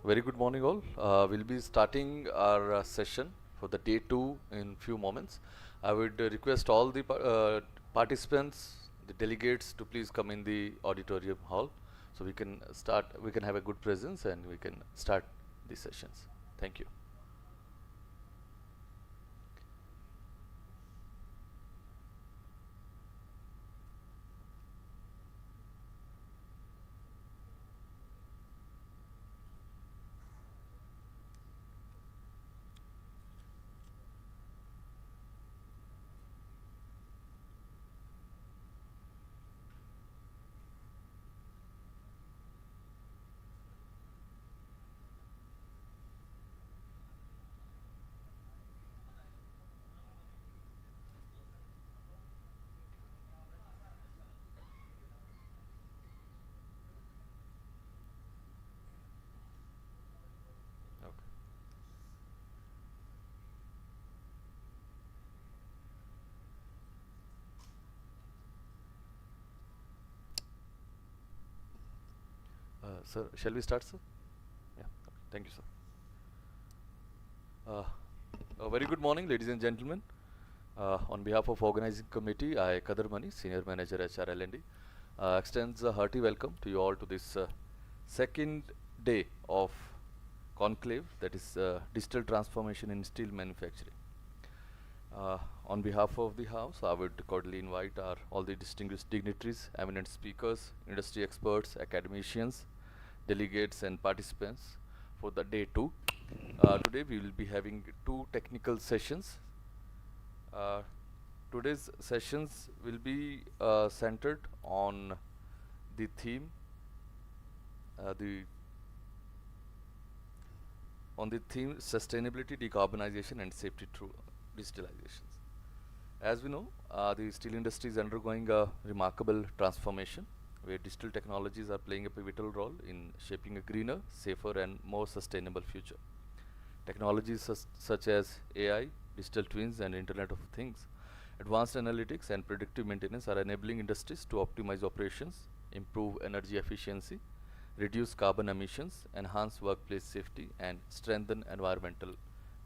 Very good morning all. We'll be starting our session for the day 2 in few moments. I would request all the participants, the delegates to please come in the auditorium hall so we can have a good presence and we can start the sessions. Thank you. Sir, shall we start, sir? Yeah, okay. Thank you, sir. A very good morning, ladies and gentlemen. On behalf of organizing committee, I, Kadar Mani, Senior Manager HR L&D, extends a hearty welcome to you all to this second day of conclave, that is digital transformation in steel manufacturing. On behalf of the house, I would cordially invite all the distinguished dignitaries, eminent speakers, industry experts, academicians, delegates and participants for the day 2. Today we will be having 2 technical sessions. Today's sessions will be centered on the theme the on the theme sustainability, decarbonization, and safety through digitalizations. As we know, the steel industry is undergoing a remarkable transformation where digital technologies are playing a pivotal role in shaping a greener, safer, and more sustainable future. Technologies such as AI, digital twins, and Internet of Things, advanced analytics, and predictive maintenance are enabling industries to optimize operations, improve energy efficiency, reduce carbon emissions, enhance workplace safety, and strengthen environmental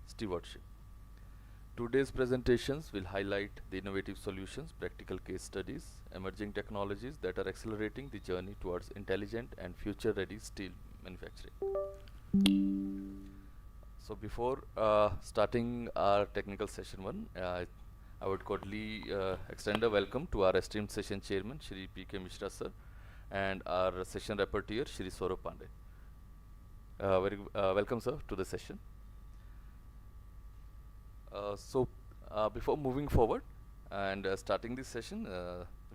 stewardship. Today's presentations will highlight the innovative solutions, practical case studies, emerging technologies that are accelerating the journey towards intelligent and future-ready steel manufacturing. So before starting our technical session one, I would cordially extend a welcome to our esteemed session chairman, Shri P.K. Mishra sir, and our session rapporteur, Shri Saurabh Pandey. Welcome sir to the session. Before moving forward and starting this session,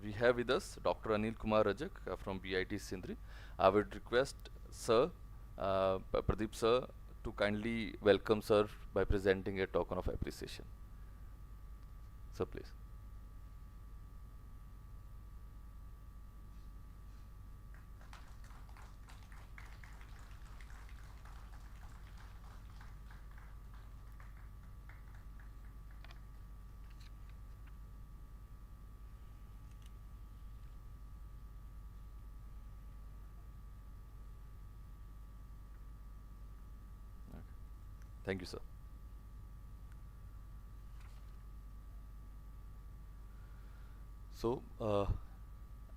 we have with us Dr. Anil Kumar Rajak from BIT Sindri. I would request Sir, Pradeep Sir, to kindly welcome Sir by presenting a token of appreciation. Sir, please. Thank you, sir. So,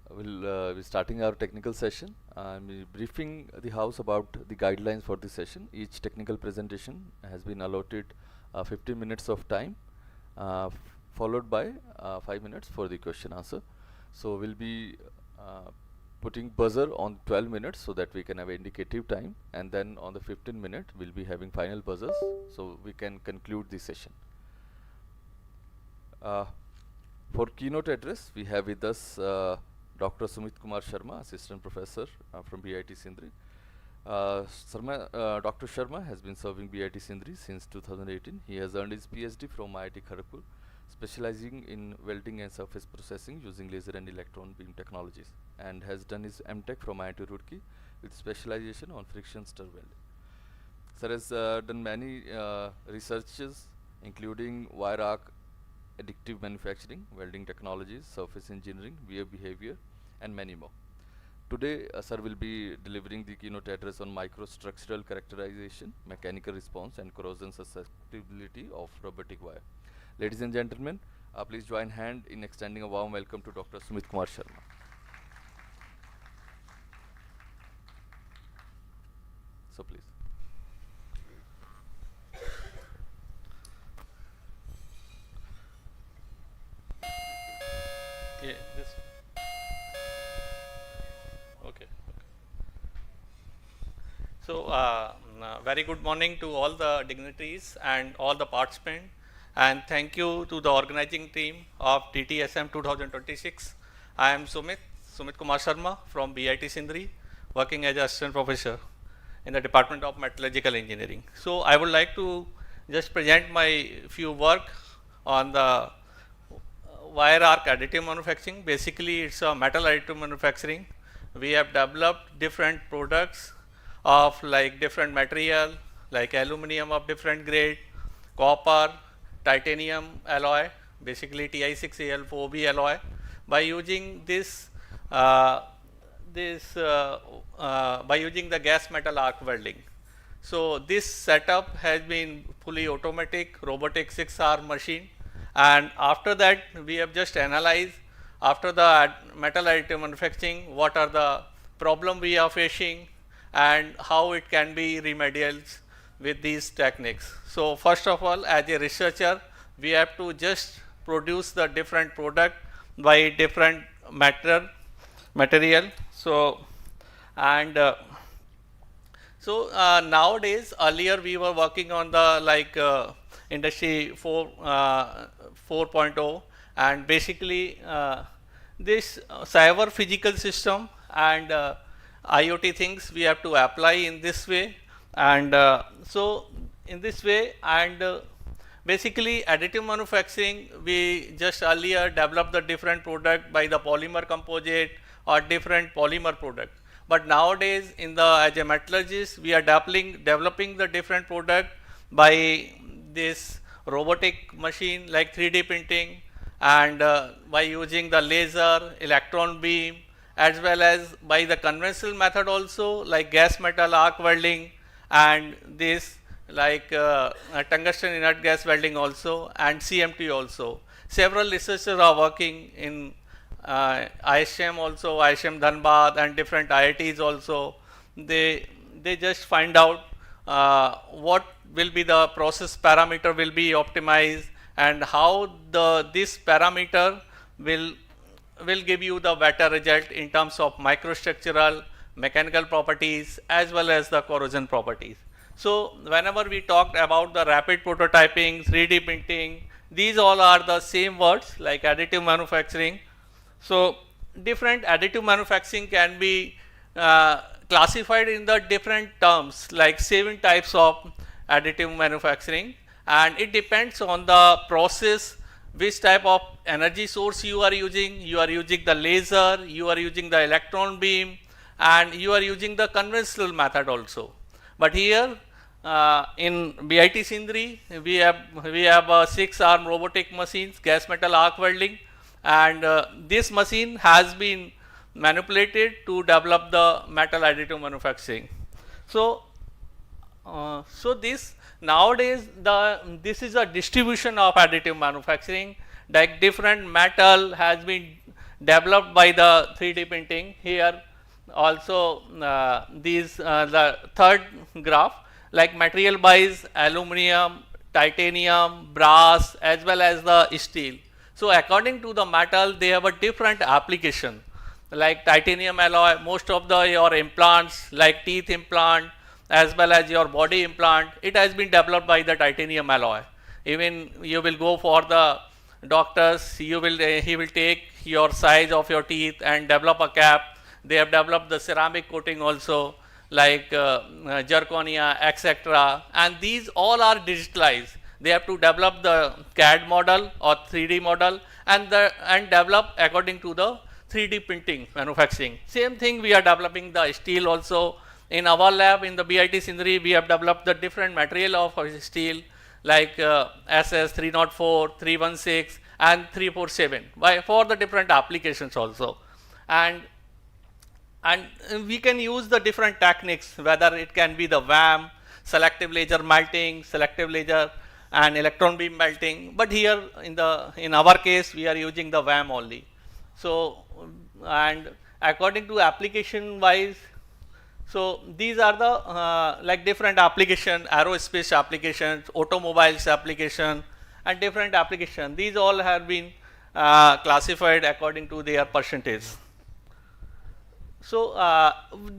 we'll be starting our technical session. I'm briefing the House about the guidelines for this session. Each technical presentation has been allotted 15 minutes of time, followed by 5 minutes for the question answer. So, we'll be putting buzzer on 12 minutes so that we can have indicative time, and then on the 15 minute we'll be having final buzzers so we can conclude the session. For keynote address, we have with us Dr. Sumit Kumar Sharma, Assistant Professor from BIT Sindri. Dr. Sharma has been serving BIT Sindri since 2018. He has earned his PhD from IIT Kharagpur, specializing in welding and surface processing using laser and electron beam technologies, and has done his MTech from IIT Roorkee with specialization on friction stir welding. Sir has done many researches including wire arc additive manufacturing, welding technologies, surface engineering, wear behavior, and many more. Today, sir will be delivering the keynote address on microstructural characterization, mechanical response, and corrosion susceptibility of robotic wire. Ladies and gentlemen, please join hand in extending a warm welcome to Dr. Sumit Kumar Sharma. So please. Yeah, this. Okay. So, very good morning to all the dignitaries and all the participants, and thank you to the organizing team of DTSM 2026. I am Sumit Kumar Sharma from BIT Sindri, working as assistant professor in the Department of Metallurgical Engineering. So, I would like to just present my few work on the wire arc additive manufacturing. Basically, it's a metal additive manufacturing. We have developed different products of like different material, like aluminum of different grade, copper, titanium alloy, basically Ti6Al4B alloy. By using this, by using the gas metal arc welding. So this setup has been fully automatic, robotic 6-arm machine. And after that, we have just analyzed after the metal additive manufacturing, what are the problem we are facing and how it can be remedied with these techniques. So first of all, as a researcher, we have to just produce the different product by different material. So, and nowadays, earlier we were working on the like Industry 4.0, and basically this cyber physical system and IoT things we have to apply in this way. And so in this way, and basically additive manufacturing, we just earlier developed the different product by the polymer composite or different polymer product. But nowadays as a metallurgist, we are developing the different product by this robotic machine like 3D printing, and by using the laser, electron beam, as well as by the conventional method also like gas metal arc welding, and this like tungsten inert gas welding also, and CMT also. Several researchers are working in ISM also, ISM Dhanbad, and different IITs also. They just find out what will be the process parameter will be optimized, and how this parameter will give you the better result in terms of microstructural, mechanical properties, as well as the corrosion properties. So whenever we talked about the rapid prototyping, 3D printing, these all are the same words like additive manufacturing. So different additive manufacturing can be classified in the different terms like 7 types of additive manufacturing, and it depends on the process, which type of energy source you are using. You are using the laser, you are using the electron beam, and you are using the conventional method also. But here in BIT Sindri, we have 6-arm robotic machines, gas metal arc welding, and this machine has been manipulated to develop the metal additive manufacturing. So this nowadays this is a distribution of additive manufacturing, like different metal has been developed by the 3D printing. Here also the third graph, like material wise, aluminum, titanium, brass, as well as the steel. So according to the metal, they have a different application. Like titanium alloy, most of your implants like teeth implant as well as your body implant, it has been developed by the titanium alloy. Even you will go for the doctors, he will take your size of your teeth and develop a cap. They have developed the ceramic coating also, like zirconia, etc. And these all are digitalized. They have to develop the CAD model or 3D model and develop according to the 3D printing manufacturing. Same thing we are developing the steel also. In our lab in the BIT Sindri, we have developed the different material of steel like SS 304, 316 and 347 for the different applications also. And we can use the different techniques, whether it can be the VAM, selective laser melting, selective laser and electron beam melting. But here in our case, we are using the VAM only. So, and according to application wise, so these are the like different application, aerospace applications, automobiles application, and different application. These all have been classified according to their percentage. So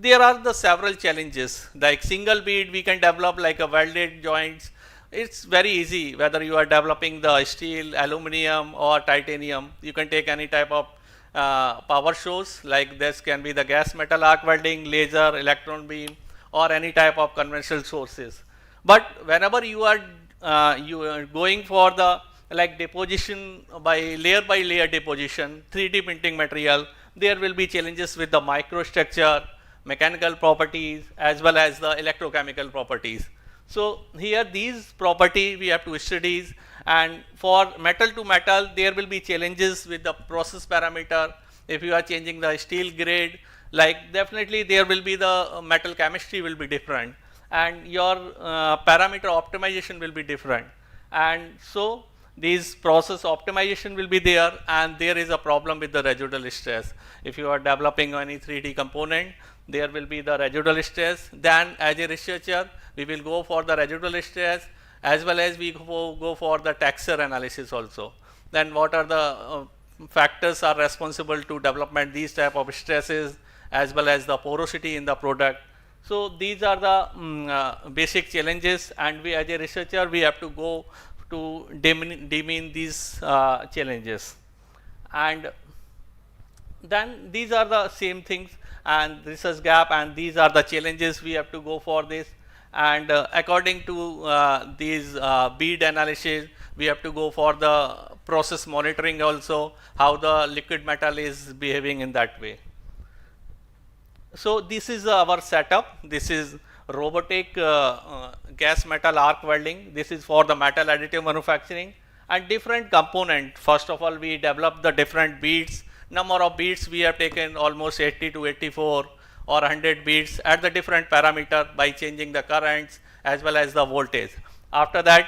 there are the several challenges, like single bead we can develop like a welded joints. It's very easy, whether you are developing the steel, aluminum or titanium. You can take any type of power source, like this can be the gas metal arc welding, laser, electron beam, or any type of conventional sources. But whenever you are going for the like deposition by layer deposition, 3D printing material, there will be challenges with the microstructure, mechanical properties, as well as the electrochemical properties. So here these property we have to study, and for metal to metal there will be challenges with the process parameter. If you are changing the steel grade, like definitely there will be the metal chemistry will be different, and your parameter optimization will be different. And so these process optimization will be there, and there is a problem with the residual stress. If you are developing any 3D component, there will be the residual stress. Then as a researcher, we will go for the residual stress, as well as we go for the texture analysis also. Then what are the factors are responsible to development these type of stresses, as well as the porosity in the product. So these are the basic challenges, and we as a researcher, we have to go to demean these challenges. And then these are the same things and research gap, and these are the challenges we have to go for this. And according to these bead analysis, we have to go for the process monitoring also, how the liquid metal is behaving in that way. So this is our setup. This is robotic gas metal arc welding. This is for the metal additive manufacturing and different component. First of all, we develop the different beads. Number of beads we have taken almost 80 to 84 or 100 beads at the different parameter by changing the currents as well as the voltage. After that,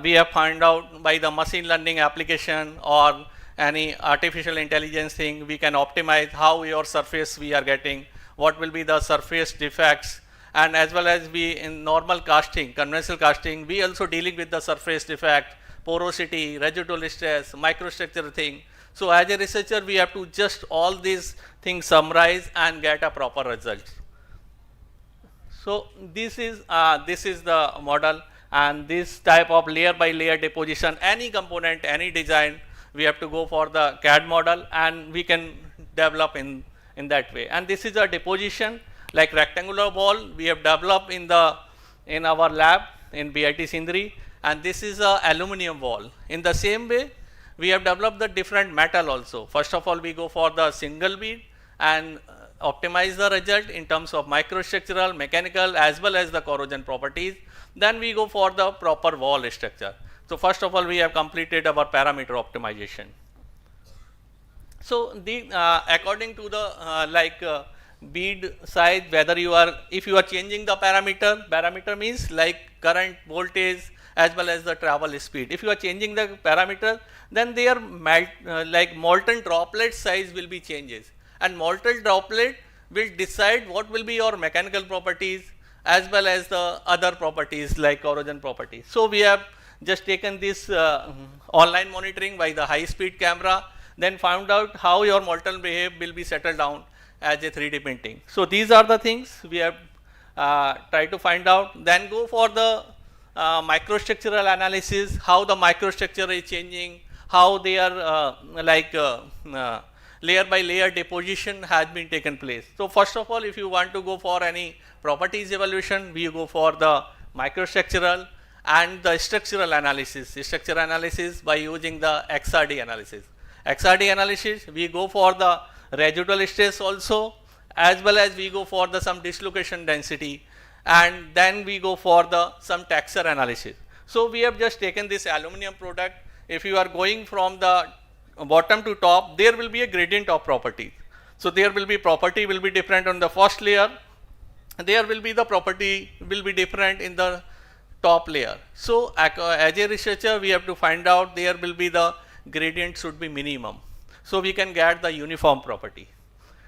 we have found out by the machine learning application or any artificial intelligence thing, we can optimize how your surface we are getting, what will be the surface defects, and as well as we in normal casting, conventional casting, we also dealing with the surface defect, porosity, residual stress, microstructure thing. So as a researcher, we have to just all these things summarize and get a proper result. So this is the model, and this type of layer by layer deposition, any component, any design, we have to go for the CAD model and we can develop in that way. And this is a deposition like rectangular ball we have developed in our lab in BIT Sindri, and this is a aluminum wall. In the same way, we have developed the different metal also. First of all, we go for the single bead and optimize the result in terms of microstructural, mechanical as well as the corrosion properties. Then we go for the proper wall structure. So first of all, we have completed our parameter optimization. So the according to the bead size, whether if you are changing the parameter means like current, voltage as well as the travel speed. If you are changing the parameter, then their molten droplet size will be changes, and molten droplet will decide what will be your mechanical properties as well as the other properties like corrosion properties. So we have just taken this online monitoring by the high speed camera, then found out how your molten behavior will be settled down as a 3D printing. So these are the things we have tried to find out. Then go for the microstructural analysis, how the microstructure is changing, how they are layer by layer deposition has been taken place. So first of all, if you want to go for any properties evaluation, we go for the microstructural and the structural analysis. Structural analysis by using the XRD analysis. XRD analysis, we go for the residual stress also, as well as we go for the some dislocation density, and then we go for the some texture analysis. So we have just taken this aluminum product. If you are going from the bottom to top, there will be a gradient of properties. So there will be property will be different on the first layer, there will be the property will be different in the top layer. So as a researcher, we have to find out there will be the gradient should be minimum, so we can get the uniform property.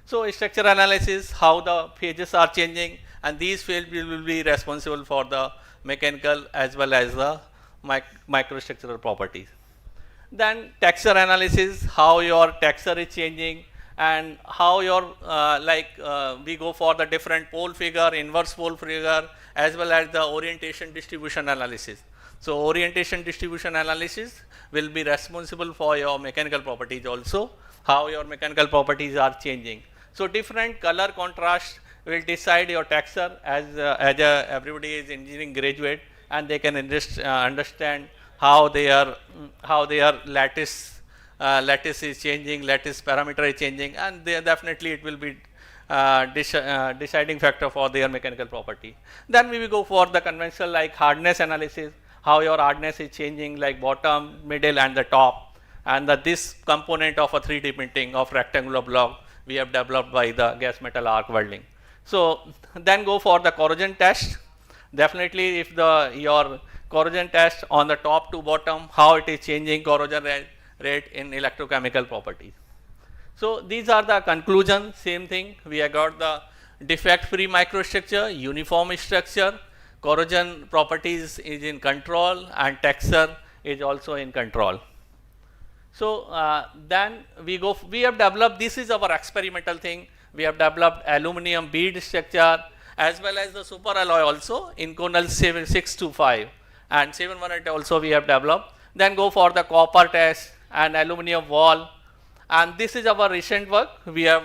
So structure analysis, how the phases are changing, and these phases will be responsible for the mechanical as well as the microstructural properties. Then texture analysis, how your texture is changing and how your we go for the different pole figure, inverse pole figure, as well as the orientation distribution analysis. So orientation distribution analysis will be responsible for your mechanical properties also, how your mechanical properties are changing. So different color contrast will decide your texture, as everybody is engineering graduate and they can understand how their lattice is changing, lattice parameter is changing, and definitely it will be deciding factor for their mechanical property. Then we will go for the conventional like hardness analysis, how your hardness is changing like bottom, middle and the top, and this component of a 3D printing of rectangular block we have developed by the gas metal arc welding. So then go for the corrosion test. Definitely if your corrosion test on the top to bottom, how it is changing corrosion rate in electrochemical properties. So these are the conclusions. Same thing, we have got the defect free microstructure, uniform structure, corrosion properties is in control, and texture is also in control. So then we have developed, this is our experimental thing, we have developed aluminum bead structure as well as the super alloy also in Conal 625 and 718 also we have developed. Then go for the copper test and aluminum wall, And this is our recent work. We are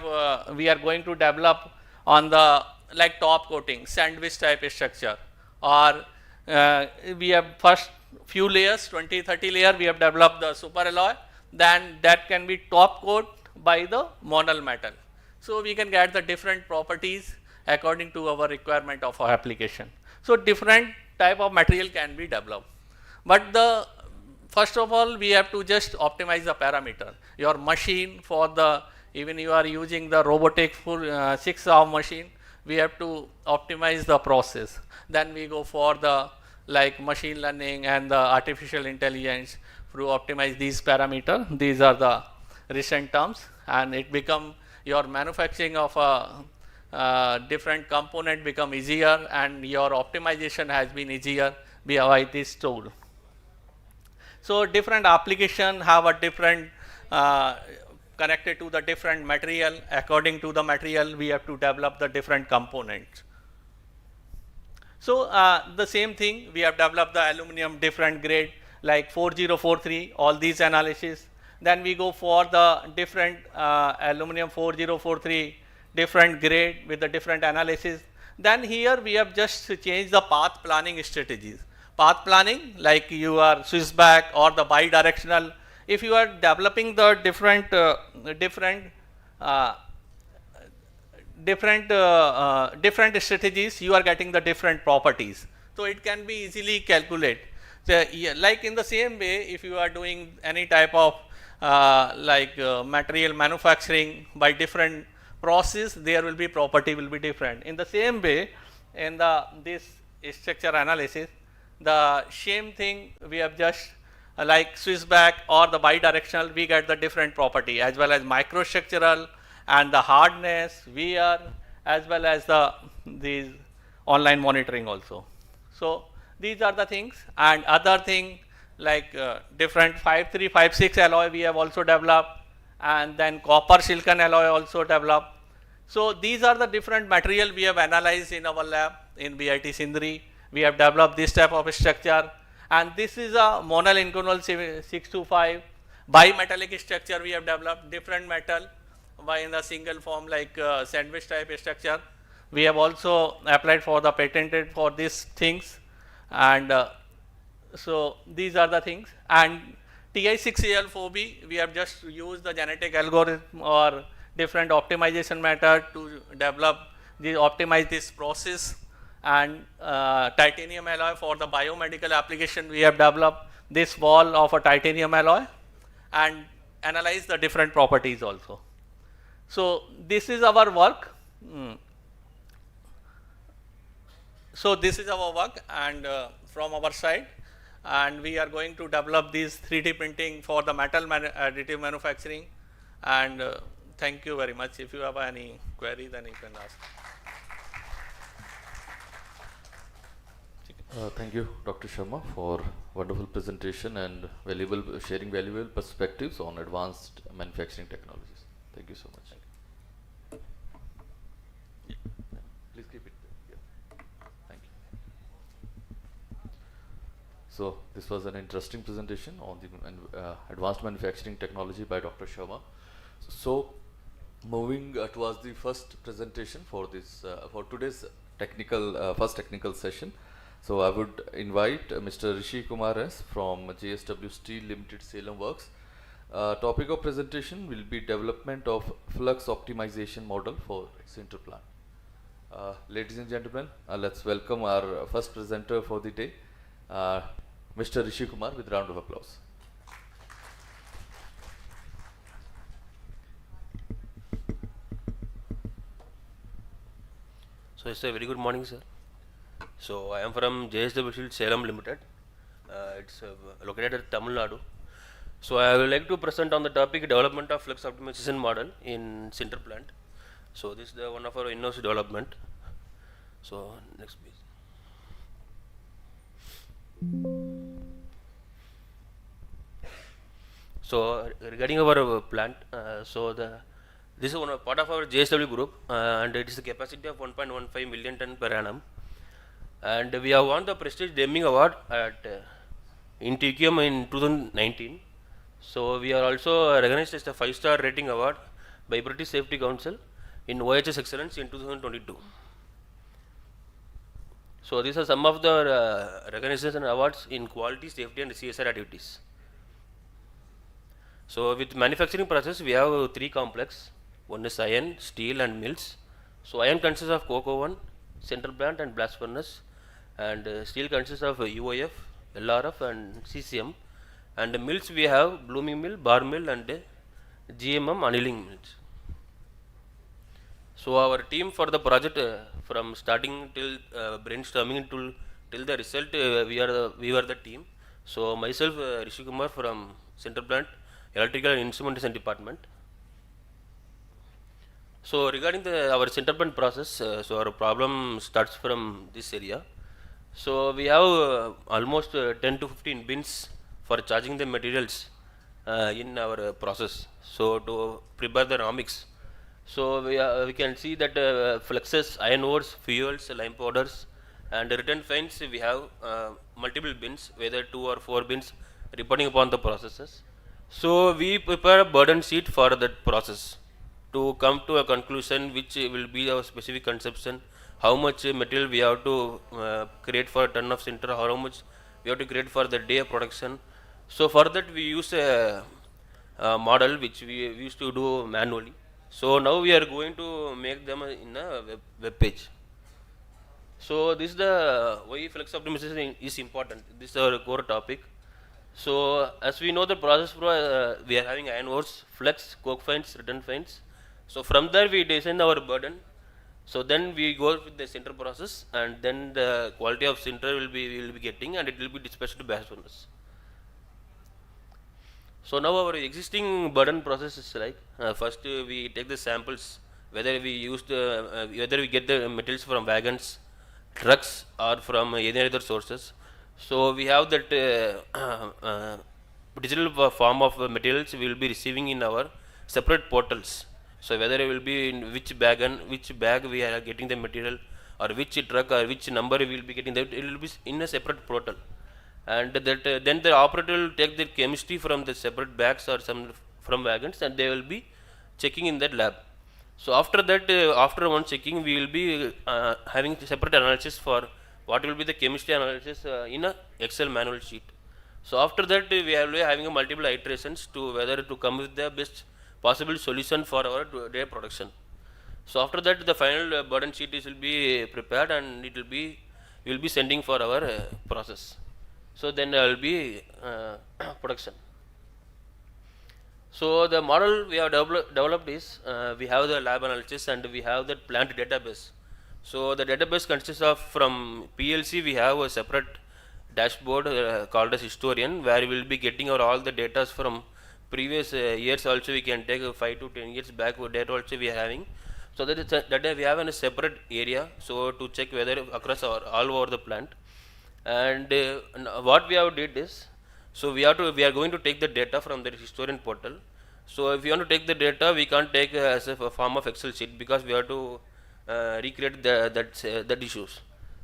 going to develop on the like top coating, sandwich type structure, or we have first few layers, 20, 30 layer, we have developed the super alloy, then that can be top coat by the monol metal. So we can get the different properties according to our requirement of our application. So different type of material can be developed. But the first of all, we have to just optimize the parameter. Your machine for the, even you are using the robotic full 6-arm machine, we have to optimize the process. Then we go for the like machine learning and the artificial intelligence to optimize these parameters. These are the recent terms, and it become your manufacturing of a different component become easier, and your optimization has been easier by this tool. So different application have a different connected to the different material. According to the material, we have to develop the different components. So the same thing, we have developed the aluminum different grade like 4043, all these analysis. Then we go for the different aluminum 4043 different grade with the different analysis. Then here we have just changed the path planning strategies. Path planning, like you are Swiss back or the bi-directional. If you are developing the different different strategies, you are getting the different properties. So it can be easily calculated. So, like in the same way, if you are doing any type of material manufacturing by different process, there will be property will be different. In the same way, in the this structure analysis, the same thing we have just like Swiss back or the bi-directional, we get the different property as well as microstructural and the hardness, wear, as well as these online monitoring also. So these are the things, and other thing like different 5356 alloy we have also developed, and then copper silicon alloy also developed. So these are the different material we have analyzed in our lab in BIT Sindri. We have developed this type of structure, and this is a monol inconol 625 bimetallic structure we have developed, different metal by in the single form like sandwich type structure. We have also applied for the patented for these things, and so these are the things. And TI6AL4B, we have just used the genetic algorithm or different optimization method to develop optimize this process. And titanium alloy for the biomedical application, we have developed this wall of a titanium alloy and analyze the different properties also. So this is our work. So this is our work, and from our side, and we are going to develop this 3D printing for the metal additive manufacturing. And thank you very much. If you have any query, then you can ask. Thank you, Dr. Sharma, for wonderful presentation and sharing valuable perspectives on advanced manufacturing technologies. Thank you so much. Yeah. Please keep it there. Yeah. Thank you. So this was an interesting presentation on the advanced manufacturing technology by Dr. Sharma. So moving towards the first presentation for this for today's first technical session. So I would invite Mr. Rishi Kumar S from JSW Steel Limited Salem Works. Topic of presentation will be development of flux optimization model for sinter plant. Ladies and gentlemen, let's welcome our first presenter for the day, Mr. Rishi Kumar, with a round of applause. So it's a very good morning, sir. So I am from JSW Steel Salem Limited. It's located at Tamil Nadu. So I would like to present on the topic development of flux optimization model in sinter plant. So this is one of our in-house development. So next please. So regarding our plant, this is one part of our JSW group, and it is the capacity of 1.15 million ton per annum. And we have won the prestige Deming Award at in TQM in 2019. So we are also recognized as the 5-star rating award by British Safety Council in OHS Excellence in 2022. So these are some of the recognitions and awards in quality, safety and CSR activities. So with manufacturing process, we have 3 complex. One is iron, steel and mills. So iron consists of coke oven, central plant and blast furnace, and steel consists of UOF, LRF and CCM. And mills we have blooming mill, bar mill and GMM annealing mills. So our team for the project from starting till brainstorming till the result, we were the team. So myself, Rishi Kumar from Central Plant, Electrical and Instrumentation Department. So regarding our Central Plant process, so our problem starts from this area. So we have almost 10 to 15 bins for charging the materials in our process. So to prepare the raw mix. So we can see that fluxes, iron ores, fuels, lime powders, and return fines. We have multiple bins, whether 2 or 4 bins, depending upon the processes. So we prepare a burden sheet for that process to come to a conclusion which will be our specific consumption, how much material we have to create for a ton of sinter, how much we have to create for the day of production. So for that we use a model which we used to do manually. So now we are going to make them in a web page. So this is the why flex optimization is important. This is our core topic. So as we know the process flow, we are having iron ores, flex, coke fines, return fines. So from there we design our burden. So then we go with the sinter process, and then the quality of sinter we will be getting, and it will be dispatched to blast furnace. So now our existing burden process is like first we take the samples, whether whether we get the materials from wagons, trucks or from any other sources. So we have that digital form of materials we will be receiving in our separate portals. So whether it will be in which bag we are getting the material, or which truck or which number we will be getting that, it will be in a separate portal. And that then the operator will take the chemistry from the separate bags or some from wagons, and they will be checking in that lab. So after that, after one checking, we will be having separate analysis for what will be the chemistry analysis in a Excel manual sheet. So after that, we are having a multiple iterations to whether to come with the best possible solution for our day production. So after that, the final burden sheet will be prepared, and it will be we will be sending for our process. So then there will be production. So the model we have developed is we have the lab analysis and we have the plant database. So the database consists of from PLC we have a separate dashboard called as historian, where we will be getting all the data from previous years. Also we can take 5 to 10 years back data also we are having. So that we have in a separate area, so to check whether across all over the plant. And what we have did is, so we are going to take the data from the historian portal. So if you want to take the data, we can't take as a form of Excel sheet, because we have to recreate that issues.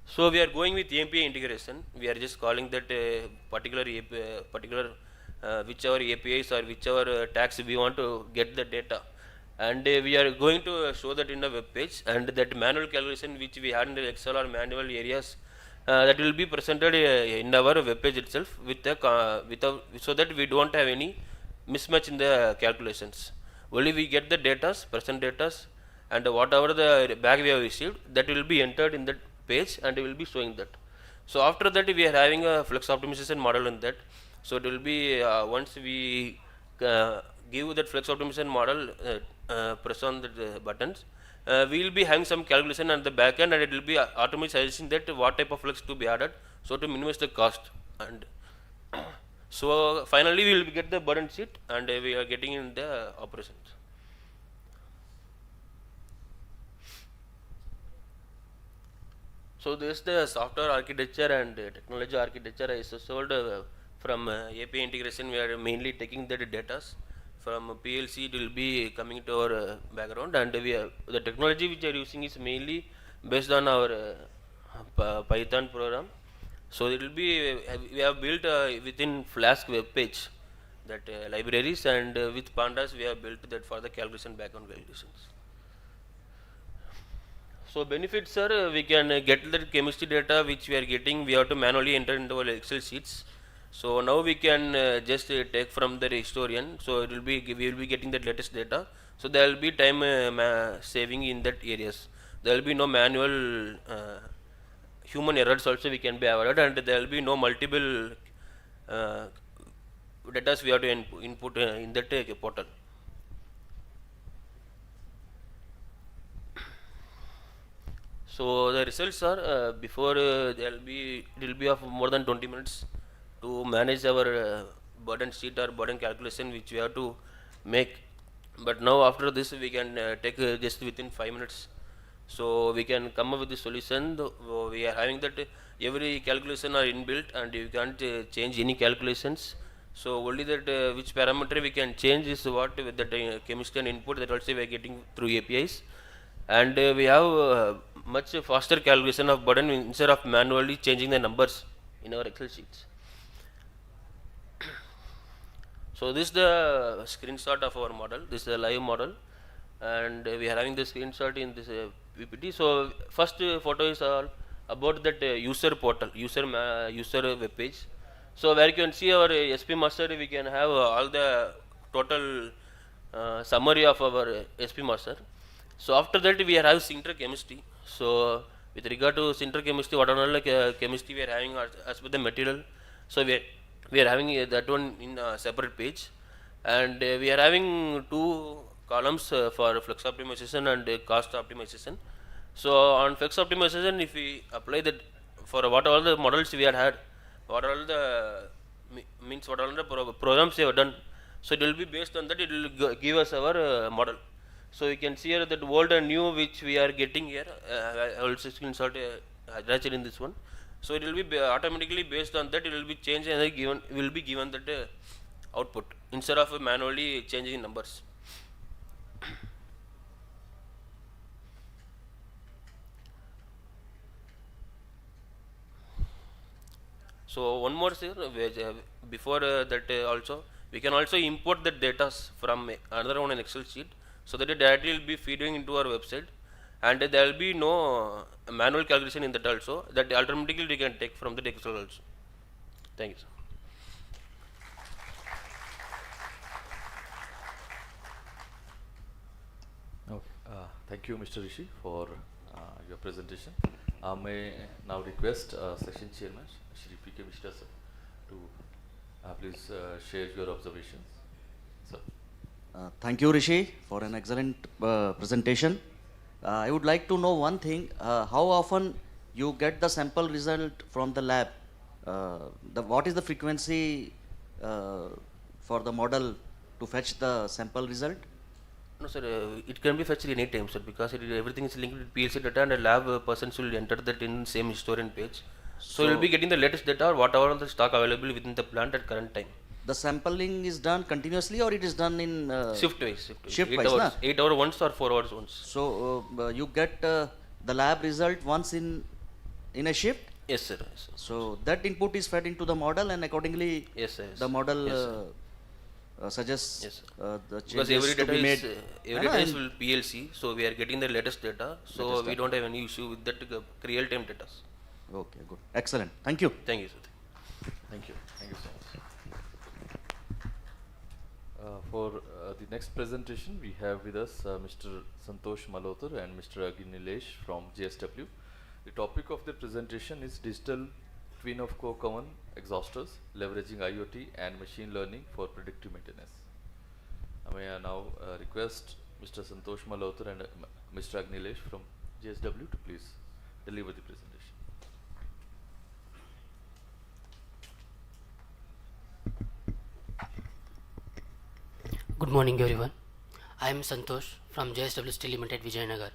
So we are going with API integration. We are just calling that particular whichever APIs or whichever tags we want to get the data, and we are going to show that in the web page. And that manual calculation which we had in the Excel or manual areas, that will be presented in our web page itself so that we don't have any mismatch in the calculations. Only we get the data, present data, and whatever the bag we have received, that will be entered in that page, and we will be showing that. So after that, we are having a flex optimization model in that. So it will be once we give that flex optimization model, press on the buttons, we will be having some calculation at the back end, and it will be automatically suggesting that what type of flex to be added, so to minimize the cost. And so finally we will get the burden sheet, and we are getting in the operations. So this is the software architecture and technology architecture I sold from API integration. We are mainly taking the data from PLC. It will be coming to our background, and the technology which we are using is mainly based on our Python program. So it will be we have built within Flask web page. that libraries, and with pandas we have built that for the calculation, background calculations. So benefits are, we can get the chemistry data which we are getting, we have to manually enter into our Excel sheets. So now we can just take from the historian, so it will be, we will be getting the latest data. So there will be time saving in that areas. There will be no manual human errors also we can be avoided, and there will be no multiple uh, data we have to input in that portal. So the results are, before it will be of more than 20 minutes to manage our burden sheet or burden calculation which we have to make. But now after this we can take just within 5 minutes. So we can come up with the solution. We are having that every calculation are inbuilt and you can't change any calculations. So only that which parameter we can change is what with the chemistry and input, that also we are getting through APIs. And we have much faster calculation of burden instead of manually changing the numbers in our Excel sheets. So this is the screenshot of our model. This is a live model, and we are having the screenshot in this PPT. So first photo is all about that user portal, user web page. So where you can see our SP master, we can have all the total summary of our SP master. So after that we are having sinter chemistry. So with regard to sinter chemistry, what are chemistry we are having as with the material. So we are having that one in a separate page, and we are having two columns for flux optimization and cost optimization. So on flux optimization, if we apply that for what all the models we had, what all the means what all the programs we have done, so it will be based on that, it will give us our model. So you can see here that old and new which we are getting here, I also screenshot attached in this one. So it will be automatically based on that, it will be changed and given, will be given that output instead of manually changing numbers. So one more thing, before that also we can also import the data from another one in Excel sheet, so that it directly will be feeding into our website, and there will be no manual calculation in that also, that automatically we can take from the Excel also. Thank you, sir. Okay. Thank you, Mr. Rishi, for your presentation. May now request Section Chairman Shri P.K. Mishra sir to please share your observations. Sir. Thank you, Rishi, for an excellent presentation. I would like to know one thing, how often you get the sample result from the lab? What is the frequency for the model to fetch the sample result? No, sir, it can be fetched any time, sir, because everything is linked with PLC data, and a lab person should enter that in same historian page. So you will be getting the latest data or whatever the stock available within the plant at current time. The sampling is done continuously or it is done in Shift wise. Shift 8 wise, hours, na? 8 hours once or 4 hours once. So you get the lab result once in a shift? Yes, sir. Yes, sir. So that input is fed into the model, and accordingly Yes, sir. Yes, the sir. model Yes, sir. Suggests Yes, the Because changes every to data be made. is every data is will PLC, so we are getting the latest data, so Latest we data. don't have any issue with that real time data. Okay, good. Excellent. Thank you. Thank you, sir. Thank you. Thank you so much. For the next presentation, we have with us Mr. Santosh Malhotra and Mr. Agnilesh from JSW. The topic of the presentation is digital twin of co-common exhausters, leveraging IoT and machine learning for predictive maintenance. May I now request Mr. Santosh Malhotra and Mr. Agnilesh from JSW to please deliver the presentation. Good morning, everyone. I am Santosh from JSW Steel Limited, Vijayanagar.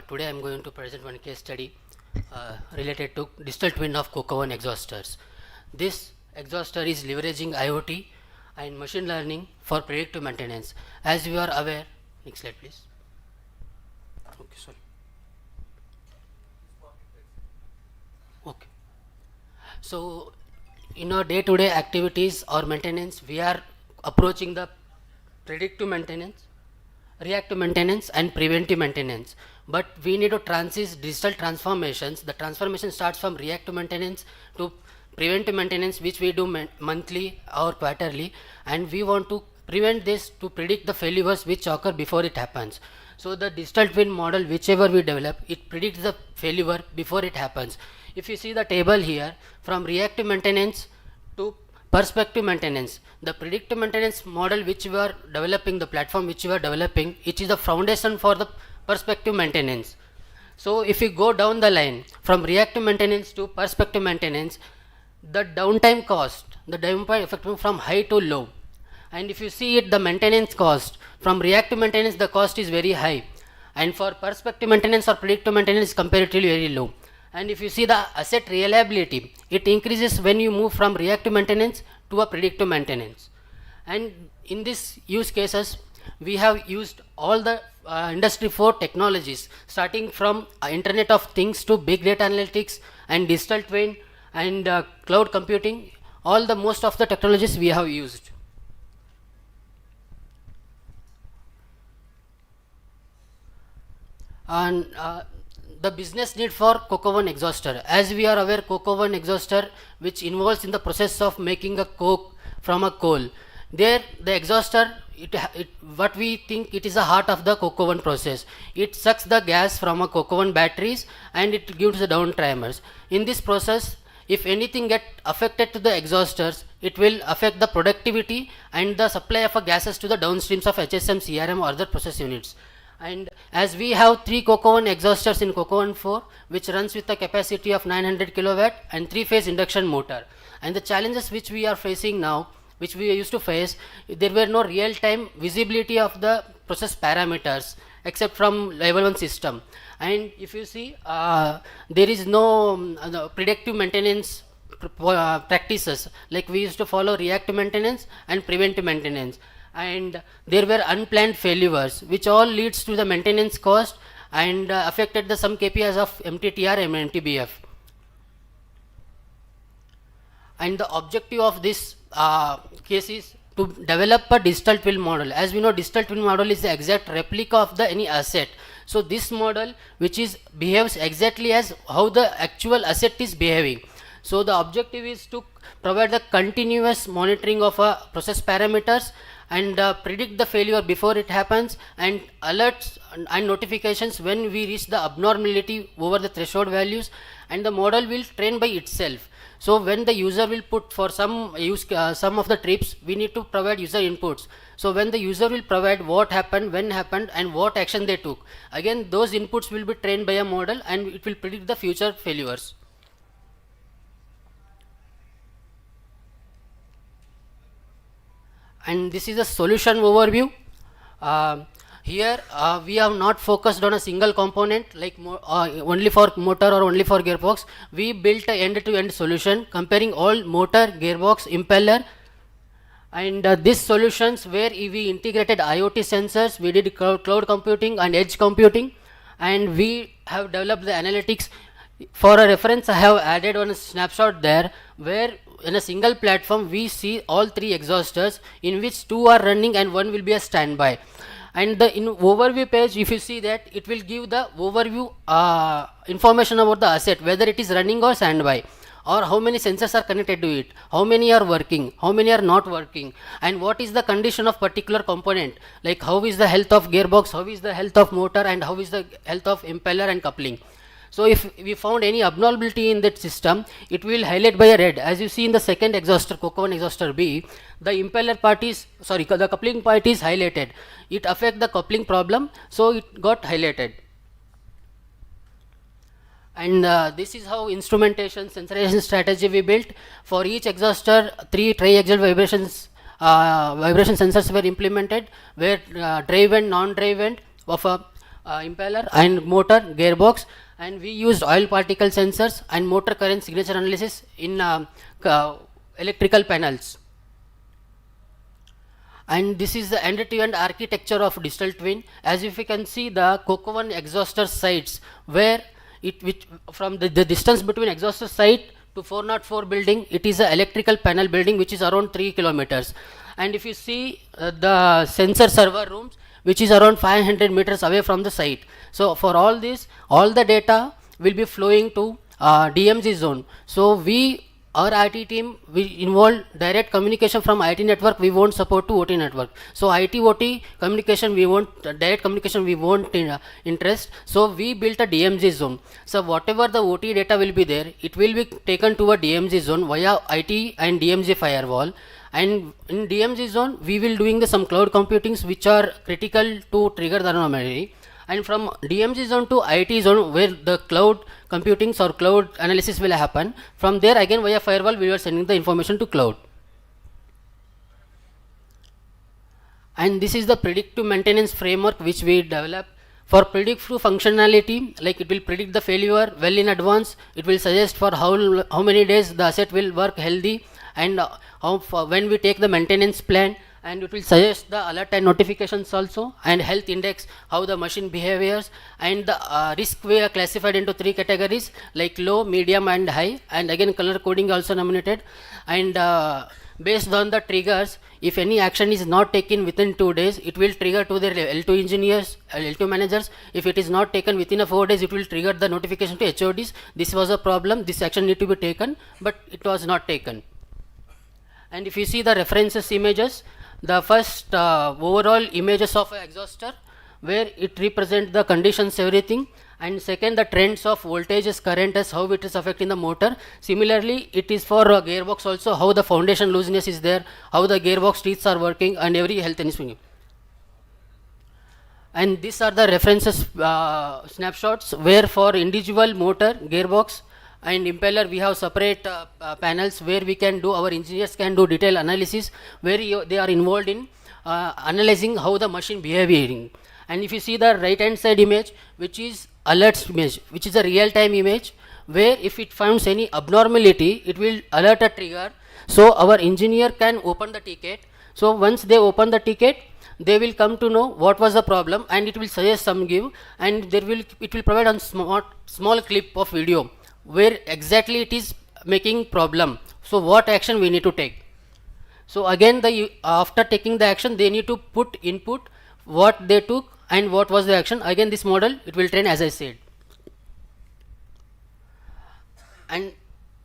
Today I am going to present one case study related to digital twin of coke oven exhausters. This exhauster is leveraging IoT and machine learning for predictive maintenance. As we are aware, next slide please. Okay, sorry. Okay. So in our day-to-day activities or maintenance, we are approaching the predictive maintenance, reactive maintenance, and preventive maintenance. But we need to transit digital transformations. The transformation starts from reactive maintenance to preventive maintenance, which we do monthly or quarterly, and we want to prevent this to predict the failures which occur before it happens. So the digital twin model, whichever we develop, it predicts the failure before it happens. If you see the table here, from reactive maintenance to perspective maintenance, the predictive maintenance model which we are developing, the platform which we are developing, it is the foundation for the perspective maintenance. So if you go down the line from reactive maintenance to perspective maintenance, the downtime cost, the downtime effect from high to low. And if you see it, the maintenance cost, from reactive maintenance the cost is very high, and for perspective maintenance or predictive maintenance comparatively very low. And if you see the asset reliability, it increases when you move from reactive maintenance to a predictive maintenance. And in this use cases, we have used all the industry 4 technologies, starting from Internet of Things to big data analytics and digital twin and cloud computing. All the most of the technologies we have used. And the business need for Cocoa 1 exhauster. As we are aware, Cocoa 1 exhauster, which involves in the process of making a coke from a coal. There, the exhauster, what we think it is the heart of the Cocoa 1 process. It sucks the gas from a Cocoa 1 batteries and it gives the down timers. In this process, if anything get affected to the exhausters, it will affect the productivity and the supply of gases to the downstreams of HSM, CRM or other process units. And as we have 3 Cocoa 1 exhausters in Cocoa 1 4, which runs with a capacity of 900 kilowatt and 3-phase induction motor. And the challenges which we are facing now, which we used to face, there were no real-time visibility of the process parameters except from level 1 system. And if you see, there is no predictive maintenance practices, like we used to follow reactive maintenance and preventive maintenance. And there were unplanned failures, which all leads to the maintenance cost and affected the some KPIs of MTTR and MTBF. And the objective of this case is to develop a digital twin model. As we know, digital twin model is the exact replica of the any asset. So this model, which is behaves exactly as how the actual asset is behaving. So the objective is to provide the continuous monitoring of process parameters and predict the failure before it happens, and alerts and notifications when we reach the abnormality over the threshold values, and the model will train by itself. So when the user will put for some of the trips, we need to provide user inputs. So when the user will provide what happened, when happened, and what action they took, again those inputs will be trained by a model and it will predict the future failures. And this is a solution overview. Here we have not focused on a single component like only for motor or only for gearbox. We built an end-to-end solution comparing all motor, gearbox, impeller, and these solutions where we integrated IoT sensors, we did cloud computing and edge computing, and we have developed the analytics. For a reference, I have added one snapshot there where in a single platform we see all 3 exhausters, in which 2 are running and 1 will be a standby. And the overview page, if you see that, it will give the overview information about the asset, whether it is running or standby, or how many sensors are connected to it, how many are working, how many are not working, and what is the condition of particular component, like how is the health of gearbox, how is the health of motor, and how is the health of impeller and coupling. So if we found any abnormality in that system, it will highlight by a red. As you see in the second exhauster, Cocoa 1 exhauster B, the impeller part is, the coupling part is highlighted. It affects the coupling problem, so it got highlighted. And this is how instrumentation sensorization strategy we built. For each exhauster, 3 triaxial vibration sensors were implemented, where drive and non-drive end of a impeller and motor, gearbox, and we used oil particle sensors and motor current signature analysis in electrical panels. And this is the end-to-end architecture of digital twin. As if you can see the Cocoa 1 exhauster sites, where from the distance between exhauster site to 404 building, it is an electrical panel building which is around 3 kilometers. And if you see the sensor server rooms, which is around 500 meters away from the site. So for all this, all the data will be flowing to DMZ zone. So our IT team, we involve direct communication from IT network, we won't support to OT network. So IT OT communication, we won't, direct communication, we won't interest. So we built a DMZ zone. So whatever the OT data will be there, it will be taken to a DMZ zone via IT and DMZ firewall. And in DMZ zone, we will doing some cloud computings which are critical to trigger the anomaly. And from DMZ zone to IT zone, where the cloud computings or cloud analysis will happen, from there again via firewall we are sending the information to cloud. And this is the predictive maintenance framework which we develop. For predictive functionality, like it will predict the failure well in advance, it will suggest for how many days the asset will work healthy, and when we take the maintenance plan, and it will suggest the alert and notifications also, and health index, how the machine behaviors, and the risk we are classified into 3 categories like low, medium and high, and again color coding also nominated. And based on the triggers, if any action is not taken within 2 days, it will trigger to their L2 engineers, L2 managers. If it is not taken within 4 days, it will trigger the notification to HODs. This was a problem, this action need to be taken, but it was not taken. And if you see the references images, the first overall images of an exhauster, where it represents the conditions, everything, and second the trends of voltages, currents, how it is affecting the motor. Similarly, it is for a gearbox also, how the foundation looseness is there, how the gearbox teeth are working, and every health and swinging. And these are the references snapshots, where for individual motor, gearbox and impeller we have separate panels where we can do, our engineers can do detailed analysis, where they are involved in analyzing how the machine behaving. And if you see the right hand side image, which is alerts image, which is a real time image, where if it finds any abnormality, it will alert a trigger, so our engineer can open the ticket. So once they open the ticket, they will come to know what was the problem, and it will suggest some give, and it will provide a small clip of video where exactly it is making problem, so what action we need to take. So again, after taking the action, they need to put input what they took and what was the action. Again, this model, it will train as I said. And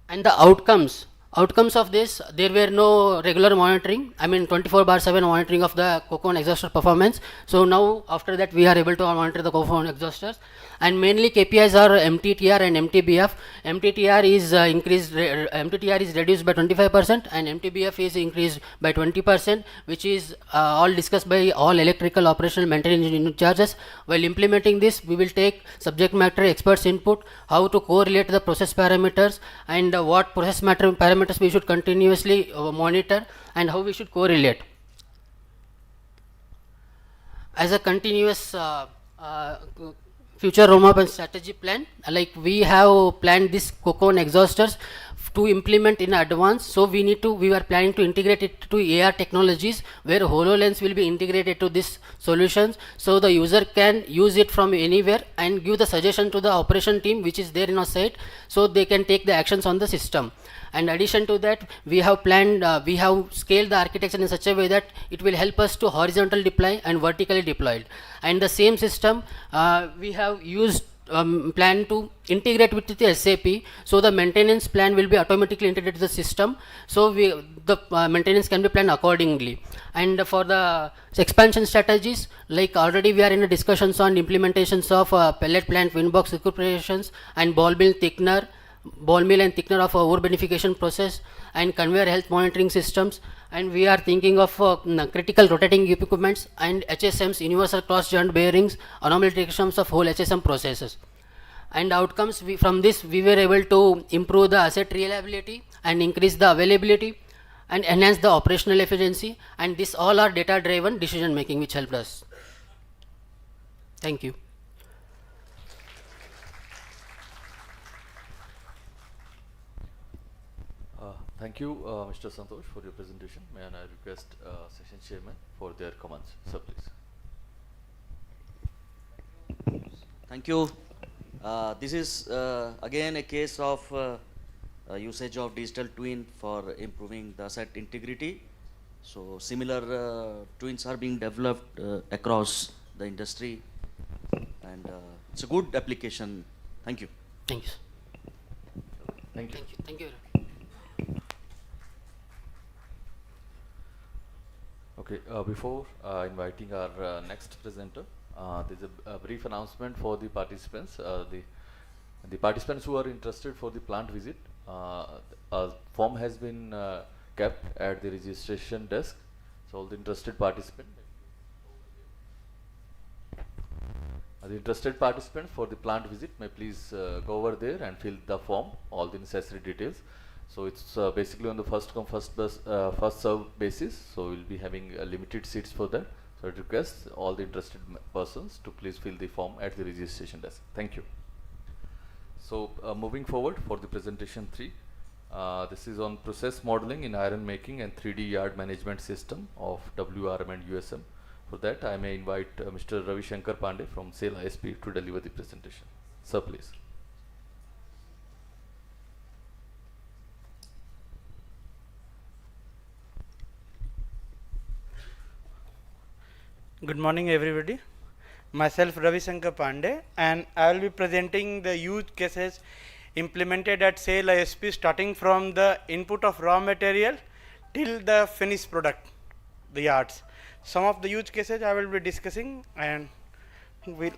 the outcomes of this, there were no regular monitoring, I mean 24/7 monitoring of the Cocoon exhauster performance. So now after that we are able to monitor the Cocoon exhausters, and mainly KPIs are MTTR and MTBF. MTTR is MTTR is reduced by 25% and MTBF is increased by 20%, which is all discussed by all electrical operational maintenance unit charges. While implementing this, we will take subject matter experts input, how to correlate the process parameters, and what process matter parameters we should continuously monitor, and how we should correlate. As a continuous future roadmap and strategy plan, like we have planned this Cocoon exhausters to implement in advance. So we are planning to integrate it to AR technologies, where HoloLens will be integrated to these solutions, so the user can use it from anywhere and give the suggestion to the operation team which is there in our site, so they can take the actions on the system. And addition to that, we have planned, we have scaled the architecture in such a way that it will help us to horizontal deploy and vertically deployed. And the same system we have used plan to integrate with the SAP, so the maintenance plan will be automatically integrated to the system, so the maintenance can be planned accordingly. And for the expansion strategies, like already we are in the discussions on implementations of pellet plant, windbox recuperations, and ball mill and thickener of ore beneficiation process, and conveyor health monitoring systems. And we are thinking of critical rotating equipments and HSMs, universal cross joint bearings, anomaly detections of whole HSM processes. And outcomes, from this we were able to improve the asset reliability and increase the availability and enhance the operational efficiency, and this all are data driven decision making which helped us. Thank you. Thank you, Mr. Santosh, for your presentation. May I request Session Chairman for their comments. Sir, please. Thank you. This is again a case of usage of digital twin for improving the asset integrity. So similar twins are being developed across the industry, and it's a good application. Thank you. Thank you, sir. Thank you. Thank you. Thank you. Okay, before inviting our next presenter, there's a brief announcement for the participants. The participants who are interested for the plant visit, a form has been kept at the registration desk. So all the interested participants for the plant visit may please go over there and fill the form, all the necessary details. So it's basically on the first come first serve basis. So we'll be having limited seats for that. So I request all the interested persons to please fill the form at the registration desk. Thank you. So moving forward for the presentation 3, this is on process modeling in iron making and 3D yard management system of WRM and USM. For that, I may invite Mr. Ravi Shankar Pandey from SAIL ISP to deliver the presentation. Sir, please. Good morning, everybody. Myself Ravi Shankar Pandey, and I will be presenting the use cases implemented at SAIL ISP, starting from the input of raw material till the finished product, the yards. Some of the use cases I will be discussing, and we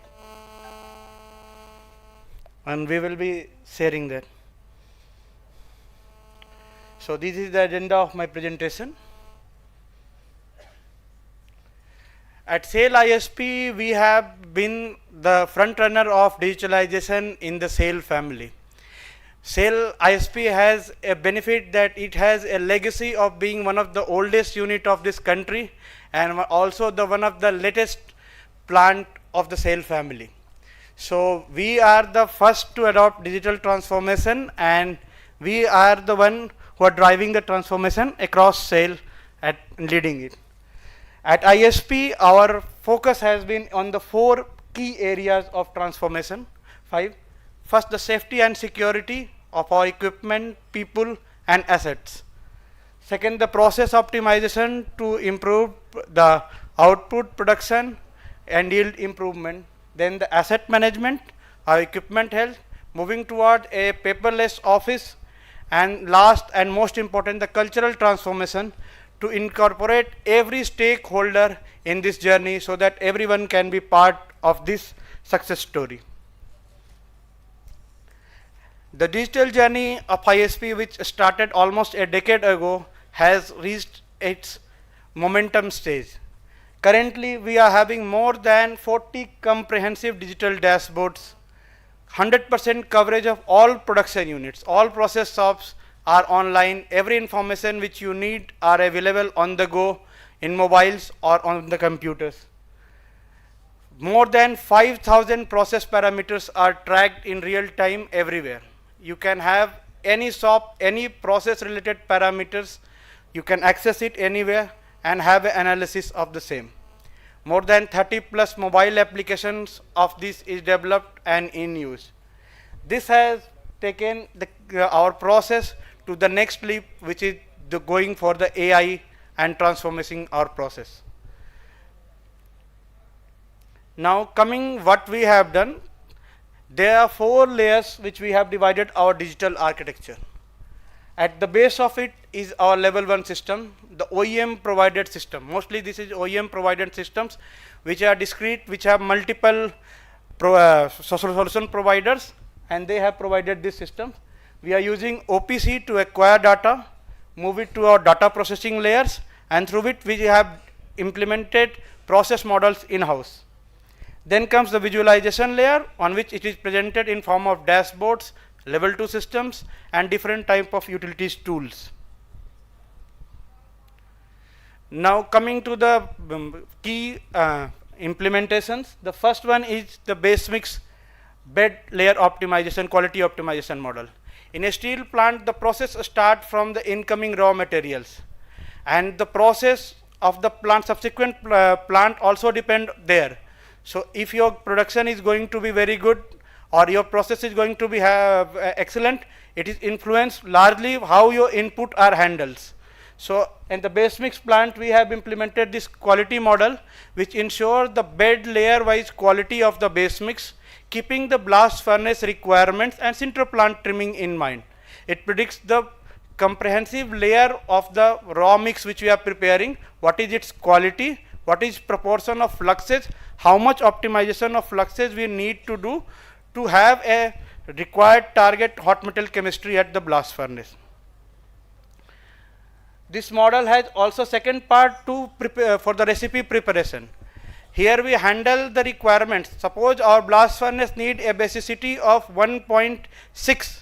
will be sharing that. So this is the agenda of my presentation. At SAIL ISP, we have been the front runner of digitalization in the SAIL family. SAIL ISP has a benefit that it has a legacy of being one of the oldest unit of this country, and also the one of the latest plant of the SAIL family. So we are the first to adopt digital transformation, and we are the one who are driving the transformation across SAIL at leading it. At ISP, our focus has been on the 4 key areas of transformation. 5. First, the safety and security of our equipment, people, and assets. Second, the process optimization to improve the output, production, and yield improvement. Then the asset management, our equipment health, moving toward a paperless office. And last and most important, the cultural transformation, to incorporate every stakeholder in this journey so that everyone can be part of this success story. The digital journey of ISP, which started almost a decade ago, has reached its momentum stage. Currently, we are having more than 40 comprehensive digital dashboards, 100% coverage of all production units, all process shops are online. Every information which you need are available on the go in mobiles or on the computers. More than 5,000 process parameters are tracked in real time everywhere. You can have any shop, any process related parameters, you can access it anywhere and have an analysis of the same. More than 30 plus mobile applications of this is developed and in use. This has taken our process to the next leap, which is going for the AI and transforming our process. Now coming what we have done, there are 4 layers which we have divided our digital architecture. At the base of it is our level 1 system, the OEM provided system. Mostly this is OEM provided systems which are discrete, which have multiple solution providers, and they have provided this system. We are using OPC to acquire data, move it to our data processing layers, and through it we have implemented process models in-house. Then comes the visualization layer, on which it is presented in form of dashboards, level 2 systems, and different type of utilities tools. Now coming to the key implementations, the first one is the base mix bed layer optimization, quality optimization model. In a steel plant, the process starts from the incoming raw materials, and the process of the plant, subsequent plant also depend there. So if your production is going to be very good, or your process is going to be excellent, it is influenced largely how your input are handled. So in the base mix plant, we have implemented this quality model, which ensures the bed layer wise quality of the base mix, keeping the blast furnace requirements and sinter plant trimming in mind. It predicts the comprehensive layer of the raw mix which we are preparing, what is its quality, what is proportion of fluxes, how much optimization of fluxes we need to do to have a required target hot metal chemistry at the blast furnace. This model has also second part to prepare for the recipe preparation. Here we handle the requirements. Suppose our blast furnace need a basicity of 1.6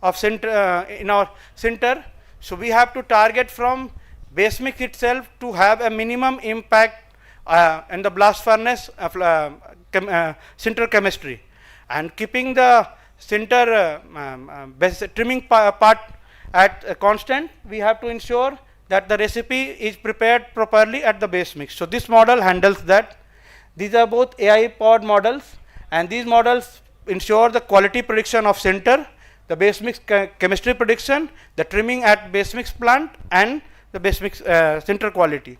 of in our sinter. So we have to target from base mix itself to have a minimum impact in the blast furnace sinter chemistry, and keeping the sinter trimming part at a constant, we have to ensure that the recipe is prepared properly at the base mix. So this model handles that. These are both AI pod models, and these models ensure the quality prediction of sinter, the base mix chemistry prediction, the trimming at base mix plant, and the base mix sinter quality.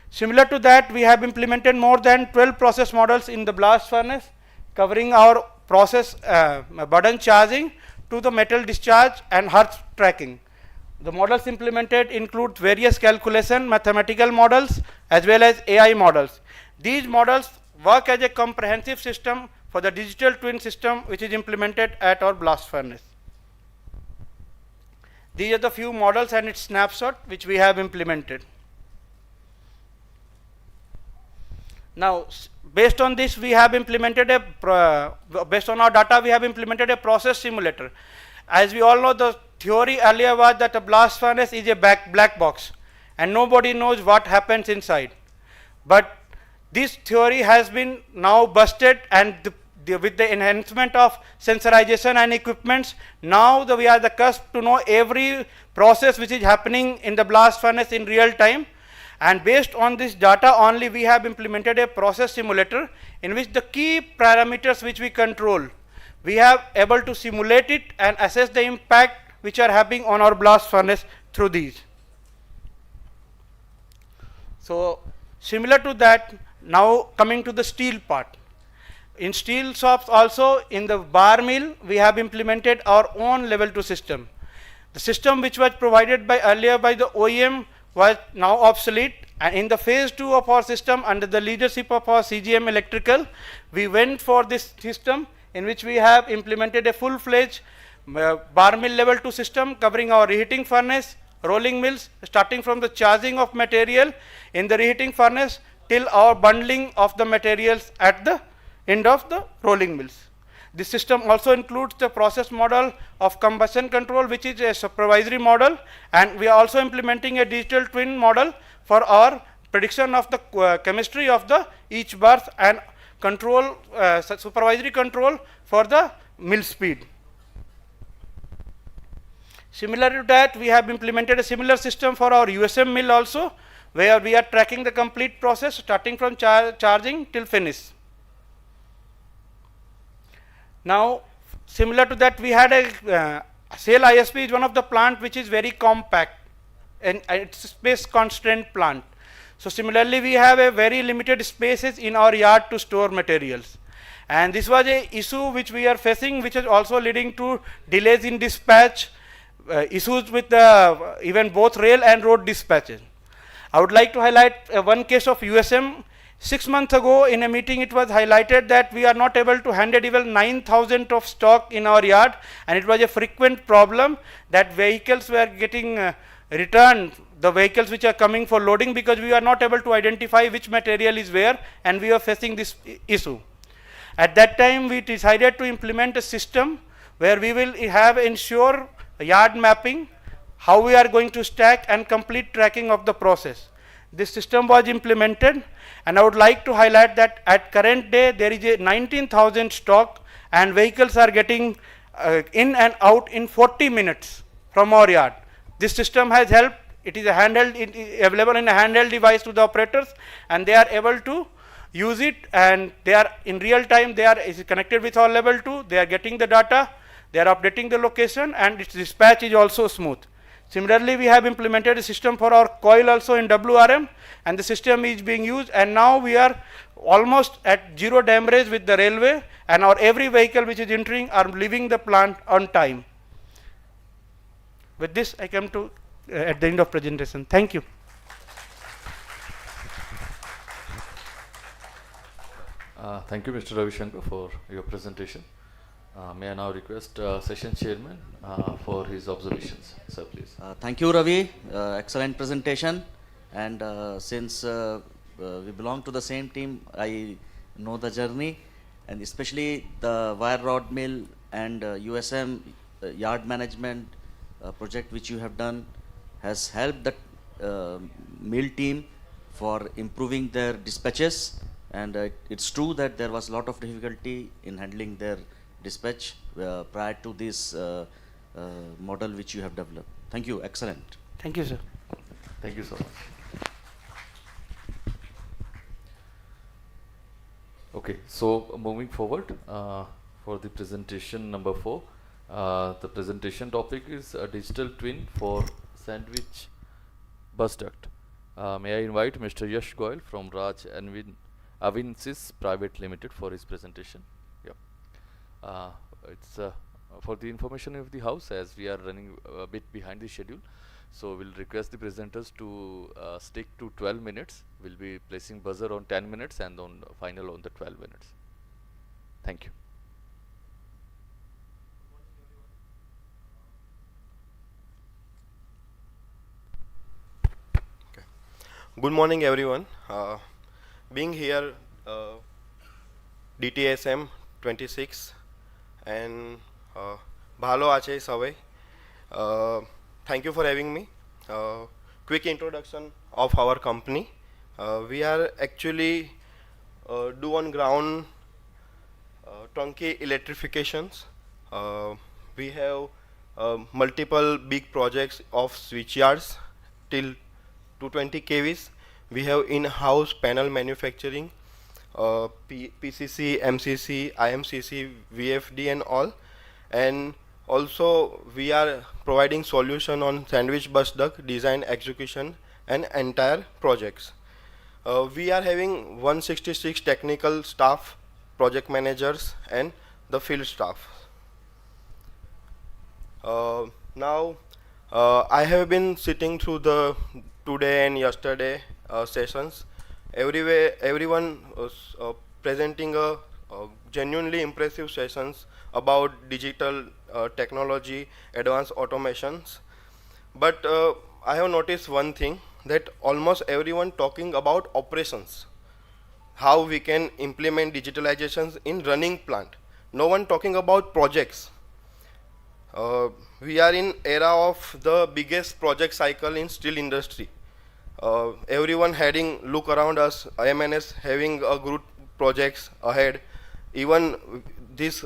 Similar to that, we have implemented more than 12 process models in the blast furnace, covering our process burden charging to the metal discharge and hearth tracking. The models implemented include various calculation mathematical models as well as AI models. These models work as a comprehensive system for the digital twin system which is implemented at our blast furnace. These are the few models and its snapshot which we have implemented. Now, based on this, we have implemented based on our data, we have implemented a process simulator. As we all know, the theory earlier was that a blast furnace is a black box and nobody knows what happens inside. But this theory has been now busted, and with the enhancement of sensorization and equipments, now we are the cusp to know every process which is happening in the blast furnace in real time. And based on this data only, we have implemented a process simulator in which the key parameters which we control, we have able to simulate it and assess the impact which are happening on our blast furnace through these. So similar to that, now coming to the steel part. In steel shops also, in the bar mill, we have implemented our own level 2 system. The system which was provided by earlier by the OEM was now obsolete, and in the phase 2 of our system, under the leadership of our CGM Electrical, we went for this system in which we have implemented a full-fledged bar mill level 2 system covering our reheating furnace, rolling mills, starting from the charging of material in the reheating furnace till our bundling of the materials at the end of the rolling mills. This system also includes the process model of combustion control, which is a supervisory model, and we are also implementing a digital twin model for our prediction of the chemistry of the each berth and control supervisory control for the mill speed. Similar to that, we have implemented a similar system for our USM mill also, where we are tracking the complete process starting from charging till finish. Now, similar to that, we had a SAIL ISP is one of the plant which is very compact and it's a space constraint plant. So similarly, we have a very limited spaces in our yard to store materials, and this was a issue which we are facing, which is also leading to delays in dispatch, issues with the even both rail and road dispatches. I would like to highlight one case of USM. 6 months ago in a meeting, it was highlighted that we are not able to handle even 9,000 of stock in our yard, and it was a frequent problem that vehicles were getting returned, the vehicles which are coming for loading, because we are not able to identify which material is where, and we are facing this issue. At that time, we decided to implement a system where we will have ensure yard mapping, how we are going to stack and complete tracking of the process. This system was implemented, and I would like to highlight that at current day there is a 19,000 stock, and vehicles are getting in and out in 40 minutes from our yard. This system has helped. It is available in a handheld device to the operators, and they are able to use it, and they are in real time, they are is connected with our level 2, they are getting the data, they are updating the location, and its dispatch is also smooth. Similarly, we have implemented a system for our coil also in WRM, and the system is being used, and now we are almost at zero damage with the railway, and our every vehicle which is entering are leaving the plant on time. With this, I come to at the end of presentation. Thank you. Thank you, Mr. Ravi Shankar, for your presentation. May I now request session chairman for his observations. Sir, please. Thank you, Ravi. Excellent presentation. And since we belong to the same team, I know the journey, and especially the wire rod mill and USM yard management project which you have done has helped the mill team for improving their dispatches. And it's true that there was a lot of difficulty in handling their dispatch prior to this model which you have developed. Thank you. Excellent. Thank you, sir. Thank you so much. Okay, so moving forward for the presentation number 4. The presentation topic is a digital twin for sandwich bus duct. May I invite Mr. Yash Goyal from Raj Avinsis Private Limited for his presentation. Yeah. It's for the information of the house, as we are running a bit behind the schedule, so we'll request the presenters to stick to 12 minutes. We'll be placing buzzer on 10 minutes and on final on the 12 minutes. Thank you. Good morning, everyone. Being here, DTSM'26 and Bhalo Ache Savai. Thank you for having me. Quick introduction of our company. We are actually do on ground turnkey electrifications. We have multiple big projects of switchyards till 220 kVs. We have in-house panel manufacturing, PCC, MCC, IMCC, VFD and all. And also we are providing solution on sandwich bus duct design, execution and entire projects. We are having 166 technical staff, project managers and the field staff. Now I have been sitting through the today and yesterday sessions. Everyone was presenting a genuinely impressive sessions about digital technology, advanced automations. But I have noticed one thing, that almost everyone talking about operations, how we can implement digitalizations in running plant. No one talking about projects. We are in era of the biggest project cycle in steel industry. Everyone heading look around us, IMNS having a good projects ahead, even this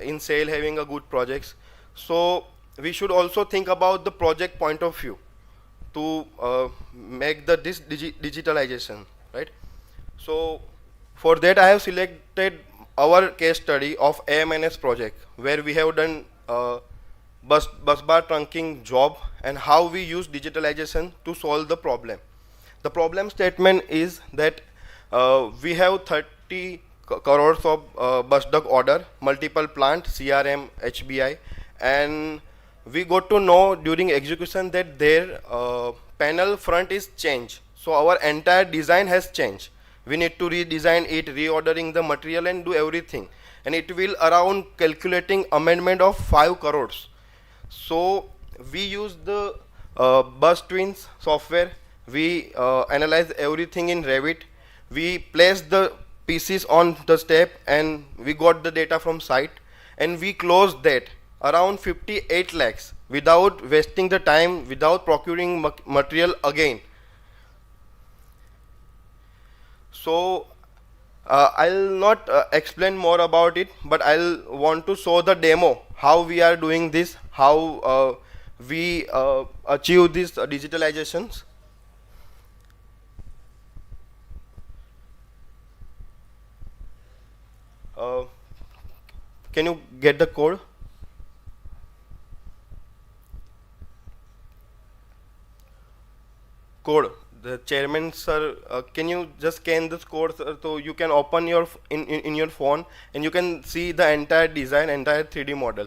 in SAIL having a good projects. So we should also think about the project point of view to make the digitalization, right? So for that I have selected our case study of AMNS project, where we have done bus bar trunking job and how we use digitalization to solve the problem. The problem statement is that we have 30 crores of bus duct order, multiple plant, CRM, HBI, and we got to know during execution that their panel front is changed. So our entire design has changed. We need to redesign it, reordering the material and do everything. And it will around calculating amendment of 5 crores. So we use the bus twins software. We analyze everything in Revit. We place the pieces on the step and we got the data from site, and we closed that around 58 lakhs without wasting the time, without procuring material again. So I'll not explain more about it, but I'll want to show the demo, how we are doing this, how we achieve these digitalizations. Uh, can you get the code? Code. The chairman sir, can you just scan this code, sir, so you can open your in your phone and you can see the entire design, entire 3D model.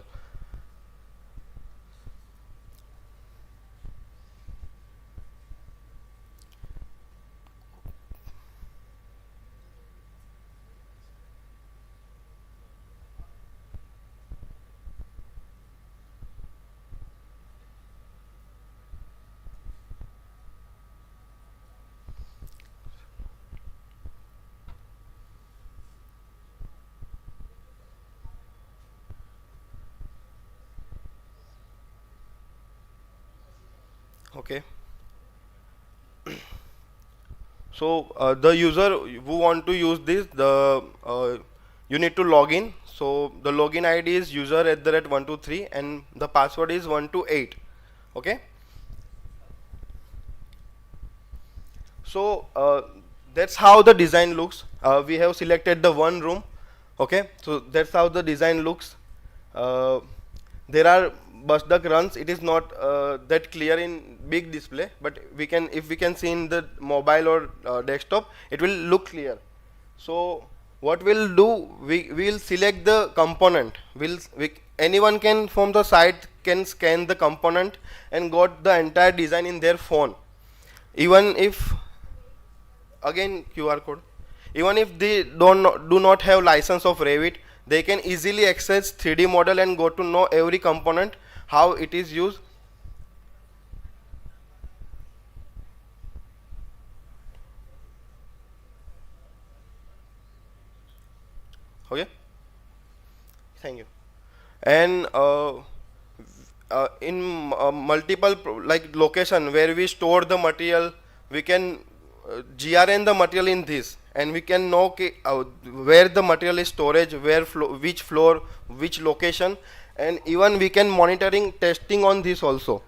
Okay. So the user who want to use this, you need to log in. So the login ID is user@123 and the password is 128. Okay. So that's how the design looks. We have selected the one room. Okay. So that's how the design looks. There are bus duct runs. It is not that clear in big display, but we can, if we can see in the mobile or desktop, it will look clear. So what we'll do, we will select the component. Anyone can from the site can scan the component and got the entire design in their phone. Even if, again QR code, even if they do not have license of Revit, they can easily access 3D model and go to know every component, how it is used. Okay, thank you. And in multiple like location where we store the material, we can GRN the material in this, and we can know where the material is storage, which floor, which location, and even we can monitoring testing on this also.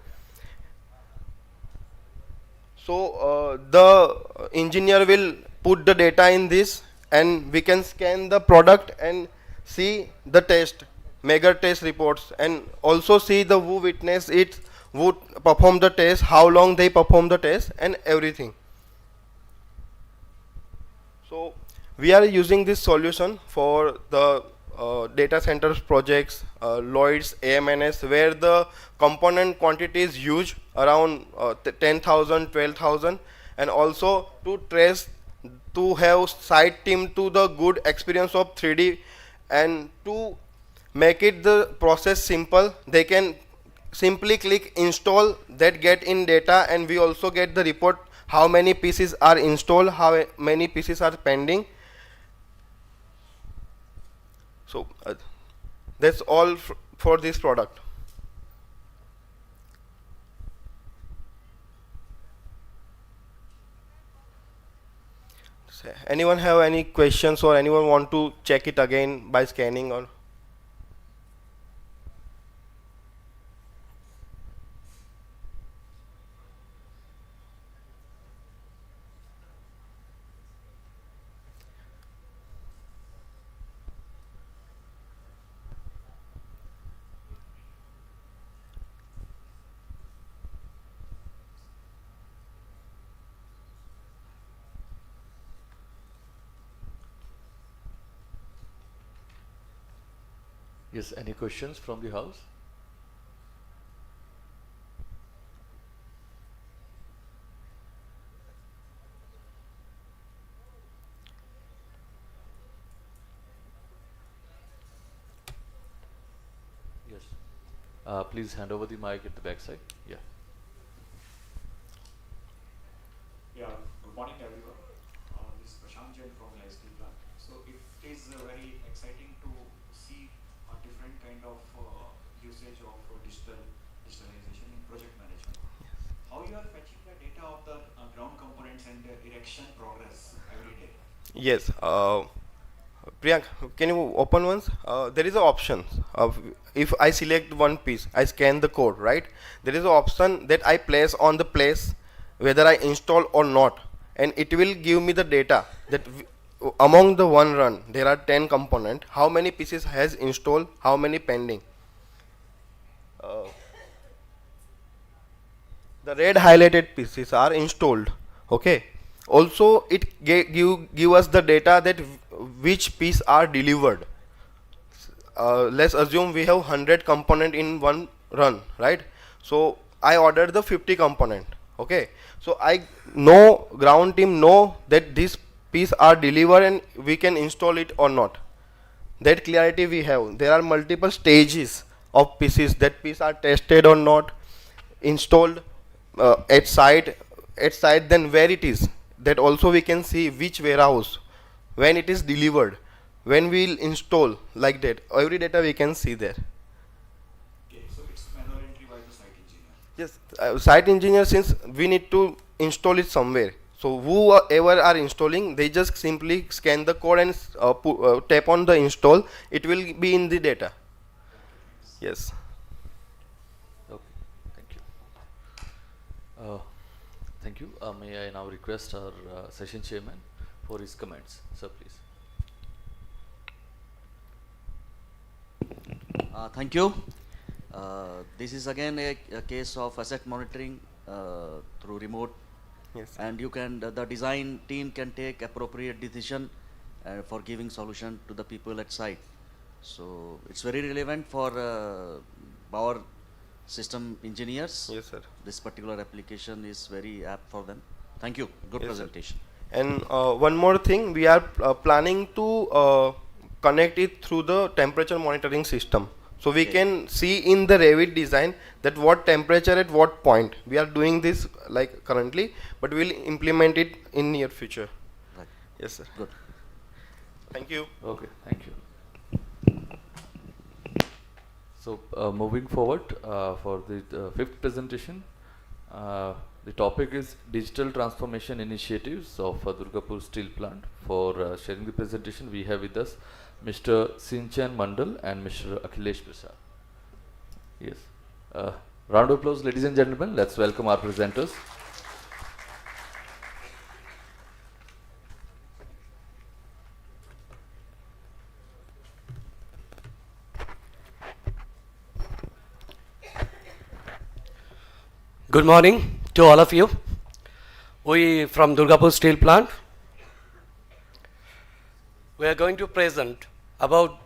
So the engineer will put the data in this, and we can scan the product and see the test, mega test reports, and also see the who witness it, who perform the test, how long they perform the test, and everything. So we are using this solution for the data centers projects, Lloyd's, AMNS, where the component quantity is huge, around 10,000, 12,000, and also to trace, to have site team to the good experience of 3D, and to make it the process simple, they can simply click install, that get in data, and we also get the report how many pieces are installed, how many pieces are pending. So that's all for this product. So anyone have any questions, or anyone want to check it again by scanning? Or Yes, any questions from the house? Yes. Please hand over the mic at the back side. Yeah. Yeah, good morning everyone. This is Prashant Jain from LSD plant. So it is very exciting to see a different kind of usage of digitalization in project management. How you are fetching the data of the ground components and the erection progress every day? yes, Priyank, can you open once? There is an option of, if I select one piece, I scan the code, right? There is an option that I place on the place whether I install or not, and it will give me the data that among the one run, there are 10 component. How many pieces has installed? How many pending? The red highlighted pieces are installed. Okay. Also, it give us the data that which piece are delivered. Let's assume we have 100 component in one run, right? So I ordered the 50 component. Okay. So I know, ground team know that this piece are delivered and we can install it or not. That clarity we have. There are multiple stages of pieces. That piece are tested or not, installed at site, then where it is. That also we can see which warehouse, when it is delivered, when we'll install, like that. Every data we can see there. Okay, so it's manual entry by the site engineer. Yes, site engineer, since we need to install it somewhere. So whoever are installing, they just simply scan the code and tap on the install. It will be in the data. Yes. Okay, thank you. Thank you. May I now request our session chairman for his comments. Sir, please. Thank you. This is again a case of asset monitoring through remote. Yes. And you can, the design team can take appropriate decision for giving solution to the people at site. So it's very relevant for our system engineers. Yes, sir. This particular application is very apt for them. Thank you. Good Yes, sir. presentation. And one more thing, we are planning to connect it through the temperature monitoring system. So we Okay. can see in the Revit design that what temperature at what point. We are doing this like currently, but we'll implement it in near future. Right. Yes, sir. Good. Thank you. Okay, thank you. So moving forward for the fifth presentation, the topic is digital transformation initiatives of Durgapur Steel Plant. For sharing the presentation, we have with us Mr. Sinchan Mandal and Mr. Akhilesh Prasad. Yes. Round of applause, ladies and gentlemen. Let's welcome our presenters. Good morning to all of you. We from Durgapur Steel Plant, we are going to present about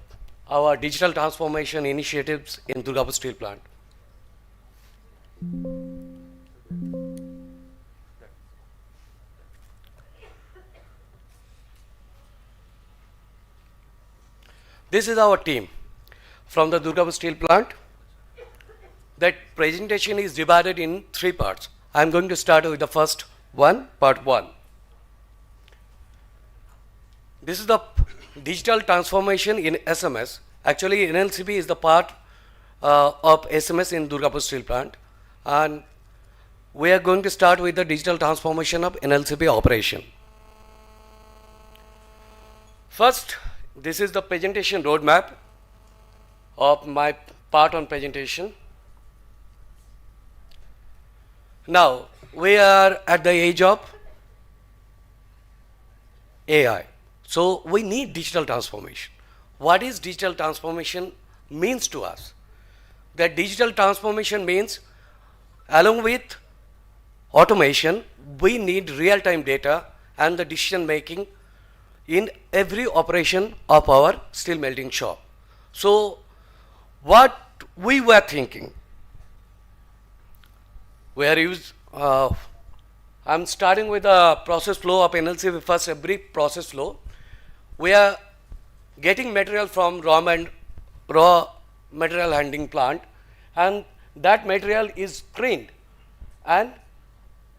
our digital transformation initiatives in Durgapur Steel Plant. This is our team from the Durgapur Steel Plant. That presentation is divided in 3 parts. I am going to start with the first one, part 1. This is the digital transformation in SMS. Actually, NLCB is the part of SMS in Durgapur Steel Plant, and we are going to start with the digital transformation of NLCB operation. First, this is the presentation roadmap of my part on presentation. Now, we are at the age of AI. So, we need digital transformation. What is digital transformation means to us? That digital transformation means, along with automation, we need real-time data and the decision making in every operation of our steel melting shop. So, what we were thinking, I'm starting with the process flow of NLCB. First, a brief process flow. We are getting material from raw material handling plant, and that material is screened and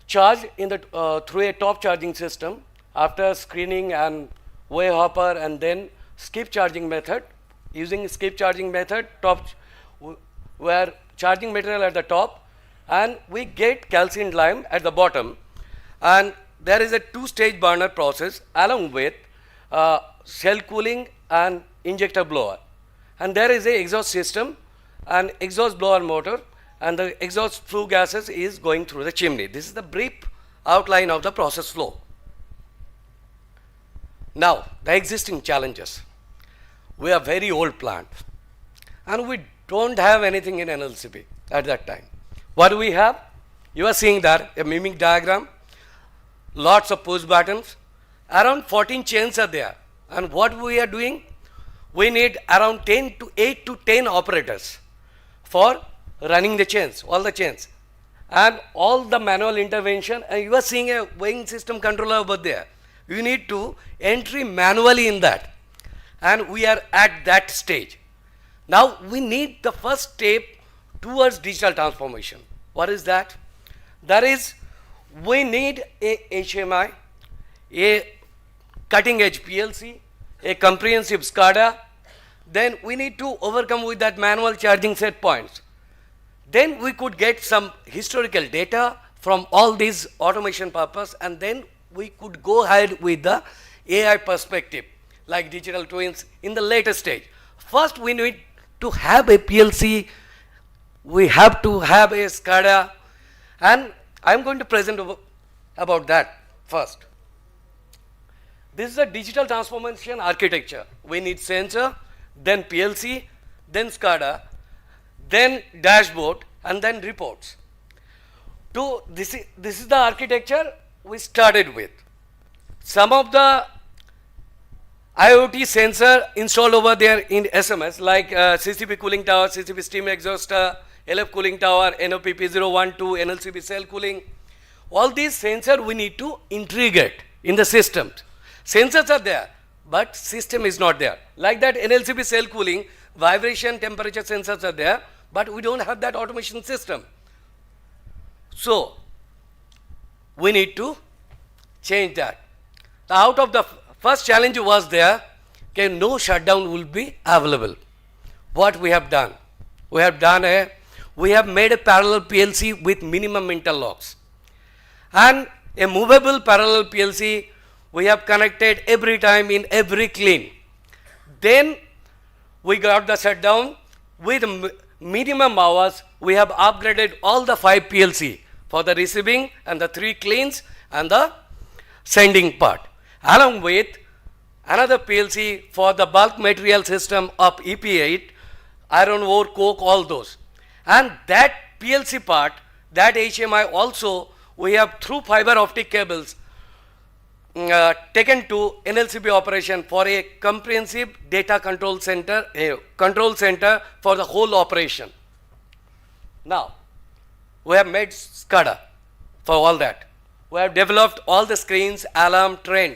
charged in the through a top charging system. After screening and way hopper and then skip charging method, using skip charging method, we are charging material at the top, and we get calcined lime at the bottom, and there is a 2-stage burner process along with cell cooling and injector blower, and there is a exhaust system and exhaust blower motor, and the exhaust flue gases is going through the chimney. This is the brief outline of the process flow. Now, the existing challenges. We are very old plant and we don't have anything in NLCP at that time. What do we have? You are seeing that, a mimic diagram, lots of push buttons, around 14 chains are there. And what we are doing? We need around 8 to 10 operators for running the chains, all the chains. And all the manual intervention, and you are seeing a weighing system controller over there. You need to enter manually in that. And we are at that stage. Now we need the first step towards digital transformation. What is that? That is, we need a HMI, a cutting edge PLC, a comprehensive SCADA. Then we need to overcome with that manual charging set points. Then we could get some historical data from all these automation purpose, and then we could go ahead with the AI perspective, like digital twins in the later stage. First, we need to have a PLC, we have to have a SCADA, and I'm going to present about that first. This is a digital transformation architecture. We need sensor, then PLC, then SCADA, then dashboard, and then reports. This is the architecture we started with. Some of the IoT sensor installed over there in SMS, like CCP cooling tower, CCP steam exhauster, LF cooling tower, NOPP012, NLCP cell cooling. All these sensors we need to integrate in the system. Sensors are there, but system is not there. Like that NLCP cell cooling, vibration, temperature sensors are there, but we don't have that automation system. So, we need to change that. Out of the first challenge was there, okay, no shutdown will be available. What we have done? We have made a parallel PLC with minimum interlocks. And a movable parallel PLC we have connected every time in every clean. Then we got the shutdown with minimum hours. We have upgraded all the 5 PLC for the receiving and the 3 cleans and the sending part, along with another PLC for the bulk material system of EP8, iron ore, coke, all those. And that PLC part, that HMI also, we have through fiber optic cables taken to NLCP operation for a comprehensive data control center, for the whole operation. Now, we have made SCADA for all that. We have developed all the screens, alarm, trend,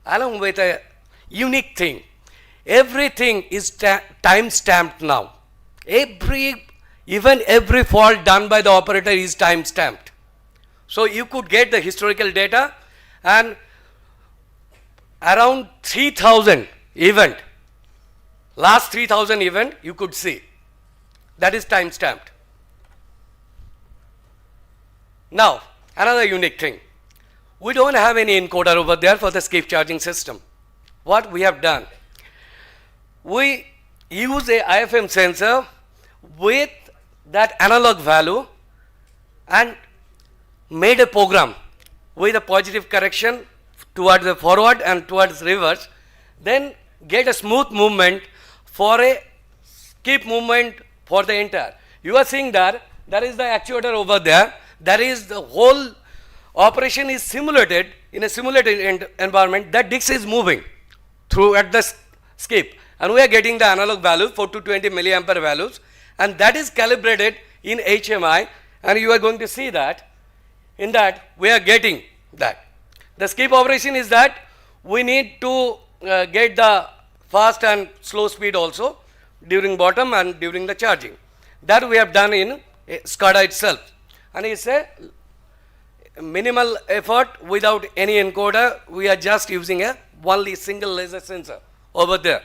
along with a unique thing. Everything is time stamped now. Even every fault done by the operator is time stamped. So you could get the historical data, and around 3,000 event, last 3,000 event you could see. That is time stamped. Now, another unique thing. We don't have any encoder over there for the skip charging system. What we have done? We use a IFM sensor with that analog value and made a program with a positive correction towards the forward and towards reverse, then get a smooth movement for a skip movement for the entire. You are seeing that there is the actuator over there. That is the whole operation is simulated in a simulated environment. That disc is moving through at the skip, and we are getting the analog values 4 to 20 milliampere values, and that is calibrated in HMI, and you are going to see that in that we are getting that. The skip operation is that we need to get the fast and slow speed also during bottom and during the charging. That we have done in SCADA itself, and it's a minimal effort without any encoder. We are just using a only single laser sensor over there.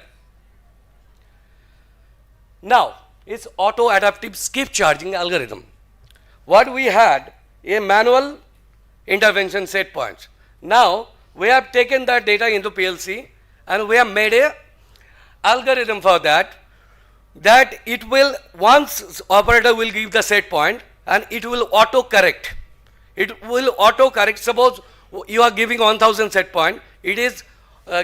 Now, it's auto adaptive skip charging algorithm. What we had, a manual intervention set points. Now, we have taken that data into PLC and we have made a algorithm for that it will, once operator will give the set point and it will auto correct. It will auto correct. Suppose you are giving 1000 set point, it is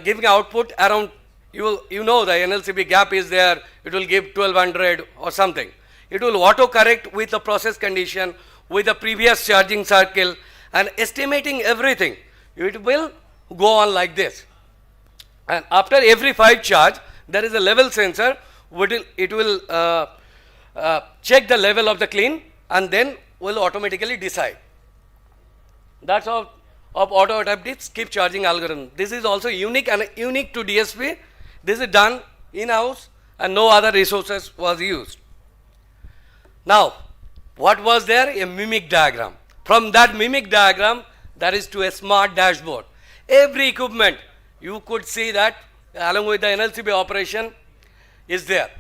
giving output around, you know the NLCP gap is there, it will give 1200 or something. It will auto correct with the process condition, with the previous charging circle, and estimating everything. It will go on like this. And after every 5 charge, there is a level sensor, it will check the level of the clean and then will automatically decide. That's how of auto adaptive skip charging algorithm. This is also unique and unique to DSP. This is done in-house and no other resources was used. Now, what was there? A mimic diagram. From that mimic diagram, that is to a smart dashboard. Every equipment, you could see that along with the NLCP operation is there.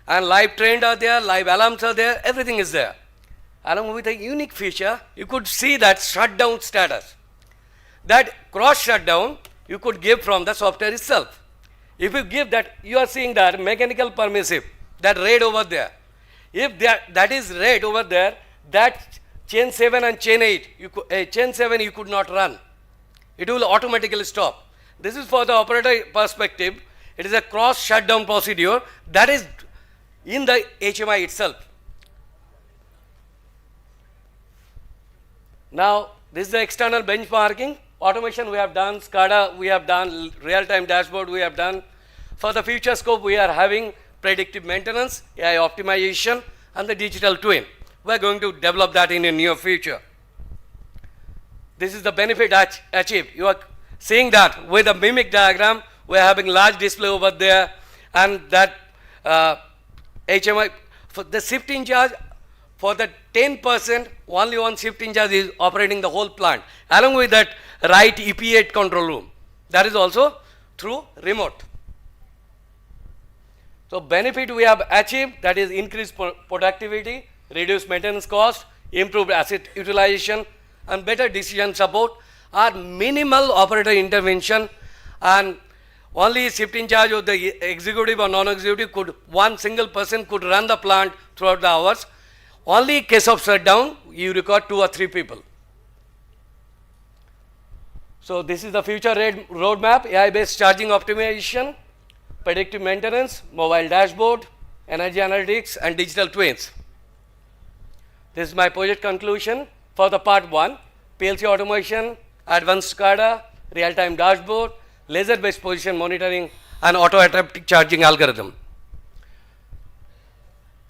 And live trend are there, live alarms are there, everything is there. Along with a unique feature, you could see that shutdown status. That cross shutdown, you could give from the software itself. If you give that, you are seeing that mechanical permissive, that red over there. If that is red over there, that chain 7 and chain 8, chain 7 you could not run. It will automatically stop. This is for the operator perspective. It is a cross shutdown procedure that is in the HMI itself. Now, this is the external benchmarking. Automation we have done, SCADA we have done, real-time dashboard we have done. For the future scope, we are having predictive maintenance, AI optimization, and the digital twin. We are going to develop that in the near future. This is the benefit achieved. You are seeing that with the mimic diagram, we are having large display over there, and that HMI, for the shifting charge, for the 10%, only one shifting charge is operating the whole plant. Along with that, right EP8 control room. That is also through remote. So benefit we have achieved, that is increased productivity, reduced maintenance cost, improved asset utilization, and better decision support, are minimal operator intervention, and only shifting charge of the executive or non-executive could, one single person could run the plant throughout the hours. Only case of shutdown, you require 2 or 3 people. So this is the future roadmap, AI-based charging optimization, predictive maintenance, mobile dashboard, energy analytics, and digital twins. This is my project conclusion for the part 1, PLC automation, advanced SCADA, real-time dashboard, laser-based position monitoring, and auto-adaptive charging algorithm.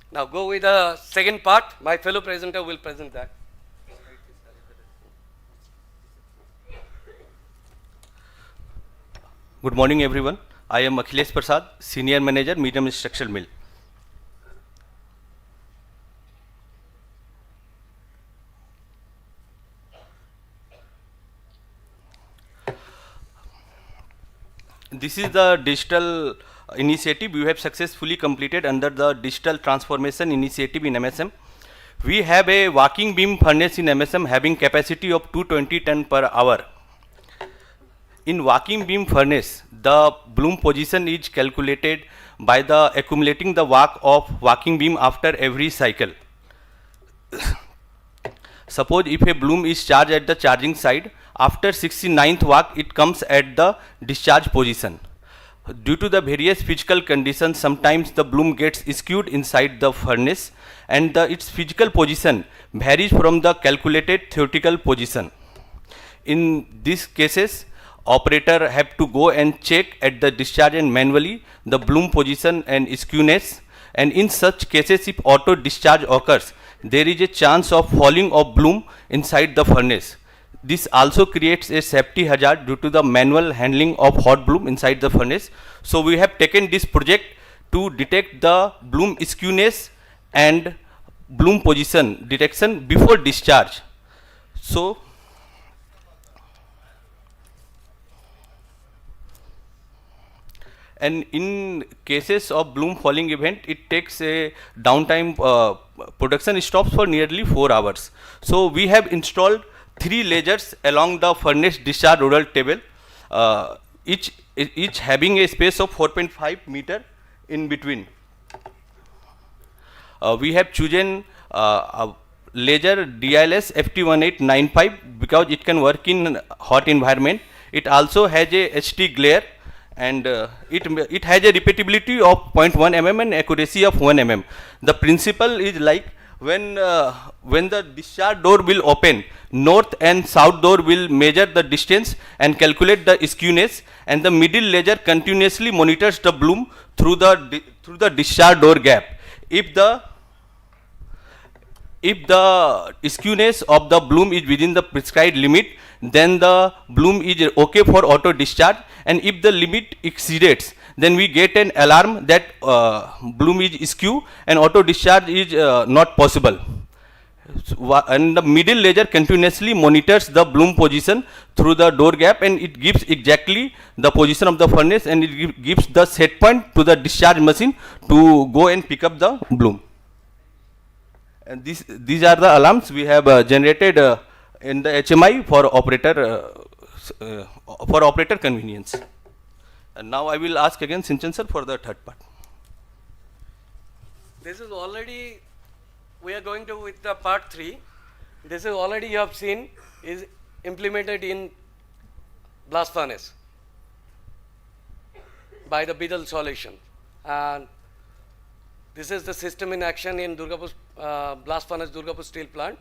Now go with the second part. My fellow presenter will present that. Good morning, everyone. I am Akhilesh Prasad, Senior Manager, Medium Structural Mill. This is the digital initiative we have successfully completed under the digital transformation initiative in MSM. We have a walking beam furnace in MSM having capacity of 220 ton per hour. In walking beam furnace, the bloom position is calculated by the accumulating the work of walking beam after every cycle. Suppose if a bloom is charged at the charging side, after 69th work it comes at the discharge position. Due to the various physical conditions, sometimes the bloom gets skewed inside the furnace and its physical position varies from the calculated theoretical position. In these cases, operator have to go and check at the discharge and manually the bloom position and skewness, and in such cases if auto discharge occurs, there is a chance of falling of bloom inside the furnace. This also creates a safety hazard due to the manual handling of hot bloom inside the furnace. So we have taken this project to detect the bloom skewness and bloom position detection before discharge. So and in cases of bloom falling event, it takes a downtime, production stops for nearly 4 hours. So we have installed 3 lasers along the furnace discharge rodel table, each having a space of 4.5 meter in between. We have chosen a laser DLS FT1895 because it can work in hot environment. It also has a HT glare, and it has a repeatability of 0.1 mm and accuracy of 1 mm. The principle is like when the discharge door will open, north and south door will measure the distance and calculate the skewness, and the middle laser continuously monitors the bloom through the discharge door gap. If the skewness of the bloom is within the prescribed limit, then the bloom is okay for auto discharge, and if the limit exceeds, then we get an alarm that bloom is skew and auto discharge is not possible. And the middle laser continuously monitors the bloom position through the door gap, and it gives exactly the position of the furnace, and it gives the set point to the discharge machine to go and pick up the bloom. And these are the alarms we have generated in the HMI for operator convenience. And now I will ask again Sinchan sir for the third part. This is already, we are going to with the part 3. This is already you have seen is implemented in blast furnace by the Bidal solution. And this is the system in action in Durgapur, blast furnace Durgapur steel plant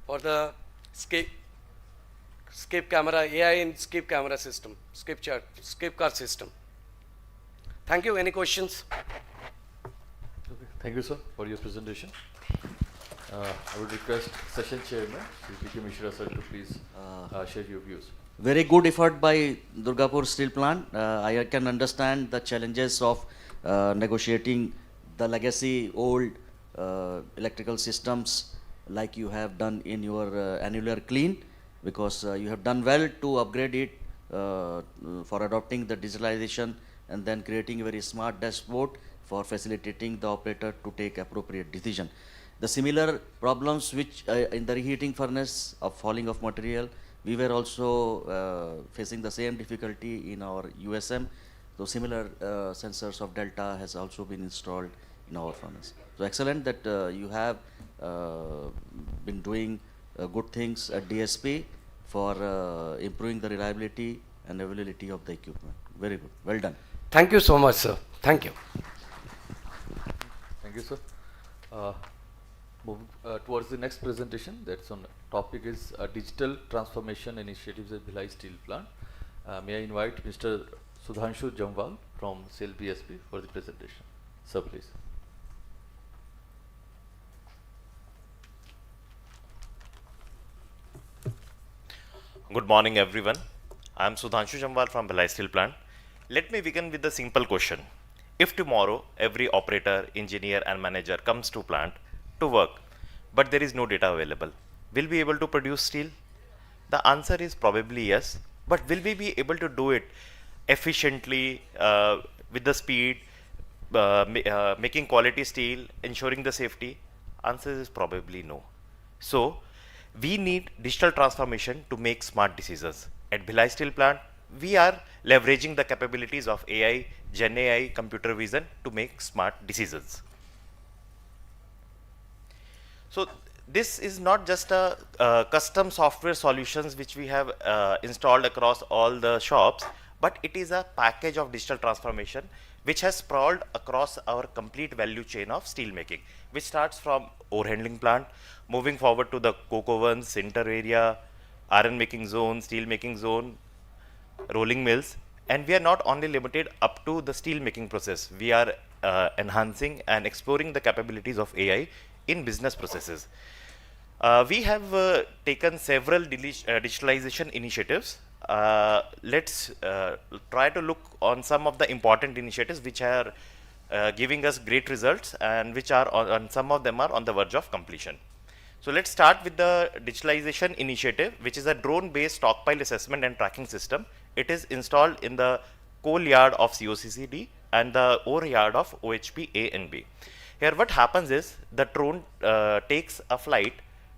for the skip camera, AI in skip camera system, skip car system. Thank you. Any questions? Okay. Thank you, sir, for your presentation. I would request session chairman, P.K. Mishra sir, to please share your views. Very good effort by Durgapur Steel Plant. I can understand the challenges of negotiating the legacy old electrical systems like you have done in your annular clean, because you have done well to upgrade it for adopting the digitalization and then creating a very smart dashboard for facilitating the operator to take appropriate decision. The similar problems which in the reheating furnace of falling of material, we were also facing the same difficulty in our USM. So similar sensors of Delta has also been installed in our furnace. So excellent that you have been doing good things at DSP for improving the reliability and availability of the equipment. Very good. Well done. Thank you so much, sir. Thank you. Thank you, sir. Moving towards the next presentation, that's on topic is digital transformation initiatives at Bhilai Steel Plant. May I invite Mr. Sudhanshu Jamwal from SAIL BSP for the presentation. Sir, please. Good morning, everyone. I am Sudhanshu Jamwal from Bhilai Steel Plant. Let me begin with the simple question. If tomorrow every operator, engineer and manager comes to plant to work, but there is no data available, will we be able to produce steel? The answer is probably yes, but will we be able to do it efficiently, with the speed, making quality steel, ensuring the safety? Answer is probably no. So we need digital transformation to make smart decisions. At Bhilai Steel Plant, we are leveraging the capabilities of AI, Gen AI, computer vision to make smart decisions. So this is not just a custom software solutions which we have installed across all the shops, but it is a package of digital transformation which has sprawled across our complete value chain of steel making, which starts from ore handling plant, moving forward to the coke ovens, sinter area, iron making zone, steel making zone, rolling mills. And we are not only limited up to the steel making process, we are enhancing and exploring the capabilities of AI in business processes. We have taken several digitalization initiatives. Let's try to look on some of the important initiatives which are giving us great results, and which are on some of them are on the verge of completion. So let's start with the digitalization initiative, which is a drone-based stockpile assessment and tracking system. It is installed in the coal yard of COCCD and the ore yard of OHP A and B. Here what happens is the drone takes a flight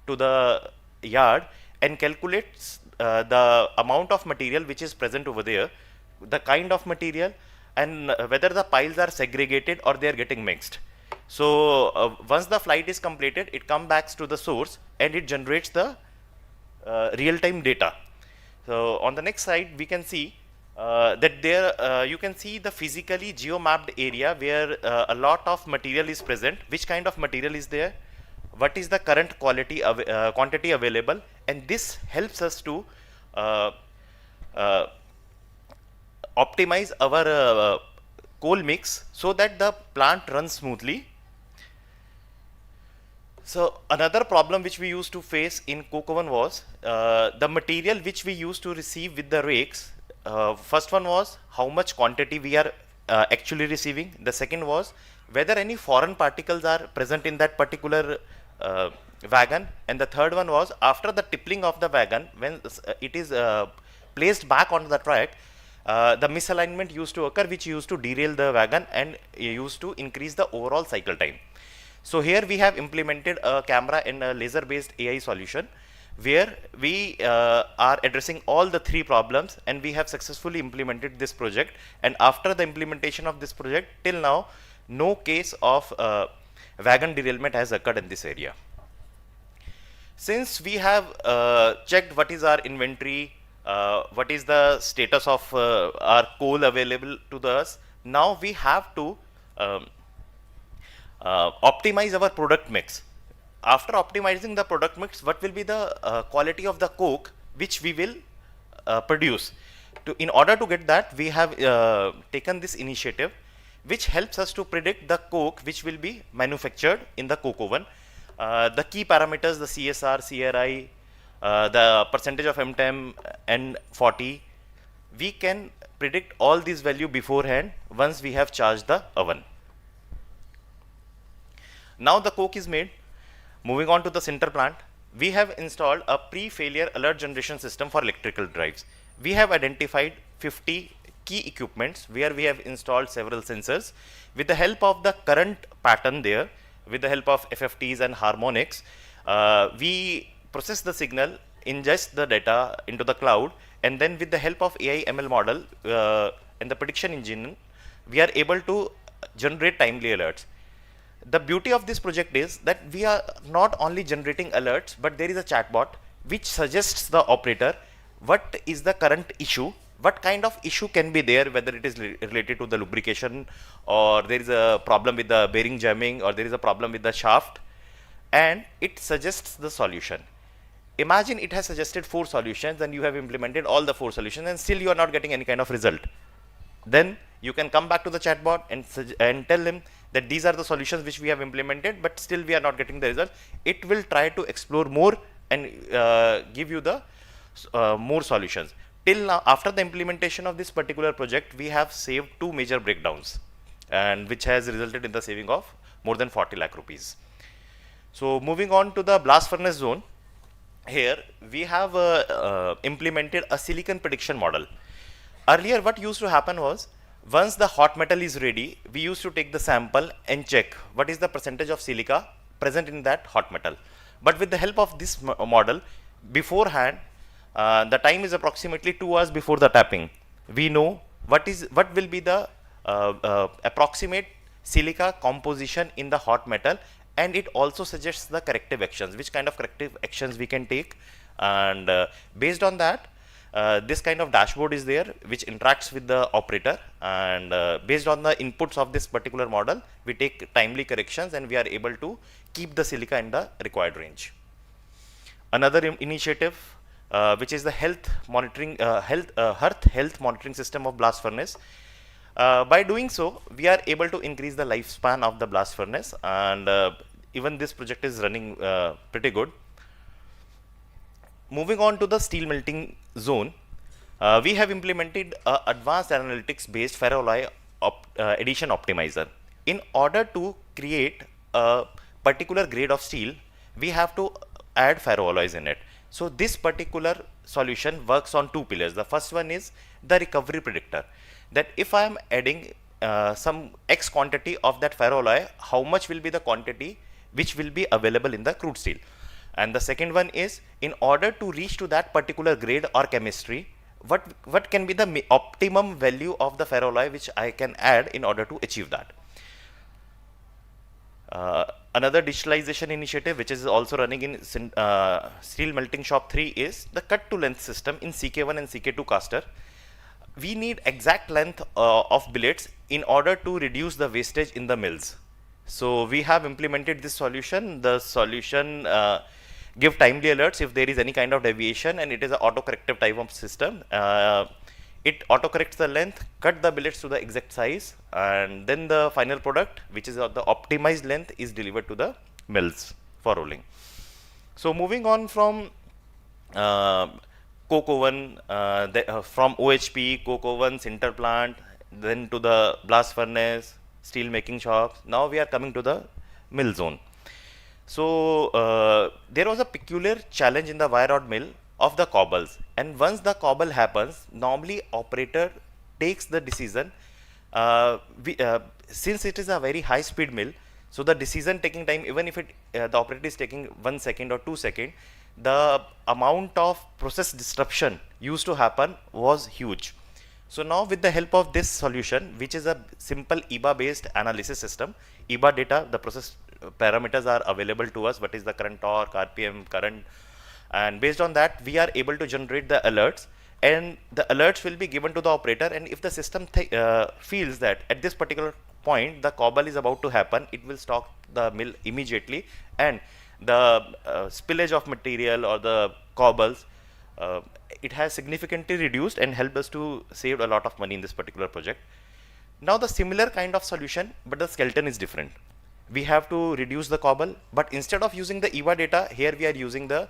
to the yard and calculates the amount of material which is present over there, the kind of material, and whether the piles are segregated or they are getting mixed. So once the flight is completed, it comes back to the source and it generates the real-time data. So on the next slide, we can see that there you can see the physically geo-mapped area where a lot of material is present. Which kind of material is there? What is the current quantity available? And this helps us to optimize our coal mix so that the plant runs smoothly. So another problem which we used to face in coke oven was the material which we used to receive with the rakes. First one was how much quantity we are actually receiving. The second was whether any foreign particles are present in that particular wagon. And the third one was after the tippling of the wagon, when it is placed back on the track, the misalignment used to occur, which used to derail the wagon and used to increase the overall cycle time. So here we have implemented a camera and a laser based AI solution where we are addressing all the three problems, and we have successfully implemented this project. And after the implementation of this project, till now no case of wagon derailment has occurred in this area. Since we have checked what is our inventory, what is the status of our coal available to us, now we have to optimize our product mix. After optimizing the product mix, what will be the quality of the coke which we will produce? In order to get that, we have taken this initiative which helps us to predict the coke which will be manufactured in the coke oven. The key parameters, the CSR, CRI, the percentage of M10 and 40, we can predict all these value beforehand once we have charged the oven. Now the coke is made. Moving on to the sinter plant, we have installed a pre-failure alert generation system for electrical drives. We have identified 50 key equipments where we have installed several sensors. With the help of the current pattern there, with the help of FFTs and harmonics, we process the signal, ingest the data into the cloud, and then with the help of AI ML model and the prediction engine, we are able to generate timely alerts. The beauty of this project is that we are not only generating alerts, but there is a chatbot which suggests the operator what is the current issue, what kind of issue can be there, whether it is related to the lubrication, or there is a problem with the bearing jamming, or there is a problem with the shaft, and it suggests the solution. Imagine it has suggested 4 solutions and you have implemented all the 4 solutions and still you are not getting any kind of result. Then you can come back to the chatbot and tell him that these are the solutions which we have implemented, but still we are not getting the result. It will try to explore more and give you the more solutions. Till now, after the implementation of this particular project, we have saved 2 major breakdowns, and which has resulted in the saving of more than 40 lakh rupees. So moving on to the blast furnace zone, here we have implemented a silicon prediction model. Earlier what used to happen was, once the hot metal is ready, we used to take the sample and check what is the percentage of silica present in that hot metal. But with the help of this model, beforehand, the time is approximately 2 hours before the tapping. We know what will be the approximate silica composition in the hot metal, and it also suggests the corrective actions, which kind of corrective actions we can take, and based on that, this kind of dashboard is there which interacts with the operator, and based on the inputs of this particular model, we take timely corrections and we are able to keep the silica in the required range. Another initiative which is the health monitoring health monitoring system of blast furnace. By doing so, we are able to increase the lifespan of the blast furnace, and even this project is running pretty good. Moving on to the steel melting zone, we have implemented advanced analytics based ferroalloy addition optimizer. In order to create a particular grade of steel, we have to add ferroalloys in it. So this particular solution works on 2 pillars. The first one is the recovery predictor, that if I am adding some X quantity of that ferroalloy, how much will be the quantity which will be available in the crude steel. And the second one is, in order to reach to that particular grade or chemistry, what can be the optimum value of the ferroalloy which I can add in order to achieve that. Another digitalization initiative which is also running in steel melting shop 3 is the cut to length system in CK1 and CK2 caster. We need exact length of billets in order to reduce the wastage in the mills. So we have implemented this solution. The solution give timely alerts if there is any kind of deviation, and it is an auto-corrective type of system. It auto-corrects the length, cut the billets to the exact size, and then the final product, which is of the optimized length, is delivered to the mills for rolling. So moving on from coke oven, from OHP, coke oven, sinter plant, then to the blast furnace, steel making shops. Now we are coming to the mill zone. So there was a peculiar challenge in the wire rod mill of the cobbles, and once the cobble happens, normally operator takes the decision. Since it is a very high speed mill, so the decision taking time, even if the operator is taking 1 second or 2 seconds, the amount of process disruption used to happen was huge. So now with the help of this solution, which is a simple EBA based analysis system, EBA data, the process parameters are available to us, what is the current torque, RPM, current, and based on that we are able to generate the alerts, and the alerts will be given to the operator, and if the system feels that at this particular point the cobble is about to happen, it will stop the mill immediately, and the spillage of material or the cobbles, it has significantly reduced and helped us to save a lot of money in this particular project. Now the similar kind of solution, but the skeleton is different. We have to reduce the cobble, but instead of using the EVA data, here we are using the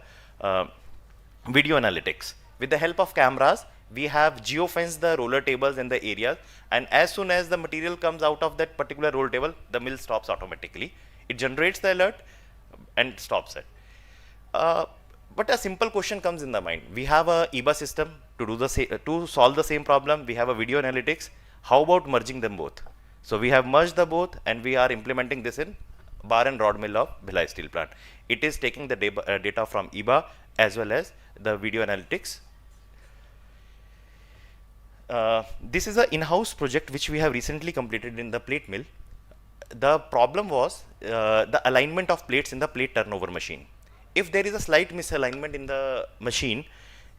video analytics. With the help of cameras, we have geofenced the roller tables in the areas, and as soon as the material comes out of that particular roll table, the mill stops automatically. It generates the alert and stops it. But a simple question comes in the mind. We have a EBA system to solve the same problem. We have a video analytics. How about merging them both? So we have merged the both, and we are implementing this in bar and rod mill of Bhilai Steel Plant. It is taking the data from EBA as well as the video analytics. This is an in-house project which we have recently completed in the plate mill. The problem was the alignment of plates in the plate turnover machine. If there is a slight misalignment in the machine,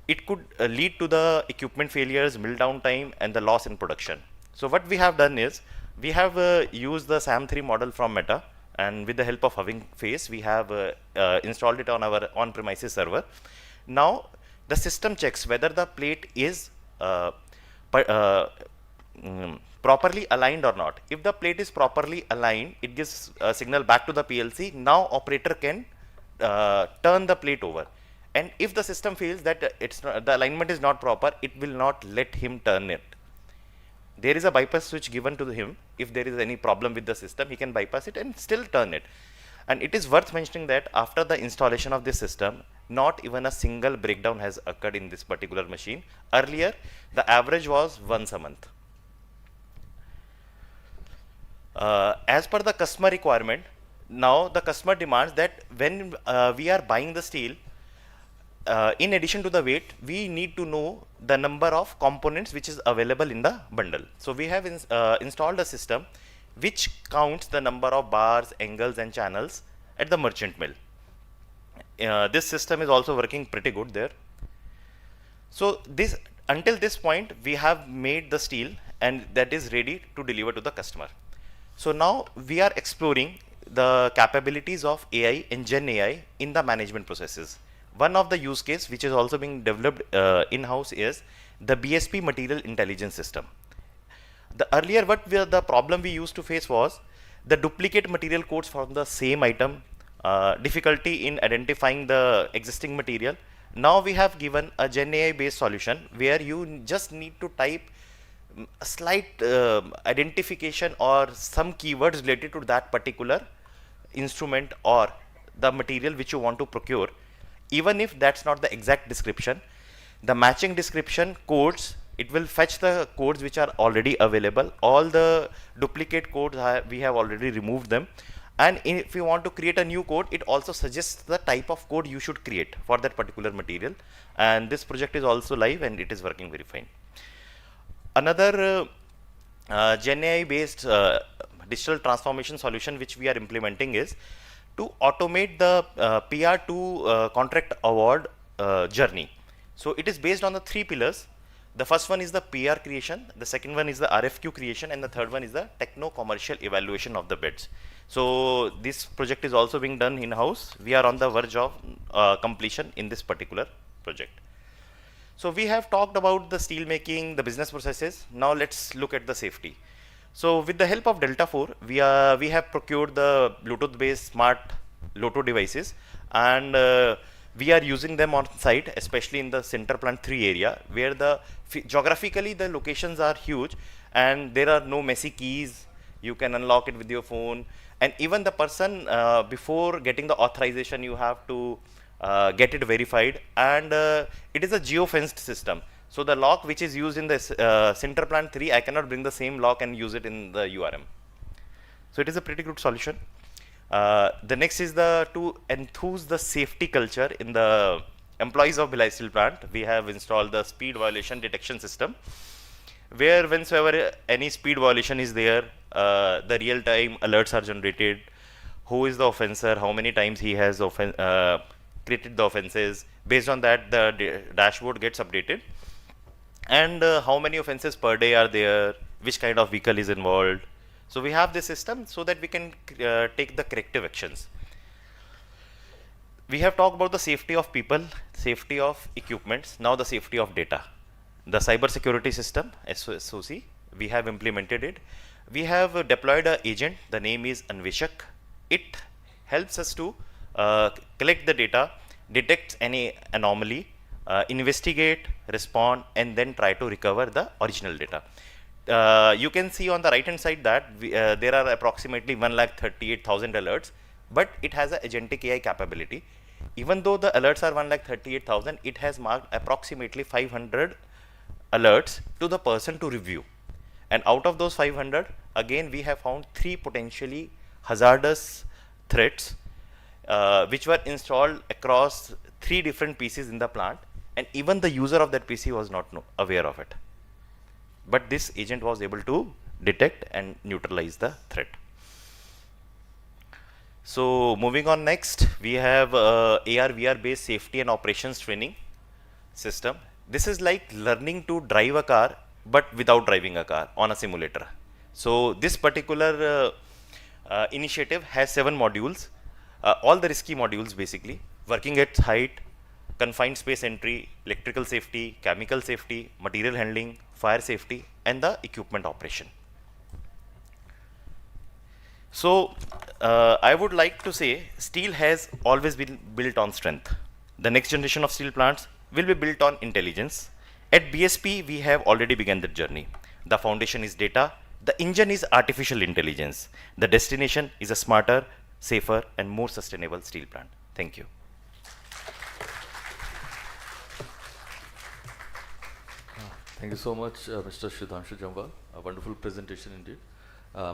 it could lead to the equipment failures, mill downtime, and the loss in production. So what we have done is, we have used the SAM3 model from Meta, and with the help of Hugging Face, we have installed it on our on-premises server. Now the system checks whether the plate is properly aligned or not. If the plate is properly aligned, it gives a signal back to the PLC. Now operator can turn the plate over, and if the system feels that the alignment is not proper, it will not let him turn it. There is a bypass switch given to him. If there is any problem with the system, he can bypass it and still turn it. And it is worth mentioning that after the installation of this system, not even a single breakdown has occurred in this particular machine. Earlier, the average was once a month. As per the customer requirement, now the customer demands that when we are buying the steel, in addition to the weight, we need to know the number of components which is available in the bundle. So we have installed a system which counts the number of bars, angles, and channels at the merchant mill. This system is also working pretty good there. So until this point, we have made the steel, and that is ready to deliver to the customer. So now we are exploring the capabilities of AI and Gen AI in the management processes. One of the use case which is also being developed in-house is the BSP material intelligence system. Earlier the problem we used to face was the duplicate material codes from the same item, difficulty in identifying the existing material. Now we have given a Gen AI based solution where you just need to type a slight identification or some keywords related to that particular instrument or the material which you want to procure. Even if that's not the exact description, the matching description codes, it will fetch the codes which are already available. All the duplicate codes we have already removed them, and if you want to create a new code, it also suggests the type of code you should create for that particular material. And this project is also live and it is working very fine. Another Gen AI based digital transformation solution which we are implementing is to automate the PR to contract award journey. So it is based on the 3 pillars. The first one is the PR creation, the second one is the RFQ creation, and the third one is the techno-commercial evaluation of the bids. So this project is also being done in-house. We are on the verge of completion in this particular project. So we have talked about the steel making, the business processes. Now let's look at the safety. So with the help of Delta 4, we have procured the Bluetooth based smart Lotto devices, and we are using them on site, especially in the center plant 3 area, where geographically the locations are huge and there are no messy keys. You can unlock it with your phone, and even the person before getting the authorization, you have to get it verified, and it is a geo-fenced system. So the lock which is used in this center plant 3, I cannot bring the same lock and use it in the URM. So it is a pretty good solution. The next is to enthuse the safety culture in the employees of Bhilai Steel Plant. We have installed the speed violation detection system, where whenever any speed violation is there, the real-time alerts are generated. Who is the offender? How many times he has created the offenses? Based on that, the dashboard gets updated. And how many offenses per day are there? Which kind of vehicle is involved? So we have this system so that we can take the corrective actions. We have talked about the safety of people, safety of equipments, now the safety of data. The cyber security system, SOC, we have implemented it. We have deployed an agent, the name is Anveshak. It helps us to collect the data, detect any anomaly, investigate, respond, and then try to recover the original data. You can see on the right hand side that there are approximately 1,38,000 alerts, but it has an agentic AI capability. Even though the alerts are 1,38,000, it has marked approximately 500 alerts to the person to review. And out of those 500, again we have found 3 potentially hazardous threats which were installed across 3 different PCs in the plant, and even the user of that PC was not aware of it. But this agent was able to detect and neutralize the threat. So moving on, next we have AR/VR based safety and operations training system. This is like learning to drive a car but without driving a car on a simulator. So this particular initiative has 7 modules, all the risky modules basically: working at height, confined space entry, electrical safety, chemical safety, material handling, fire safety, and the equipment operation. So I would like to say steel has always been built on strength. The next generation of steel plants will be built on intelligence. At BSP, we have already begun that journey. The foundation is data. The engine is artificial intelligence. The destination is a smarter, safer, and more sustainable steel plant. Thank you. Thank you so much, Mr. Shridhanshu Jamwal. A wonderful presentation indeed.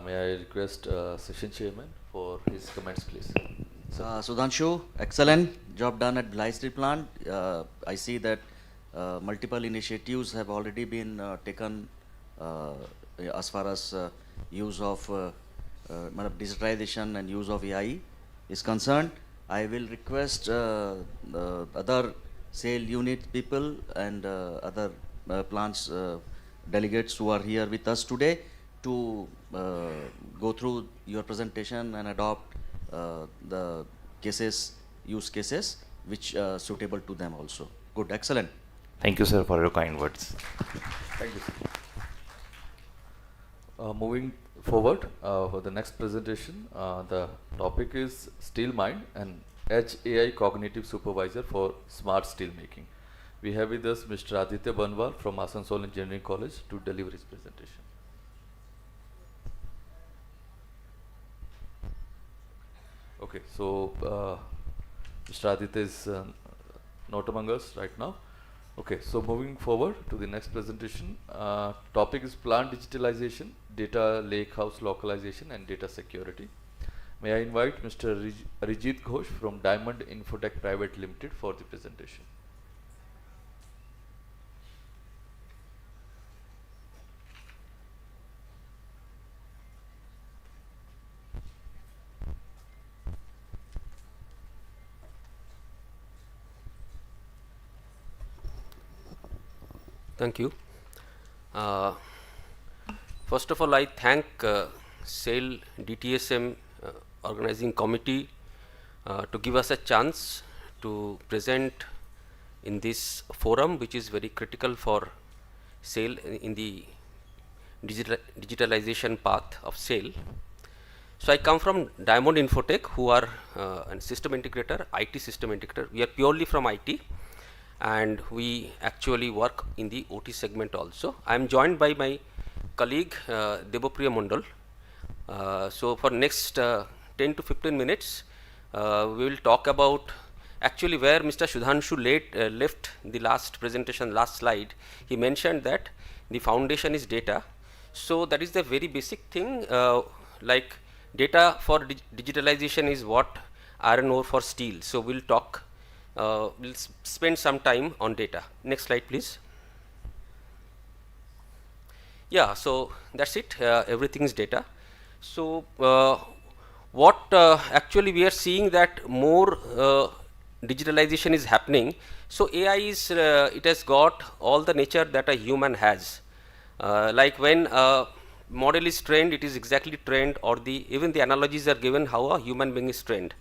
May I request session chairman for his comments, please. Sudhanshu, excellent job done at Bhilai Steel Plant. I see that multiple initiatives have already been taken as far as use of digitalization and use of AI is concerned. I will request other sale unit people and other plants delegates who are here with us today to go through your presentation and adopt the use cases which are suitable to them also. Good, excellent. Thank you, sir, for your kind words. Thank you, sir. Moving forward for the next presentation, the topic is Steel Mind and Edge AI Cognitive Supervisor for Smart Steel Making. We have with us Mr. Aditya Banwal from Asansol Engineering College to deliver his presentation. Okay, so Mr. Aditya is not among us right now. Okay, so moving forward to the next presentation, topic is plant digitalization, data lakehouse localization, and data security. May I invite Mr. Arijit Ghosh from Diamond Infotech Private Limited for the presentation. Thank you. First of all, I thank SAIL DTSM organizing committee to give us a chance to present in this forum, which is very critical for SAIL in the digitalization path of SAIL. So I come from Diamond Infotech, who are a system integrator, IT system integrator. We are purely from IT, and we actually work in the OT segment also. I am joined by my colleague Debopriya Mondal. So for next 10 to 15 minutes, we will talk about actually where Mr. Sudhanshu left the last presentation, last slide. He mentioned that the foundation is data. So that is the very basic thing, like data for digitalization is what iron ore for steel. So we'll talk, we'll spend some time on data. Next slide, please. Yeah, so that's it. Everything is data. So what actually we are seeing that more digitalization is happening. So AI is it has got all the nature that a human has. Like when a model is trained, it is exactly trained, or even the analogies are given how a human being is trained.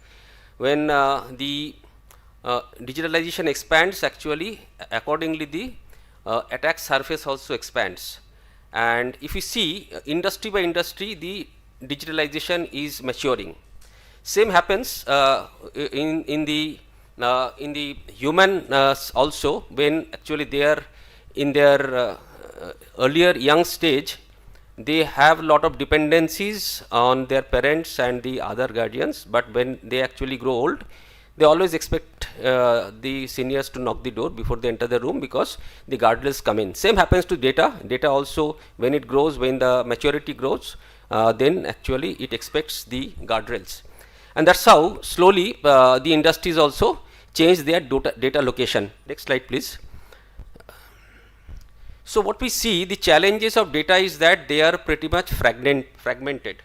When the digitalization expands, actually accordingly the attack surface also expands. And if you see industry by industry, the digitalization is maturing. Same happens in the human also, when actually they are in their earlier young stage, they have a lot of dependencies on their parents and the other guardians, but when they actually grow old, they always expect the seniors to knock the door before they enter the room, because the guardrails come in. Same happens to data. Data also, when it grows, when the maturity grows, then actually it expects the guardrails. And that's how slowly the industries also change their data location. Next slide, please. So what we see, the challenges of data is that they are pretty much fragmented,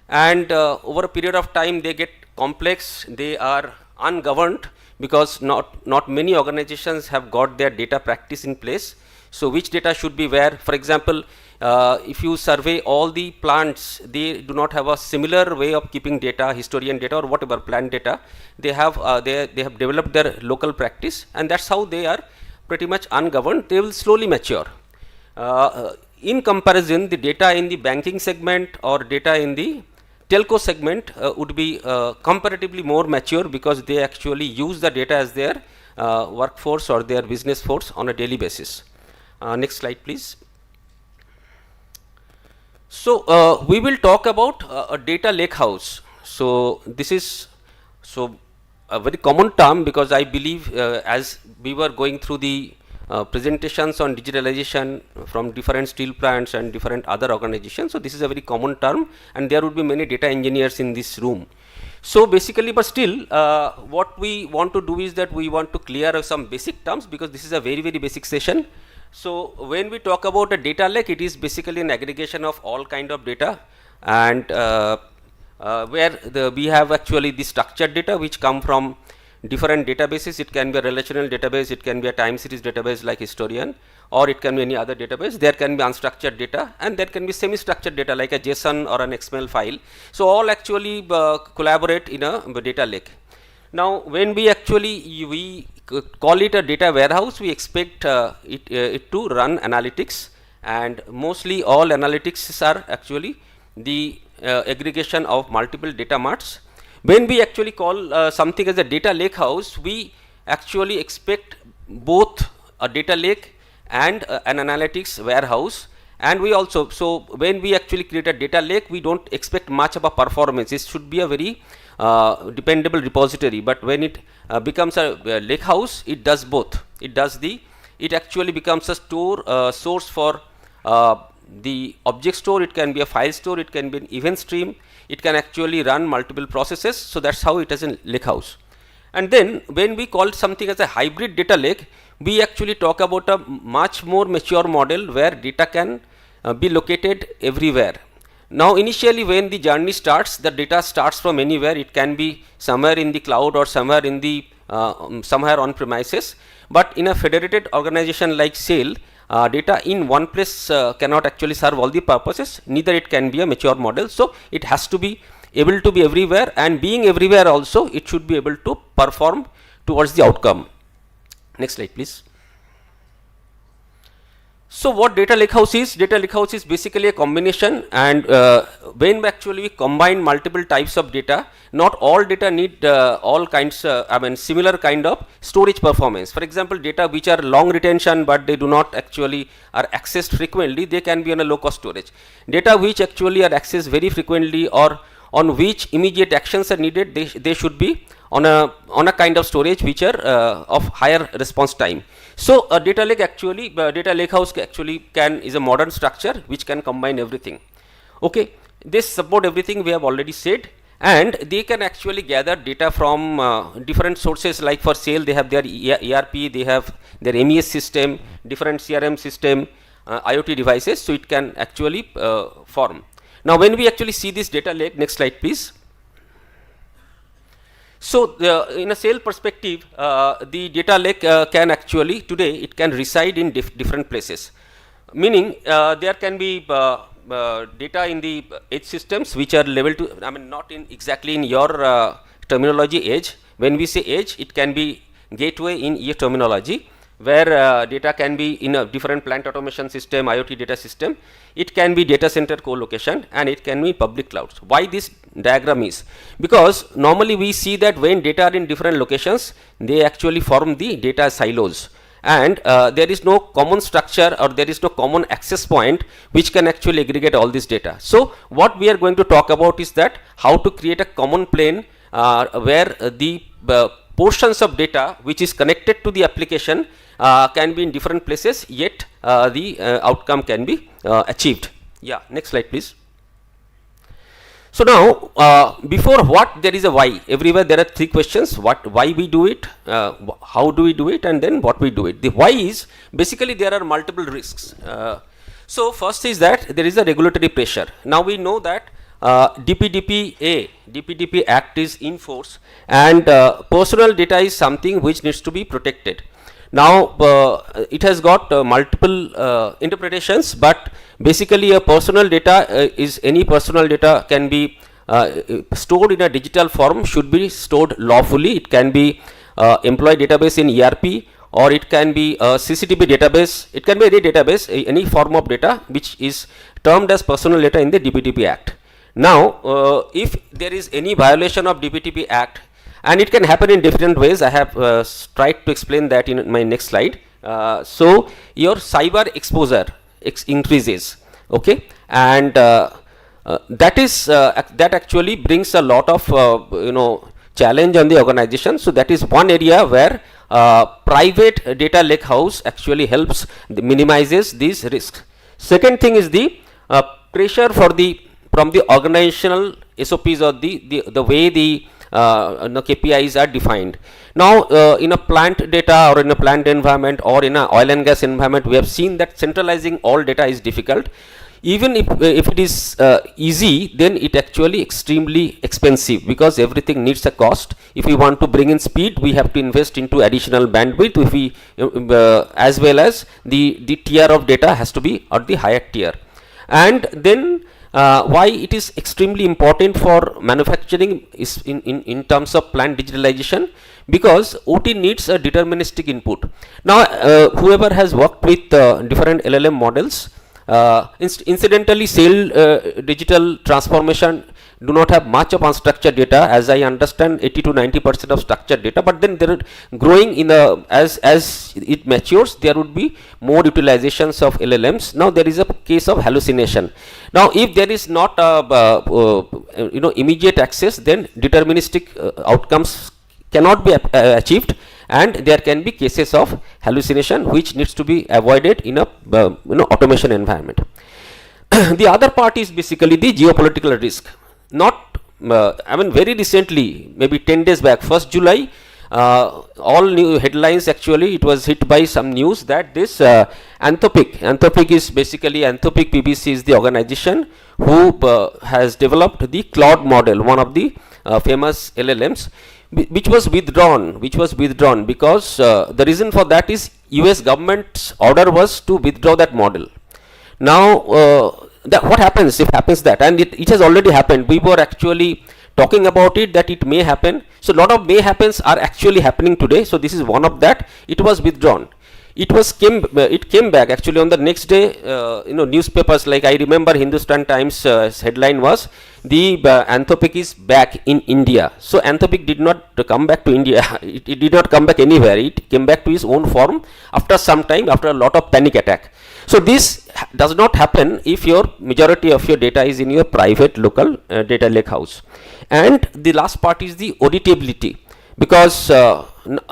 and over a period of time they get complex, they are ungoverned, because not many organizations have got their data practice in place. So which data should be where? For example, if you survey all the plants, they do not have a similar way of keeping data, historian data or whatever plant data. They have developed their local practice, and that's how they are pretty much ungoverned. They will slowly mature. In comparison, the data in the banking segment or data in the telco segment would be comparatively more mature, because they actually use the data as their workforce or their business force on a daily basis. Next slide, please. So we will talk about a data lake house. So this is a very common term, because I believe as we were going through the presentations on digitalization from different steel plants and different other organizations, so this is a very common term, and there would be many data engineers in this room. So basically, but still what we want to do is that we want to clear some basic terms, because this is a very basic session. So when we talk about a data lake, it is basically an aggregation of all kind of data, and where we have actually the structured data which come from different databases. It can be a relational database, it can be a time series database like historian, or it can be any other database. There can be unstructured data, and there can be semi-structured data like a JSON or an XML file. So all actually collaborate in a data lake. Now when we actually call it a data warehouse, we expect it to run analytics, and mostly all analytics are actually the aggregation of multiple data marts. When we actually call something as a data lake house, we actually expect both a data lake and an analytics warehouse. And we also, so when we actually create a data lake, we don't expect much of a performance. It should be a very dependable repository. But when it becomes a lake house, it does both. It actually becomes a source for the object store. It can be a file store, it can be an event stream, it can actually run multiple processes. So that's how it is a lake house. And then when we call something as a hybrid data lake, we actually talk about a much more mature model where data can be located everywhere. Now initially when the journey starts, the data starts from anywhere. It can be somewhere in the cloud or somewhere in the somewhere on premises. But in a federated organization like SAIL, data in one place cannot actually serve all the purposes, neither it can be a mature model. So it has to be able to be everywhere, and being everywhere also it should be able to perform towards the outcome. Next slide please. So what data lakehouse is? Data lakehouse is basically a combination, and when actually we combine multiple types of data, not all data need all kinds, similar kind of storage performance. For example, data which are long retention but they do not actually are accessed frequently, they can be on a low cost storage. Data which actually are accessed very frequently or on which immediate actions are needed, they should be on a kind of storage which are of higher response time. So a data lake actually, data lakehouse actually is a modern structure which can combine everything. Okay, they support everything we have already said, and they can actually gather data from different sources. Like for sale, they have their ERP, they have their MES system, different CRM system, IoT devices. So it can actually form. Now, when we actually see this data lake, next slide, please. So, in a sale perspective, the data lake can actually today it can reside in different places. Meaning, there can be data in the edge systems which are level to, not in exactly in your terminology edge. When we say edge, it can be gateway in your terminology, where data can be in a different plant automation system, IoT data system. It can be data center co-location, and it can be public clouds. Why this diagram is? Because normally we see that when data are in different locations, they actually form the data silos, and there is no common structure or there is no common access point which can actually aggregate all this data. So what we are going to talk about is that how to create a common plane where the portions of data which is connected to the application can be in different places, yet the outcome can be achieved. Yeah, next slide please. So now, before what, there is a why. Everywhere there are three questions: what, why we do it, how do we do it, and then what we do it. The why is basically there are multiple risks. So first is that there is a regulatory pressure. Now we know that DPDP Act is in force, and personal data is something which needs to be protected. Now it has got multiple interpretations, but basically a personal data is any personal data can be stored in a digital form, should be stored lawfully. It can be employee database in ERP, or it can be a CCTV database. It can be any database, any form of data which is termed as personal data in the DPDP Act. Now if there is any violation of DPDP Act, and it can happen in different ways. I have tried to explain that in my next slide. So your cyber exposure increases, okay, and that is that actually brings a lot of challenge on the organization. So that is one area where private data lakehouse actually helps minimizes these risks. Second thing is the pressure from the organizational SOPs or the way the KPIs are defined. Now in a plant data or in a plant environment or in a oil and gas environment, we have seen that centralizing all data is difficult. Even if it is easy, then it actually extremely expensive, because everything needs a cost. If we want to bring in speed, we have to invest into additional bandwidth. If we as well as the tier of data has to be at the higher tier. And then why it is extremely important for manufacturing is in terms of plant digitalization, because OT needs a deterministic input. Now whoever has worked with different LLM models, incidentally sale digital transformation do not have much of unstructured data. As I understand, 80 to 90% of structured data, but then there are growing in the as it matures, there would be more utilizations of LLMs. Now there is a case of hallucination. Now if there is not immediate access, then deterministic outcomes cannot be achieved, and there can be cases of hallucination which needs to be avoided in a automation environment. The other part is basically the geopolitical risk. Not very recently, maybe 10 days back, 1st July, all new headlines, actually it was hit by some news that this Anthropic is basically, Anthropic PBC is the organization who has developed the Claude model, one of the famous LLMs, which was withdrawn because the reason for that is US government's order was to withdraw that model. Now, what happens if happens that, and it has already happened. We were actually talking about it that it may happen. So, lot of may happens are actually happening today. So, this is one of that. It was withdrawn. It came back actually on the next day. Newspapers like I remember Hindustan Times headline was the Anthropic is back in India. So Anthropic did not come back to India. it did not come back anywhere. It came back to its own form after some time, after a lot of panic attack. So this does not happen if your majority of your data is in your private local data lake house. And the last part is the auditability, because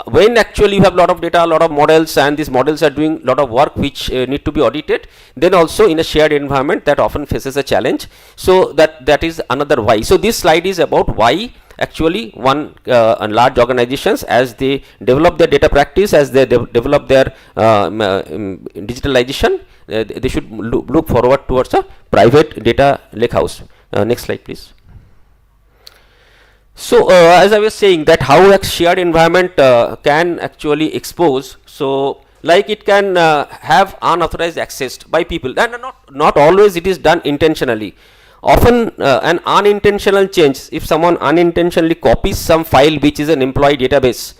when actually you have a lot of data, a lot of models, and these models are doing a lot of work which need to be audited, then also in a shared environment that often faces a challenge. So that is another why. So this slide is about why actually large organizations, as they develop their data practice, as they develop their digitalization, they should look forward towards a private data lake house. Next slide please. So as I was saying, that how a shared environment can actually expose, so like it can have unauthorized access by people, and not always it is done intentionally. Often an unintentional change, if someone unintentionally copies some file which is an employee database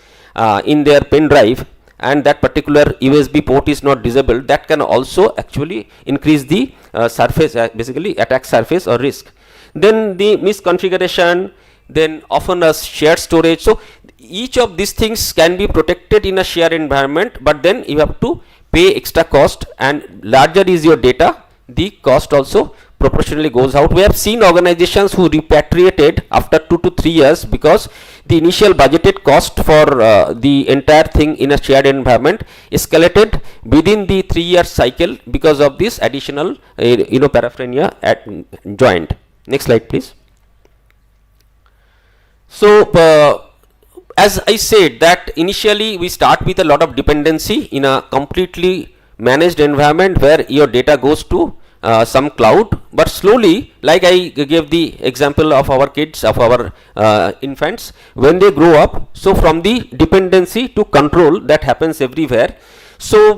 in their pen drive, and that particular USB port is not disabled, that can also actually increase the surface, basically attack surface or risk. Then the misconfiguration, then often a shared storage. So each of these things can be protected in a shared environment, but then you have to pay extra cost, and larger is your data, the cost also proportionally goes out. We have seen organizations who repatriated after 2 to 3 years because the initial budgeted cost for the entire thing in a shared environment escalated within the 3-year cycle because of this additional paraphernalia joined. Next slide please. So as I said that initially we start with a lot of dependency in a completely managed environment where your data goes to some cloud, but slowly, like I gave the example of our kids, of our infants, when they grow up, so from the dependency to control, that happens everywhere. So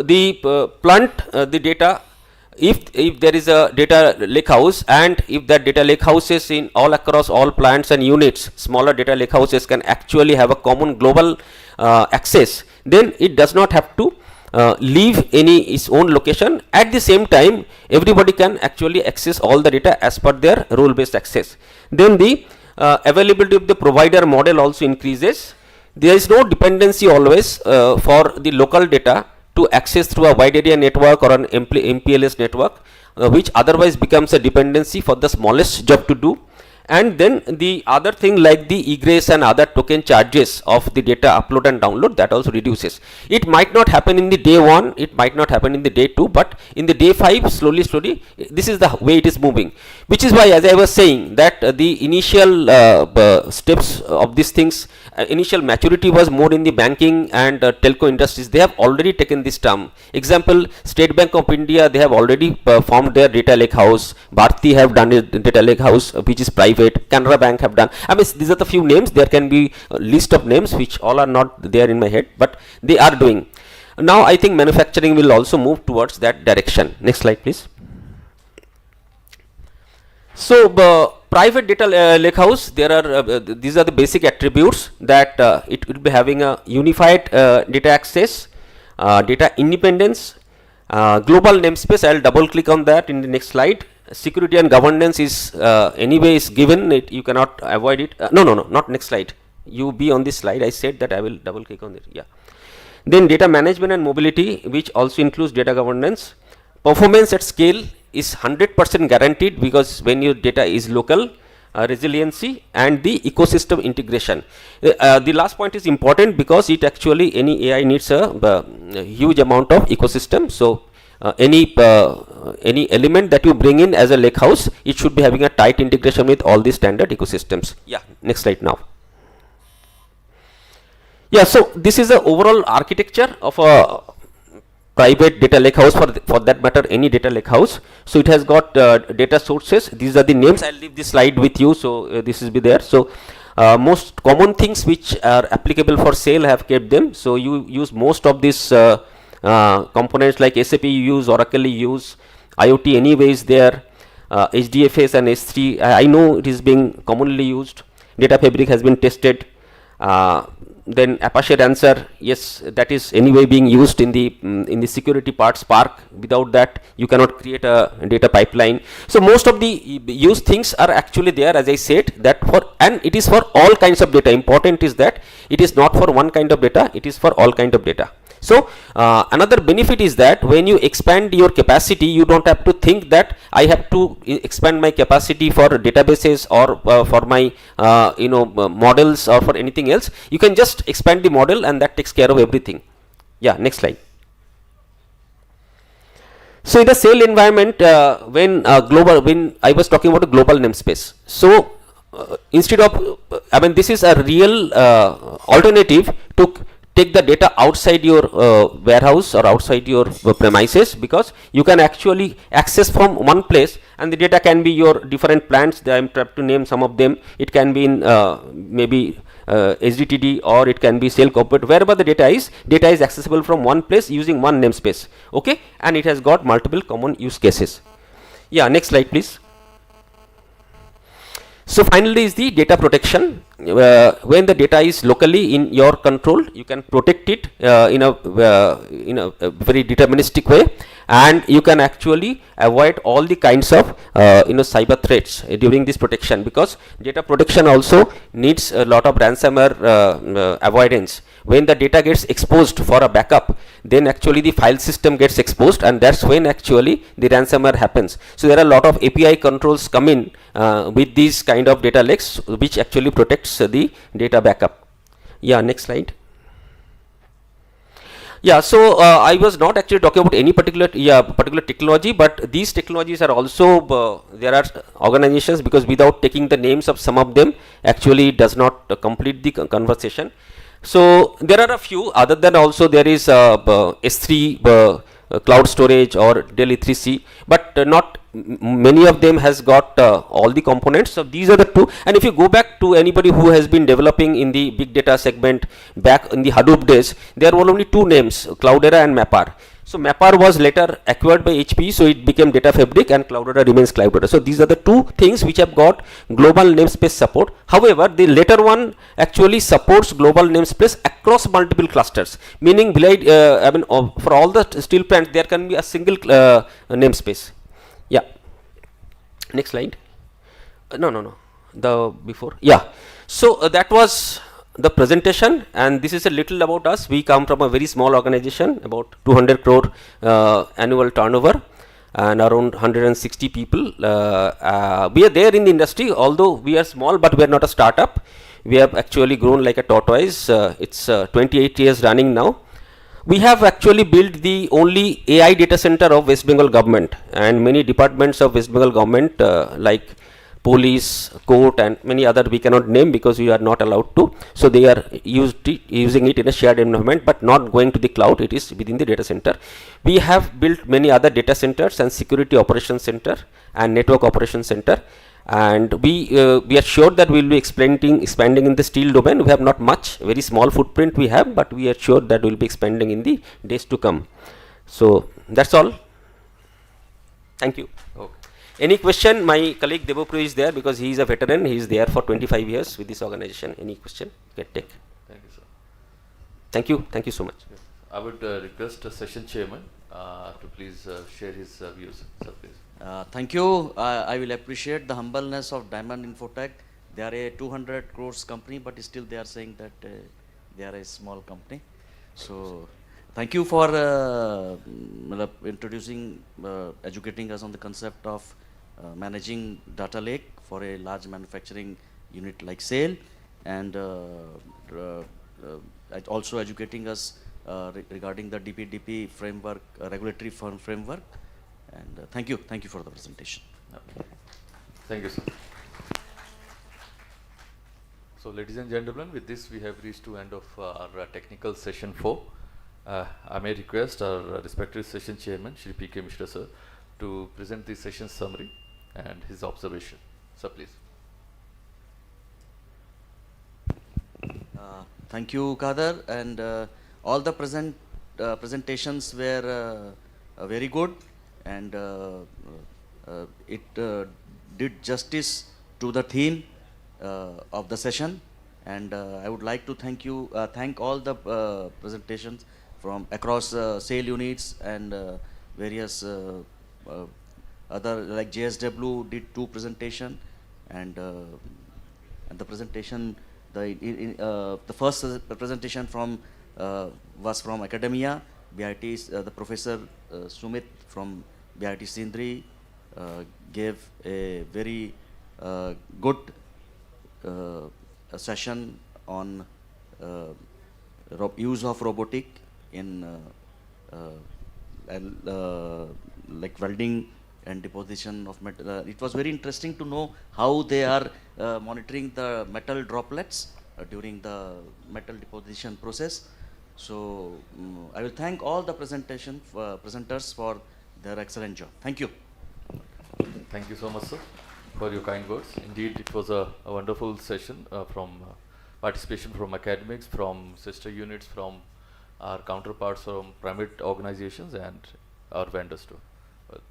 the the data, if there is a data lake house, and if that data lake houses in all across all plants and units, smaller data lake houses can actually have a common global access, then it does not have to leave its own location. At the same time, everybody can actually access all the data as per their role based access. Then the availability of the provider model also increases. There is no dependency always for the local data to access through a wide area network or an MPLS network, which otherwise becomes a dependency for the smallest job to do. And then the other thing like the egress and other token charges of the data upload and download, that also reduces. It might not happen in the day 1, it might not happen in the day 2, but in the day 5, slowly this is the way it is moving, which is why, as I was saying, that the initial steps of these things, initial maturity was more in the banking and telco industries. They have already taken this term. Example, State Bank of India, they have already formed their data lake house. Bharti have done a data lake house which is private. Canara Bank have done. I mean, these are the few names. There can be a list of names which all are not there in my head, but they are doing. Now I think manufacturing will also move towards that direction. Next slide please. So private data lake house, there are these are the basic attributes, that it will be having a unified data access, data independence, global namespace. I will double click on that in the next slide. Security and governance is anyway is given, you cannot avoid it. No, not next slide. You be on this slide. I said that I will double click on it. Yeah. Then data management and mobility, which also includes data governance. Performance at scale is 100% guaranteed, because when your data is local, resiliency and the ecosystem integration. The last point is important because it actually, any AI needs a huge amount of ecosystem. So any element that you bring in as a lake house, it should be having a tight integration with all the standard ecosystems. Yeah, next slide now. Yeah, so this is the overall architecture of a private data lake house, for that matter any data lake house. So it has got data sources. These are the names. I'll leave this slide with you, so this will be there. So most common things which are applicable for sale have kept them. So you use most of these components like SAP you use, Oracle you use, IoT anyways there, HDFS and S3 I know it is being commonly used. Data Fabric has been tested. Then Apache Answer, yes, that is anyway being used in the security part. Spark, without that you cannot create a data pipeline. So most of the used things are actually there, as I said, that for, and it is for all kinds of data. Important is that it is not for one kind of data, it is for all kind of data. So another benefit is that when you expand your capacity, you don't have to think that I have to expand my capacity for databases or for my models or for anything else. You can just expand the model and that takes care of everything. Yeah, next slide. So in the SAIL environment, when I was talking about a global namespace. So instead of, I mean, this is a real alternative to take the data outside your warehouse or outside your premises, because you can actually access from one place and the data can be your different plants. I am trying to name some of them. It can be in maybe HDTD, or it can be SAIL corporate. Wherever the data is accessible from one place using one namespace. Okay, and it has got multiple common use cases. Yeah, next slide please. So finally is the data protection. When the data is locally in your control, you can protect it in a very deterministic way, and you can actually avoid all the kinds of cyber threats during this protection, because data protection also needs a lot of ransomware avoidance. When the data gets exposed for a backup, then actually the file system gets exposed, and that's when actually the ransomware happens. So there are a lot of API controls come in with these kind of data lakes, which actually protects the data backup. Yeah, next slide. Yeah, so I was not actually talking about any particular technology, but these technologies are also there are organizations, because without taking the names of some of them actually does not complete the conversation. So there are a few, other than also there is S3 cloud storage or Dell E3C, but not many of them has got all the components. So these are the two. And if you go back to anybody who has been developing in the big data segment back in the Hadoop days, there were only two names, Cloudera and Mapr. So Mapr was later acquired by HP, so it became Data Fabric, and Cloudera remains Cloudera. So these are the two things which have got global namespace support. However, the later one actually supports global namespace across multiple clusters, meaning for all the steel plants there can be a single namespace. Yeah. Next slide. No. The before. Yeah. So that was the presentation, and this is a little about us. We come from a very small organization, about 200 crore annual turnover and around 160 people. We are there in the industry, although we are small, but we are not a startup. We have actually grown like a tortoise. It's 28 years running now. We have actually built the only AI data center of West Bengal government, and many departments of West Bengal government like police, court, and many other we cannot name because we are not allowed to. So they are using it in a shared environment, but not going to the cloud. It is within the data center. We have built many other data centers and security operations center and network operations center. And we are sure that we will be expanding in the steel domain. We have not much, very small footprint we have, but we are sure that we will be expanding in the days to come. So that's all. Thank you. Okay. Any question? My colleague Devapru is there because he is a veteran. He is there for 25 years with this organization. Any question? Get take. Thank you, sir. Thank you. Thank you so much. Yes. I would request the session chairman to please share his views. Sir, please. Thank you. I will appreciate the humbleness of Diamond Infotech. They are a 200 crores company, but still they are saying that they are a small company. So thank you for introducing, educating us on the concept of managing data lake for a large manufacturing unit like SAIL, and also educating us regarding the DPDP framework, regulatory framework. And thank you for the presentation. Thank you, sir. So, ladies and gentlemen, with this we have reached to end of our technical session 4. I may request our respected session chairman, Shri P.K. Mishra sir, to present the session summary and his observation. Sir, please. Thank you, Kader, and all the presentations were very good, and it did justice to the theme of the session. And I would like to thank all the presentations from across sale units and various uh, other, like JSW did 2 presentation, and and the presentation, the first presentation from was from academia, BIT, the professor Sumit from BIT Sindri gave a very good a session on uh, use of robotic in like welding and deposition of metal. It was very interesting to know how they are monitoring the metal droplets during the metal deposition process. So I will thank all the presenters for their excellent job. Thank you. Thank you so much, sir, for your kind words. Indeed, it was a wonderful session from participation from academics, from sister units, from our counterparts from private organizations and our vendors too. But,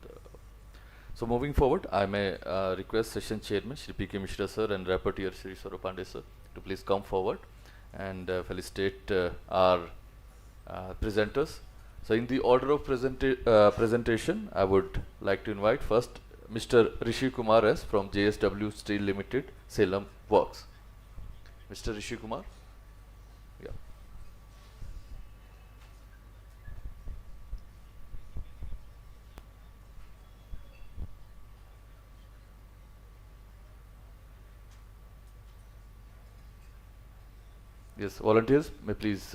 so moving forward, I may request session chairman Shri P.K. Mishra sir and rapporteur Shri Swarupande sir to please come forward and felicitate our presenters. So in the order of presentation, I would like to invite first Mr. Rishi Kumar S from JSW Steel Limited, Salem Works. Mr. Rishi Kumar. Yeah. Yes, volunteers may please.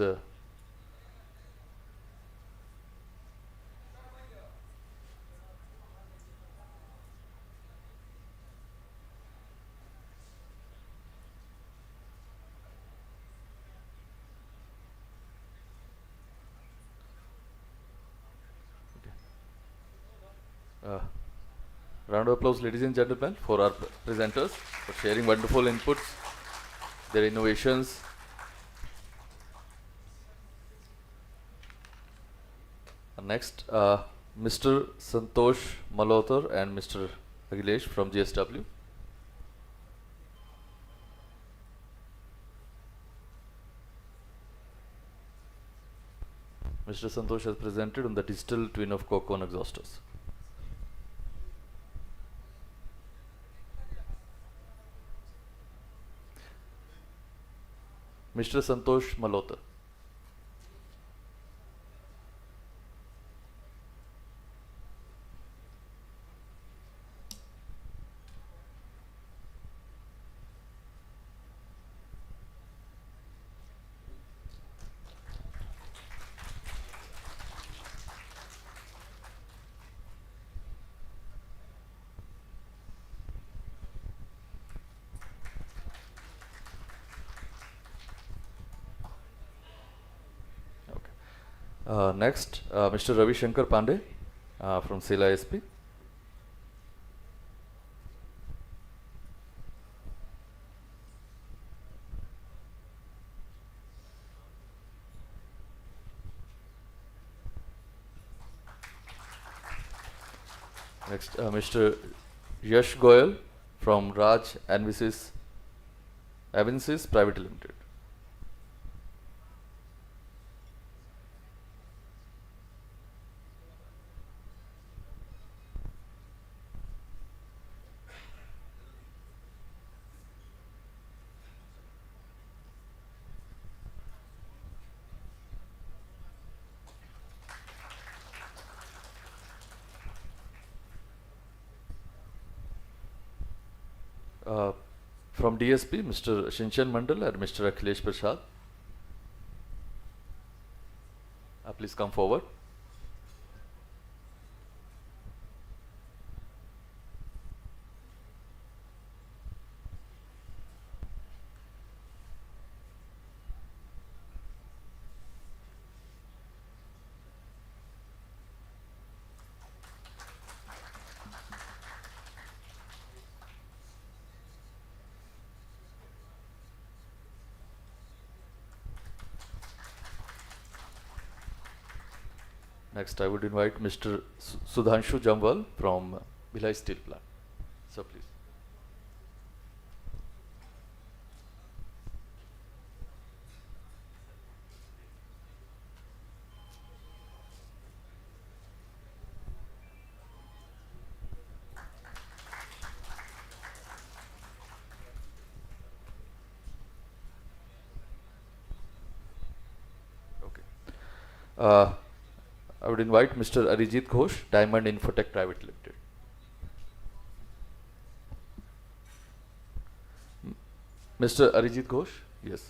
Round of applause, ladies and gentlemen, for our presenters for sharing wonderful inputs, their innovations. Next, Mr. Santosh Malhotra and Mr. Akhilesh from JSW. Mr. Santosh has presented on the digital twin of coke oven exhausters. Mr. Santosh Malhotra. Next, Mr. Ravi Shankar Pandey from SAIL ISP. Next, Mr. Yash Goyal from Raj Avensis Private Limited. From DSP, Mr. Shinchan Mandal and Mr. Akhilesh Prasad. Please come forward. Next, I would invite Mr. Sudhanshu Jamwal from Bhilai Steel Plant. Sir, please. Okay. I would invite Mr. Arijit Ghosh, Diamond Infotech Private Limited. Mr. Arijit Ghosh, yes.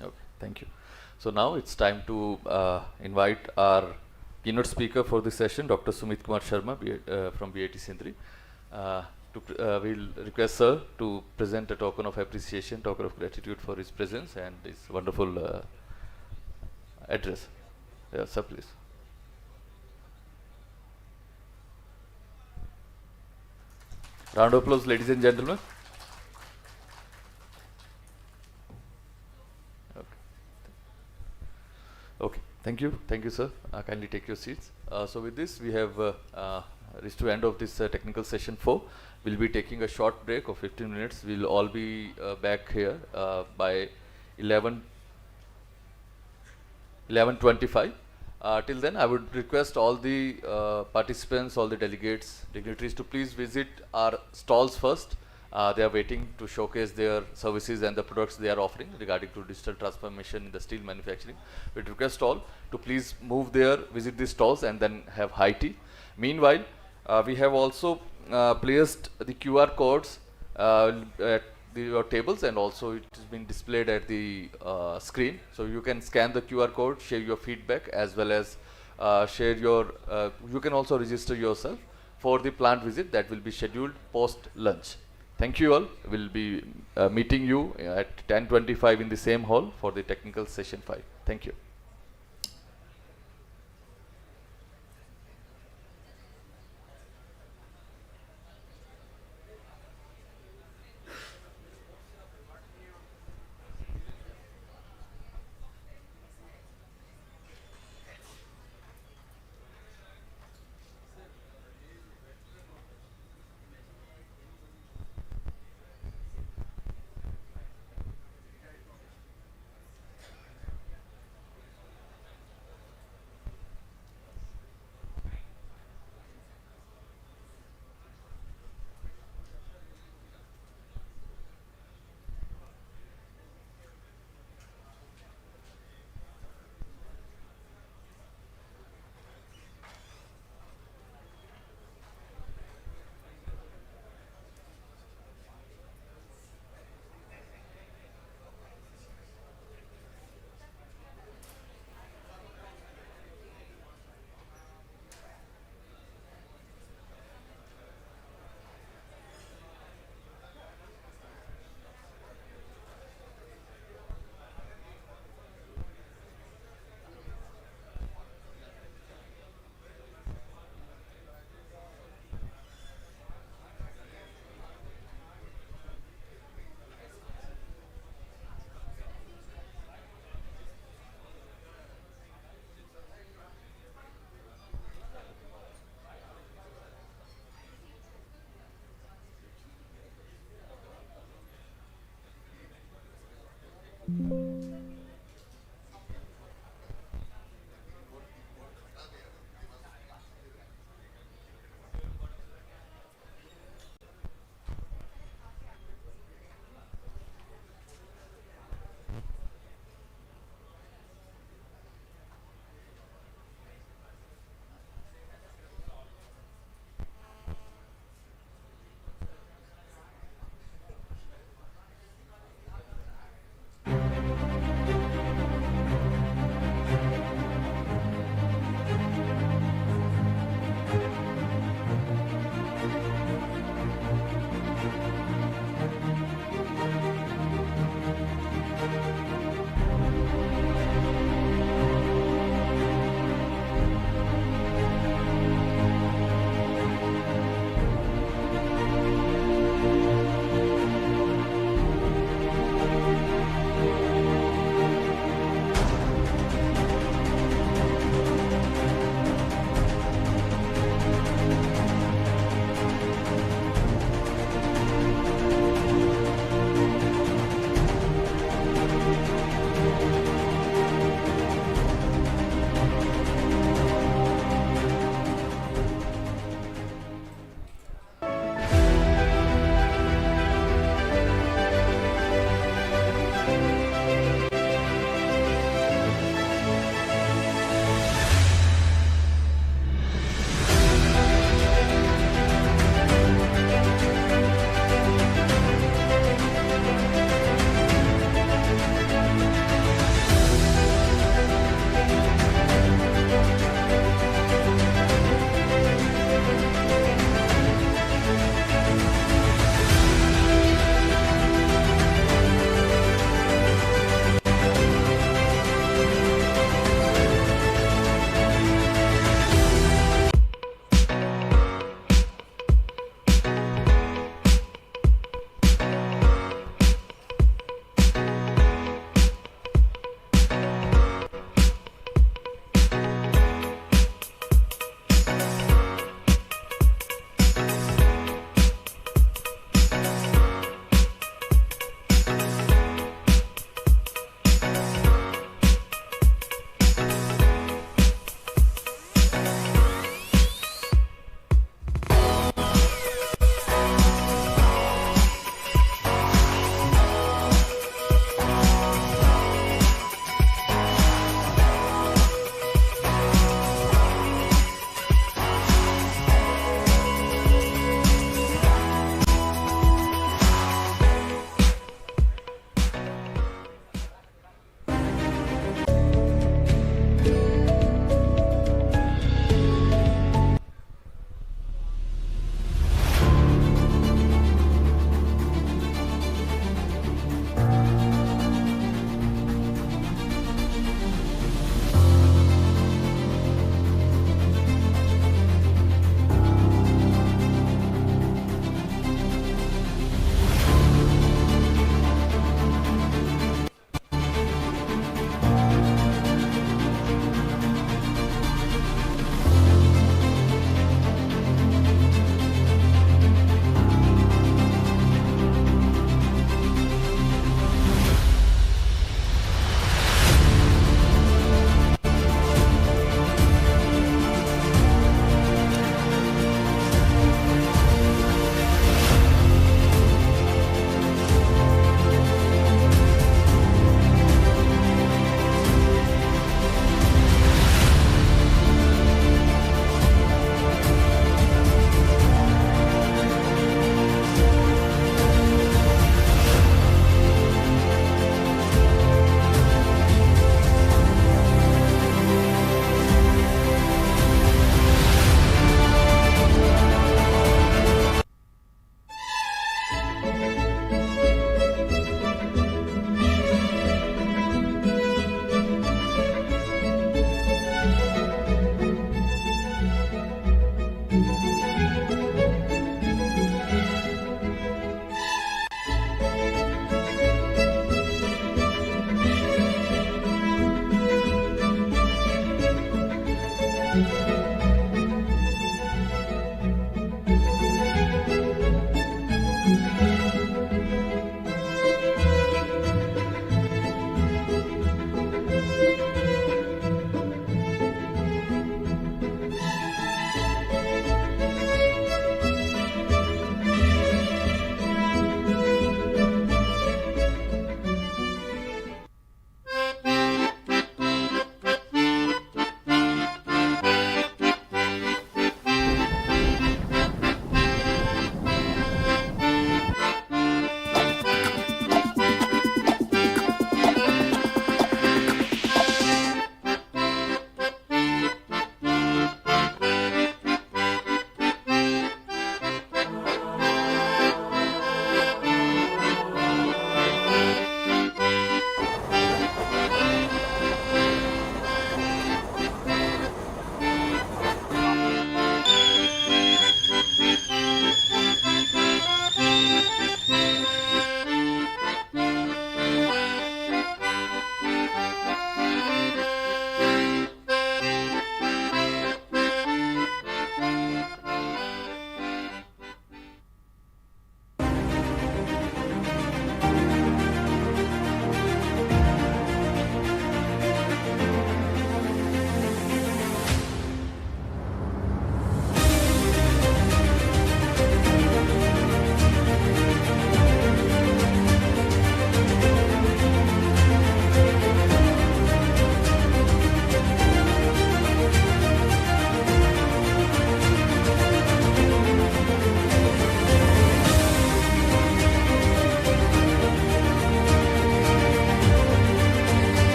Okay, thank you. So now it's time to invite our keynote speaker for this session, Dr. Sumit Kumar Sharma from BIT Sindri. We'll request sir to present a token of appreciation, token of gratitude for his presence and his wonderful address. Yeah, sir, please. Round of applause, ladies and gentlemen. Okay, thank you, sir. Kindly take your seats. So with this, we have reached to end of this technical session 4. We'll be taking a short break of 15 minutes. We'll all be back here by 11:25. Till then, I would request all the participants, all the delegates, dignitaries to please visit our stalls first. They are waiting to showcase their services and the products they are offering regarding to digital transformation in the steel manufacturing. We request all to please move there, visit these stalls and then have high tea. Meanwhile, we have also placed the QR codes at your tables, and also it is being displayed at the screen. So you can scan the QR code, share your feedback, as well as share your, you can also register yourself for the plant visit that will be scheduled post lunch. Thank you all. We'll be meeting you at 10:25 in the same hall for the technical session 5. Thank you.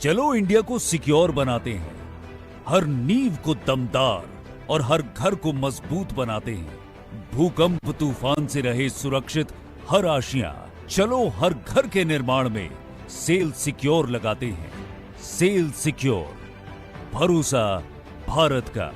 चलो India को secure बनाते हैं, हर नींव को दमदार और हर घर को मजबूत बनाते हैं। भूकंप तूफान से रहे सुरक्षित हर आशियां, चलो हर घर के निर्माण में सेल सिक्योर लगाते हैं। सेल सिक्योर, भरोसा भारत का।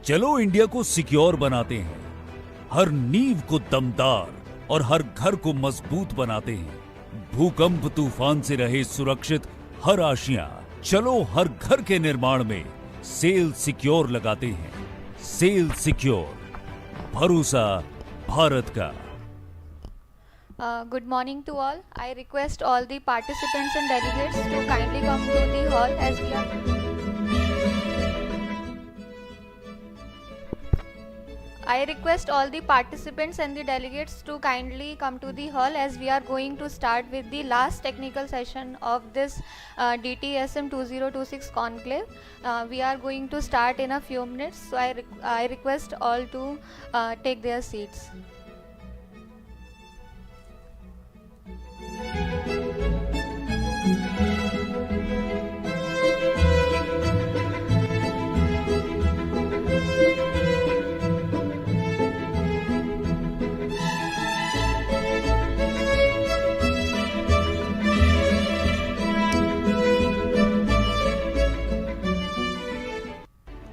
चलो इंडिया को सिक्योर बनाते हैं, हर नींव को दमदार और हर घर को मजबूत बनाते हैं। भूकंप तूफान से रहे सुरक्षित हर आशियां, चलो हर घर के निर्माण में सेल सिक्योर लगाते हैं। सेल सिक्योर, भरोसा भारत का। Good morning to all. I request all the participants and delegates to kindly come to the hall as we are. I request all the participants and the delegates to kindly come to the hall as we are going to start with the last technical session of this DTSM 2026 conclave. We are going to start in a few minutes, so I request all to take their seats.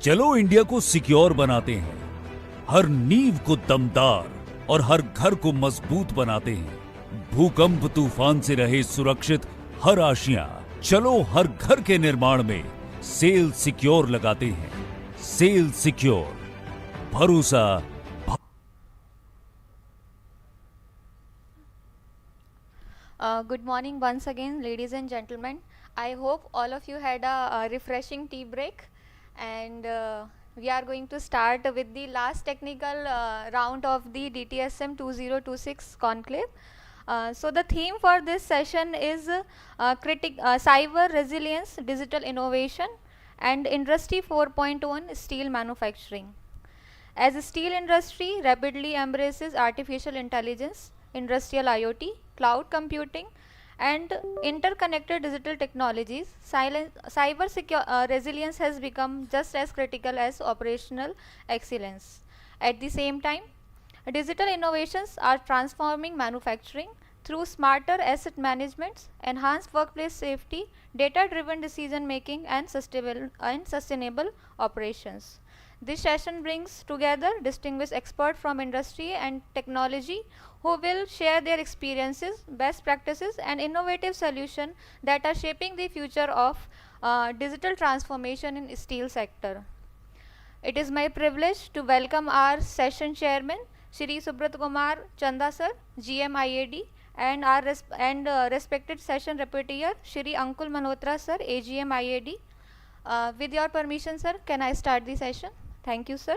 चलो India को secure बनाते हैं, हर नींव को दमदार और हर घर को मजबूत बनाते हैं। भूकंप तूफान से रहे सुरक्षित हर आशियां, चलो हर घर के निर्माण में सेल सिक्योर लगाते हैं। सेल सिक्योर, भरोसा। Good morning once again, ladies and gentlemen. I hope all of you had a refreshing tea break, and we are going to start with the last technical round of the DTSM 2026 conclave. So the theme for this session is cyber resilience, digital innovation, and Industry 4.1 steel manufacturing. As the steel industry rapidly embraces artificial intelligence, industrial IoT, cloud computing, and interconnected digital technologies, cyber resilience has become just as critical as operational excellence. At the same time, digital innovations are transforming manufacturing through smarter asset management, enhanced workplace safety, data-driven decision making, and sustainable operations. This session brings together distinguished experts from industry and technology who will share their experiences, best practices and innovative solutions that are shaping the future of digital transformation in steel sector. It is my privilege to welcome our session chairman, Shri Subrat Kumar Chanda sir, GMIAD, and our respected session rapporteur, Shri Ankul Manotra sir, AGM IAD. With your permission, sir, can I start the session? Thank you, sir.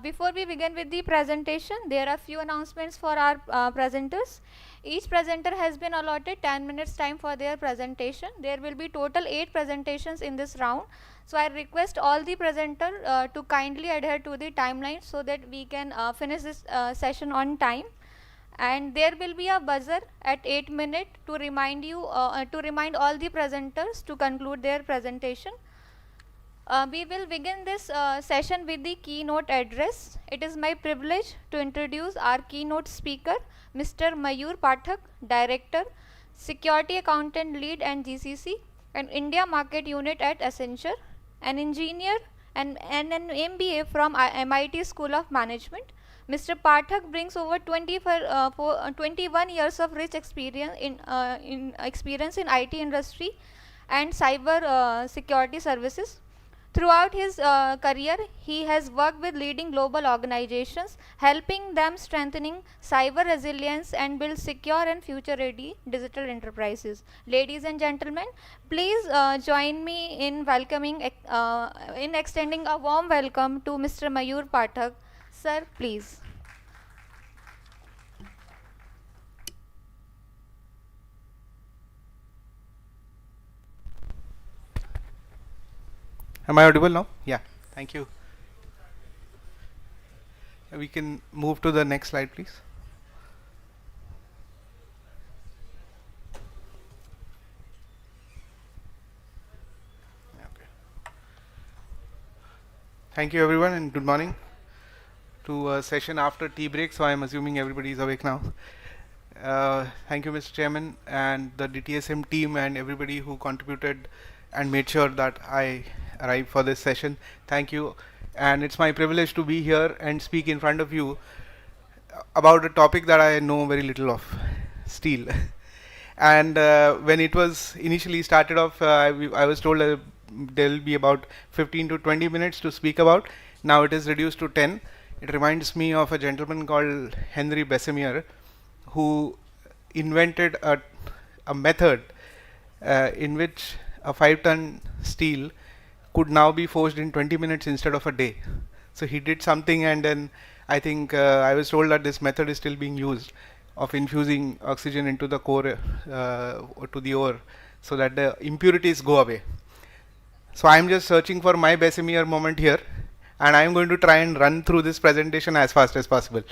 Before we begin with the presentation, there are few announcements for our presenters. Each presenter has been allotted 10 minutes time for their presentation. There will be total 8 presentations in this round. So I request all the presenter to kindly adhere to the timeline so that we can finish this session on time. And there will be a buzzer at 8 minutes to remind all the presenters to conclude their presentation. We will begin this session with the keynote address. It is my privilege to introduce our keynote speaker, Mr. Mayur Pathak, Director, Security Accountant Lead and GCC, and India Market Unit at Accenture, an engineer and an MBA from MIT School of Management. Mr. Pathak brings over 21 years of rich experience in IT industry and cyber security services. Throughout his career, he has worked with leading global organizations, helping them strengthening cyber resilience and build secure and future-ready digital enterprises. Ladies and gentlemen, please join me in extending a warm welcome to Mr. Mayur Pathak. Sir, please. Am I audible now? Yeah, thank you. We can move to the next slide, please. Okay. Thank you everyone and good morning to a session after tea break, so I am assuming everybody is awake now. Thank you, Mr. Chairman, and the DTSM team and everybody who contributed and made sure that I arrived for this session. Thank you, and it's my privilege to be here and speak in front of you about a topic that I know very little of, steel. And when it was initially started off, I was told there will be about 15 to 20 minutes to speak about. Now it is reduced to 10. It reminds me of a gentleman called Henry Bessemer, who invented a method in which a 5-ton steel could now be forged in 20 minutes instead of a day. So he did something, and then I think I was told that this method is still being used of infusing oxygen into the core to the ore so that the impurities go away. So I am just searching for my Bessemer moment here, and I am going to try and run through this presentation as fast as possible.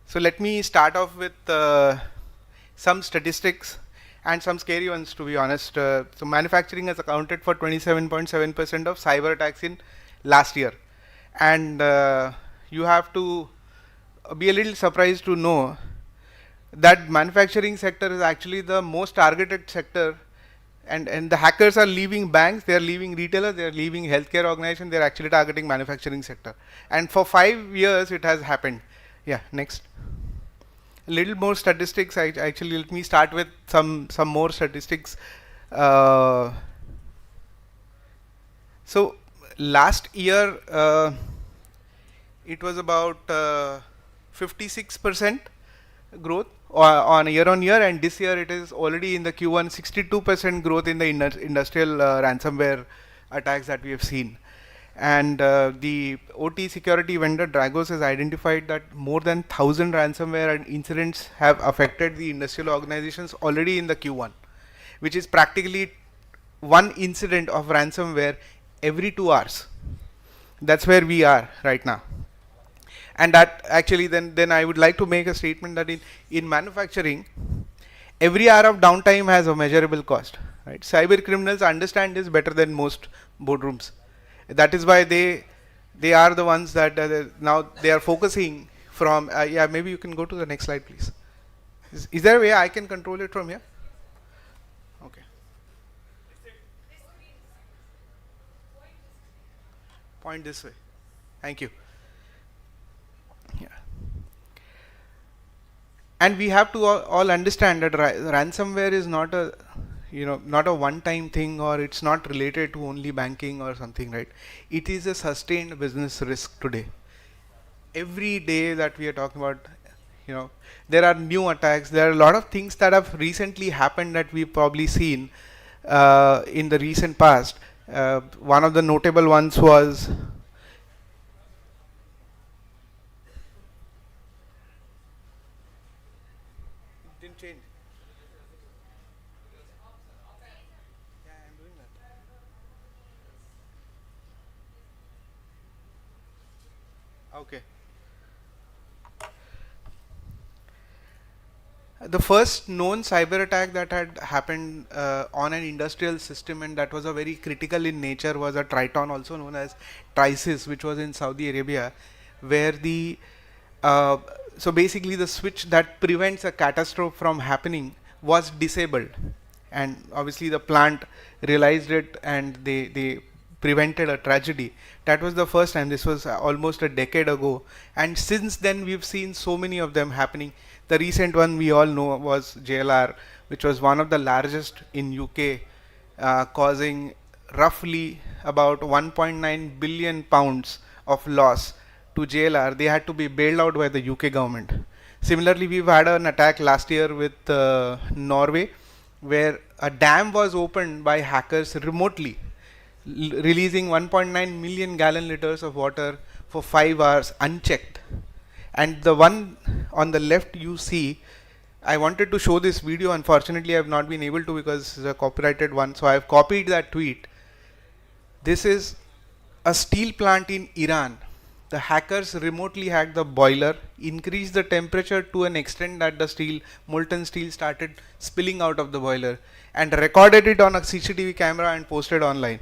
So let me start off with some statistics and some scary ones, to be honest. So manufacturing has accounted for 27.7% of cyber attacks in last year, and you have to be a little surprised to know that manufacturing sector is actually the most targeted sector, and the hackers are leaving banks, they are leaving retailers, they are leaving healthcare organizations, they are actually targeting manufacturing sector, and for 5 years it has happened. Yeah, next. A little more statistics. Actually, let me start with some more statistics. So last year it was about 56% growth on year, and this year it is already in the Q1 62% growth in the industrial ransomware attacks that we have seen. And the OT security vendor Dragos has identified that more than 1,000 ransomware and incidents have affected the industrial organizations already in the Q1, which is practically one incident of ransomware every 2 hours. That's where we are right now. And that actually then I would like to make a statement that in manufacturing, every hour of downtime has a measurable cost. Right? Cyber criminals understand this better than most boardrooms. That is why they are the ones that now they are focusing from. Yeah, maybe you can go to the next slide, please. Is there a way I can control it from here? Okay. point this way. Thank you. Yeah. And we have to all understand that ransomware is not a, not a one-time thing, or it's not related to only banking or something, right? It is a sustained business risk today. Every day that we are talking about, there are new attacks. There are a lot of things that have recently happened that we've probably seen in the recent past. One of the notable ones was didn't change. Yeah, I'm doing that. Okay. The first known cyber attack that had happened on an industrial system, and that was a very critical in nature, was a Triton, also known as Trisis, which was in Saudi Arabia, where the so basically the switch that prevents a catastrophe from happening was disabled, and obviously the plant realized it and they prevented a tragedy. That was the first time. This was almost a decade ago, and since then we've seen so many of them happening. The recent one we all know was JLR, which was one of the largest in UK, causing roughly about 1.9 billion pounds of loss to JLR. They had to be bailed out by the UK government. Similarly, we've had an attack last year with Norway, where a dam was opened by hackers remotely, releasing 1.9 million gallon liters of water for 5 hours unchecked. And the one on the left you see, I wanted to show this video. Unfortunately, I have not been able to because it's a copyrighted one. So I have copied that tweet. This is a steel plant in Iran. The hackers remotely hacked the boiler, increased the temperature to an extent that the molten steel started spilling out of the boiler, and recorded it on a CCTV camera and posted online.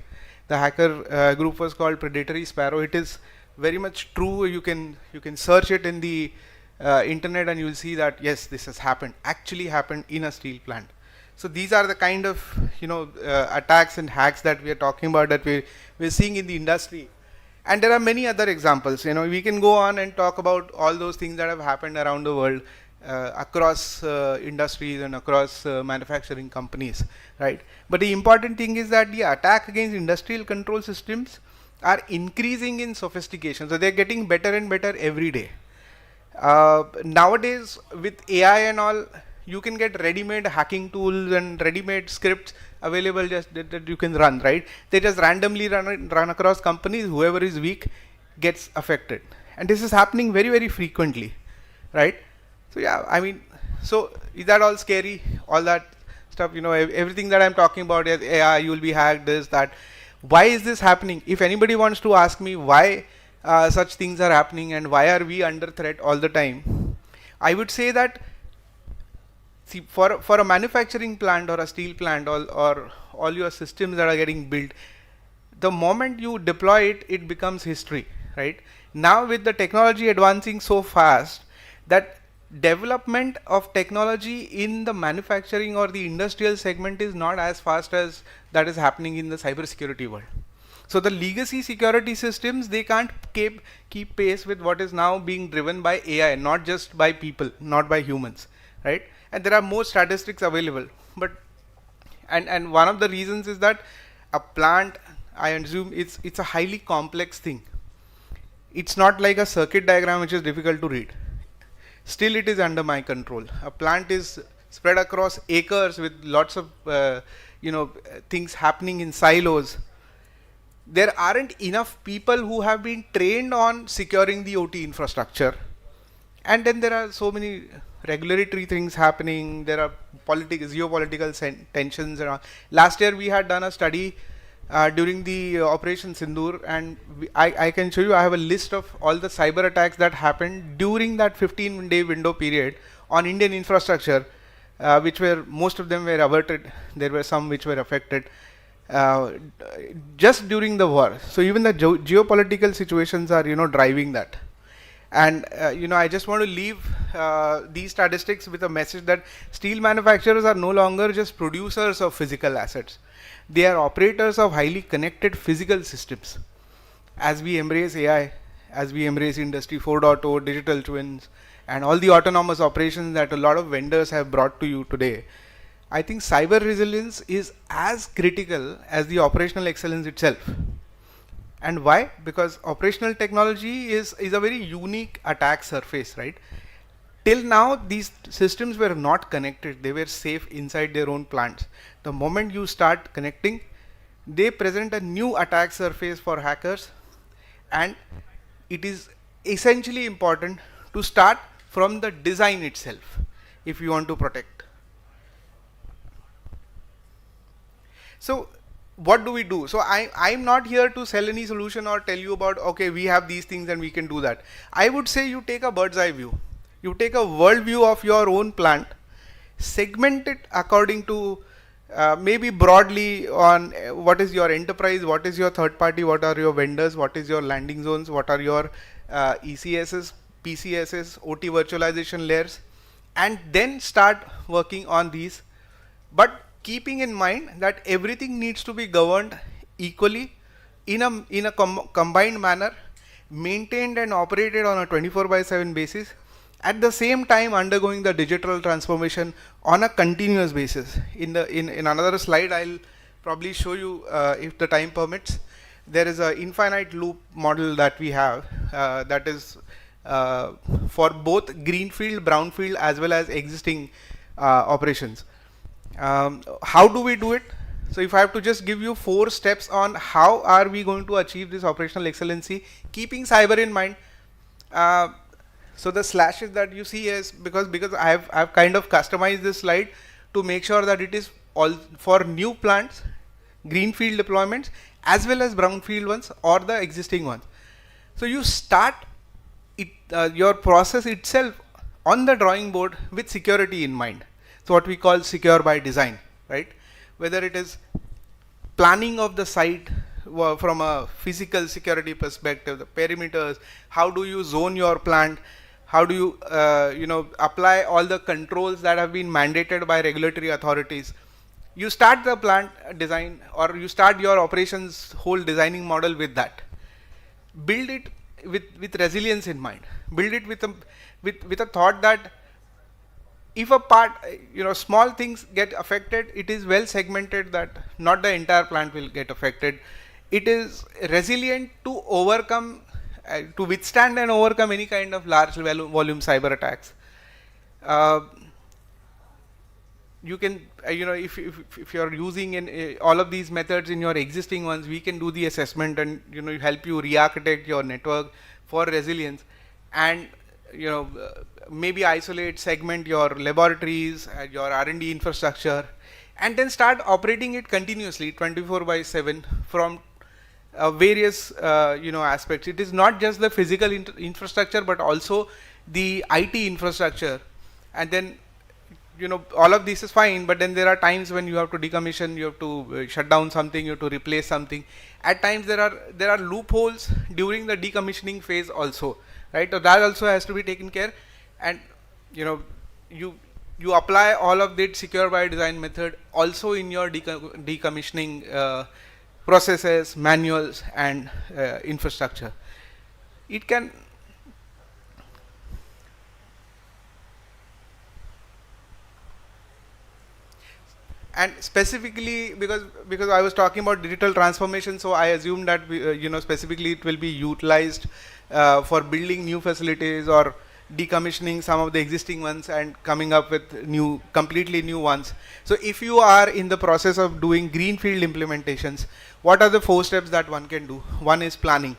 The hacker group was called Predatory Sparrow. It is very much true. You can search it in the internet and you will see that yes, this has actually happened in a steel plant. So these are the kind of attacks and hacks that we are talking about, that we're seeing in the industry. And there are many other examples. We can go on and talk about all those things that have happened around the world, across industries and across manufacturing companies, right? But the important thing is that the attack against industrial control systems are increasing in sophistication. So they're getting better and better every day. Nowadays, with AI and all, you can get ready-made hacking tools and ready-made scripts available just that you can run, right? They just randomly run across companies. Whoever is weak gets affected. And this is happening very, very frequently, right? So yeah, I mean, so is that all scary? All that stuff, everything that I'm talking about is AI, you will be hacked, this, that. Why is this happening? If anybody wants to ask me why such things are happening and why are we under threat all the time, I would say that, see, for a manufacturing plant or a steel plant, or all your systems that are getting built, the moment you deploy it, it becomes history, right? Now with the technology advancing so fast, that development of technology in the manufacturing or the industrial segment is not as fast as that is happening in the cybersecurity world. So the legacy security systems, they can't keep pace with what is now being driven by AI, not just by people, not by humans, right? And there are more statistics available. But and one of the reasons is that a plant, I assume it's a highly complex thing. It's not like a circuit diagram which is difficult to read. Still it is under my control. A plant is spread across acres with lots of things happening in silos. There aren't enough people who have been trained on securing the OT infrastructure. And then there are so many regulatory things happening. There are geopolitical tensions around. Last year we had done a study during the Operation Sindoor, and I can show you, I have a list of all the cyber attacks that happened during that 15-day window period on Indian infrastructure, which were, most of them were averted. There were some which were affected just during the war. So even the geopolitical situations are, driving that. And I just want to leave these statistics with a message that steel manufacturers are no longer just producers of physical assets. They are operators of highly connected physical systems. as we embrace AI, as we embrace Industry 4.0, digital twins, and all the autonomous operations that a lot of vendors have brought to you today, I think cyber resilience is as critical as the operational excellence itself. And why? Because operational technology is a very unique attack surface, right? Till now, these systems were not connected. They were safe inside their own plants. The moment you start connecting, they present a new attack surface for hackers, and it is essentially important to start from the design itself if you want to protect. So what do we do? So I'm not here to sell any solution or tell you about, okay, we have these things and we can do that. I would say you take a bird's eye view. You take a world view of your own plant, segment it according to maybe broadly on what is your enterprise, what is your third party, what are your vendors, what is your landing zones, what are your ECSs, PCSs, OT virtualization layers, and then start working on these. But keeping in mind that everything needs to be governed equally in a combined manner, maintained and operated on a 24/7 basis, at the same time undergoing the digital transformation on a continuous basis. In another slide, I'll probably show you, if the time permits, there is an infinite loop model that we have that is for both greenfield, brownfield, as well as existing operations. How do we do it? So if I have to just give you 4 steps on how are we going to achieve this operational excellency, keeping cyber in mind. So the slashes that you see is because I've kind of customized this slide to make sure that it is all for new plants, greenfield deployments, as well as brownfield ones or the existing ones. So you start your process itself on the drawing board with security in mind. So what we call secure by design, right? Whether it is planning of the site from a physical security perspective, the perimeters, how do you zone your plant, how do you apply all the controls that have been mandated by regulatory authorities. You start the plant design, or you start your operations whole designing model with that. Build it with resilience in mind. Build it with a thought that if a part, small things get affected, it is well segmented that not the entire plant will get affected. It is resilient to overcome, to withstand and overcome any kind of large volume cyber attacks. You can, if you're using all of these methods in your existing ones, we can do the assessment and help you re-architect your network for resilience, and maybe isolate, segment your laboratories, your R&D infrastructure, and then start operating it continuously 24/7 from various aspects. It is not just the physical infrastructure, but also the IT infrastructure. And then all of this is fine, but then there are times when you have to decommission, you have to shut down something, you have to replace something. At times there are loopholes during the decommissioning phase also, right? So that also has to be taken care. And you apply all of that secure by design method also in your decommissioning processes, manuals, and infrastructure. It can and specifically because I was talking about digital transformation, so I assume that specifically it will be utilized for building new facilities or decommissioning some of the existing ones and coming up with completely new ones. So if you are in the process of doing greenfield implementations, what are the 4 steps that one can do? One is planning,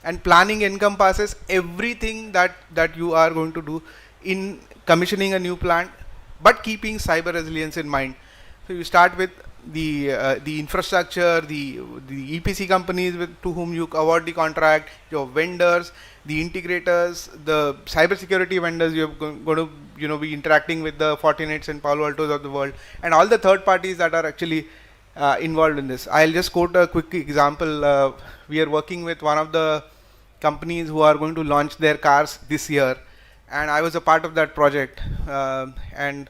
and planning encompasses everything that you are going to do in commissioning a new plant, but keeping cyber resilience in mind. So you start with the infrastructure, the EPC companies to whom you award the contract, your vendors, the integrators, the cybersecurity vendors you're going to be interacting with, the Fortinets and Palo Altos of the world, and all the third parties that are actually involved in this. I'll just quote a quick example. We are working with one of the companies who are going to launch their cars this year, and I was a part of that project. And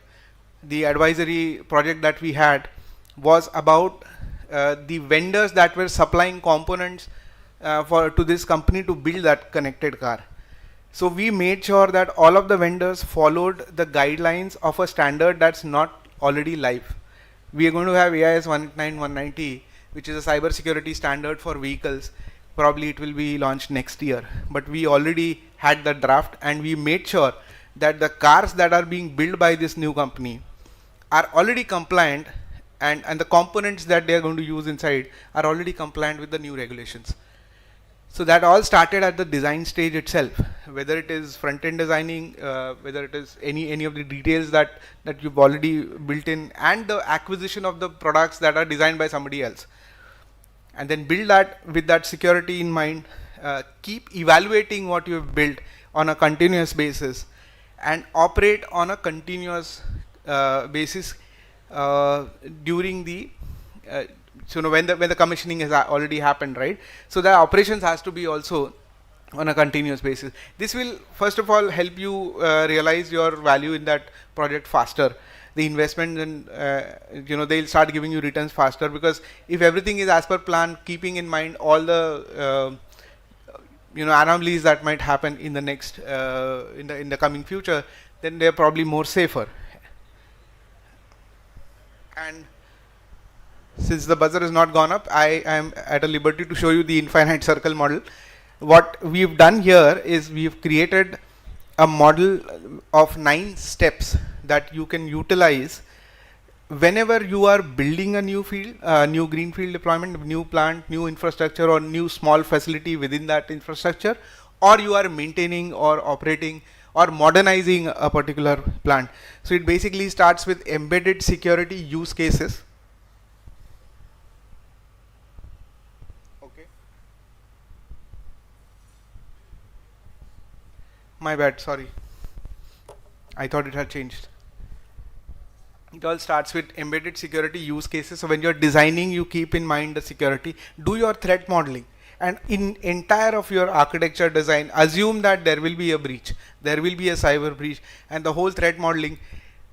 the advisory project that we had was about the vendors that were supplying components to this company to build that connected car. So we made sure that all of the vendors followed the guidelines of a standard that's not already live. We are going to have AIS 189-190, which is a cyber security standard for vehicles. Probably it will be launched next year, but we already had the draft, and we made sure that the cars that are being built by this new company are already compliant, and the components that they are going to use inside are already compliant with the new regulations. So that all started at the design stage itself, whether it is front-end designing, whether it is any of the details that you've already built in, and the acquisition of the products that are designed by somebody else. And then build that with that security in mind, keep evaluating what you've built on a continuous basis, and operate on a continuous basis during the so when the commissioning has already happened, right? So the operations has to be also on a continuous basis. This will first of all help you realize your value in that project faster. The investment, and they'll start giving you returns faster, because if everything is as per plan, keeping in mind all the anomalies that might happen in the next in the coming future, then they're probably more safer. And since the buzzer is not gone up, I am at a liberty to show you the infinite circle model. What we've done here is we've created a model of 9 steps that you can utilize whenever you are building a new field, new greenfield deployment, new plant, new infrastructure, or new small facility within that infrastructure, or you are maintaining or operating or modernizing a particular plant. So it basically starts with embedded security use cases. Okay. My bad, sorry. I thought it had changed. It all starts with embedded security use cases. So when you're designing, you keep in mind the security. Do your threat modeling. And in entire of your architecture design, assume that there will be a breach, there will be a cyber breach, and the whole threat modeling,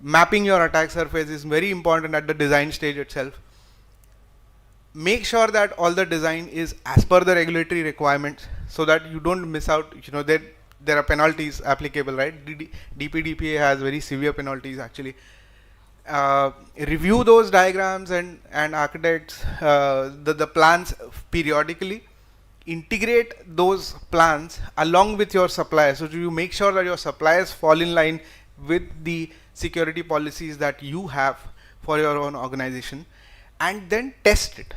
mapping your attack surface is very important at the design stage itself. Make sure that all the design is as per the regulatory requirements, so that you don't miss out. There are penalties applicable, right? DPDPA has very severe penalties actually. Review those diagrams and architects, the plans periodically. Integrate those plans along with your suppliers, so you make sure that your suppliers fall in line with the security policies that you have for your own organization, and then test it.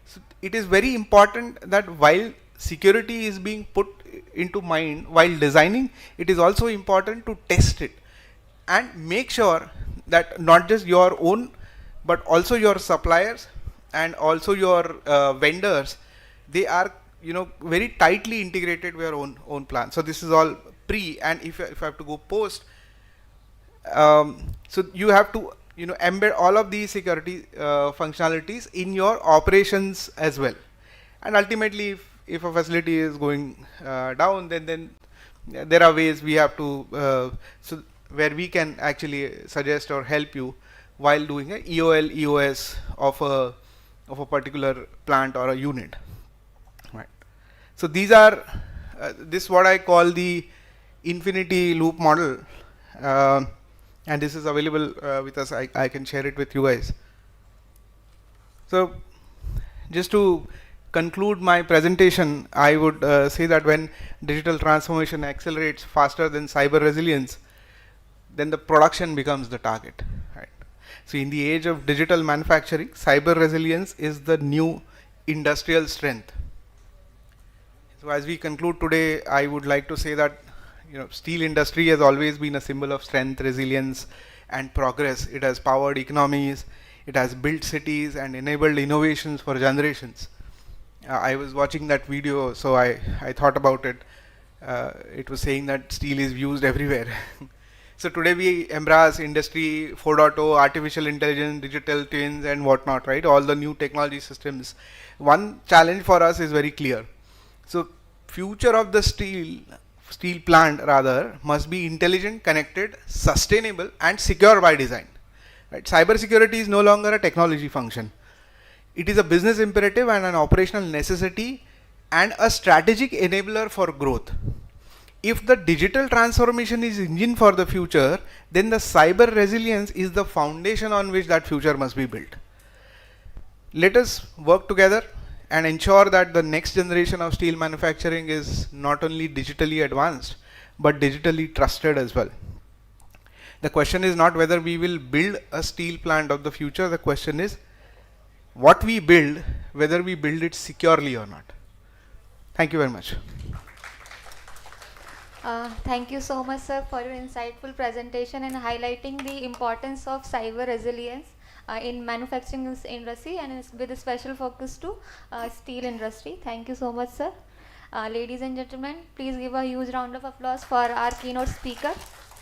So it is very important that while security is being put into mind while designing, it is also important to test it and make sure that not just your own but also your suppliers and also your vendors, they are very tightly integrated with your own plan. So this is all pre, and if I have to go post, so you have to embed all of these security functionalities in your operations as well. And ultimately, if a facility is going down, then there are ways we have to so where we can actually suggest or help you while doing a EOL EOS of a particular plant or a unit. So these are this is what I call the infinity loop model, and this is available with us. I can share it with you guys. So just to conclude my presentation, I would say that when digital transformation accelerates faster than cyber resilience, then the production becomes the target. Right? So in the age of digital manufacturing, cyber resilience is the new industrial strength. So as we conclude today, I would like to say that steel industry has always been a symbol of strength, resilience, and progress. It has powered economies, it has built cities and enabled innovations for generations. I was watching that video, so I thought about it. It was saying that steel is used everywhere. So today we embrace Industry 4.0, artificial intelligence, digital twins, and whatnot, right? All the new technology systems. One challenge for us is very clear. So future of the steel plant rather must be intelligent, connected, sustainable, and secure by design. Right? Cyber security is no longer a technology function. It is a business imperative and an operational necessity and a strategic enabler for growth. If the digital transformation is engine for the future, then the cyber resilience is the foundation on which that future must be built. Let us work together and ensure that the next generation of steel manufacturing is not only digitally advanced, but digitally trusted as well. The question is not whether we will build a steel plant of the future, the question is what we build, whether we build it securely or not. Thank you very much. Thank you so much, sir, for your insightful presentation and highlighting the importance of cyber resilience in manufacturing industry and with a special focus to steel industry. Thank you so much, sir. Ladies and gentlemen, please give a huge round of applause for our keynote speaker.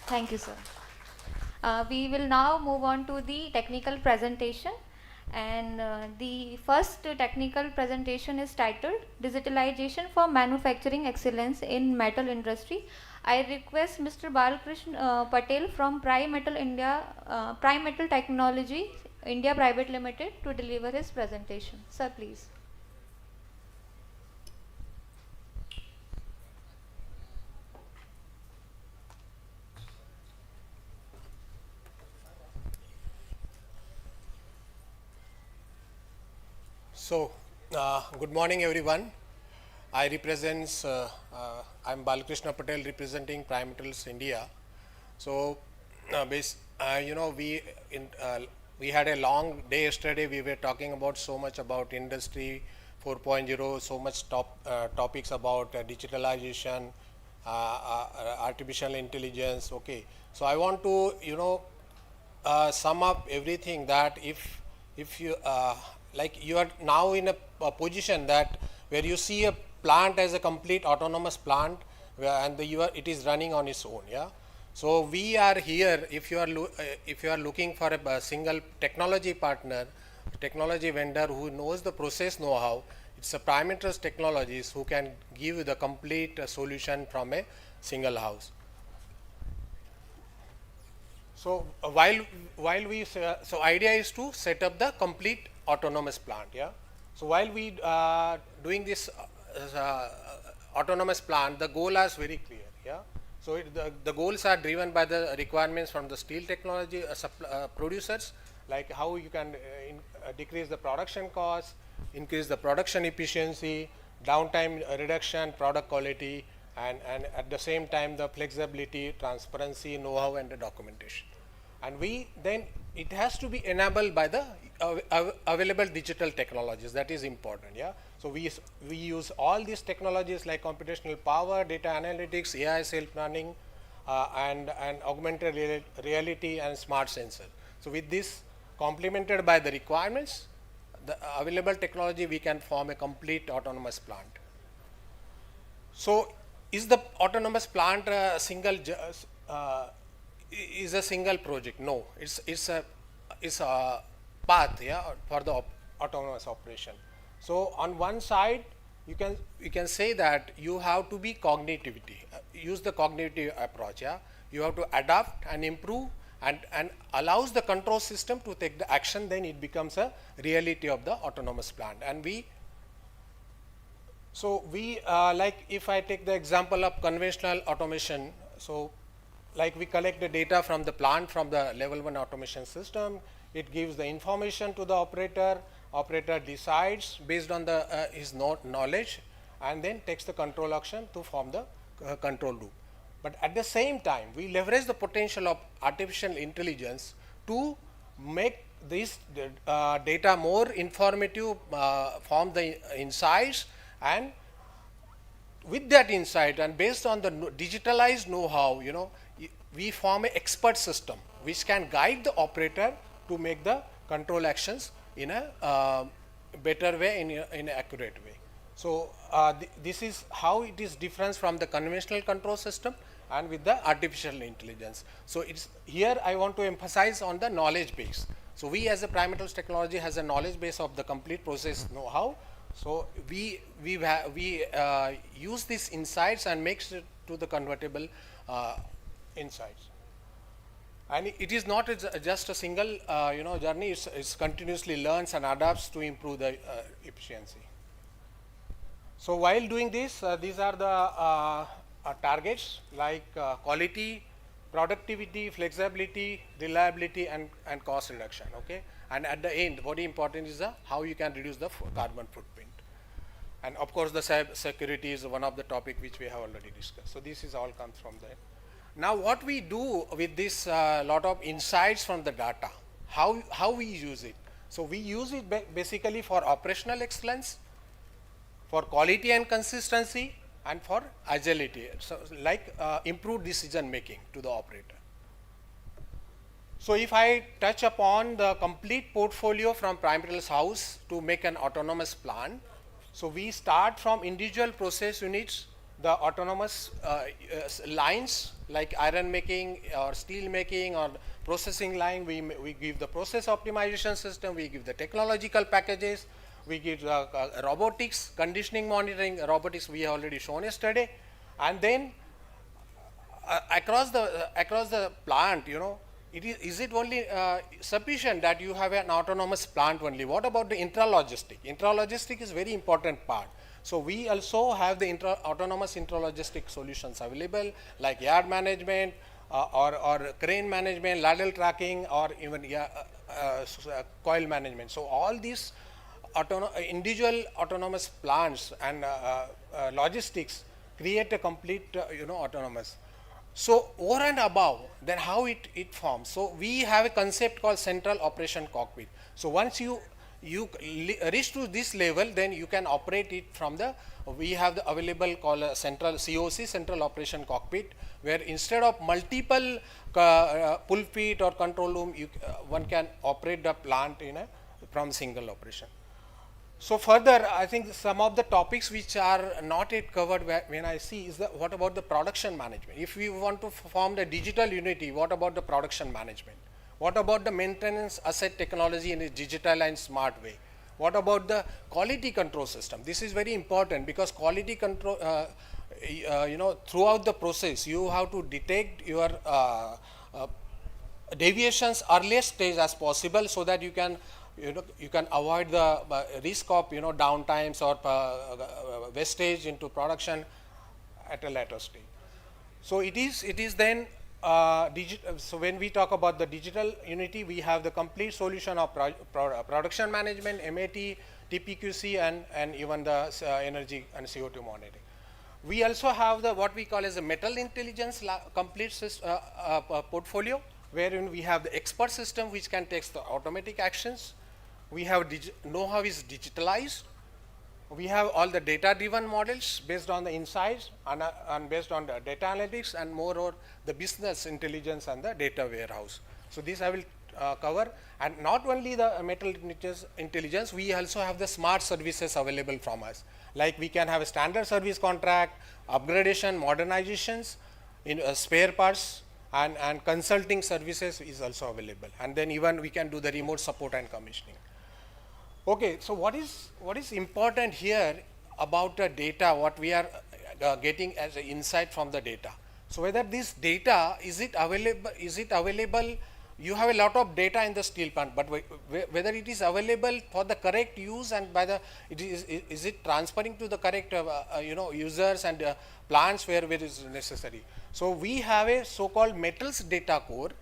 Thank you, sir. We will now move on to the technical presentation, and the first technical presentation is titled Digitalization for Manufacturing Excellence in Metal Industry. I request Mr. Balkrishna Patel from Prime Metal Technology India Private Limited to deliver his presentation. Sir, please. So, good morning everyone. I'm Balkrishna Patel representing Prime Metals India. So, we had a long day yesterday. We were talking about so much about industry 4.0, so much topics about digitalization, artificial intelligence. Okay, so I want to sum up everything that if you like you are now in a position that where you see a plant as a complete autonomous plant and it is running on its own. Yeah. So we are here. If you are looking for a single technology partner, technology vendor who knows the process know-how, it's a Prime Metals Technologies who can give you the complete solution from a single house. So while we so idea is to set up the complete autonomous plant. Yeah. So while we doing this autonomous plant, the goal is very clear. Yeah. So the goals are driven by the requirements from the steel technology producers, like how you can decrease the production cost, increase the production efficiency, downtime reduction, product quality, and at the same time the flexibility, transparency, know-how, and the documentation. And then it has to be enabled by the available digital technologies. That is important. Yeah. So we use all these technologies like computational power, data analytics, AI self-learning, and augmented reality and smart sensor. So with this complemented by the requirements, the available technology, we can form a complete autonomous plant. So is the autonomous plant a single project? No, it's a path, yeah, for the autonomous operation. So on one side, you can say that you have to be use the cognitive approach. Yeah, you have to adapt and improve and allows the control system to take the action. Then it becomes a reality of the autonomous plant. And like if I take the example of conventional automation, so like we collect the data from the plant from the level 1 automation system, it gives the information to the operator decides based on his knowledge and then takes the control action to form the control loop. But at the same time, we leverage the potential of artificial intelligence to make this data more informative, form the insights, and with that insight and based on the digitalized know-how, we form an expert system which can guide the operator to make the control actions in a better way, in an accurate way. So this is how it is different from the conventional control system and with the artificial intelligence. So it's here I want to emphasize on the knowledge base. So we as a Prime Metals Technology has a knowledge base of the complete process know-how. So we use these insights and makes it to the convertible insights. And it is not just a single journey. It's continuously learns and adapts to improve the efficiency. So while doing this, these are the targets like quality, productivity, flexibility, reliability, and cost reduction. Okay, and at the end, what is important is how you can reduce the carbon footprint. And of course, the security is one of the topic which we have already discussed. So this is all comes from there. Now, what we do with this lot of insights from the data, how we use it. So we use it basically for operational excellence, for quality and consistency, and for agility. So like improved decision making to the operator. So if I touch upon the complete portfolio from primaries house to make an autonomous plant, so we start from individual process units, the autonomous lines like iron making or steel making or processing line. We give the process optimization system, we give the technological packages, we give robotics, conditioning monitoring, robotics we have already shown yesterday, and then across the plant, you know, is it only sufficient that you have an autonomous plant only? What about the intralogistic? Intralogistic is very important part. So we also have the autonomous intralogistic solutions available, like yard management or crane management, lateral tracking, or even coil management. So all these individual autonomous plants and logistics create a complete autonomous. So over and above, then how it forms. So we have a concept called central operation cockpit. So once you reach to this level, then you can operate it from we have the available called a central COC, central operation cockpit, where instead of multiple pulpit or control room, one can operate the plant from single operation. So further, I think some of the topics which are not yet covered when I see is what about the production management? If we want to form the digital unity, what about the production management? What about the maintenance asset technology in a digital and smart way? What about the quality control system? This is very important because quality control, throughout the process, you have to detect your deviations earliest stage as possible so that you can avoid the risk of downtimes or wastage into production at a later stage. So it is then so when we talk about the digital unity, we have the complete solution of production management, MAT, TPQC, and even the energy and CO2 monitoring. We also have the what we call as a metal intelligence complete portfolio, wherein we have the expert system which can take the automatic actions. We have know-how is digitalized. We have all the data-driven models based on the insights and based on the data analytics, and moreover the business intelligence and the data warehouse. So this I will cover. And not only the metal intelligence, we also have the smart services available from us. Like we can have a standard service contract, upgradation, modernizations, spare parts, and consulting services is also available. And then even we can do the remote support and commissioning. Okay, so what is important here about the data, what we are getting as an insight from the data. So whether this data, is it available, you have a lot of data in the steel plant, but whether it is available for the correct use and is it transferring to the correct users and plants where it is necessary. So we have a so-called metals data core.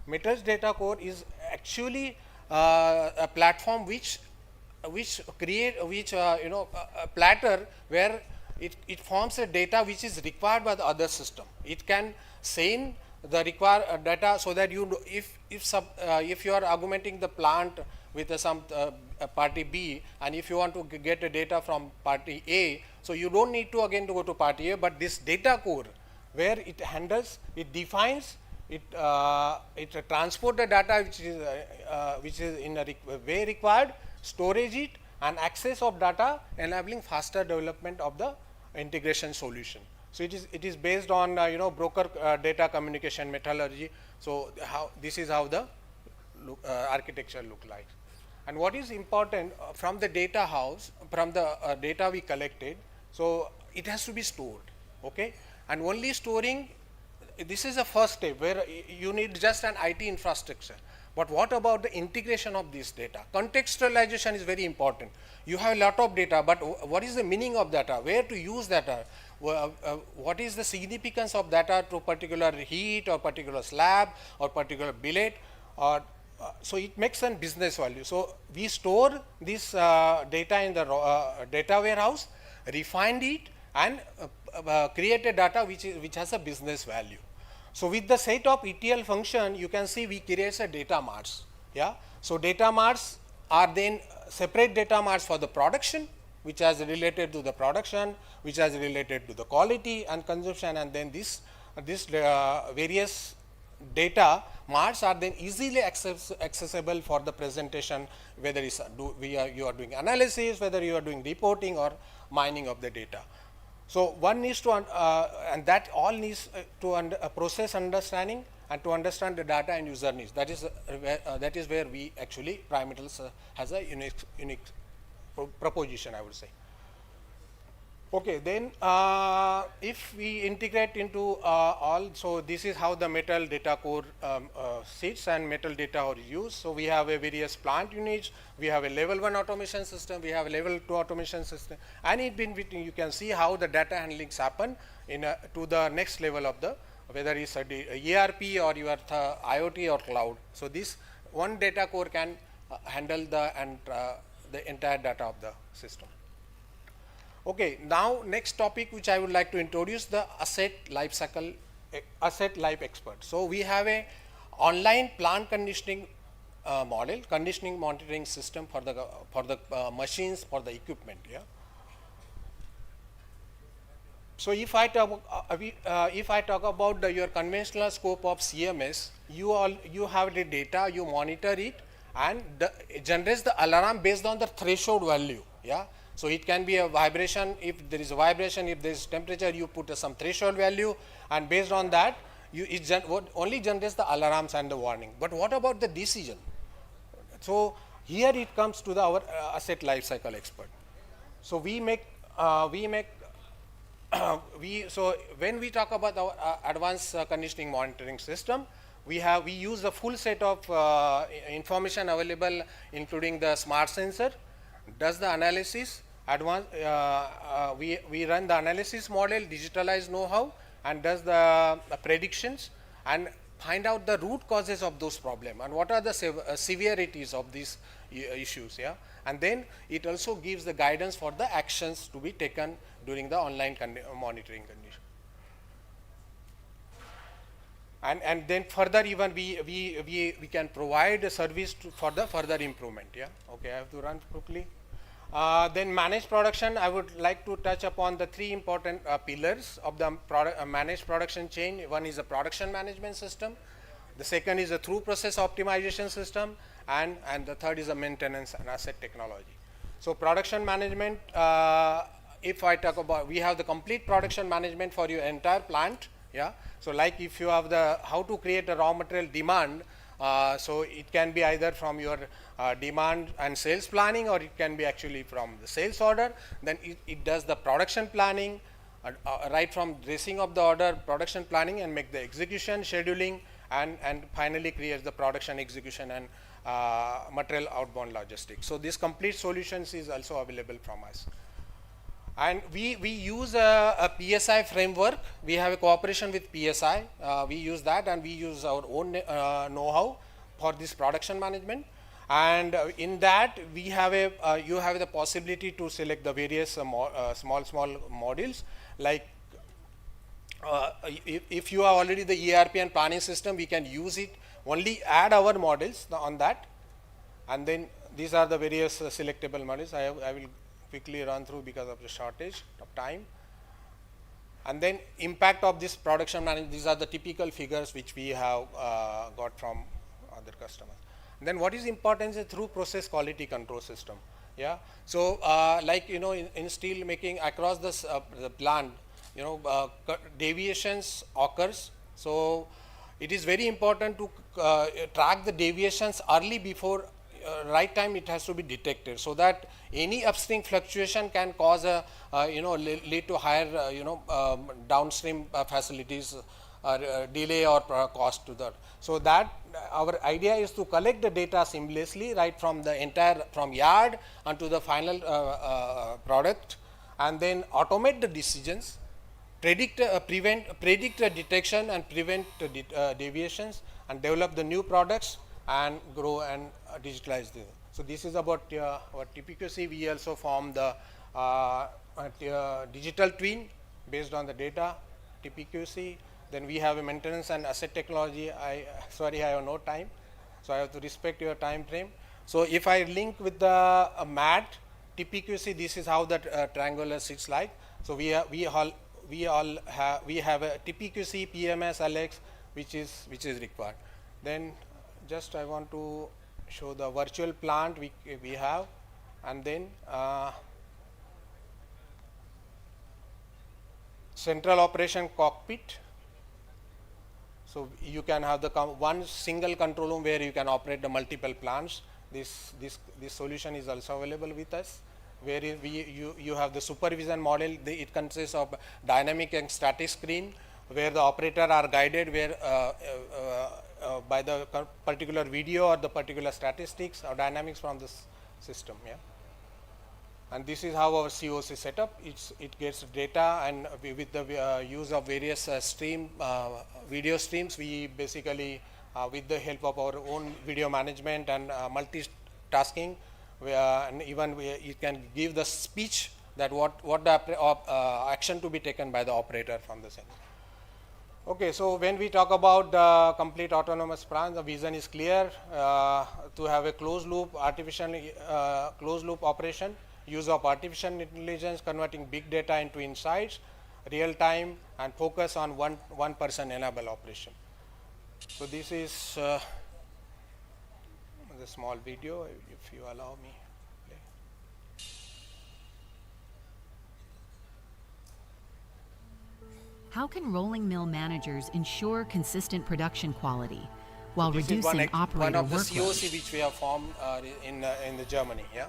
Metals data core is actually a platform which a platter where it forms a data which is required by the other system. It can send the required data so that if you are augmenting the plant with some party B, and if you want to get the data from party A, so you don't need to again to go to party A, but this data core where it handles, it defines, it transport the data which is in a way required, storage it, and access of data, enabling faster development of the integration solution. So it is based on broker data communication methodology. So this is how the architecture look like. And what is important from the data house, from the data we collected, so it has to be stored, okay? And only storing, this is the first step where you need just an IT infrastructure. But what about the integration of this data? Contextualization is very important. You have a lot of data, but what is the meaning of data? Where to use data? What is the significance of data to particular heat or particular slab or particular billet? Or so it makes a business value. So we store this data in the data warehouse, refined it, and create a data which has a business value. So with the set of ETL function, you can see we create a data marts. Yeah. So data marts are then separate data marts for the production, which is related to the production, which is related to the quality and consumption, and then this various data marts are then easily accessible for the presentation, whether it's you are doing analysis, whether you are doing reporting or mining of the data. So one needs to, and that all needs to process understanding and to understand the data and user needs. That is where we actually Primetals has a unique proposition, I would say. Okay, then if we integrate into all, so this is how the metal data core sits and metal data are used. So we have a various plant units, we have a level 1 automation system, we have a level 2 automation system, and in between you can see how the data handlings happen to the next level of the, whether it's a ERP or your IoT or cloud. So this one data core can handle the entire data of the system. Okay, now next topic which I would like to introduce, the asset life expert. So we have a online plant conditioning model, conditioning monitoring system for the machines, for the equipment. Yeah. So if I talk about your conventional scope of CMS, you have the data, you monitor it, and it generates the alarm based on the threshold value. Yeah. So it can be a vibration. If there is a vibration, if there is temperature, you put some threshold value, and based on that, it only generates the alarms and the warning. But what about the decision? So here it comes to our asset lifecycle expert. So so when we talk about our advanced conditioning monitoring system, we use the full set of information available, including the smart sensor, does the analysis. We run the analysis model, digitalized know-how, and does the predictions and find out the root causes of those problems and what are the severities of these issues. Yeah, and then it also gives the guidance for the actions to be taken during the online monitoring condition. And then further, even we can provide a service for the further improvement. Yeah. Okay, I have to run quickly. Then managed production, I would like to touch upon the three important pillars of the managed production chain. One is a production management system, the second is a through process optimization system, and the third is a maintenance and asset technology. So production management, if I talk about, we have the complete production management for your entire plant. Yeah. So like if you have how to create a raw material demand, so it can be either from your demand and sales planning, or it can be actually from the sales order. Then it does the production planning, right from dressing of the order, production planning, and make the execution, scheduling, and finally creates the production execution and material outbound logistics. So this complete solutions is also available from us. And we use a PSI framework. We have a cooperation with PSI. We use that, and we use our own know-how for this production management. And in that, we have you have the possibility to select the various small modules. Like if you are already the ERP and planning system, we can use it. Only add our models on that, and then these are the various selectable models. I will quickly run through because of the shortage of time. And then impact of this production management, these are the typical figures which we have got from other customers. And then what is important is through process quality control system. Yeah. So like in steel making across the plant, deviations occurs. So it is very important to track the deviations early before right time it has to be detected, so that any upstream fluctuation can cause a lead to higher downstream facilities delay or cost to that. So that our idea is to collect the data seamlessly right from the entire from yard onto the final product, and then automate the decisions, predict the detection and prevent the deviations, and develop the new products and grow and digitalize them. So this is about what TPQC. We also form the digital twin based on the data, TPQC. Then we have a maintenance and asset technology. Sorry, I have no time, so I have to respect your time frame. So if I link with the MAT, TPQC, this is how that triangular sits like. So we have a TPQC, PMS, LX, which is required. Then just I want to show the virtual plant we have, and then central operation cockpit. So you can have the one single control room where you can operate the multiple plants. This solution is also available with us, where you have the supervision model. It consists of dynamic and static screen, where the operator are guided where by the particular video or the particular statistics or dynamics from the system. Yeah. And this is how our COC set up. It gets data, and with the use of various video streams, we basically, with the help of our own video management and multitasking, and even it can give the speech that what the action to be taken by the operator from the sensor. Okay, so when we talk about the complete autonomous plant, the vision is clear, to have a closed loop operation, use of artificial intelligence, converting big data into insights, real time, and focus on one person enable operation. So this is the small video, if you allow me. How can rolling mill managers ensure consistent production quality while This reducing is operator one of the workload? COC which we have formed in the Germany. Yeah.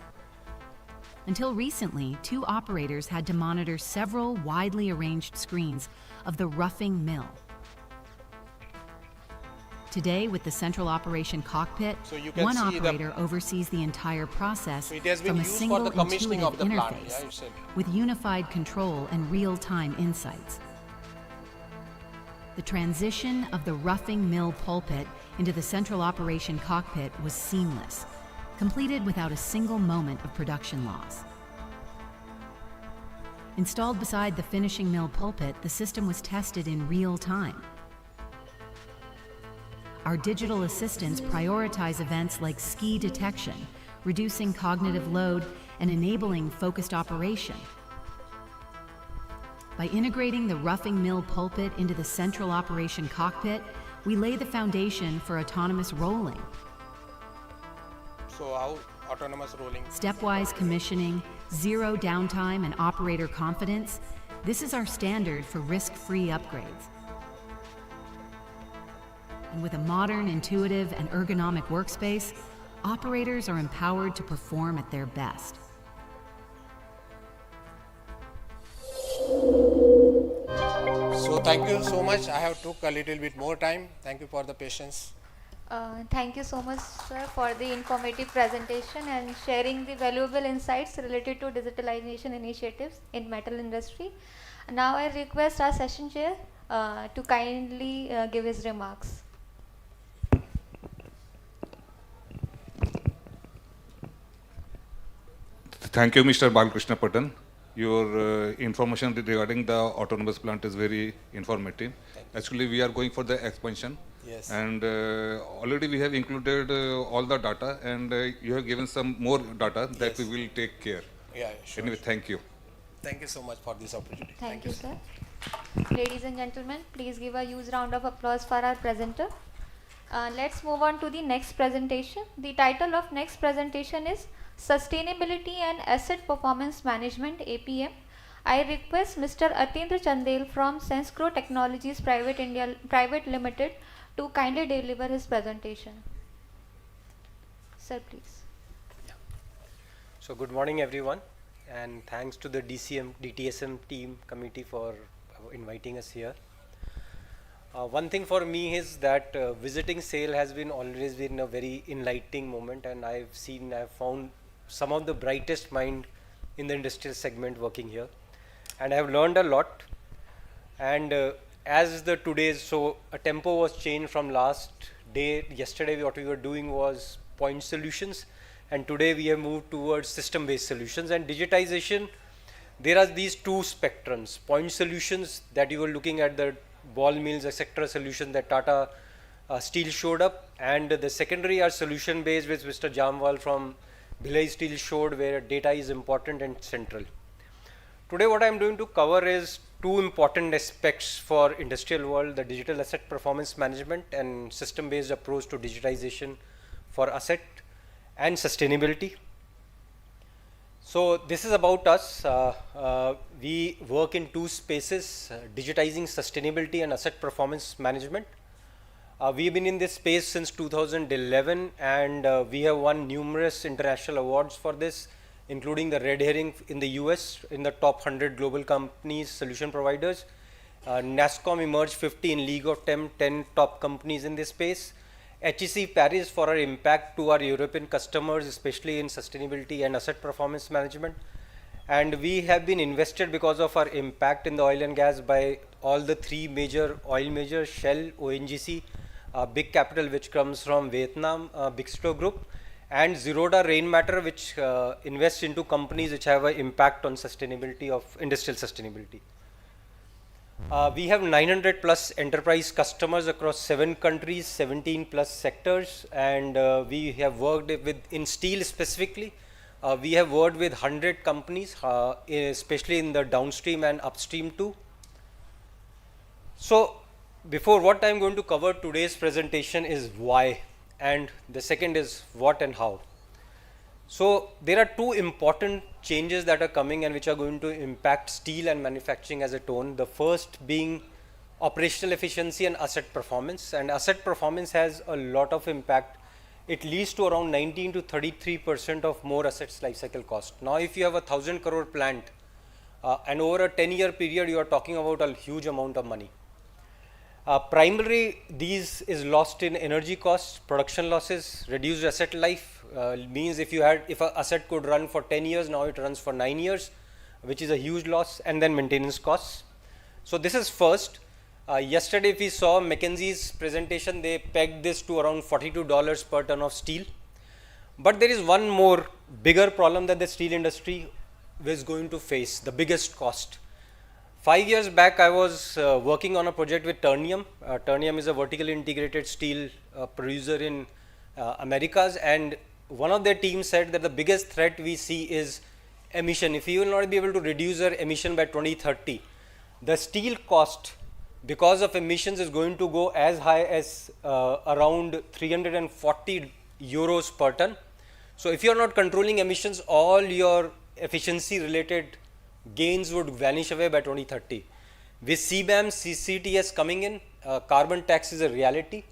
Until recently, 2 operators had to monitor several widely arranged screens of the roughing mill. Today, with the central operation cockpit, So you can one see the- operator oversees the entire process So it has been from a used for single the commissioning intuitive of the plant, interface yeah, you said. with unified control and real-time insights. The transition of the roughing mill pulpit into the central operation cockpit was seamless, completed without a single moment of production loss. Installed beside the finishing mill pulpit, the system was tested in real time. Our digital assistants prioritize events like ski detection, reducing cognitive load and enabling focused operation. By integrating the roughing mill pulpit into the central operation cockpit, we lay the foundation for autonomous rolling. So how autonomous rolling? Stepwise commissioning, zero downtime, and operator confidence, this is our standard for risk-free upgrades. And with a modern, intuitive, and ergonomic workspace, operators are empowered to perform at their best. So thank you so much. I have took a little bit more time. Thank you for the patience. Thank you so much, sir, for the informative presentation and sharing the valuable insights related to digitalization initiatives in metal industry. Now I request our session chair to kindly give his remarks. Thank you, Mr. Balkrishna Patan. Your information regarding the autonomous plant is very informative. Actually, we are going for the expansion. Yes. And already we have included all the data, and you have given some more data that we will take care. Yeah, sure. Anyway, thank you. Thank you so much for this opportunity. Thank you, sir. Ladies and gentlemen, please give a huge round of applause for our presenter. Let's move on to the next presentation. The title of next presentation is Sustainability and Asset Performance Management, APM. I request Mr. Atindra Chandel from SenseGrow Technologies Private Limited to kindly deliver his presentation. Sir, please. So good morning everyone, and thanks to the DTSM team committee for inviting us here. One thing for me is that visiting SAIL has been always been a very enlightening moment, and I've found some of the brightest mind in the industrial segment working here, and I've learned a lot. And as the today's, so a tempo was changed from last day. Yesterday what we were doing was point solutions, and today we have moved towards system-based solutions and digitization. There are these two spectrums: point solutions that you were looking at, the ball mills, etc. solution that Tata Steel showed up, and the secondary are solution based, which Mr. Jamwal from Bhilai Steel showed, where data is important and central. Today what I am going to cover is two important aspects for industrial world: the digital asset performance management and system based approach to digitization for asset and sustainability. So this is about us. We work in two spaces: digitizing sustainability and asset performance management. We've been in this space since 2011, and we have won numerous international awards for this, including the Red Herring in the US in the top 100 global companies, solution providers. NASSCOM emerged 50 in League of 10 top companies in this space. HEC Paris for our impact to our European customers, especially in sustainability and asset performance management. And we have been invested because of our impact in the oil and gas by all the three major oil majors: Shell, ONGC, Big Capital, which comes from Vietnam, Bixto Group, and Zeroda Rainmatter, which invests into companies which have an impact on sustainability of industrial sustainability. We have 900 plus enterprise customers across 7 countries, 17 plus sectors, and we have worked with, in steel specifically, we have worked with 100 companies, especially in the downstream and upstream too. So before, what I am going to cover today's presentation is why, and the second is what and how. So there are two important changes that are coming and which are going to impact steel and manufacturing as a tone. The first being operational efficiency and asset performance. And asset performance has a lot of impact. It leads to around 19 to 33% of more assets life cycle cost. Now if you have a 1,000 crore plant and over a 10-year period, you are talking about a huge amount of money. Primarily, these is lost in energy costs, production losses, reduced asset life. Means if an asset could run for 10 years, now it runs for 9 years, which is a huge loss, and then maintenance costs. So this is first. Yesterday, if we saw McKinsey's presentation, they pegged this to around $42 per ton of steel. But there is one more bigger problem that the steel industry is going to face, the biggest cost. 5 years back, I was working on a project with Ternium. Ternium is a vertically integrated steel producer in Americas, and one of their teams said that the biggest threat we see is emission. If you will not be able to reduce your emission by 2030, the steel cost because of emissions is going to go as high as around 340 euros per ton. So if you are not controlling emissions, all your efficiency related gains would vanish away by 2030. With CBAM, CCTS coming in, carbon tax is a reality.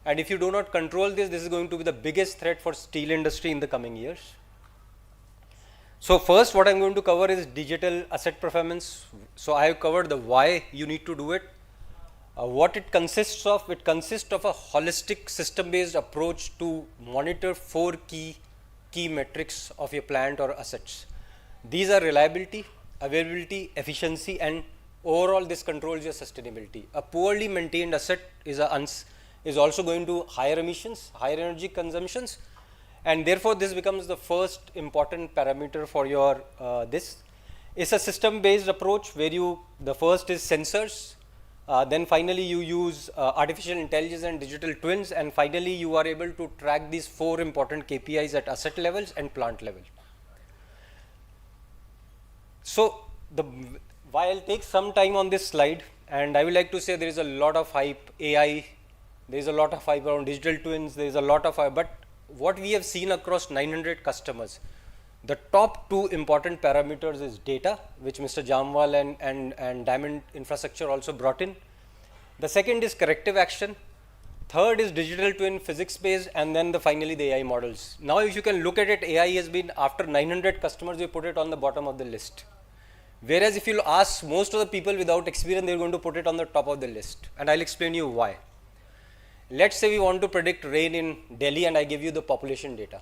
And if you do not control this, this is going to be the biggest threat for steel industry in the coming years. So first, what I'm going to cover is digital asset performance. So I have covered the why you need to do it. What it consists of a holistic system-based approach to monitor 4 key metrics of your plant or assets. These are reliability, availability, efficiency, and overall this controls your sustainability. A poorly maintained asset is also going to higher emissions, higher energy consumptions, and therefore this becomes the first important parameter for your this. It's a system-based approach where the first is sensors, then finally you use artificial intelligence and digital twins, and finally you are able to track these 4 important KPIs at asset levels and plant level. So why I'll take some time on this slide, and I would like to say there is a lot of hype, AI, there is a lot of hype around digital twins, there is a lot of hype, but what we have seen across 900 customers, the top 2 important parameters is data, which Mr. Jamwal and Diamond Infrastructure also brought in. The second is corrective action. Third is digital twin, physics based, and then finally the AI models. Now if you can look at it, AI has been, after 900 customers, we put it on the bottom of the list. Whereas if you ask most of the people without experience, they're going to put it on the top of the list. And I'll explain you why. Let's say we want to predict rain in Delhi and I give you the population data.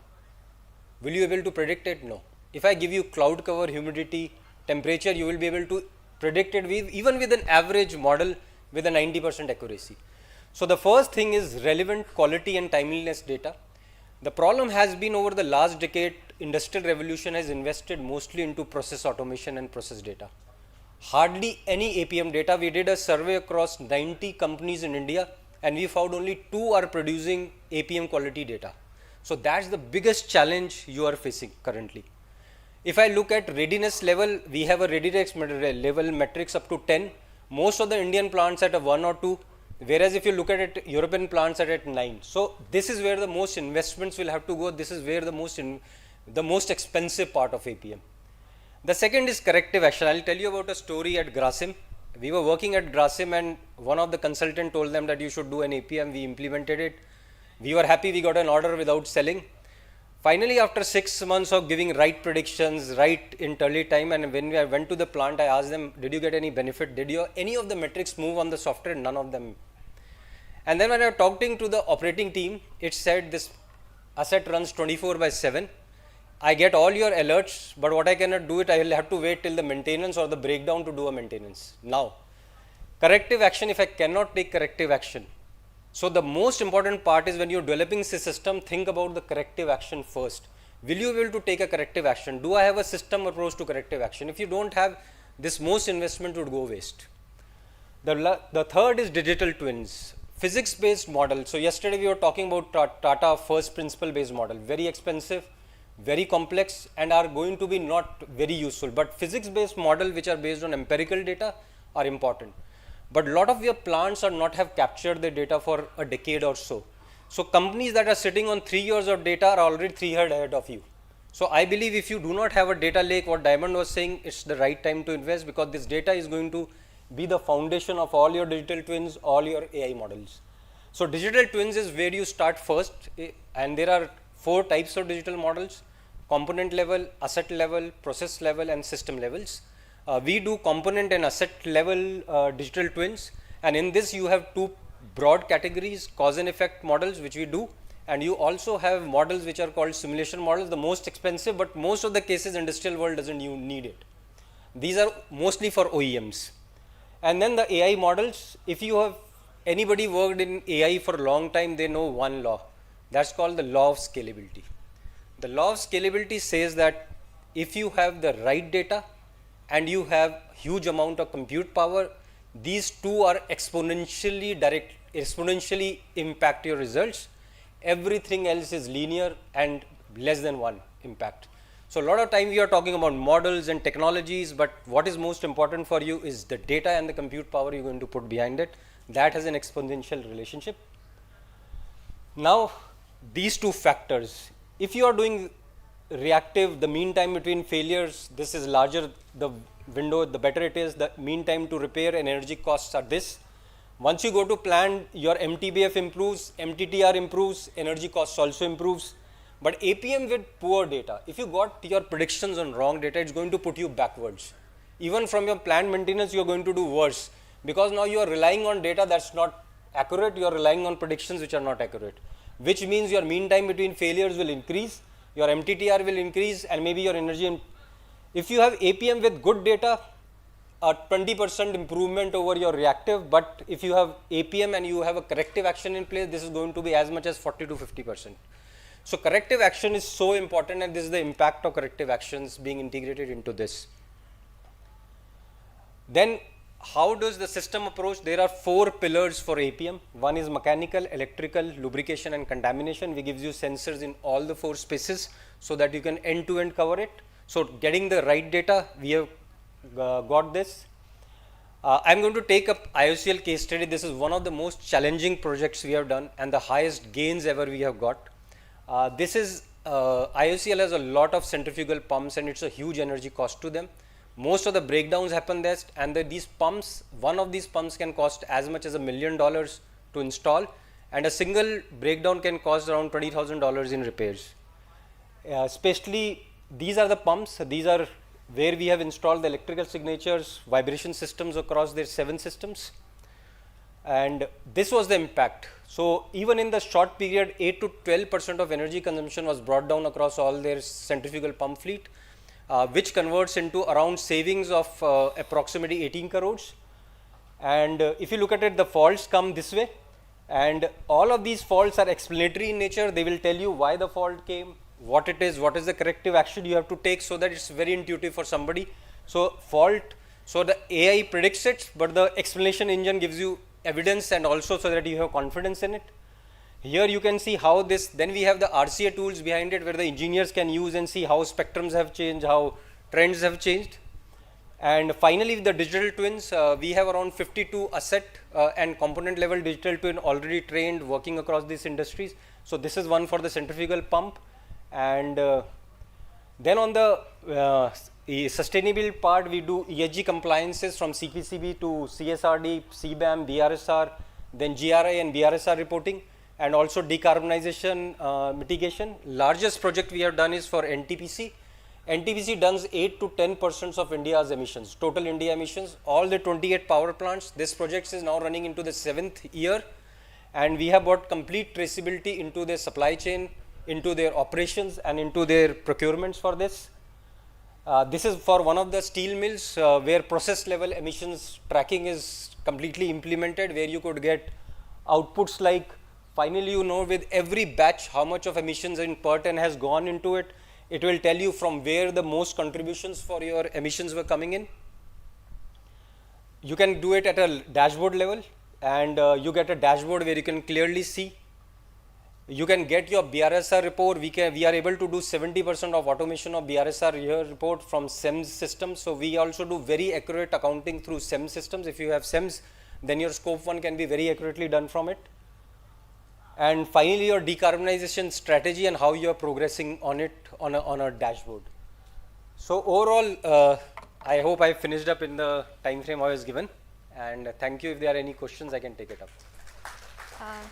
Will you be able to predict it? No. If I give you cloud cover, humidity, temperature, you will be able to predict it even with an average model with a 90% accuracy. So the first thing is relevant quality and timeliness data. The problem has been over the last decade, industrial revolution has invested mostly into process automation and process data. Hardly any APM data. We did a survey across 90 companies in India and we found only 2 are producing APM quality data. So that's the biggest challenge you are facing currently. If I look at readiness level, we have a readiness level metrics up to 10. Most of the Indian plants at a 1 or 2. Whereas if you look at it, European plants are at 9. So this is where the most investments will have to go. This is where the most expensive part of APM. The second is corrective action. I'll tell you about a story at Grasim. We were working at Grasim and one of the consultant told them that you should do an APM. We implemented it. We were happy we got an order without selling. Finally, after 6 months of giving right predictions, right in early time, and when I went to the plant, I asked them, did you get any benefit? Did any of the metrics move on the software? None of them. And then when I was talking to the operating team, it said this asset runs 24/7. I get all your alerts, but what I cannot do it, I will have to wait till the maintenance or the breakdown to do a maintenance. Now, corrective action, if I cannot take corrective action. So the most important part is when you're developing a system, think about the corrective action first. Will you be able to take a corrective action? Do I have a system approach to corrective action? If you don't have, this most investment would go waste. The third is digital twins. Physics-based model. So yesterday we were talking about Tata first principle based model. Very expensive, very complex and are going to be not very useful. But physics-based model which are based on empirical data are important. But a lot of your plants are not have captured the data for a decade or so. So companies that are sitting on 3 years of data are already 3 years ahead of you. So I believe if you do not have a data lake, what Diamond was saying, it's the right time to invest because this data is going to be the foundation of all your digital twins, all your AI models. So digital twins is where you start first and there are 4 types of digital models: component level, asset level, process level and system levels. We do component and asset level digital twins, and in this you have 2 broad categories: cause and effect models, which we do, and you also have models which are called simulation models, the most expensive, but most of the cases industrial world doesn't need it. These are mostly for OEMs. And then the AI models, if you have anybody worked in AI for a long time, they know one law. That's called the law of scalability. The law of scalability says that if you have the right data and you have huge amount of compute power, these 2 are exponentially impact your results. Everything else is linear and less than 1 impact. So a lot of time we are talking about models and technologies, but what is most important for you is the data and the compute power you're going to put behind it. That has an exponential relationship. Now, these 2 factors, if you are doing reactive, the mean time between failures, this is larger, the window, the better it is, the mean time to repair and energy costs are this. Once you go to plan, your MTBF improves, MTTR improves, energy costs also improves. But APM with poor data, if you got your predictions on wrong data, it's going to put you backwards. Even from your planned maintenance, you're going to do worse because now you are relying on data that's not accurate, you're relying on predictions which are not accurate, which means your mean time between failures will increase, your MTTR will increase, and maybe your energy. If you have APM with good data, a 20% improvement over your reactive, but if you have APM and you have a corrective action in place, this is going to be as much as 40 to 50%. So corrective action is so important, and this is the impact of corrective actions being integrated into this. Then how does the system approach? There are 4 pillars for APM. One is mechanical, electrical, lubrication and contamination. We give you sensors in all the 4 spaces so that you can end-to-end cover it. So getting the right data, we have got this. I'm going to take up IOCL case study. This is one of the most challenging projects we have done and the highest gains ever we have got. IOCL has a lot of centrifugal pumps and it's a huge energy cost to them. Most of the breakdowns happen there, and these pumps, one of these pumps can cost as much as $1 million to install, and a single breakdown can cost around $20,000 in repairs. Especially these are the pumps, these are where we have installed the electrical signatures, vibration systems across their 7 systems. And this was the impact. So even in the short period, 8 to 12% of energy consumption was brought down across all their centrifugal pump fleet, which converts into around savings of approximately 18 crores. And if you look at it, the faults come this way, and all of these faults are explanatory in nature. They will tell you why the fault came, what it is, what is the corrective action you have to take, so that it's very intuitive for somebody. So fault, so the AI predicts it, but the explanation engine gives you evidence, and also so that you have confidence in it. Here you can see how this, then we have the RCA tools behind it, where the engineers can use and see how spectrums have changed, how trends have changed. And finally, with the digital twins, we have around 52 asset and component level digital twin already trained, working across these industries. So this is one for the centrifugal pump. And then on the sustainable part, we do ESG compliances from CPCB to CSRD, CBAM, BRSR, then GRI and BRSR reporting, and also decarbonization mitigation. Largest project we have done is for NTPC. NTPC does 8 to 10% of India's emissions, total India emissions, all the 28 power plants. This project is now running into the 7th year, and we have brought complete traceability into their supply chain, into their operations, and into their procurements for this. This is for one of the steel mills where process level emissions tracking is completely implemented, where you could get outputs like, finally you know with every batch how much of emissions in per ton has gone into it. It will tell you from where the most contributions for your emissions were coming in. You can do it at a dashboard level, and you get a dashboard where you can clearly see. You can get your BRSR report. We are able to do 70% of automation of BRSR year report from SEMS systems. So we also do very accurate accounting through SEMS systems. If you have SEMS, then your scope 1 can be very accurately done from it. And finally, your decarbonization strategy and how you are progressing on it on a dashboard. So overall, I hope I finished up in the time frame I was given. And thank you. If there are any questions, I can take it up.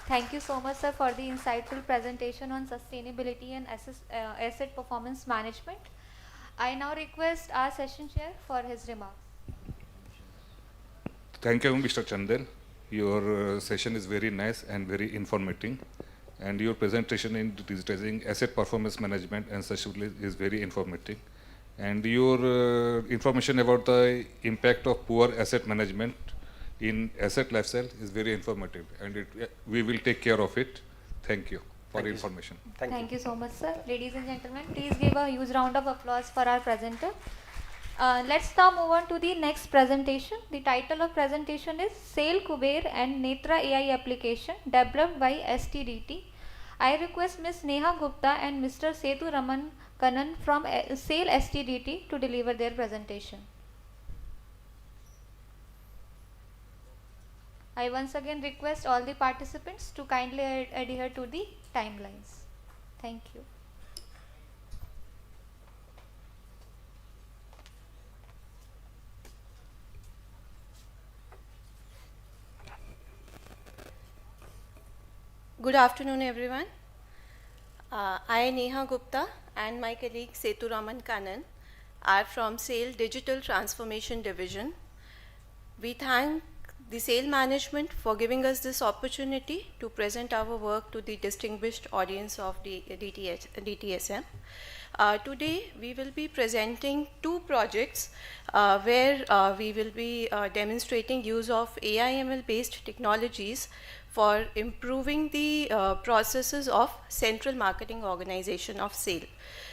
Thank you so much, sir, for the insightful presentation on sustainability and asset performance management. I now request our session chair for his remarks. Thank you, Mr. Chandan. Your session is very nice and very informative, and your presentation in digitizing asset performance management and sustainability is very informative. And your information about the impact of poor asset management in asset lifestyle is very informative, and we will take care of it. Thank you for the information. Thank you so much, sir. Ladies and gentlemen, please give a huge round of applause for our presenter. Let's now move on to the next presentation. The title of presentation is SAIL Kuber and Netra AI Application developed by STDT. I request Ms. Neha Gupta and Mr. Setu Raman Kannan from SAIL STDT to deliver their presentation. I once again request all the participants to kindly adhere to the timelines. Thank you. Good afternoon, everyone. I, Neha Gupta, and my colleague Setu Raman Kannan are from SAIL Digital Transformation Division. We thank the SAIL management for giving us this opportunity to present our work to the distinguished audience of the DTSM. Today, we will be presenting 2 projects where we will be demonstrating use of AI/ML based technologies for improving the processes of central marketing organization of SAIL.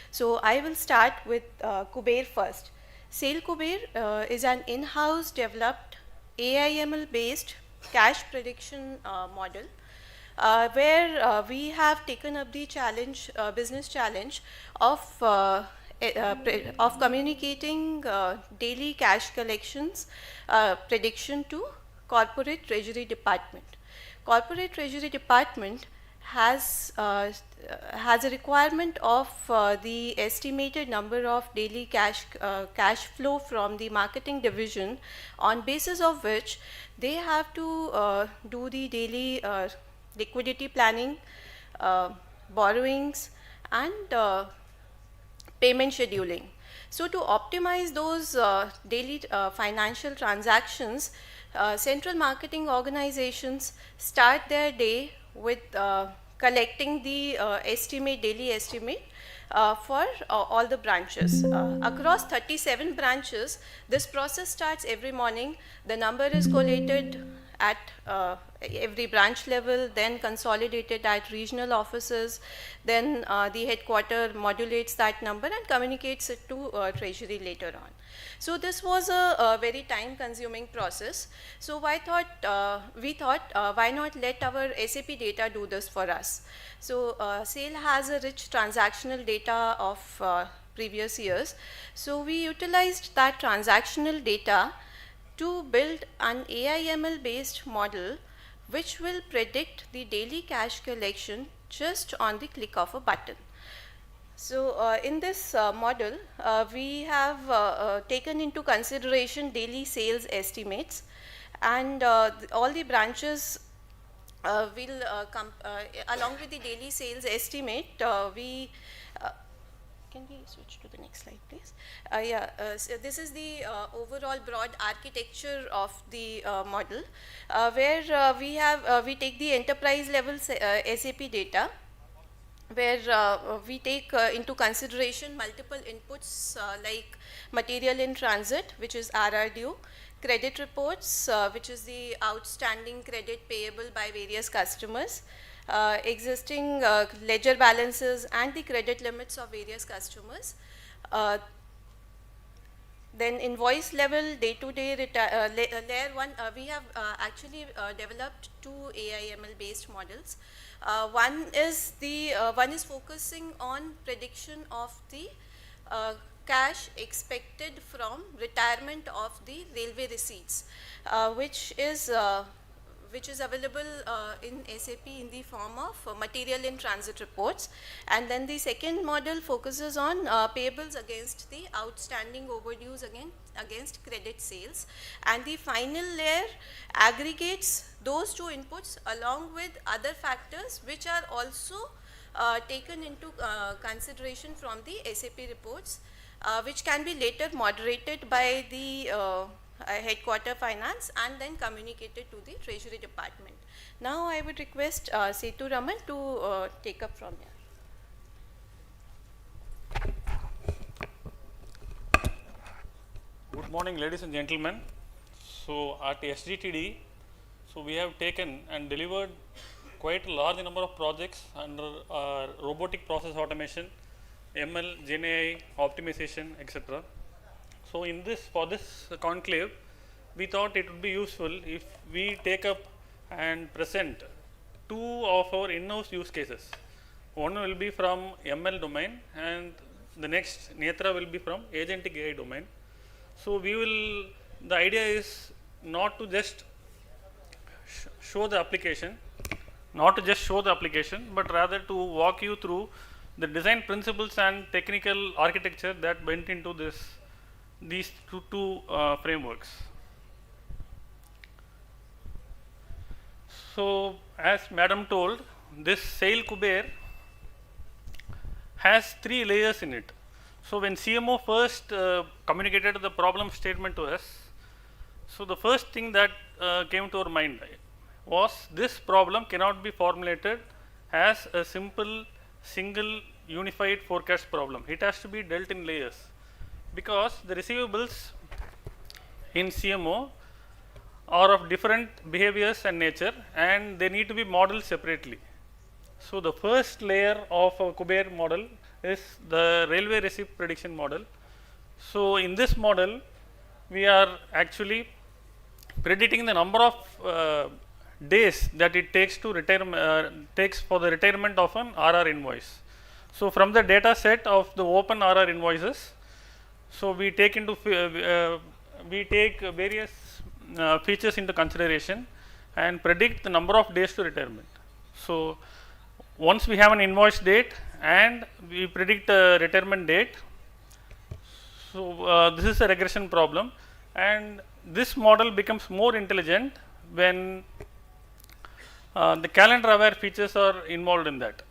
So I will start with Kuber first. SAIL Kuber is an in-house developed AI/ML based cash prediction model where we have taken up the challenge, business challenge of communicating daily cash collections prediction to corporate treasury department. Corporate treasury department has a requirement of the estimated number of daily cash flow from the marketing division, on basis of which they have to do the daily liquidity planning, borrowings, and payment scheduling. So to optimize those daily financial transactions, central marketing organizations start their day with collecting the daily estimate for all the branches. Across 37 branches, this process starts every morning. The number is collated at every branch level, then consolidated at regional offices, then the headquarter modulates that number and communicates it to treasury later on. So this was a very time consuming process. So we thought why not let our SAP data do this for us. So SAIL has a rich transactional data of previous years. So we utilized that transactional data to build an AI/ML based model which will predict the daily cash collection just on the click of a button. So in this model, we have taken into consideration daily sales estimates, and all the branches will along with the daily sales estimate, can we switch to the next slide, please? So this is the overall broad architecture of the model, where we take the enterprise level SAP data, where we take into consideration multiple inputs like material in transit, which is RR due, credit reports, which is the outstanding credit payable by various customers, existing ledger balances and the credit limits of various customers. Then invoice level, day-to-day layer 1, we have actually developed two AI/ML based models. One is focusing on prediction of the cash expected from retirement of the railway receipts, which is available in SAP in the form of material in transit reports. And then the second model focuses on payables against the outstanding overdues against credit sales. And the final layer aggregates those two inputs along with other factors which are also taken into consideration from the SAP reports, which can be later moderated by the headquarter finance and then communicated to the treasury department. Now I would request Setu Raman to take up from here. Good morning, ladies and gentlemen. So at SGTD, so we have taken and delivered quite a large number of projects under robotic process automation, ML, GenAI, optimization, etc. So for this conclave, we thought it would be useful if we take up and present two of our in-house use cases. One will be from ML domain and the next Netra will be from agentic AI domain. So the idea is not to just show the application, but rather to walk you through the design principles and technical architecture that went into these two frameworks. So as Madam told, this SAIL Kuber has 3 layers in it. So when CMO first communicated the problem statement to us, so the first thing that came to our mind was this problem cannot be formulated as a simple single unified forecast problem. It has to be dealt in layers, because the receivables in CMO are of different behaviors and nature, and they need to be modeled separately. So the first layer of a Kuber model is the railway receipt prediction model. So in this model, we are actually predicting the number of days that it takes to takes for the retirement of an RR invoice. So from the data set of the open RR invoices, so we take various features into consideration and predict the number of days to retirement. So once we have an invoice date and we predict the retirement date, so this is a regression problem, and this model becomes more intelligent when the calendar aware features are involved in that.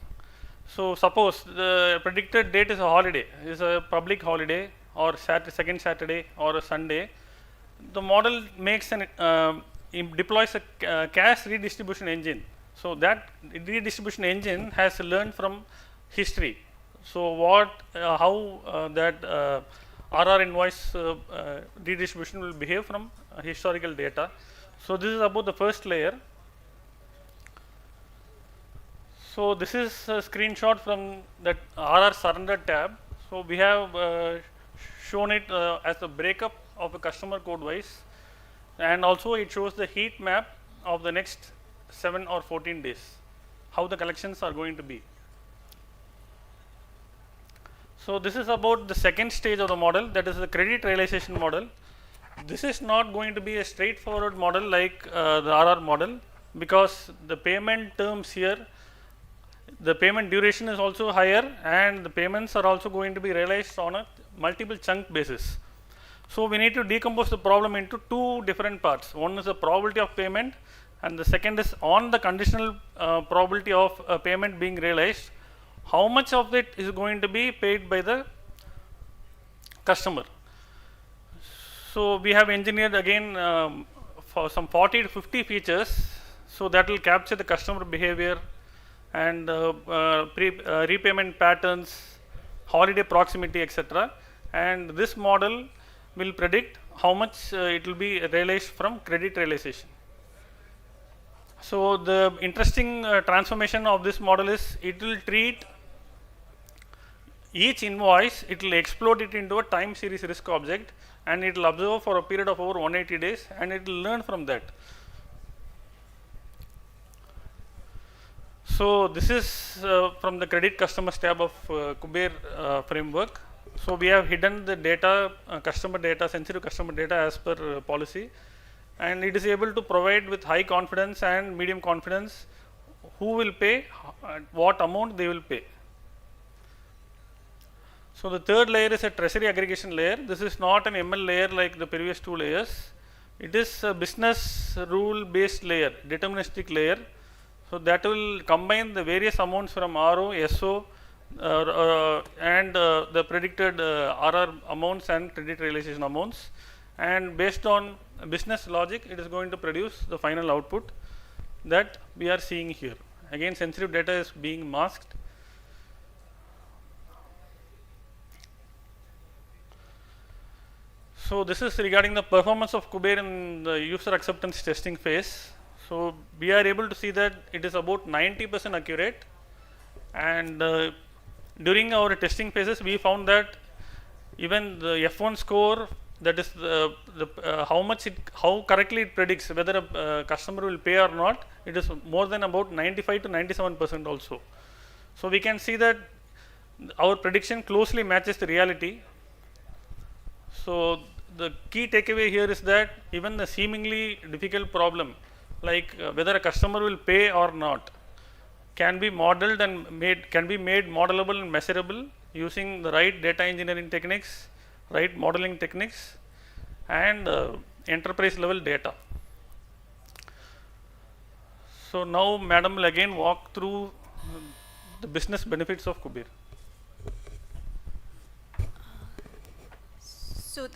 So suppose the predicted date is a holiday, is a public holiday, or second Saturday or a Sunday, the model makes deploys a cash redistribution engine. So that redistribution engine has learned from history. So how that RR invoice redistribution will behave from historical data. So this is about the first layer. So this is a screenshot from that RR surrender tab. So we have shown it as a breakup of a customer code wise, and also it shows the heat map of the next 7 or 14 days, how the collections are going to be. So this is about the second stage of the model, that is the credit realization model. This is not going to be a straightforward model like the RR model, because the payment terms here, the payment duration is also higher, and the payments are also going to be realized on a multiple chunk basis. So we need to decompose the problem into two different parts. One is the probability of payment, and the second is on the conditional probability of payment being realized, how much of it is going to be paid by the customer. So we have engineered again for some 40 to 50 features, so that will capture the customer behavior and repayment patterns, holiday proximity, etc. And this model will predict how much it will be realized from credit realization. So the interesting transformation of this model is it will treat each invoice, it will explode it into a time series risk object, and it will observe for a period of over 180 days, and it will learn from that. So this is from the credit customers tab of Kuber framework. So we have hidden the data, customer data, sensitive customer data as per policy, and it is able to provide with high confidence and medium confidence who will pay, what amount they will pay. So the third layer is a treasury aggregation layer. This is not an ML layer like the previous two layers. It is a business rule based layer, deterministic layer. So that will combine the various amounts from RO, SO, and the predicted RR amounts and credit realization amounts, and based on business logic, it is going to produce the final output that we are seeing here. Again, sensitive data is being masked. So this is regarding the performance of Kuber in the user acceptance testing phase. So we are able to see that it is about 90% accurate, and during our testing phases we found that even the F1 score, that is how correctly it predicts whether a customer will pay or not, it is more than about 95 to 97% also. So we can see that our prediction closely matches the reality. So the key takeaway here is that even the seemingly difficult problem, like whether a customer will pay or not, can be modeled and can be made modelable and measurable using the right data engineering techniques, right modeling techniques, and enterprise level data. So now madam will again walk through the business benefits of Kuber. So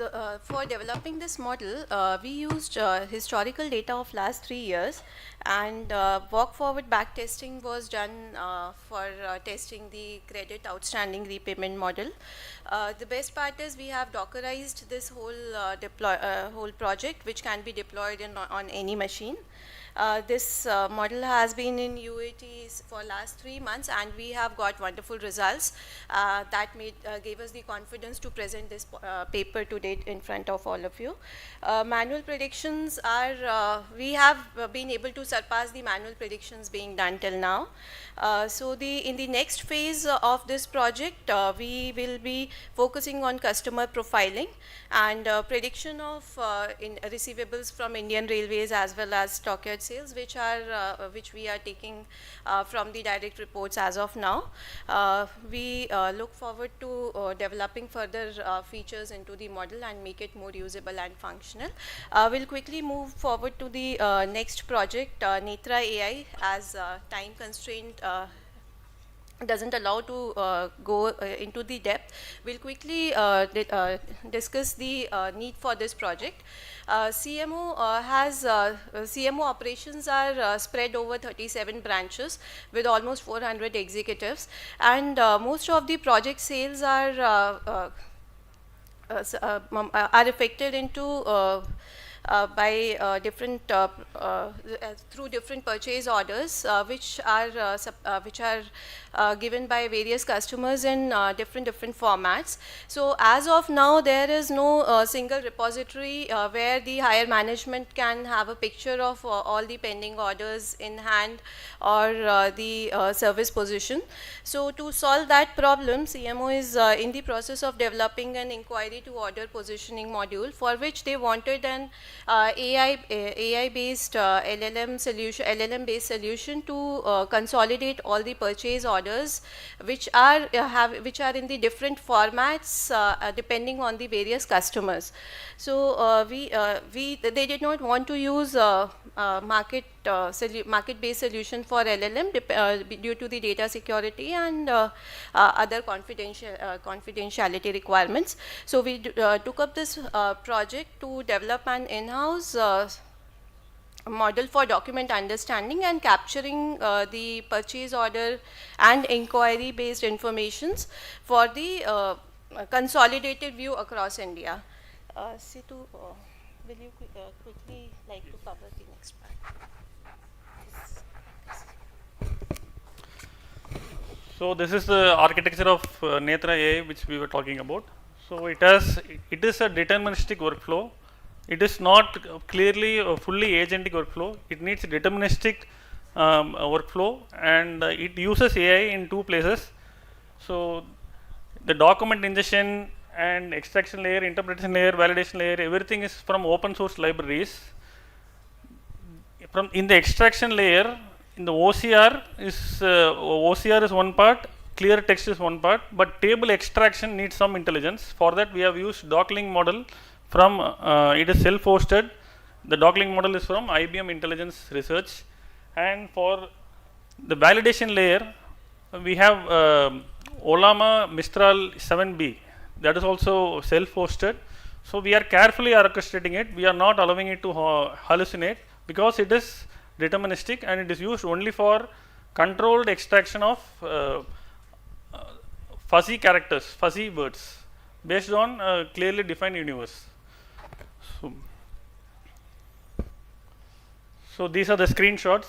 for developing this model, we used historical data of last 3 years, and walk forward back testing was done for testing the credit outstanding repayment model. The best part is we have Dockerized this whole project, which can be deployed on any machine. This model has been in UAT for last 3 months, and we have got wonderful results that gave us the confidence to present this paper to date in front of all of you. Manual predictions are, we have been able to surpass the manual predictions being done till now. So in the next phase of this project, we will be focusing on customer profiling and prediction of receivables from Indian Railways as well as stockyard sales, which we are taking from the direct reports as of now. We look forward to developing further features into the model and make it more usable and functional. We'll quickly move forward to the next project, Netra AI, as time constraint doesn't allow to go into the depth. We'll quickly discuss the need for this project. CMO operations are spread over 37 branches with almost 400 executives, and most of the project sales are affected into by different through different purchase orders, which are given by various customers in different formats. So as of now, there is no single repository where the higher management can have a picture of all the pending orders in hand or the service position. So to solve that problem, CMO is in the process of developing an inquiry to order positioning module, for which they wanted an AI based LLM based solution to consolidate all the purchase orders which are in the different formats depending on the various customers. So they did not want to use market based solution for LLM due to the data security and other confidentiality requirements. So we took up this project to develop an in-house model for document understanding and capturing the purchase order and inquiry based informations for the consolidated view across India. Situ, will you quickly like to cover the next part? So this is the architecture of Netra AI, which we were talking about. So it is a deterministic workflow. It is not clearly a fully agentic workflow. It needs a deterministic workflow, and it uses AI in two places. So the document ingestion and extraction layer, interpretation layer, validation layer, everything is from open source libraries. In the extraction layer, in the OCR is one part, clear text is one part, but table extraction needs some intelligence. For that, we have used docLink model from it is self-hosted. The docLink model is from IBM Intelligence Research, and for the validation layer, we have Olama Mistral 7B. That is also self-hosted. So we are carefully orchestrating it. We are not allowing it to hallucinate, because it is deterministic and it is used only for controlled extraction of fuzzy characters, fuzzy words based on a clearly defined universe. So these are the screenshots.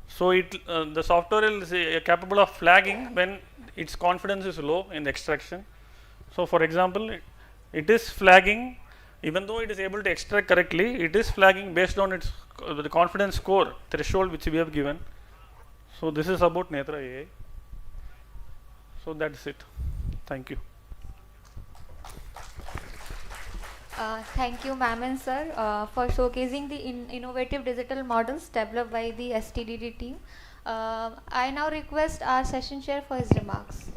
So the software is capable of flagging when its confidence is low in the extraction. So for example, it is flagging, even though it is able to extract correctly, it is flagging based on its the confidence score threshold which we have given. So this is about Netra AI. So that's it. Thank you. Thank you, ma'am and sir, for showcasing the innovative digital models developed by the STDD team. I now request our session chair for his remarks.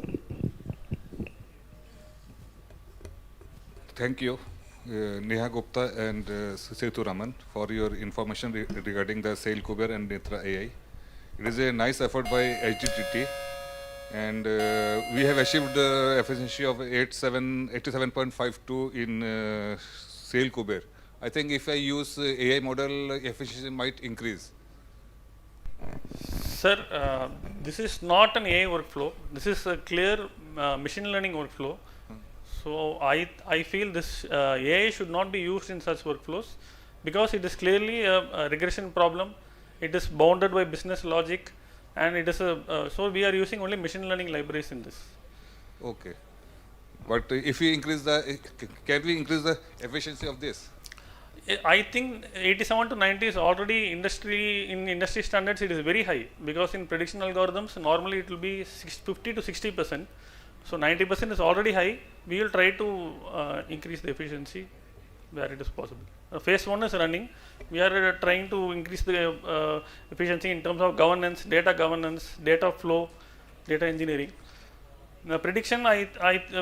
Thank you, Neha Gupta and Setu Raman, for your information regarding the Sale Kuber and Netra AI. It is a nice effort by HDTT, and we have achieved the efficiency of 87.52 in Sale Kuber. I think if I use AI model, efficiency might increase. Sir, this is not an AI workflow. This is a clear machine learning workflow. So I feel this AI should not be used in such workflows, because it is clearly a regression problem. It is bounded by business logic, and it is so we are using only machine learning libraries in this. Okay, but if we increase can we increase the efficiency of this? I think 87 to 90 is already in industry standards. It is very high, because in prediction algorithms normally it will be 50 to 60%. So 90% is already high. We will try to increase the efficiency where it is possible. Phase 1 is running. We are trying to increase the efficiency in terms of governance, data flow, data engineering. The prediction,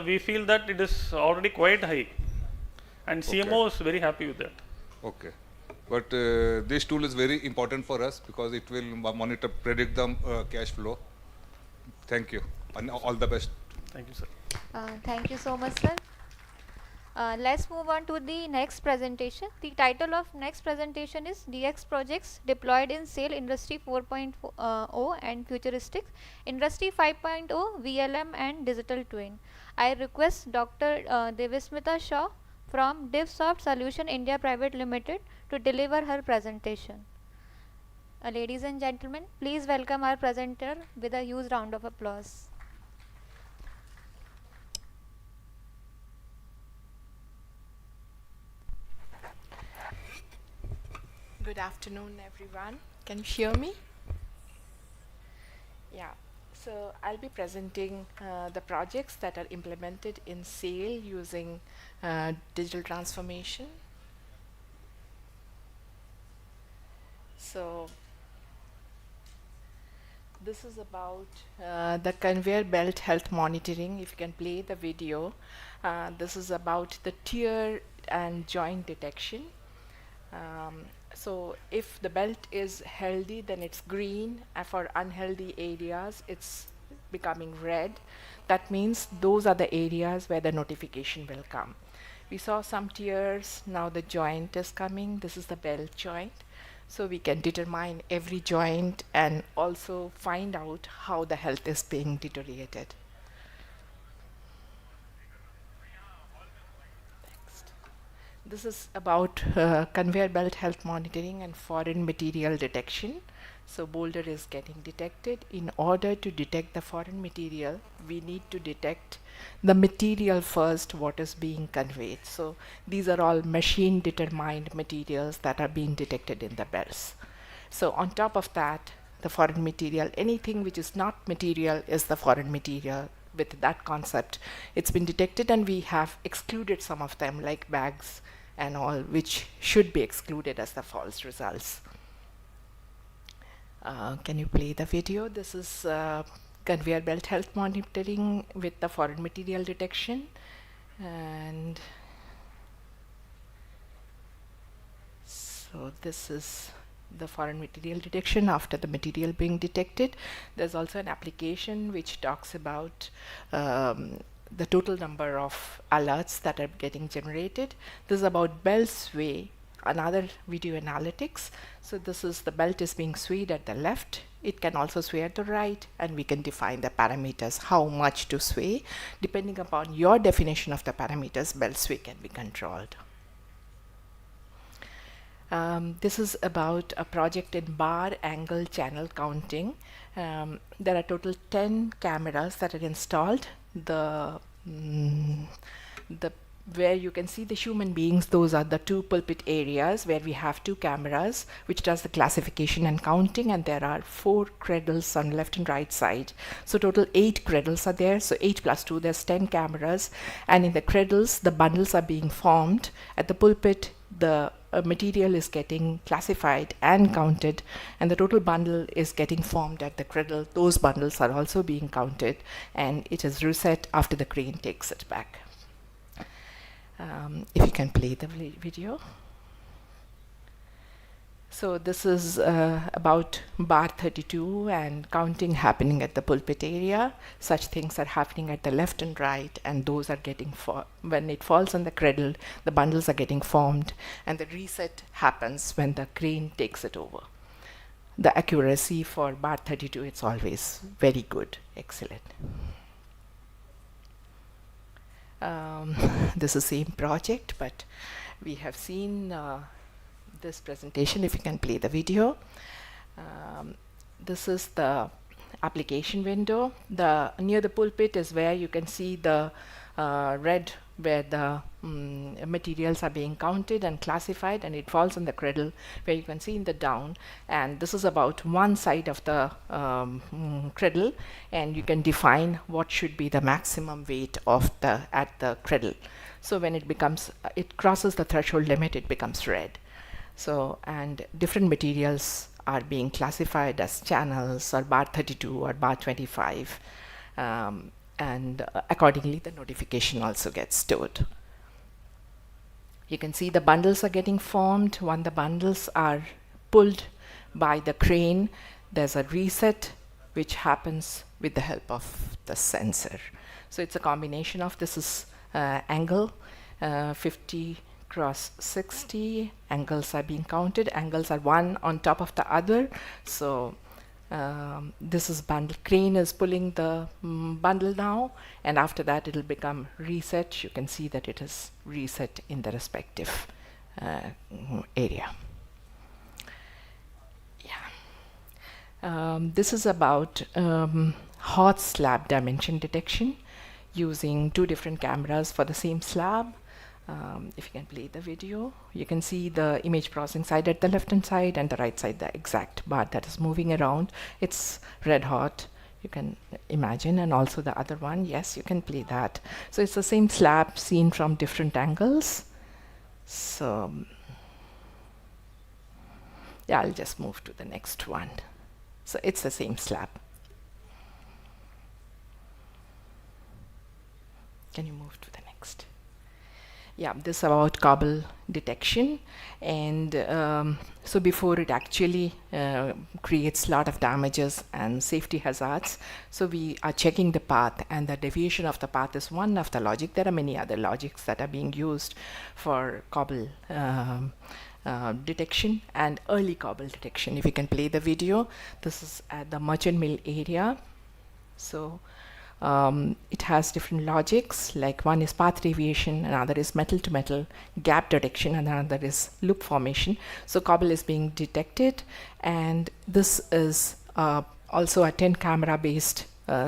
we feel that it is already quite high, and CMO is very happy with that. Okay, But this tool is very important for us because it will monitor, predict the cash flow. Thank you, and all the best. Thank you, sir. Thank you so much, sir. Let's move on to the next presentation. The title of next presentation is DX projects deployed in SAIL Industry 4.0 and Futuristics, Industry 5.0, VLM and Digital Twin. I request Dr. Devismita Shaw from DivSoft Solution India Private Limited to deliver her presentation. Ladies and gentlemen, please welcome our presenter with a huge round of applause. Good afternoon, everyone. Can you hear me? Yeah. So I'll be presenting the projects that are implemented in SAIL using digital transformation. So this is about the conveyor belt health monitoring. If you can play the video, this is about the tear and joint detection. So if the belt is healthy, then it's green, and for unhealthy areas, it's becoming red. That means those are the areas where the notification will come. We saw some tears, now the joint is coming. This is the belt joint. So we can determine every joint and also find out how the health is being deteriorated. This is about conveyor belt health monitoring and foreign material detection. So boulder is getting detected. In order to detect the foreign material, we need to detect the material first, what is being conveyed. So these are all machine determined materials that are being detected in the belts. So on top of that, the foreign material, anything which is not material is the foreign material. With that concept, it's been detected, and we have excluded some of them like bags and all, which should be excluded as the false results. Can you play the video? This is conveyor belt health monitoring with the foreign material detection. And so this is the foreign material detection after the material being detected. There's also an application which talks about the total number of alerts that are getting generated. This is about belt sway, another video analytics. So this is the belt is being swayed at the left. It can also sway at the right, and we can define the parameters, how much to sway. Depending upon your definition of the parameters, belt sway can be controlled. This is about a project in bar angle channel counting. There are total 10 cameras that are installed. Where you can see the human beings, those are the two pulpit areas where we have 2 cameras which does the classification and counting, and there are 4 cradles on left and right side. So total 8 cradles are there. So 8 plus 2, there's 10 cameras, and in the cradles the bundles are being formed. At the pulpit, the material is getting classified and counted, and the total bundle is getting formed at the cradle. Those bundles are also being counted, and it is reset after the crane takes it back. If you can play the video. So this is about bar 32 and counting happening at the pulpit area. Such things are happening at the left and right, and those are getting when it falls on the cradle, the bundles are getting formed, and the reset happens when the crane takes it over. The accuracy for bar 32, it's always very good, excellent. This is the same project, but we have seen this presentation. If you can play the video. This is the application window. Near the pulpit is where you can see the red, where the materials are being counted and classified, and it falls on the cradle where you can see in the down. And this is about one side of the cradle, and you can define what should be the maximum weight of at the cradle. So when it crosses the threshold limit, it becomes red. So, and different materials are being classified as channels or bar 32 or bar 25, and accordingly the notification also gets stored. You can see the bundles are getting formed. When the bundles are pulled by the crane, there's a reset which happens with the help of the sensor. So it's a combination of this is angle, 50 cross 60. Angles are being counted. Angles are one on top of the other. So this is bundle. Crane is pulling the bundle now, and after that it will become reset. You can see that it is reset in the respective area. This is about hot slab dimension detection using two different cameras for the same slab. If you can play the video, you can see the image processing side at the left hand side and the right side, the exact bar that is moving around. It's red hot, you can imagine, and also the other one, yes, you can play that. So it's the same slab seen from different angles. So yeah, I'll just move to the next one. So it's the same slab. Can you move to the next? Yeah, this is about cobble detection, and so before it actually creates a lot of damages and safety hazards, so we are checking the path, and the deviation of the path is one of the logic. There are many other logics that are being used for cobble detection and early cobble detection. If you can play the video, this is at the merchant mill area. So it has different logics, like one is path deviation, another is metal to metal gap detection, and another is loop formation. So cobble is being detected, and this is also a 10 camera based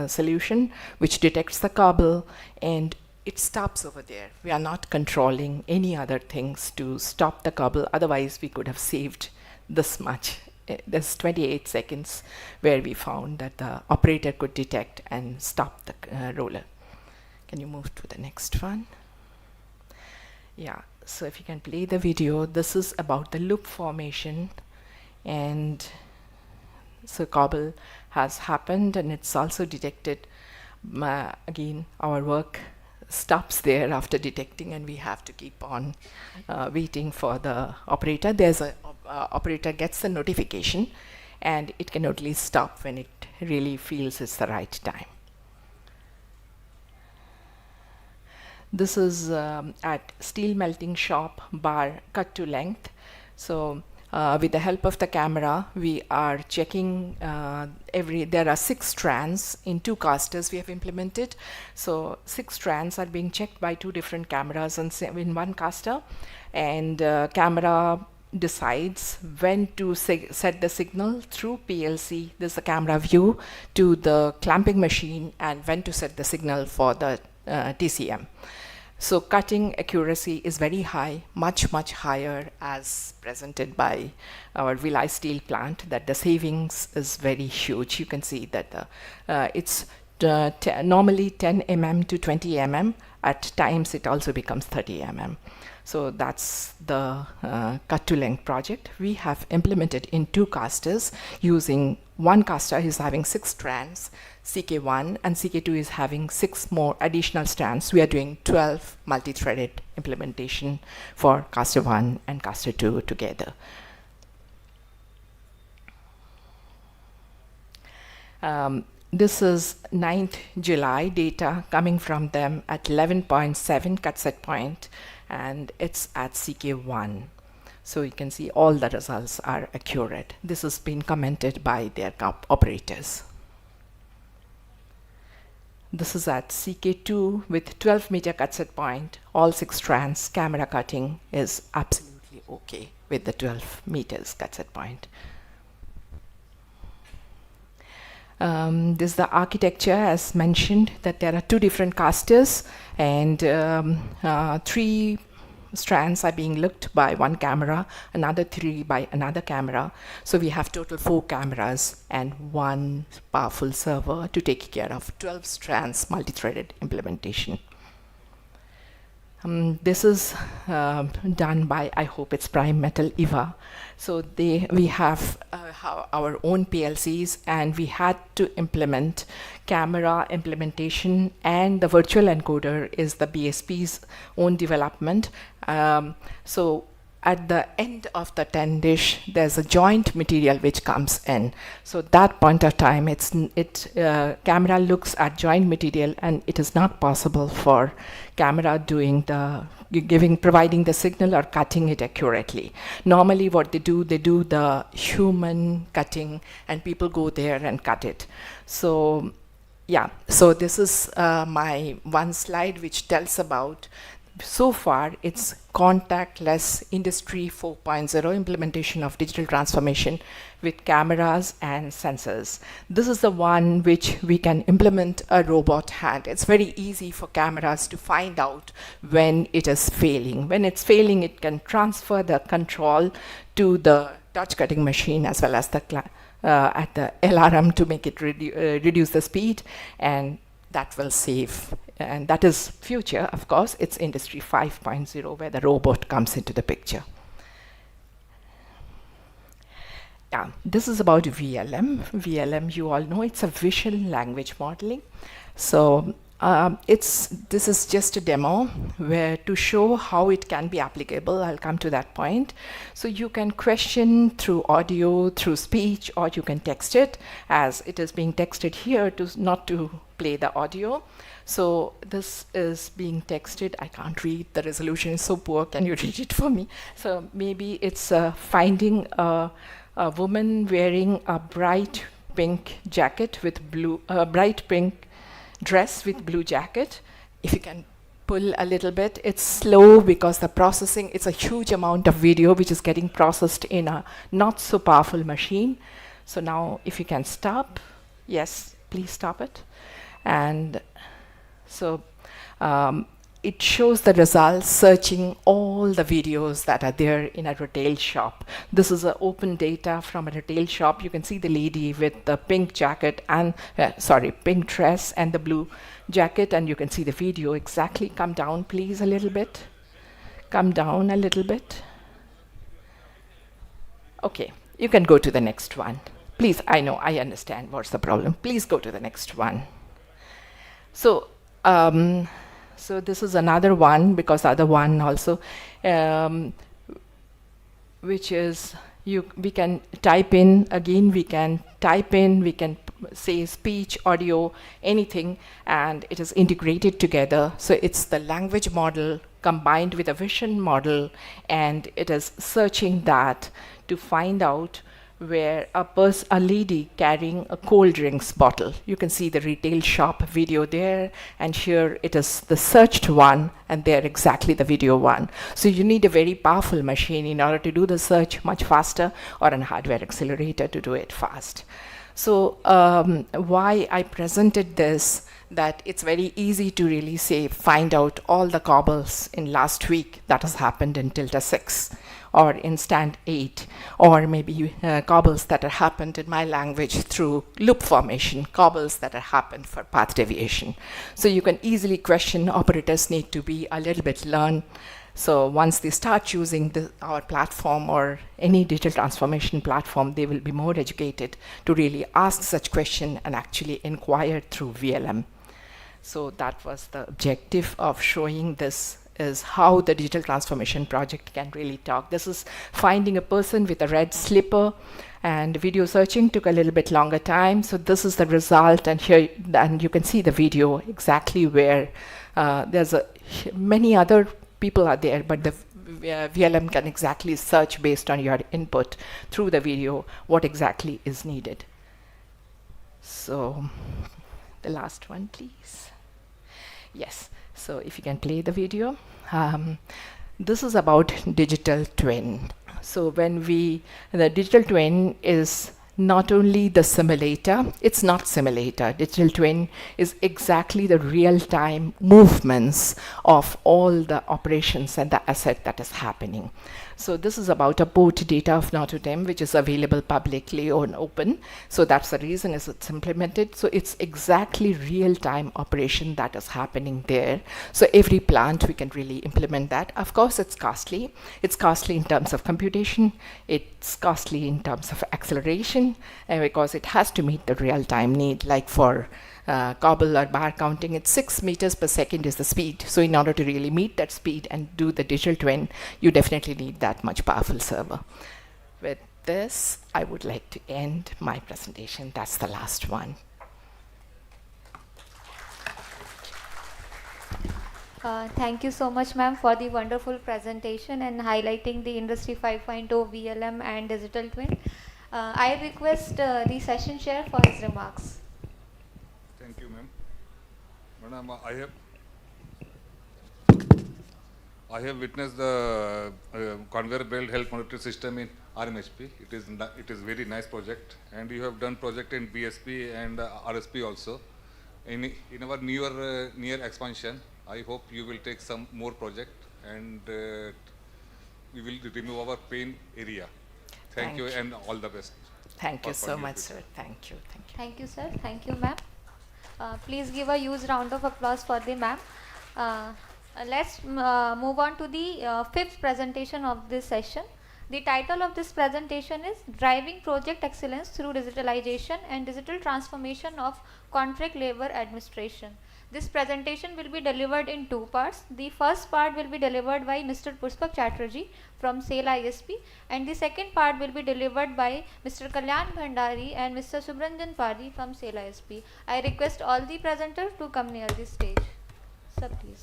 solution which detects the cobble and it stops over there. We are not controlling any other things to stop the cobble, otherwise we could have saved this much. There's 28 seconds where we found that the operator could detect and stop the roller. Can you move to the next one? Yeah, so if you can play the video, this is about the loop formation, and so cobble has happened and it's also detected. Again, our work stops there after detecting, and we have to keep on waiting for the operator. There's a operator gets the notification, and it can only stop when it really feels it's the right time. This is at steel melting shop, bar cut to length. So with the help of the camera, we are checking there are 6 strands in 2 casters we have implemented. So 6 strands are being checked by 2 different cameras in one caster, and camera decides when to set the signal through PLC. This is the camera view to the clamping machine, and when to set the signal for the TCM. So cutting accuracy is very high, much higher as presented by our Villi steel plant, that the savings is very huge. You can see that it's normally 10 mm to 20 mm. At times it also becomes 30 mm. So that's the cut to length project. We have implemented in 2 casters using one caster is having 6 strands, CK1, and CK2 is having 6 more additional strands. We are doing 12 multi-threaded implementation for caster 1 and caster 2 together. This is 9th July data coming from them at 11.7 cut set point, and it's at CK1. So you can see all the results are accurate. This has been commented by their operators. This is at CK2 with 12 meter cut set point, all 6 strands. Camera cutting is absolutely okay with the 12 meters cut set point. This is the architecture, as mentioned, that there are 2 different casters, and 3 strands are being looked by one camera, another 3 by another camera. So we have total 4 cameras and 1 powerful server to take care of 12 strands multi-threaded implementation. This is done by, I hope it's Prime Metal IVA. So we have our own PLCs, and we had to implement camera implementation, and the virtual encoder is the BSP's own development. So at the end of the 10 dish, there's a joint material which comes in. So that point of time, camera looks at joint material, and it is not possible for camera providing the signal or cutting it accurately. Normally what they do the human cutting, and people go there and cut it. So yeah, so this is my one slide which tells about, so far it's contactless Industry 4.0 implementation of digital transformation with cameras and sensors. This is the one which we can implement a robot hand. It's very easy for cameras to find out when it is failing. When it's failing, it can transfer the control to the touch cutting machine as well as at the LRM to make it reduce the speed, and that will save. And that is future, of course. It's Industry 5.0 where the robot comes into the picture. Yeah, this is about VLM. VLM, you all know, it's a visual language modeling. So this is just a demo where to show how it can be applicable. I'll come to that point. So you can question through audio, through speech, or you can text it, as it is being texted here not to play the audio. So this is being texted. I can't read. The resolution is so poor. Can you read it for me? So maybe it's finding a woman wearing a bright pink jacket with blue, bright pink dress with blue jacket. If you can pull a little bit, it's slow because the processing, it's a huge amount of video which is getting processed in a not so powerful machine. So now if you can stop, yes, please stop it. And so it shows the results searching all the videos that are there in a retail shop. This is open data from a retail shop. You can see the lady with the pink jacket and, pink dress and the blue jacket, and you can see the video exactly. Come down, please, a little bit. Come down a little bit. Okay, you can go to the next one. Please, I know, I understand what's the problem. Please go to the next one. So, so this is another one, because the other one also, which is we can type in, again we can say speech, audio, anything, and it is integrated together. So it's the language model combined with a vision model, and it is searching that to find out where a lady carrying a cold drinks bottle. You can see the retail shop video there, and here it is the searched one, and there exactly the video one. So you need a very powerful machine in order to do the search much faster, or a hardware accelerator to do it fast. So why I presented this, that it's very easy to really say, find out all the cobbles in last week that has happened in Tilta 6 or in stand 8, or maybe cobbles that have happened in my language through loop formation, cobbles that have happened for path deviation. So you can easily question. Operators need to be a little bit learned. So once they start using our platform or any digital transformation platform, they will be more educated to really ask such question and actually inquire through VLM. So that was the objective of showing this, is how the digital transformation project can really talk. This is finding a person with a red slipper, and video searching took a little bit longer time. So this is the result, and here, and you can see the video exactly where there's many other people are there, but the VLM can exactly search based on your input through the video what exactly is needed. So the last one, please. Yes, so if you can play the video. This is about digital twin. So when the digital twin is not only the simulator, it's not simulator. Digital twin is exactly the real-time movements of all the operations and the asset that is happening. So this is about a port data of Notre Dame, which is available publicly on open. So that's the reason it's implemented. So it's exactly real-time operation that is happening there. So every plant, we can really implement that. Of course, it's costly. It's costly in terms of computation. It's costly in terms of acceleration, because it has to meet the real-time need, like for cobble or bar counting, it's 6 meters per second is the speed. So in order to really meet that speed and do the digital twin, you definitely need that much powerful server. With this, I would like to end my presentation. That's the last one. Thank you so much, ma'am, for the wonderful presentation and highlighting the Industry 5.0 VLM and digital twin. I request the session chair for his remarks. Thank you, ma'am. Madam, I have witnessed the conveyor belt health monitoring system in RMHP. It is very nice project, and you have done project in BSP and RSP also. In our near expansion, I hope you will take some more project, and we will remove our pain area. Thank you, and all the best. Thank you so much, sir. Thank you. Thank you, sir. Thank you, ma'am. Please give a huge round of applause for the ma'am. Let's move on to the fifth presentation of this session. The title of this presentation is Driving Project Excellence Through Digitalization and Digital Transformation of Contract Labor Administration. This presentation will be delivered in two parts. The first part will be delivered by Mr. Pushpak Chatterjee from SAIL ISP, and the second part will be delivered by Mr. Kalyan Bhandari and Mr. Subranjan Pari from SAIL ISP. I request all the presenters to come near the stage. Sir, please.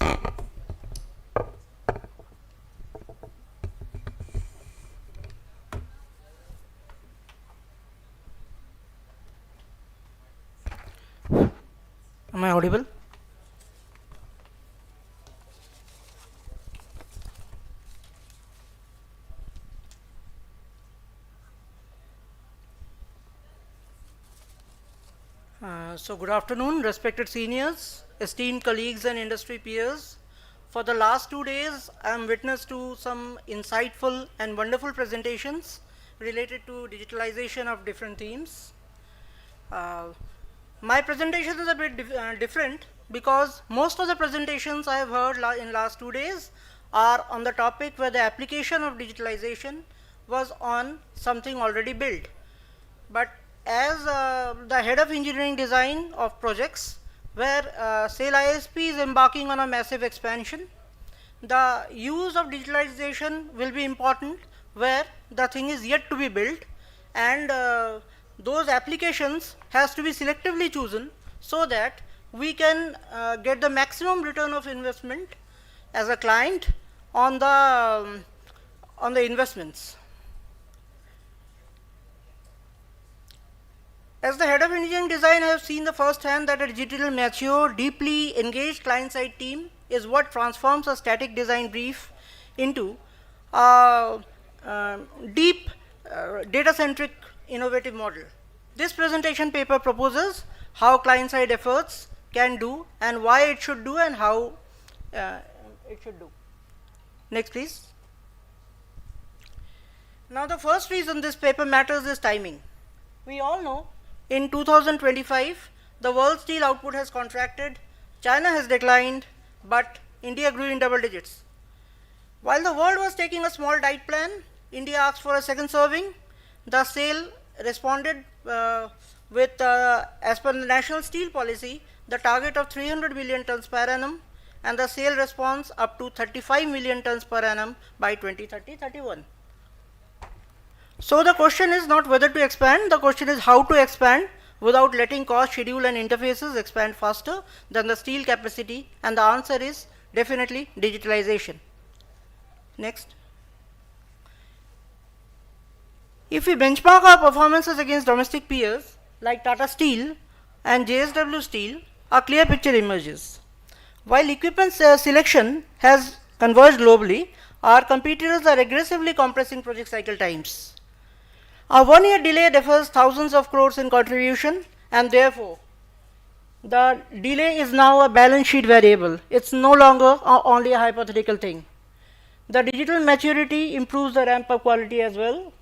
Am I audible? So good afternoon, respected seniors, esteemed colleagues and industry peers. For the last 2 days, I am witness to some insightful and wonderful presentations related to digitalization of different themes. My presentation is a bit different because most of the presentations I have heard in last 2 days are on the topic where the application of digitalization was on something already built. But as the head of engineering design of projects, where SAIL ISP is embarking on a massive expansion, the use of digitalization will be important where the thing is yet to be built, and those applications has to be selectively chosen so that we can get the maximum return of investment as a client on the investments. As the head of engineering design, I have seen the first hand that a digital mature, deeply engaged client-side team is what transforms a static design brief into a deep data-centric innovative model. This presentation paper proposes how client-side efforts can do and why it should do and how it should do. Next, please. Now, the first reason this paper matters is timing. We all know in 2025, the world steel output has contracted, China has declined, but India grew in double digits. While the world was taking a small diet plan, India asked for a second serving. The SAIL responded with, as per the national steel policy, the target of 300 million tons per annum, and the SAIL response up to 35 million tons per annum by 2030-31. So the question is not whether to expand, the question is how to expand without letting cost, schedule and interfaces expand faster than the steel capacity, and the answer is definitely digitalization. Next. If we benchmark our performances against domestic peers like Tata Steel and JSW Steel, a clear picture emerges. While equipment selection has converged globally, our competitors are aggressively compressing project cycle times. A 1-year delay defers thousands of crores in contribution, and therefore the delay is now a balance sheet variable. It's no longer only a hypothetical thing. The digital maturity improves the ramp up quality as well.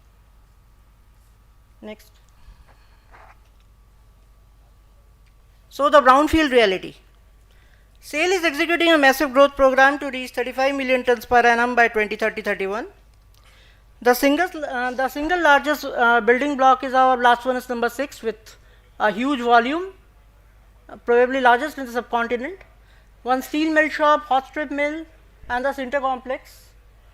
Next. So the brownfield reality. SAIL is executing a massive growth program to reach 35 million tons per annum by 2030-31. The single largest building block is our blast furnace number 6 with a huge volume. probably largest in the subcontinent, one steel melt shop, hot strip mill, and the sinter complex.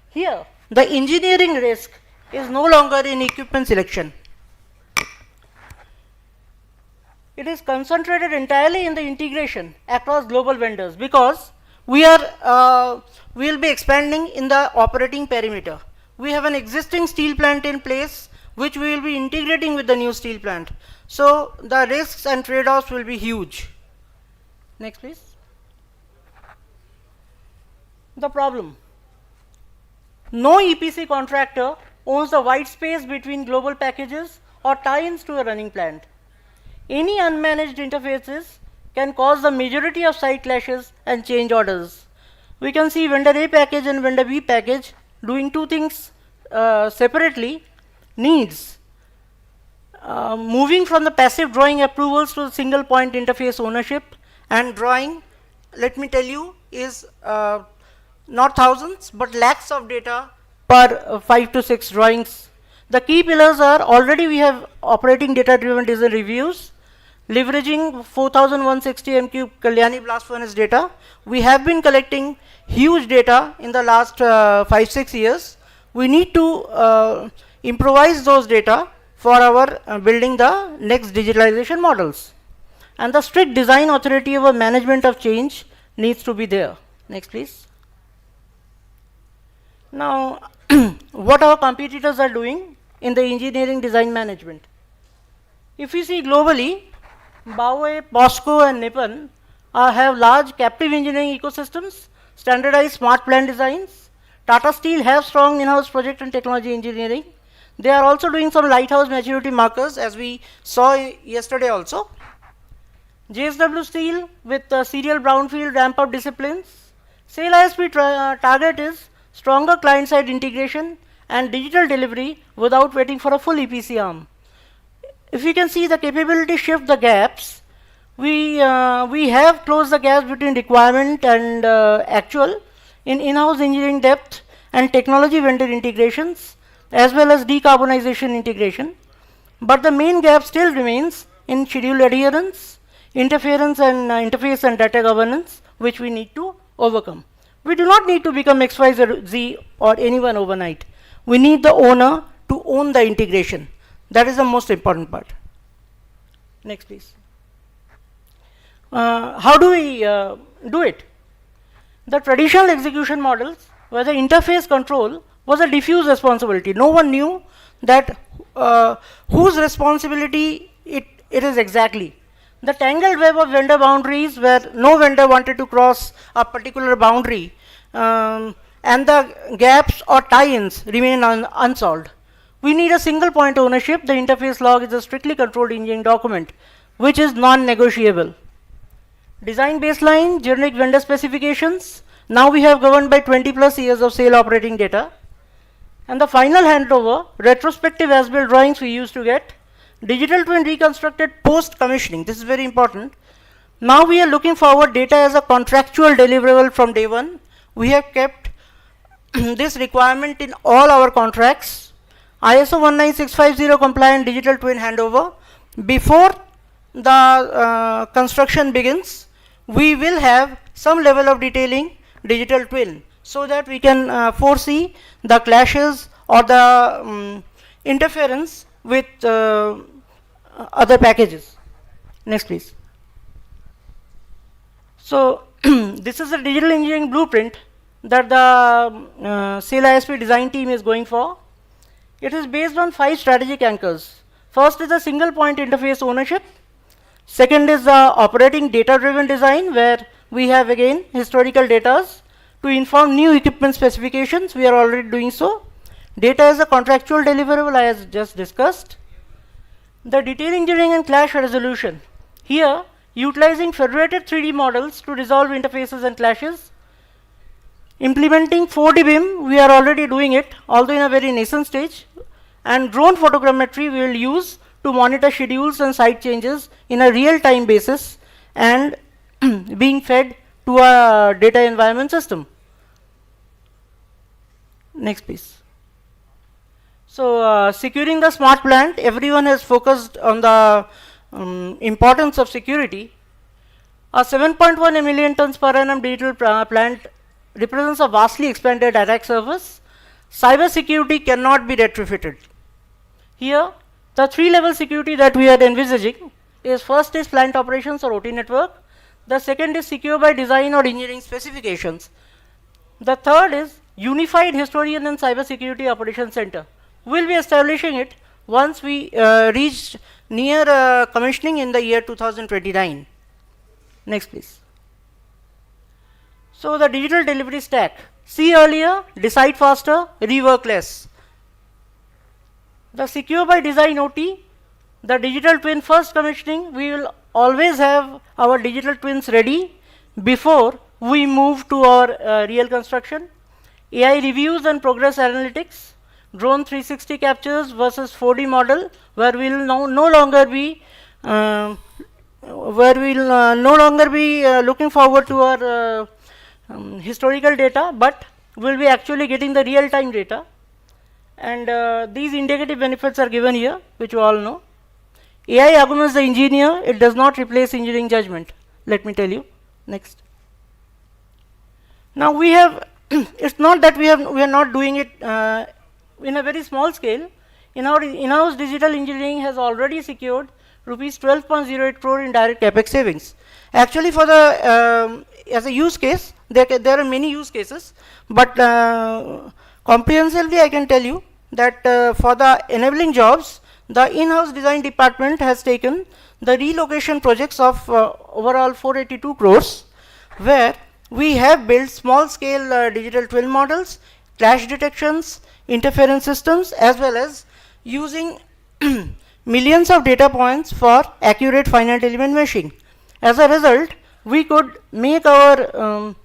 Here, the engineering risk is no longer in equipment selection. It is concentrated entirely in the integration across global vendors, because we will be expanding in the operating perimeter. We have an existing steel plant in place, which we will be integrating with the new steel plant. So the risks and trade-offs will be huge. Next, please. The problem: no EPC contractor owns the white space between global packages or tie-ins to a running plant. Any unmanaged interfaces can cause the majority of site clashes and change orders. We can see vendor A package and vendor B package doing two things separately needs moving from the passive drawing approvals to the single point interface ownership. And drawing, let me tell you, is not thousands but lakhs of data per 5 to 6 drawings. The key pillars are: already we have operating data driven design reviews, leveraging 4160 m3 Kalyani blast furnace data. We have been collecting huge data in the last 5-6 years. We need to improvise those data for our building the next digitalization models. And the strict design authority over management of change needs to be there. Next, please. Now, what our competitors are doing in the engineering design management. If you see globally, Baoe, POSCO and Nippon have large captive engineering ecosystems, standardized smart plant designs. Tata Steel have strong in-house project and technology engineering. They are also doing some lighthouse maturity markers, as we saw yesterday also. JSW Steel with serial brownfield ramp-up disciplines. SAIL ISP target is stronger client-side integration and digital delivery without waiting for a full EPC arm. If you can see the capability shift the gaps, we have closed the gaps between requirement and actual in in-house engineering depth and technology vendor integrations, as well as decarbonization integration. But the main gap still remains in schedule adherence, interference and interface and data governance, which we need to overcome. We do not need to become XYZ or anyone overnight. We need the owner to own the integration. That is the most important part. Next, please. How do we do it? The traditional execution models, where the interface control was a diffuse responsibility. No one knew that whose responsibility it is exactly. The tangled web of vendor boundaries, where no vendor wanted to cross a particular boundary, and the gaps or tie-ins remain unsolved. We need a single point ownership. The interface log is a strictly controlled engineering document, which is non-negotiable. Design baseline, generic vendor specifications. Now we have governed by 20+ years of SAIL operating data. And the final handover, retrospective as-built drawings we used to get. Digital twin reconstructed post-commissioning. This is very important. Now we are looking forward data as a contractual deliverable from day one. We have kept this requirement in all our contracts. ISO 19650 compliant digital twin handover. Before the construction begins, we will have some level of detailing digital twin, so that we can foresee the clashes or the interference with other packages. Next, please. So this is a digital engineering blueprint that the SAIL ISP design team is going for. It is based on 5 strategic anchors. First is the single point interface ownership. Second is the operating data driven design, where we have again historical data to inform new equipment specifications. We are already doing so. Data is a contractual deliverable, I have just discussed. The detail engineering and clash resolution. Here, utilizing federated 3D models to resolve interfaces and clashes. Implementing 4D BIM, we are already doing it, although in a very nascent stage. And drone photogrammetry we will use to monitor schedules and site changes in a real-time basis and being fed to a data environment system. Next, please. So securing the smart plant, everyone has focused on the importance of security. A 7.1 million tons per annum digital plant represents a vastly expanded attack surface. Cyber security cannot be retrofitted. Here, the three-level security that we are envisaging is first is plant operations or OT network. The second is secure by design or engineering specifications. The third is unified historian and cyber security operations center. We'll be establishing it once we reach near commissioning in the year 2029. Next, please. So the digital delivery stack. See earlier, decide faster, rework less. The secure by design OT, the digital twin first commissioning, we will always have our digital twins ready before we move to our real construction. AI reviews and progress analytics, drone 360 captures versus 4D model, where we will no longer be looking forward to our historical data, but we'll be actually getting the real-time data. And these indicative benefits are given here, which you all know. AI augments the engineer, it does not replace engineering judgment. Let me tell you. Next. Now we have, it's not that we are not doing it in a very small scale. In-house digital engineering has already secured rupees 12.08 crore in direct capex savings. Actually, for the as a use case, there are many use cases, but comprehensively I can tell you that for the enabling jobs, the in-house design department has taken the relocation projects of overall 482 crores, where we have built small scale digital twin models, clash detections, interference systems, as well as using millions of data points for accurate finite element meshing. As a result, we could make our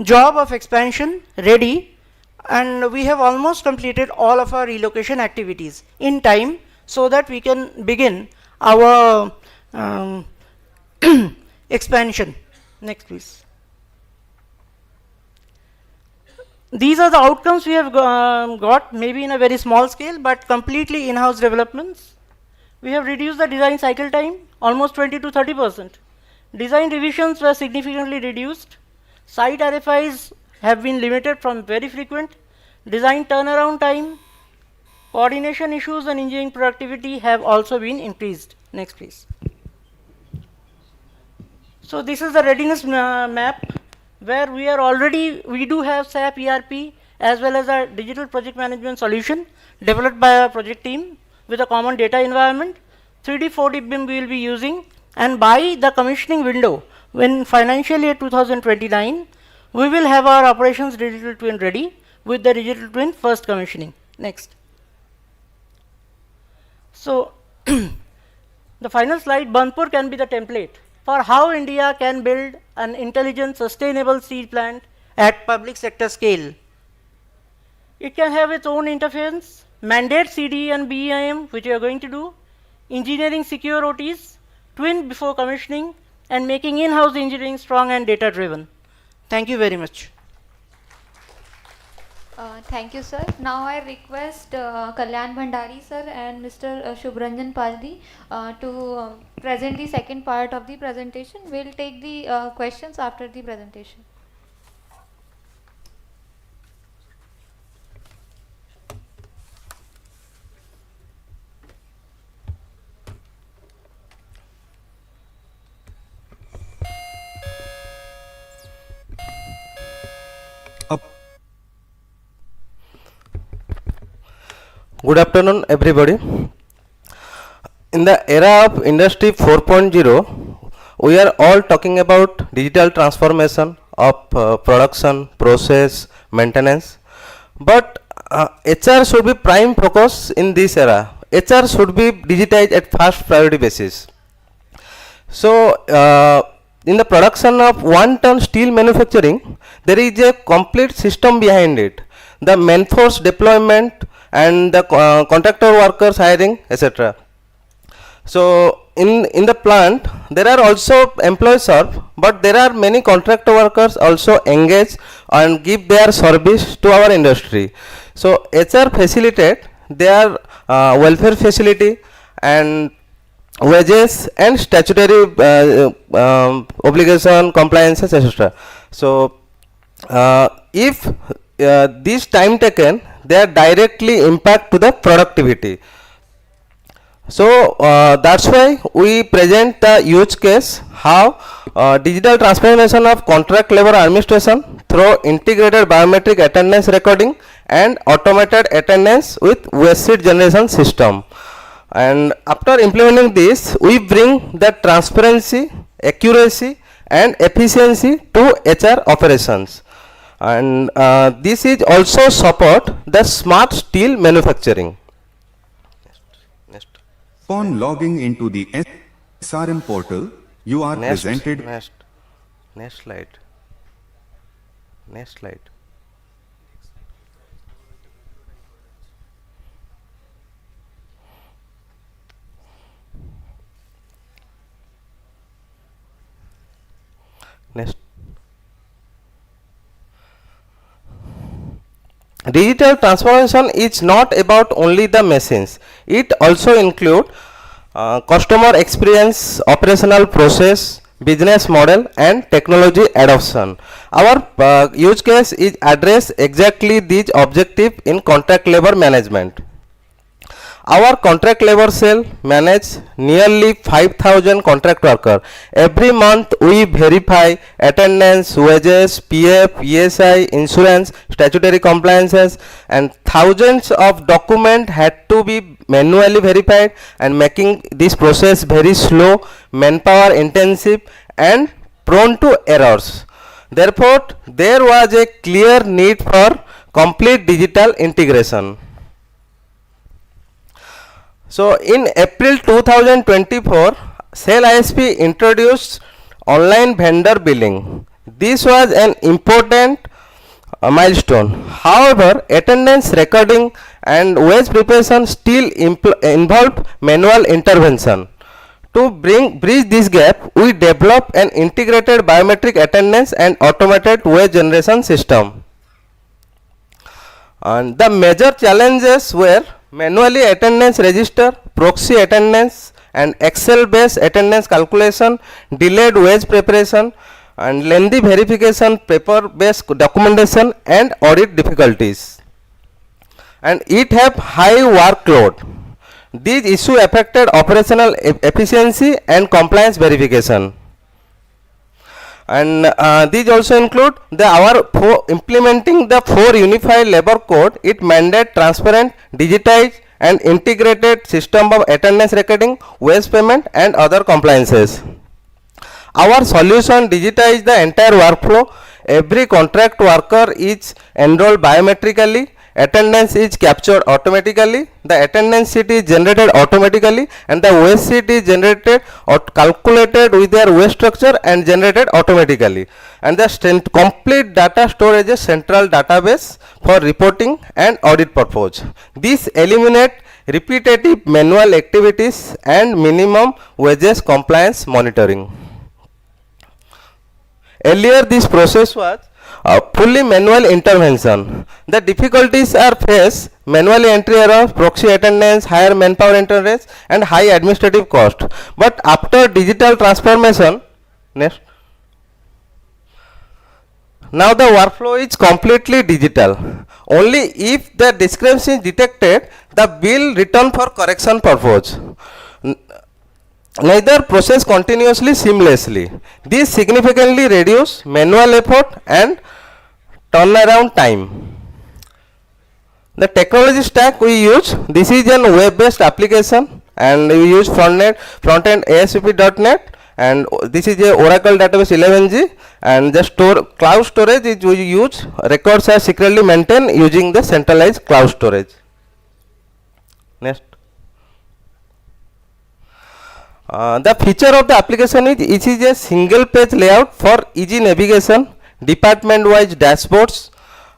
job of expansion ready, and we have almost completed all of our relocation activities in time so that we can begin our expansion. Next, please. These are the outcomes we have got, maybe in a very small scale, but completely in-house developments. We have reduced the design cycle time almost 20 to 30%. Design revisions were significantly reduced. Site RFIs have been limited from very frequent. Design turnaround time, coordination issues and engineering productivity have also been increased. Next, please. So this is the readiness map, where we do have SAP ERP as well as a digital project management solution developed by our project team with a common data environment. 3D 4D BIM we will be using, and by the commissioning window, when financial year 2029, we will have our operations digital twin ready with the digital twin first commissioning. Next. So the final slide, Burnpur can be the template for how India can build an intelligent, sustainable steel plant at public sector scale. It can have its own interface, mandate CD and BEIM, which we are going to do, engineering secure OTs, twin before commissioning, and making in-house engineering strong and data-driven. Thank you very much. Thank you, sir. Now I request Kalyan Bhandari, sir, and Mr. Shubhranjan Paldi to present the second part of the presentation. We'll take the questions after the presentation. Good afternoon, everybody. In the era of Industry 4.0, we are all talking about digital transformation of production, process, maintenance. But HR should be prime focus in this era. HR should be digitized at first priority basis. So, in the production of 1 ton steel manufacturing, there is a complete system behind it. The manforce deployment and the contractor workers hiring, etc. So in the plant there are also employees served, but there are many contractor workers also engaged and give their service to our industry. So HR facilitate their welfare facility and wages and statutory obligation, compliances, etc. So if this time taken, they are directly impact to the productivity. So that's why we present the use case how digital transformation of contract labor administration through integrated biometric attendance recording and automated attendance with waste sheet generation system. And after implementing this, we bring the transparency, accuracy and efficiency to HR operations. And this is also support the smart steel manufacturing. Upon logging into the SRM portal, you are presented. Next slide. Next slide. Next. Digital transformation is not about only the machines. It also includes customer experience, operational process, business model and technology adoption. Our use case is address exactly these objectives in contract labor management. Our contract labor cell manage nearly 5,000 contract workers. Every month we verify attendance, wages, PF, ESI, insurance, statutory compliances, and thousands of documents had to be manually verified, and making this process very slow, manpower intensive and prone to errors. Therefore, there was a clear need for complete digital integration. So in April 2024, SAIL ISP introduced online vendor billing. This was an important milestone. However, attendance recording and wage preparation still involved manual intervention. To bridge this gap, we developed an integrated biometric attendance and automated wage generation system. And the major challenges were manually attendance register, proxy attendance and Excel based attendance calculation, delayed wage preparation and lengthy verification, paper based documentation and audit difficulties. And it have high workload. These issues affected operational efficiency and compliance verification. And these also include implementing the 4 unified labor code. It mandate transparent, digitized and integrated system of attendance recording, wage payment and other compliances. Our solution digitize the entire workflow. Every contract worker is enrolled biometrically. Attendance is captured automatically, the attendance sheet is generated automatically and the wage sheet is generated or calculated with their wage structure and generated automatically, and the complete data storage is central database for reporting and audit purpose. This eliminate repetitive manual activities and minimum wages compliance monitoring. Earlier this process was fully manual intervention. The difficulties are faced manually entry errors, proxy attendance, higher manpower interest and high administrative cost. But after digital transformation, next. Now the workflow is completely digital. Only if the discrepancy is detected, the bill returned for correction purpose. Neither process continuously seamlessly. This significantly reduce manual effort and turnaround time. The technology stack we use, this is a web-based application and we use front-end ASP.NET and this is a Oracle database 11G and the cloud storage is we use, records are securely maintained using the centralized cloud storage. Next. The feature of the application is it is a single page layout for easy navigation, department wise dashboards,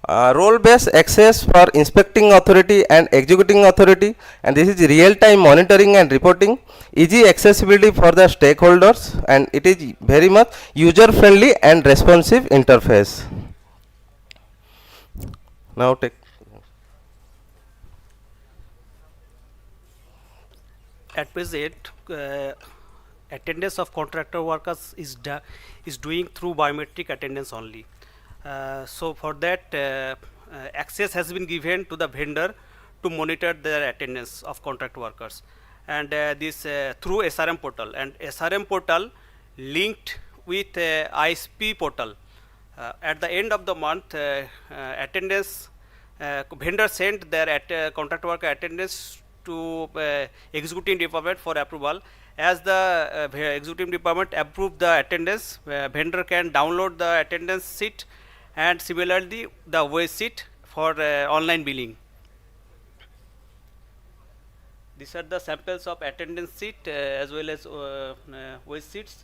role based access for inspecting authority and executing authority, and this is real time monitoring and reporting, easy accessibility for the stakeholders, and it is very much user friendly and responsive interface. Now take at present, attendance of contractor workers is doing through biometric attendance only. So for that, access has been given to the vendor to monitor their attendance of contract workers, and this through SRM portal, and SRM portal linked with ISP portal. At the end of the month, attendance vendor sent their contract worker attendance to executive department for approval. As the executive department approved the attendance, vendor can download the attendance sheet, and similarly the wage sheet for online billing. These are the samples of attendance sheet as well as wage sheets.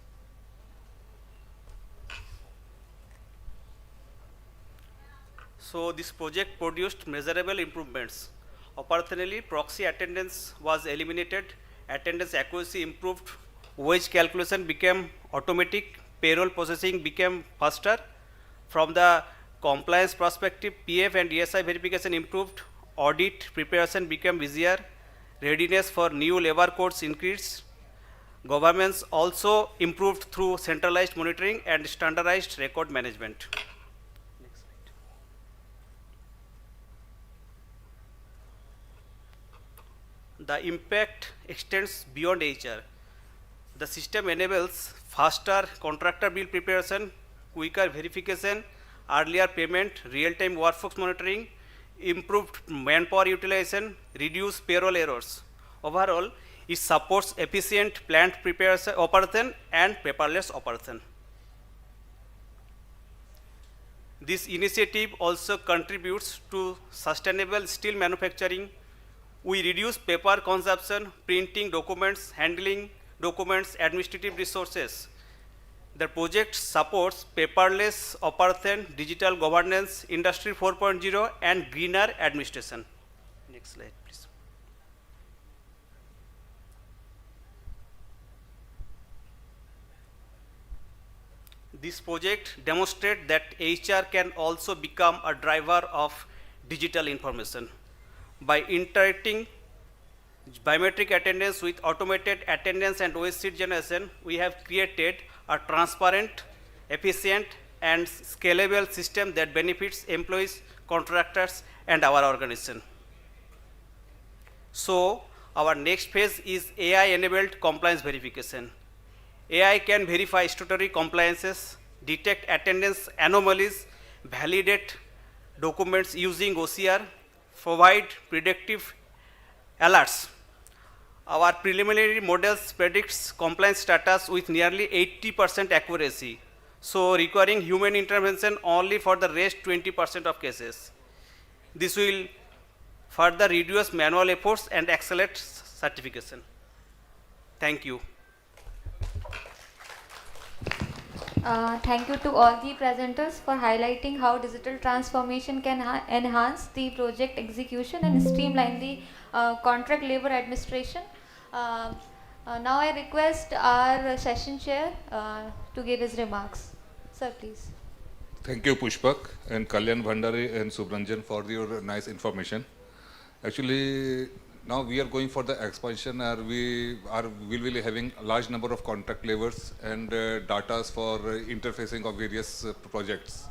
So this project produced measurable improvements. Operationally, proxy attendance was eliminated, attendance accuracy improved, wage calculation became automatic, payroll processing became faster. From the compliance perspective, PF and ESI verification improved, audit preparation became easier, readiness for new labor codes increased. Governance also improved through centralized monitoring and standardized record management. The impact extends beyond HR. The system enables faster contractor bill preparation, quicker verification, earlier payment, real-time workforce monitoring, improved manpower utilization, reduced payroll errors. Overall, it supports efficient plant preparation operation and paperless operation. This initiative also contributes to sustainable steel manufacturing. We reduce paper consumption, printing documents, handling documents, administrative resources. The project supports paperless operation, digital governance, Industry 4.0, and greener administration. Next slide, please. This project demonstrates that HR can also become a driver of digital information. By integrating biometric attendance with automated attendance and wage sheet generation, we have created a transparent, efficient, and scalable system that benefits employees, contractors, and our organization. So, our next phase is AI-enabled compliance verification. AI can verify statutory compliances, detect attendance anomalies, validate documents using OCR, provide predictive alerts. Our preliminary models predicts compliance status with nearly 80% accuracy, so requiring human intervention only for the rest 20% of cases. This will further reduce manual efforts and accelerate certification. Thank you. Thank you to all the presenters for highlighting how digital transformation can enhance the project execution and streamline the contract labor administration. Now I request our session chair to give his remarks. Sir, please. Thank you, Pushpak and Kalyan Bhandari and Subranjan for your nice information. Actually, now we are going for the expansion, and we will be having a large number of contract laborers and data for interfacing of various projects.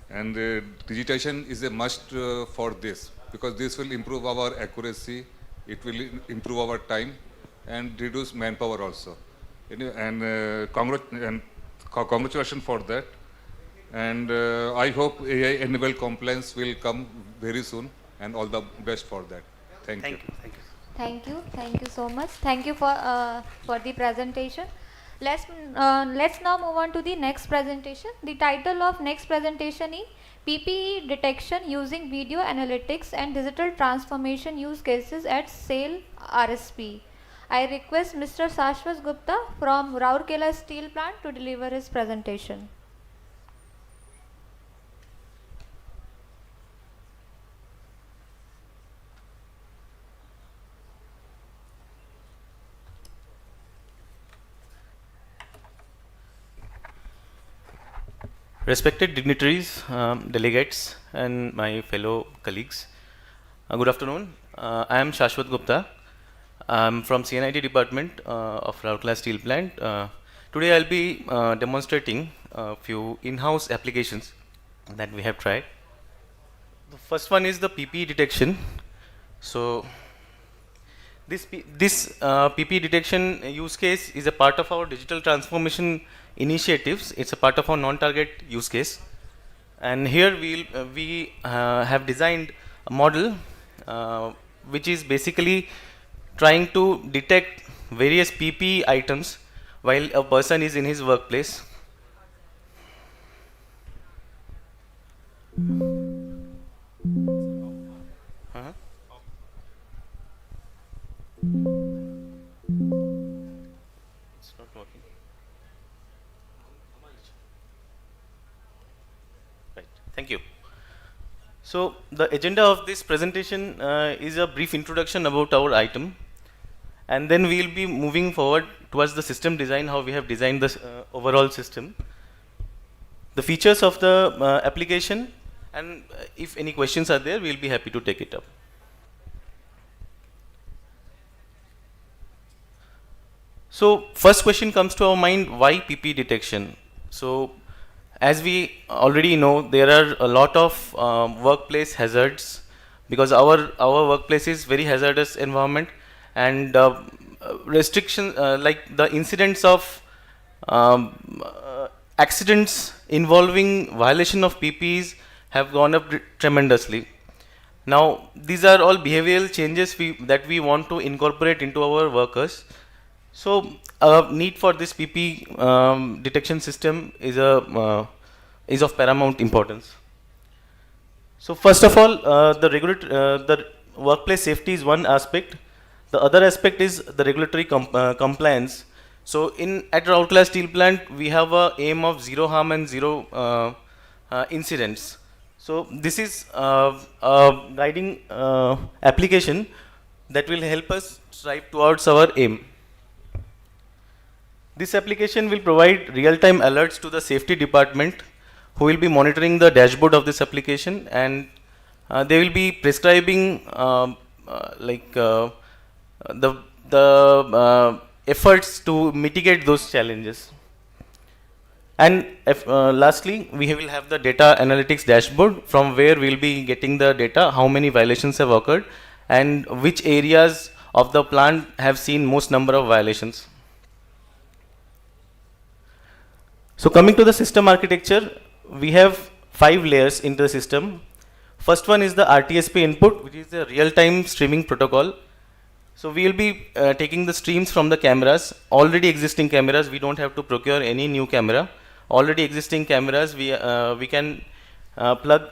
And digitization is a must for this, because this will improve our accuracy, it will improve our time, and reduce manpower also. And congratulations for that. And I hope AI-enabled compliance will come very soon, and all the best for that. Thank you. Thank you. Thank you so much. Thank you for the presentation. Let's now move on to the next presentation. The title of next presentation is PPE detection using video analytics and digital transformation use cases at SAIL RSP. I request Mr. Shashwat Gupta from Rourkela Steel Plant to deliver his presentation. Respected dignitaries, delegates, and my fellow colleagues, good afternoon. I am Shashwat Gupta. I'm from CNIT department of Rourkela Steel Plant. Today I'll be demonstrating a few in-house applications that we have tried. The first one is the PPE detection. So this PPE detection use case is a part of our digital transformation initiatives. It's a part of our non-target use case. And here we have designed a model which is basically trying to detect various PPE items while a person is in his workplace. It's not working. Right. Thank you. So the agenda of this presentation is a brief introduction about our item, and then we will be moving forward towards the system design, how we have designed this overall system, the features of the application, and if any questions are there, we will be happy to take it up. So first question comes to our mind, why PPE detection? So as we already know, there are a lot of workplace hazards, because our workplace is very hazardous environment, and restriction like the incidents of accidents involving violation of PPEs have gone up tremendously. Now these are all behavioral changes that we want to incorporate into our workers. So need for this PPE detection system is of paramount importance. So first of all, the workplace safety is one aspect. The other aspect is the regulatory compliance. So at Rourkela Steel Plant, we have a aim of zero harm and zero incidents. So this is a guiding application that will help us strive towards our aim. This application will provide real-time alerts to the safety department, who will be monitoring the dashboard of this application, and they will be prescribing the efforts to mitigate those challenges. And lastly, we will have the data analytics dashboard, from where we will be getting the data, how many violations have occurred, and which areas of the plant have seen most number of violations. So coming to the system architecture, we have 5 layers into the system. First one is the RTSP input, which is the real-time streaming protocol. So we will be taking the streams from the cameras, already existing cameras. We don't have to procure any new camera. Already existing cameras, we can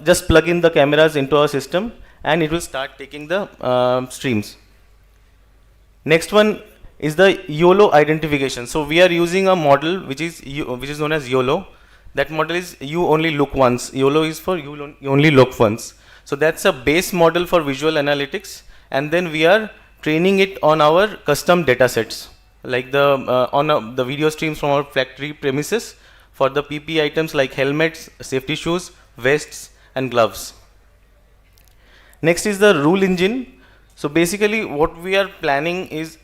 just plug in the cameras into our system, and it will start taking the streams. Next one is the YOLO identification. So we are using a model which is known as YOLO. That model is you only look once. YOLO is for you only look once. So that's a base model for visual analytics, and then we are training it on our custom data sets, like the video streams from our factory premises for the PPE items like helmets, safety shoes, vests, and gloves. Next is the rule engine. So basically what we are planning is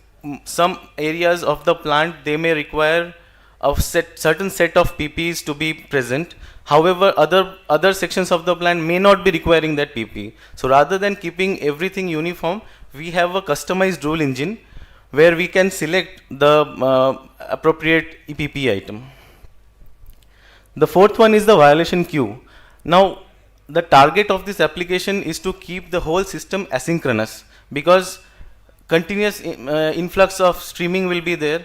some areas of the plant, they may require a certain set of PPEs to be present. However, other sections of the plant may not be requiring that PPE. So rather than keeping everything uniform, we have a customized rule engine where we can select the appropriate PPE item. The fourth one is the violation queue. Now, the target of this application is to keep the whole system asynchronous, because continuous influx of streaming will be there.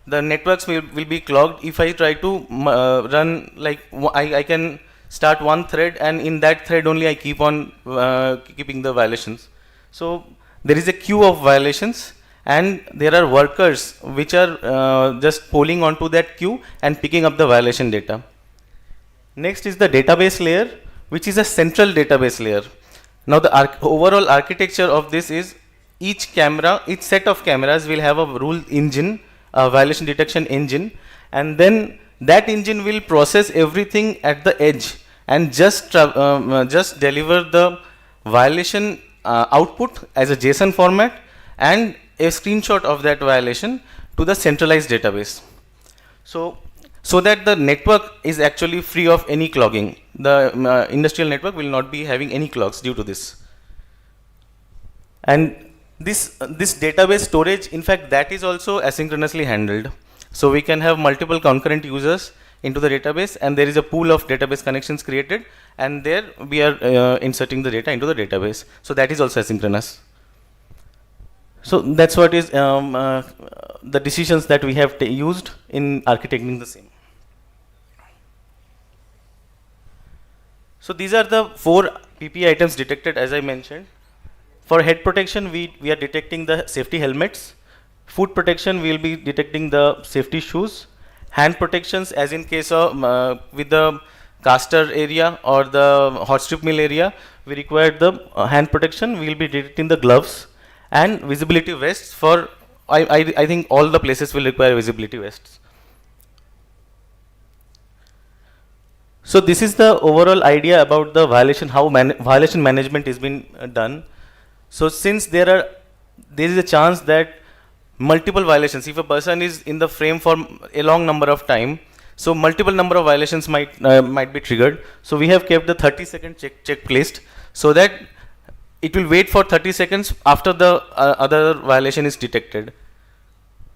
The networks will be clogged. If I try to run, like I can start one thread, and in that thread only I keep on keeping the violations. So there is a queue of violations, and there are workers which are just polling onto that queue and picking up the violation data. Next is the database layer, which is a central database layer. Now the overall architecture of this is each set of cameras will have a rule engine, a violation detection engine, and then that engine will process everything at the edge and just deliver the violation output as a JSON format, and a screenshot of that violation to the centralized database. So that the network is actually free of any clogging. The industrial network will not be having any clogs due to this. And this database storage, in fact, that is also asynchronously handled. So we can have multiple concurrent users into the database, and there is a pool of database connections created, and there we are inserting the data into the database. So that is also asynchronous. So that's what is the decisions that we have used in architecting the same. So these are the 4 PPE items detected, as I mentioned. For head protection, we are detecting the safety helmets. Foot protection, we will be detecting the safety shoes. Hand protections, as in case of with the caster area or the hot strip mill area, we require the hand protection. We will be detecting the gloves and visibility vests. For I think all the places will require visibility vests. So this is the overall idea about the violation, how violation management is being done. So since there is a chance that multiple violations, if a person is in the frame for a long number of time, so multiple number of violations might be triggered. So we have kept the 30-second check placed, so that it will wait for 30 seconds after the other violation is detected.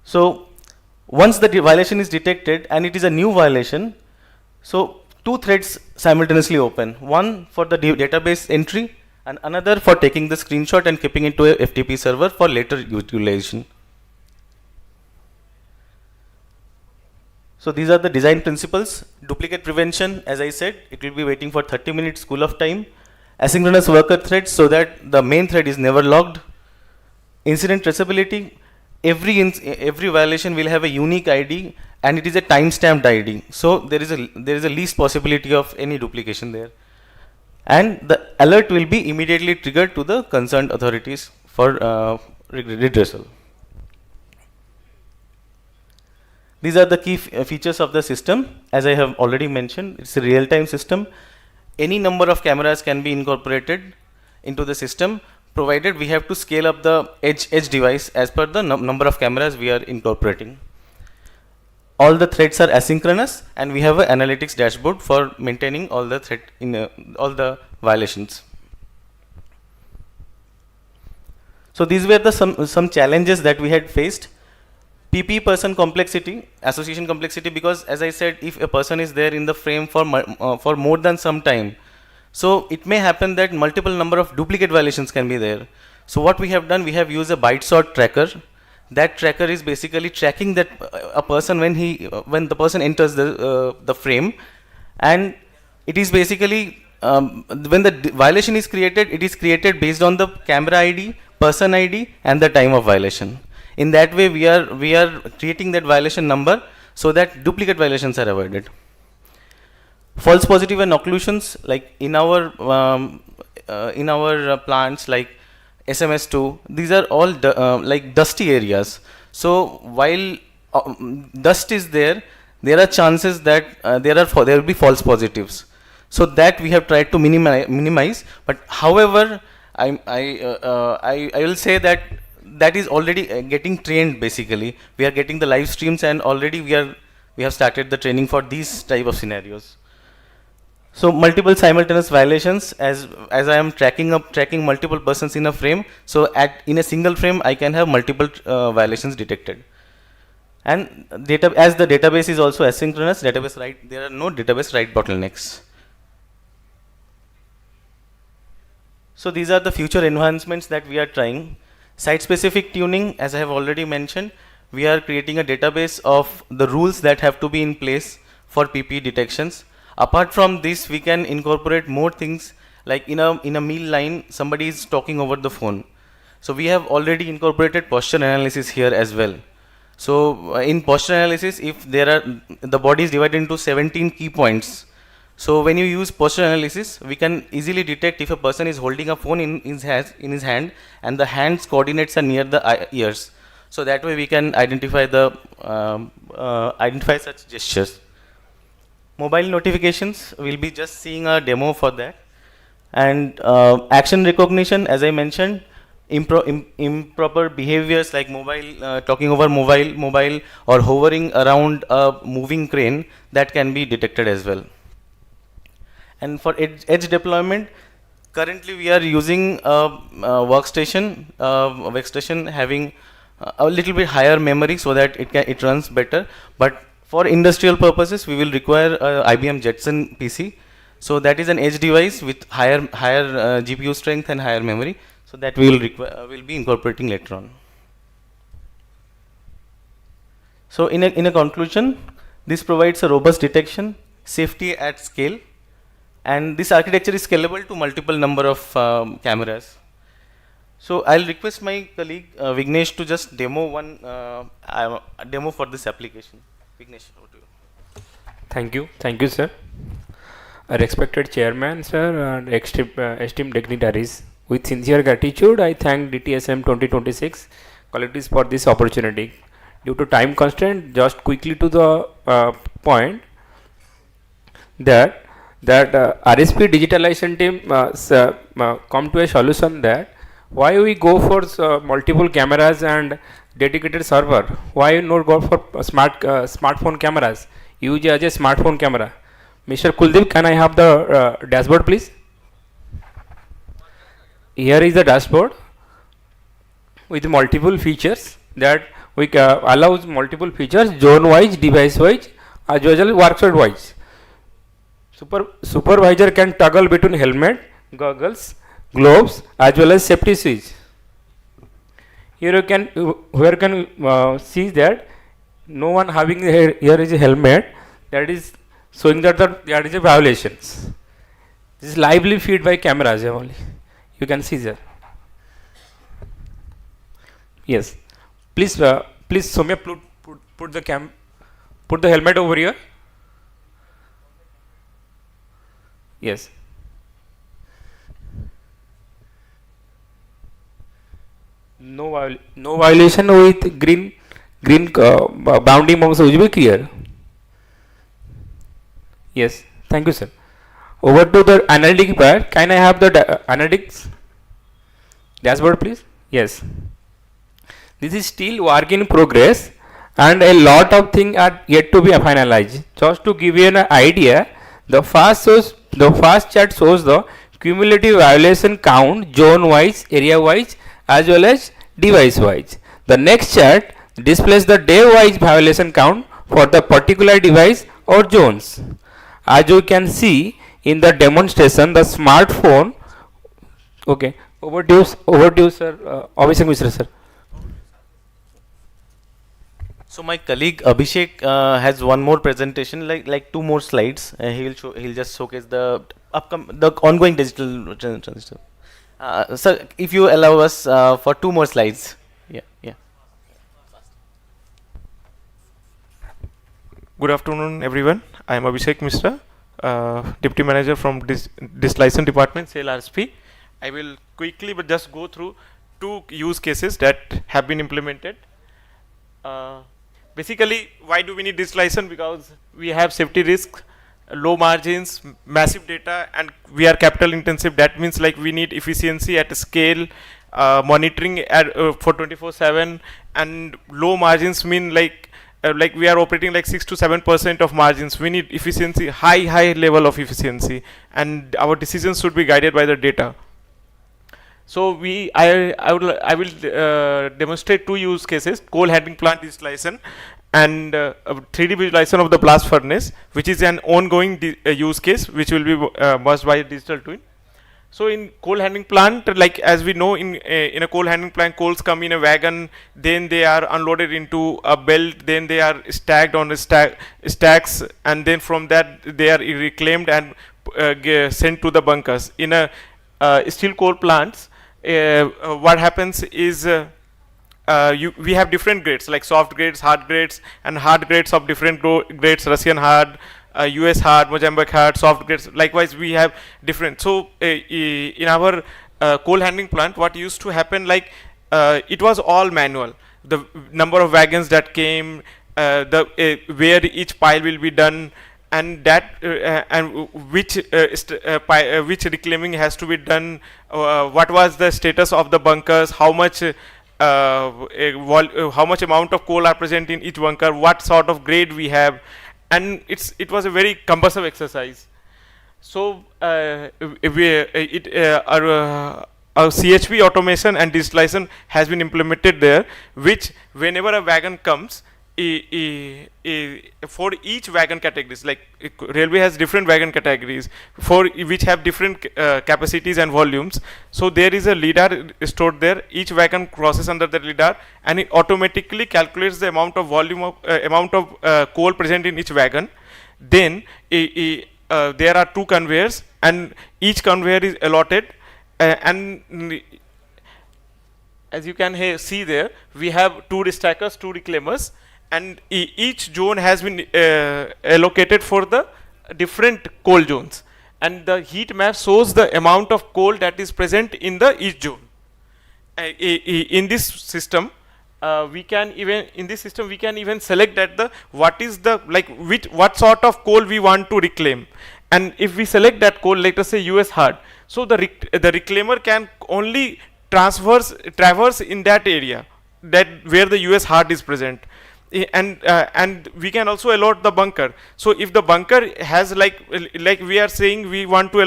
So once the violation is detected and it is a new violation, so 2 threads simultaneously open, one for the database entry and another for taking the screenshot and keeping it to a FTP server for later utilization. So these are the design principles. Duplicate prevention, as I said, it will be waiting for 30 minutes cool off time. Asynchronous worker threads, so that the main thread is never logged. Incident traceability, every violation will have a unique ID and it is a time-stamped ID. So there is a least possibility of any duplication there. And the alert will be immediately triggered to the concerned authorities for redressal. These are the key features of the system. As I have already mentioned, it's a real-time system. Any number of cameras can be incorporated into the system, provided we have to scale up the edge device as per the number of cameras we are incorporating. All the threads are asynchronous, and we have an analytics dashboard for maintaining all the thread in all the violations. So these were the some challenges that we had faced. PP person complexity, association complexity, because as I said, if a person is there in the frame for more than some time, so it may happen that multiple number of duplicate violations can be there. So what we have done, we have used a byte sort tracker. That tracker is basically tracking that a person when the person enters the frame, and it is basically when the violation is created, it is created based on the camera ID, person ID, and the time of violation. In that way, we are creating that violation number so that duplicate violations are avoided. False positive and occlusions, like in our plants like SMS2, these are all like dusty areas. So while dust is there, there are chances that there will be false positives. So that we have tried to minimize. But however, I will say that is already getting trained. Basically, we are getting the live streams, and already we have started the training for these type of scenarios. So multiple simultaneous violations, as I am tracking multiple persons in a frame. So in a single frame, I can have multiple violations detected. And as the database is also asynchronous, there are no database write bottlenecks. So these are the future enhancements that we are trying. Site-specific tuning, as I have already mentioned, we are creating a database of the rules that have to be in place for PPE detections. Apart from this, we can incorporate more things, like in a meal line, somebody is talking over the phone. So we have already incorporated posture analysis here as well. So in posture analysis, if the body is divided into 17 key points. So when you use posture analysis, we can easily detect if a person is holding a phone in his hand and the hand's coordinates are near the ears. So that way we can identify such gestures. Mobile notifications, we'll be just seeing a demo for that. And action recognition, as I mentioned, improper behaviors like mobile, talking over mobile or hovering around a moving crane, that can be detected as well. And for edge deployment, currently we are using a workstation having a little bit higher memory so that it runs better. But for industrial purposes, we will require a IBM Jetson PC. So that is an edge device with higher GPU strength and higher memory. So that we will be incorporating later on. So in a conclusion, this provides a robust detection, safety at scale, and this architecture is scalable to multiple number of cameras. So I'll request my colleague Vignesh to just demo one demo for this application. Vignesh, over to you. Thank you, sir. A respected chairman, sir, and esteemed dignitaries. With sincere gratitude, I thank DTSM 2026 colleagues for this opportunity. Due to time constraint, just quickly to the point that RSP digitalization team come to a solution that why we go for multiple cameras and dedicated server? Why not go for smartphone cameras? Use as a smartphone camera. Mr. Kuldeep, can I have the dashboard, please? Here is the dashboard with multiple features that we allows multiple features, zone-wise, device-wise, as well as worksite-wise. Supervisor can toggle between helmet, goggles, gloves, as well as safety switch. Here you can see that no one having here is a helmet, that is showing that there is a violations. This is lively feed by cameras only. You can see there. Yes. Please, Soumya, put the helmet over here. Yes. No violation with green bounding box will be clear. Yes. Thank you, sir. Over to the analytic part. Can I have the analytics dashboard, please? Yes. This is still work in progress, and a lot of things are yet to be finalized. Just to give you an idea, the first chart shows the cumulative violation count zone-wise, area-wise, as well as device-wise. The next chart displays the day-wise violation count for the particular device or zones. As you can see in the demonstration, the smartphone. Okay, over to you, sir. Abhishek Mishra, sir. So my colleague Abhishek has one more presentation, like two more slides. He'll just showcase the ongoing digital transition. Sir, if you allow us for two more slides. Yeah. Good afternoon, everyone. I am Abhishek Mishra, Deputy Manager from this license department, Sale RSP. I will quickly but just go through two use cases that have been implemented. Basically, why do we need this license? Because we have safety risks, low margins, massive data, and we are capital intensive. That means like we need efficiency at scale, monitoring for 24/7, and low margins mean like we are operating like 6 to 7% of margins. We need efficiency, high level of efficiency, and our decisions should be guided by the data. So I will demonstrate two use cases: coal handling plant digitalization and 3D visualization of the blast furnace, which is an ongoing use case which will be merged by digital twin. So in coal handling plant, like as we know, in a coal handling plant, coals come in a wagon, then they are unloaded into a belt, then they are stacked on stacks, and then from that they are reclaimed and sent to the bunkers. In a steel coal plants, what happens is we have different grades like soft grades, hard grades, and hard grades of different grades: Russian hard, US hard, Mozambique hard, soft grades. Likewise, we have different. So in our coal handling plant, what used to happen, like it was all manual. The number of wagons that came, where each pile will be done, and that which reclaiming has to be done, what was the status of the bunkers, how much how much amount of coal are present in each bunker, what sort of grade we have, and it was a very cumbersome exercise. So our CHP automation and digitalization has been implemented there, which whenever a wagon comes, for each wagon categories, like railway has different wagon categories for which have different capacities and volumes. So there is a lidar stored there. Each wagon crosses under the lidar, and it automatically calculates the amount of volume of coal present in each wagon. Then there are 2 conveyors, and each conveyor is allotted, and as you can see there, we have 2 stackers, 2 reclaimers, and each zone has been allocated for the different coal zones, and the heat map shows the amount of coal that is present in the each zone. In this system, we can even select that what sort of coal we want to reclaim, and if we select that coal, let us say US hard, so the reclaimer can only traverse in that area where the US hard is present. And we can also allot the bunker. So if the bunker has like we are saying we want to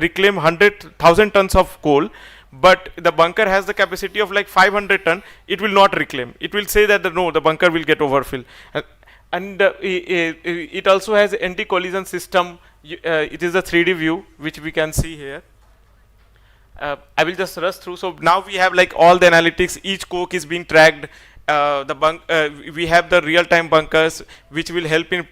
reclaim 100,000 tons of coal, but the bunker has the capacity of like 500 ton, it will not reclaim. It will say that no, the bunker will get overfilled. And it also has anti-collision system. It is a 3D view which we can see here. I will just rush through. So now we have like all the analytics. Each coke is being tracked. We have the real-time bunkers which will help in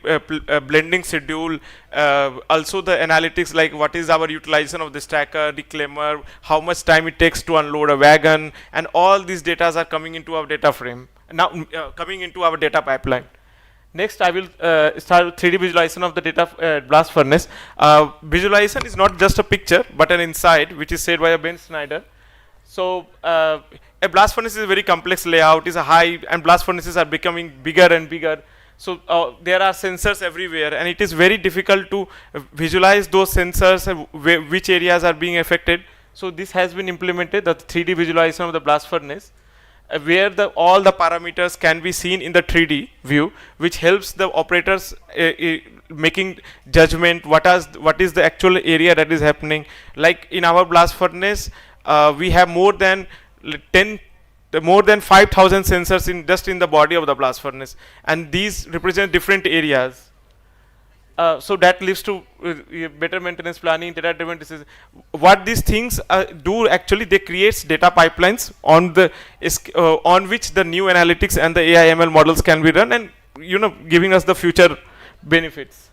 blending schedule. Also the analytics like what is our utilization of the stacker, reclaimer, how much time it takes to unload a wagon, and all these data are coming into our data frame. Now coming into our data pipeline. Next, I will start with 3D visualization of the data blast furnace. Visualization is not just a picture, but an insight, which is said by Ben Snyder. So a blast furnace is a very complex layout, is a high, and blast furnaces are becoming bigger and bigger. So there are sensors everywhere, and it is very difficult to visualize those sensors, which areas are being affected. So this has been implemented, the 3D visualization of the blast furnace, where all the parameters can be seen in the 3D view, which helps the operators making judgment what is the actual area that is happening. Like in our blast furnace, we have more than 5,000 sensors just in the body of the blast furnace, and these represent different areas. So that leads to better maintenance planning, data-driven decisions. What these things do actually, they create data pipelines on which the new analytics and the AI/ML models can be run, and giving us the future benefits.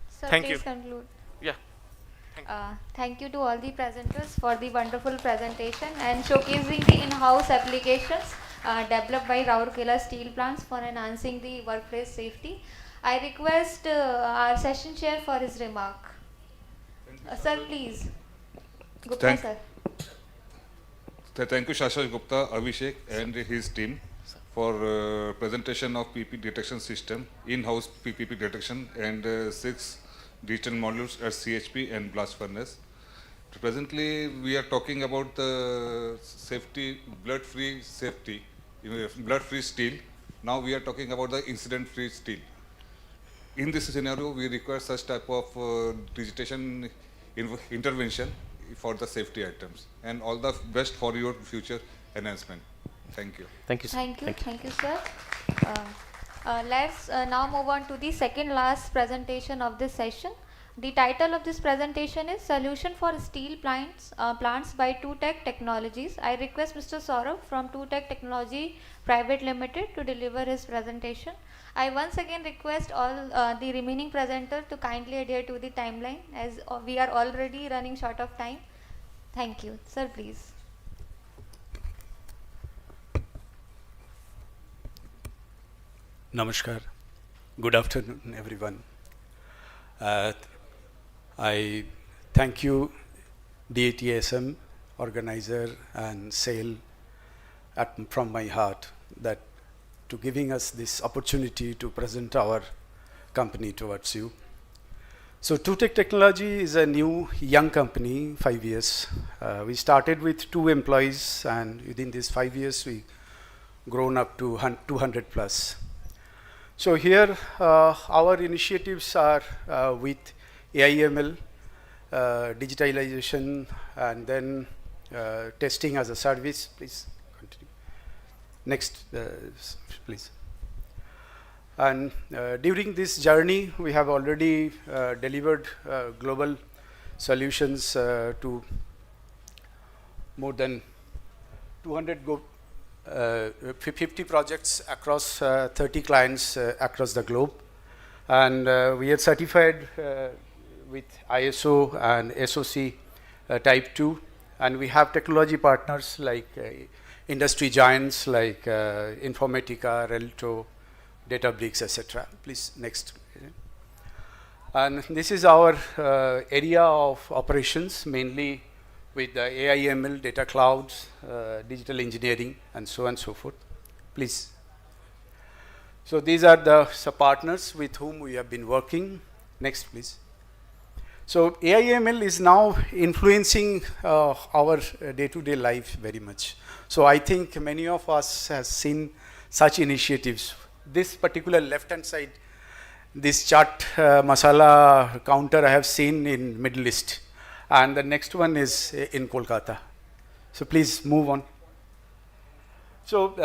Sir, Thank you. Conclude. Yeah. Thank you to all the presenters for the wonderful presentation and showcasing the in-house applications developed by Rourkela steel plants for enhancing the workplace safety. I request our session chair for his remark. Sir, please. Gupta, sir. Thank you, Shashash Gupta, Abhishek, and his team for presentation of PP detection system, in-house PPP detection, and 6 digital modules at CHP and blast furnace. Presently, we are talking about the safety, blood-free safety, blood-free steel. Now we are talking about the incident-free steel. In this scenario, we require such type of digitation intervention for the safety items, and all the best for your future enhancement. Thank you. Thank you, sir. Thank you, sir. Let's now move on to the second last presentation of this session. The title of this presentation is Solution for Steel Plants by 2Tech Technologies. I request Mr. Saurabh from 2Tech Technology Private Limited to deliver his presentation. I once again request all the remaining presenters to kindly adhere to the timeline, as we are already running short of time. Thank you. Sir, please. Namaskar. Good afternoon, everyone. I thank you, DTSM organizer and SAIL, from my heart, that to giving us this opportunity to present our company towards you. So Tutech Technology is a new young company, 5 years. We started with 2 employees, and within these 5 years we grown up to 200 plus. So here our initiatives are with AI/ML, digitalization, and then testing as a service. Please continue. Next, please. And during this journey, we have already delivered global solutions to more than 50 projects across 30 clients across the globe. And we are certified with ISO and SOC Type 2. And we have technology partners like industry giants like Informatica, Relto, Databricks, etc. Please, next. And this is our area of operations, mainly with the AI/ML, data clouds, digital engineering, and so on and so forth. Please. So these are the partners with whom we have been working. Next, please. So AI/ML is now influencing our day-to-day life very much. So I think many of us have seen such initiatives. This particular left-hand side, this chaat masala counter I have seen in Middle East, and the next one is in Kolkata. So please move on. So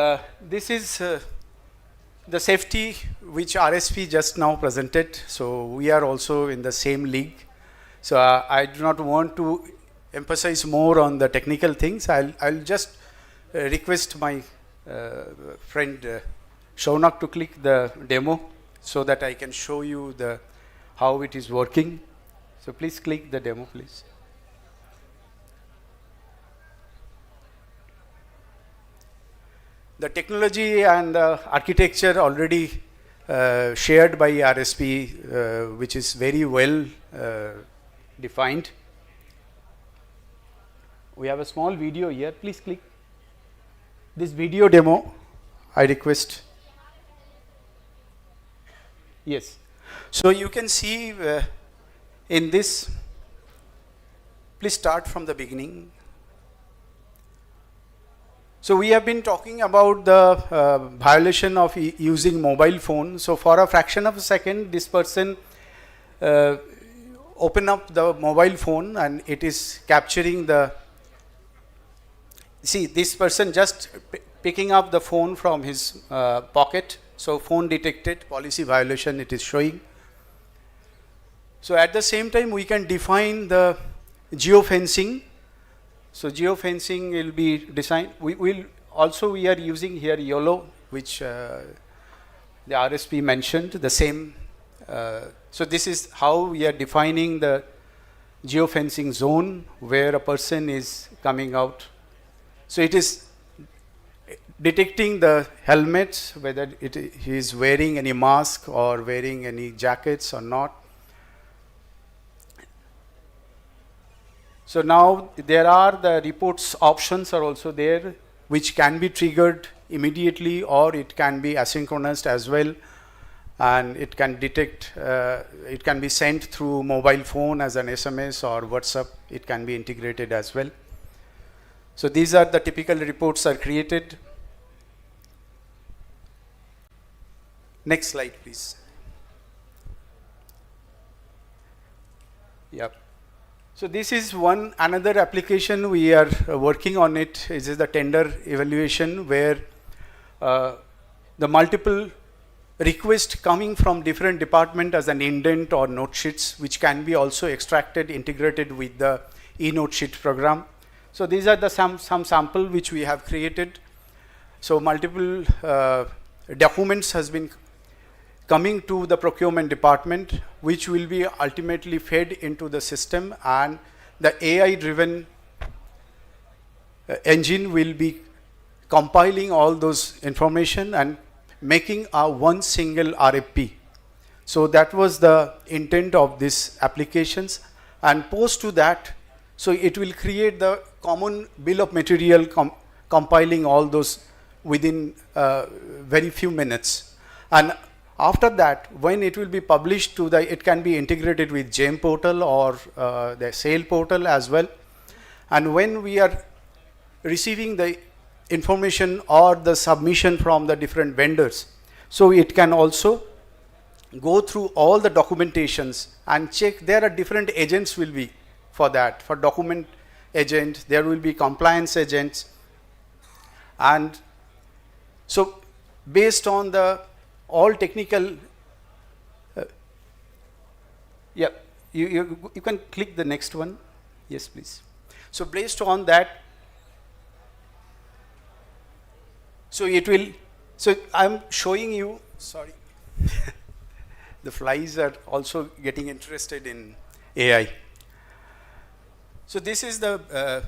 this is the safety which RSP just now presented. So we are also in the same league. So I do not want to emphasize more on the technical things. I'll just request my friend Shaunak to click the demo so that I can show you how it is working. So please click the demo, please. The technology and architecture already shared by RSP, which is very well defined. We have a small video here. Please click this video demo. I request. Yes. So you can see in this, please start from the beginning. So we have been talking about the violation of using mobile phone. So for a fraction of a second, this person open up the mobile phone and it is capturing see, this person just picking up the phone from his pocket. So phone detected, policy violation it is showing. So at the same time, we can define the geofencing. So geofencing will be designed. We are using here YOLO, which the RSP mentioned, the same. So this is how we are defining the geofencing zone where a person is coming out. So it is detecting the helmets, whether he is wearing any mask or wearing any jackets or not. So now there are the reports options are also there, which can be triggered immediately or it can be asynchronous as well. And it can detect, it can be sent through mobile phone as an SMS or WhatsApp. It can be integrated as well. So these are the typical reports are created. Next slide, please. Yep. So this is another application we are working on it. This is the tender evaluation where the multiple requests coming from different department as an indent or note sheets, which can be also extracted, integrated with the e-note sheet program. So these are the some sample which we have created. So multiple documents has been coming to the procurement department, which will be ultimately fed into the system, and the AI-driven engine will be compiling all those information and making one single RFP. So that was the intent of these applications, and post to that, so it will create the common bill of material compiling all those within very few minutes. And After that, when it will be published to the, it can be integrated with GEM portal or the sale portal as well. And when we are receiving the information or the submission from the different vendors, so it can also go through all the documentations and check. There are different agents will be for that. For document agent, there will be compliance agents. And so based on the all technical, yeah, you can click the next one. Yes, please. So based on that, so it will, so I'm showing you, sorry, the flies are also getting interested in AI. So this is the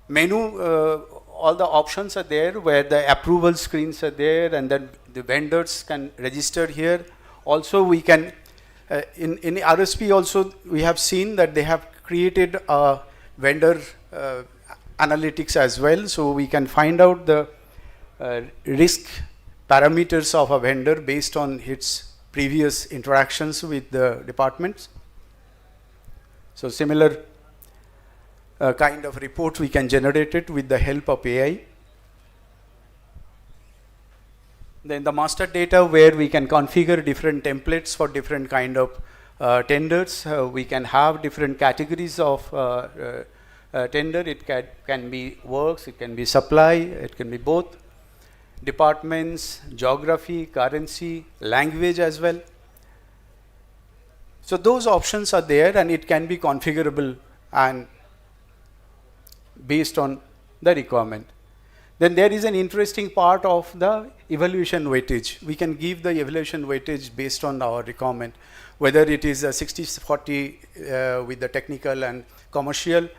menu, all the options are there where the approval screens are there, and then the vendors can register here. Also we can, in RSP also we have seen that they have created a vendor analytics as well, so we can find out the risk parameters of a vendor based on its previous interactions with the departments. So similar kind of report we can generate it with the help of AI. Then the master data, where we can configure different templates for different kind of tenders. We can have different categories of tender. It can be works, it can be supply, it can be both. Departments, geography, currency, language as well. So those options are there, and it can be configurable and based on the requirement. Then there is an interesting part of the evaluation weightage. We can give the evaluation weightage based on our requirement, whether it is a 60-40 with the technical and commercial,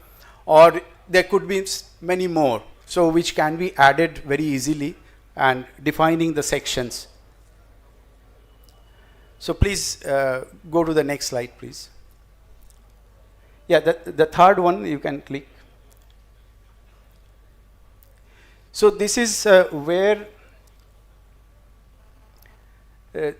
or there could be many more, so which can be added very easily, and defining the sections. So please go to the next slide, please. Yeah, the third one you can click. So this is where the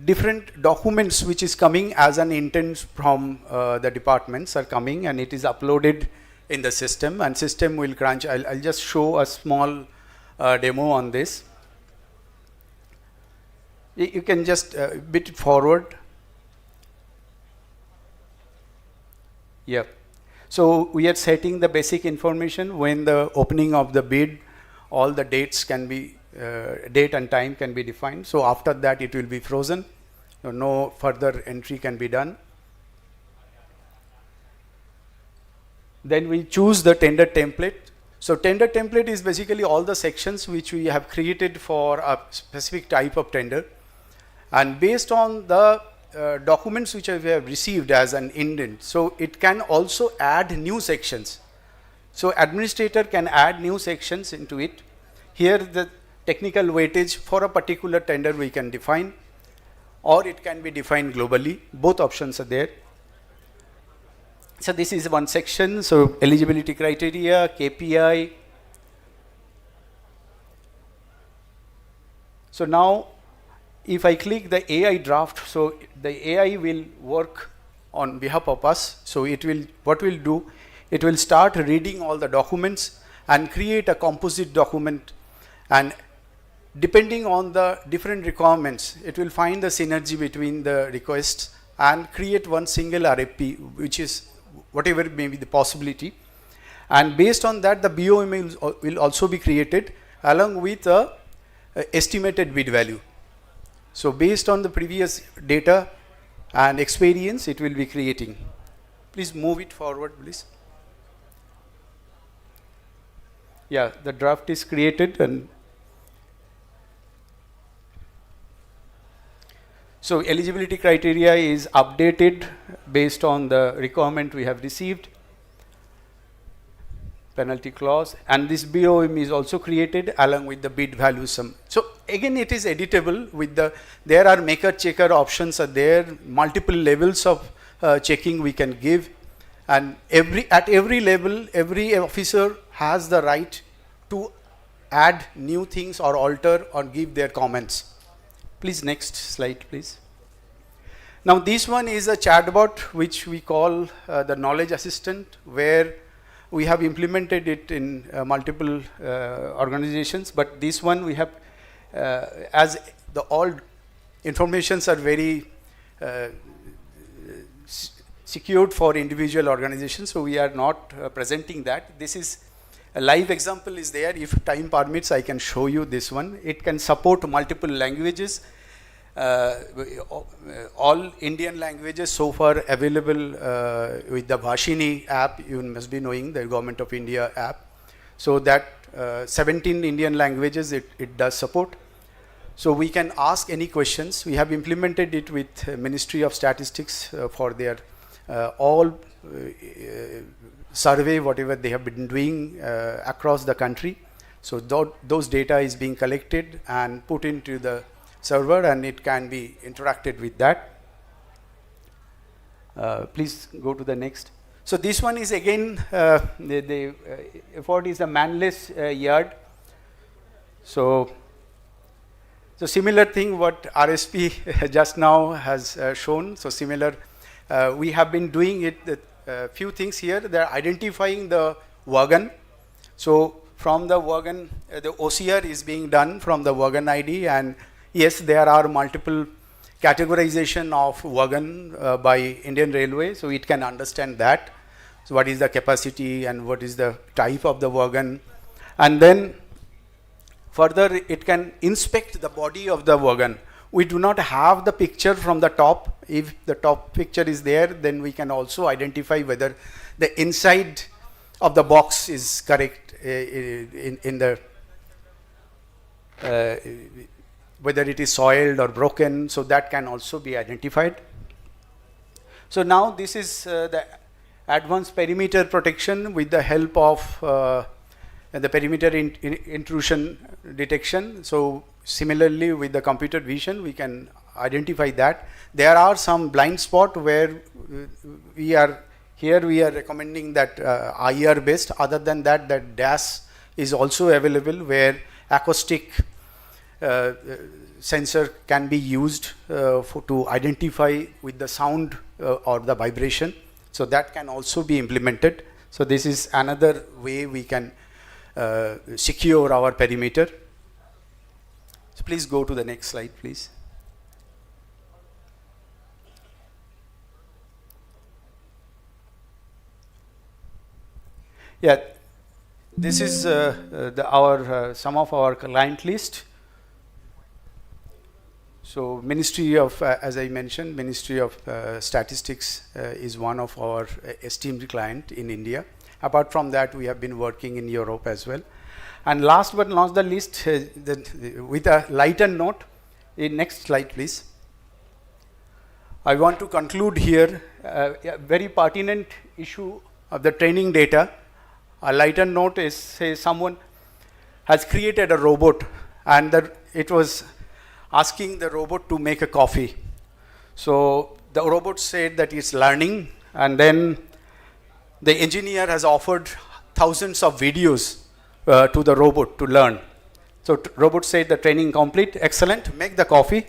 different documents which is coming as an intent from the departments are coming, and it is uploaded in the system, and system will crunch. I'll just show a small demo on this. You can just bit it forward. Yeah. So we are setting the basic information. When the opening of the bid, all the dates can be, date and time can be defined. So after that it will be frozen. So no further entry can be done. Then we choose the tender template. So tender template is basically all the sections which we have created for a specific type of tender. And based on the documents which we have received as an indent, so it can also add new sections. So administrator can add new sections into it. Here the technical weightage for a particular tender we can define, or it can be defined globally. Both options are there. So this is one section. So eligibility criteria, KPI. So now if I click the AI draft, so the AI will work on behalf of us. So it will, what will do, it will start reading all the documents and create a composite document, and depending on the different requirements, it will find the synergy between the requests and create one single RFP, which is whatever may be the possibility. And based on that, the BOM will also be created along with a estimated bid value. So based on the previous data and experience, it will be creating. Please move it forward, please. Yeah, the draft is created, and so eligibility criteria is updated based on the requirement we have received. Penalty clause, and this BOM is also created along with the bid value sum. So again, it is editable with the, there are maker checker options are there, multiple levels of checking we can give, and at every level, every officer has the right to add new things or alter or give their comments. Please, next slide, please. Now, this one is a chatbot which we call the knowledge assistant, where we have implemented it in multiple organizations, but this one we have, as the all informations are very secured for individual organizations, so we are not presenting that. This is a live example is there. If time permits, I can show you this one. It can support multiple languages. All Indian languages so far available with the Bhashini app. You must be knowing the Government of India app. So that 17 Indian languages it does support. So we can ask any questions. We have implemented it with Ministry of Statistics for their all survey, whatever they have been doing across the country. So those data is being collected and put into the server, and it can be interacted with that. Please go to the next. So this one is again, the effort is a manless yard. So similar thing what RSP just now has shown. So similar, we have been doing it, few things here. They're identifying the wagon. So from the wagon, the OCR is being done from the wagon ID, and yes, there are multiple categorization of wagon by Indian Railway, so it can understand that. So what is the capacity and what is the type of the wagon, and then further it can inspect the body of the wagon. We do not have the picture from the top. If the top picture is there, then we can also identify whether the inside of the box is correct in the whether it is soiled or broken, so that can also be identified. So now this is the advanced perimeter protection with the help of the perimeter intrusion detection. So similarly with the computer vision, we can identify that. There are some blind spot where we are recommending that IR based. Other than that, that DAS is also available, where acoustic sensor can be used to identify with the sound or the vibration. So that can also be implemented. So this is another way we can secure our perimeter. So please go to the next slide, please. Yeah, this is some of our client list. So Ministry of, as I mentioned, Ministry of Statistics is one of our esteemed client in India. Apart from that, we have been working in Europe as well. And last but not the least, with a lighter note, next slide please. I want to conclude here a very pertinent issue of the training data. A lighter note is, say someone has created a robot, and it was asking the robot to make a coffee. So the robot said that it's learning, and then the engineer has offered thousands of videos to the robot to learn. So robot said the training complete, excellent, make the coffee.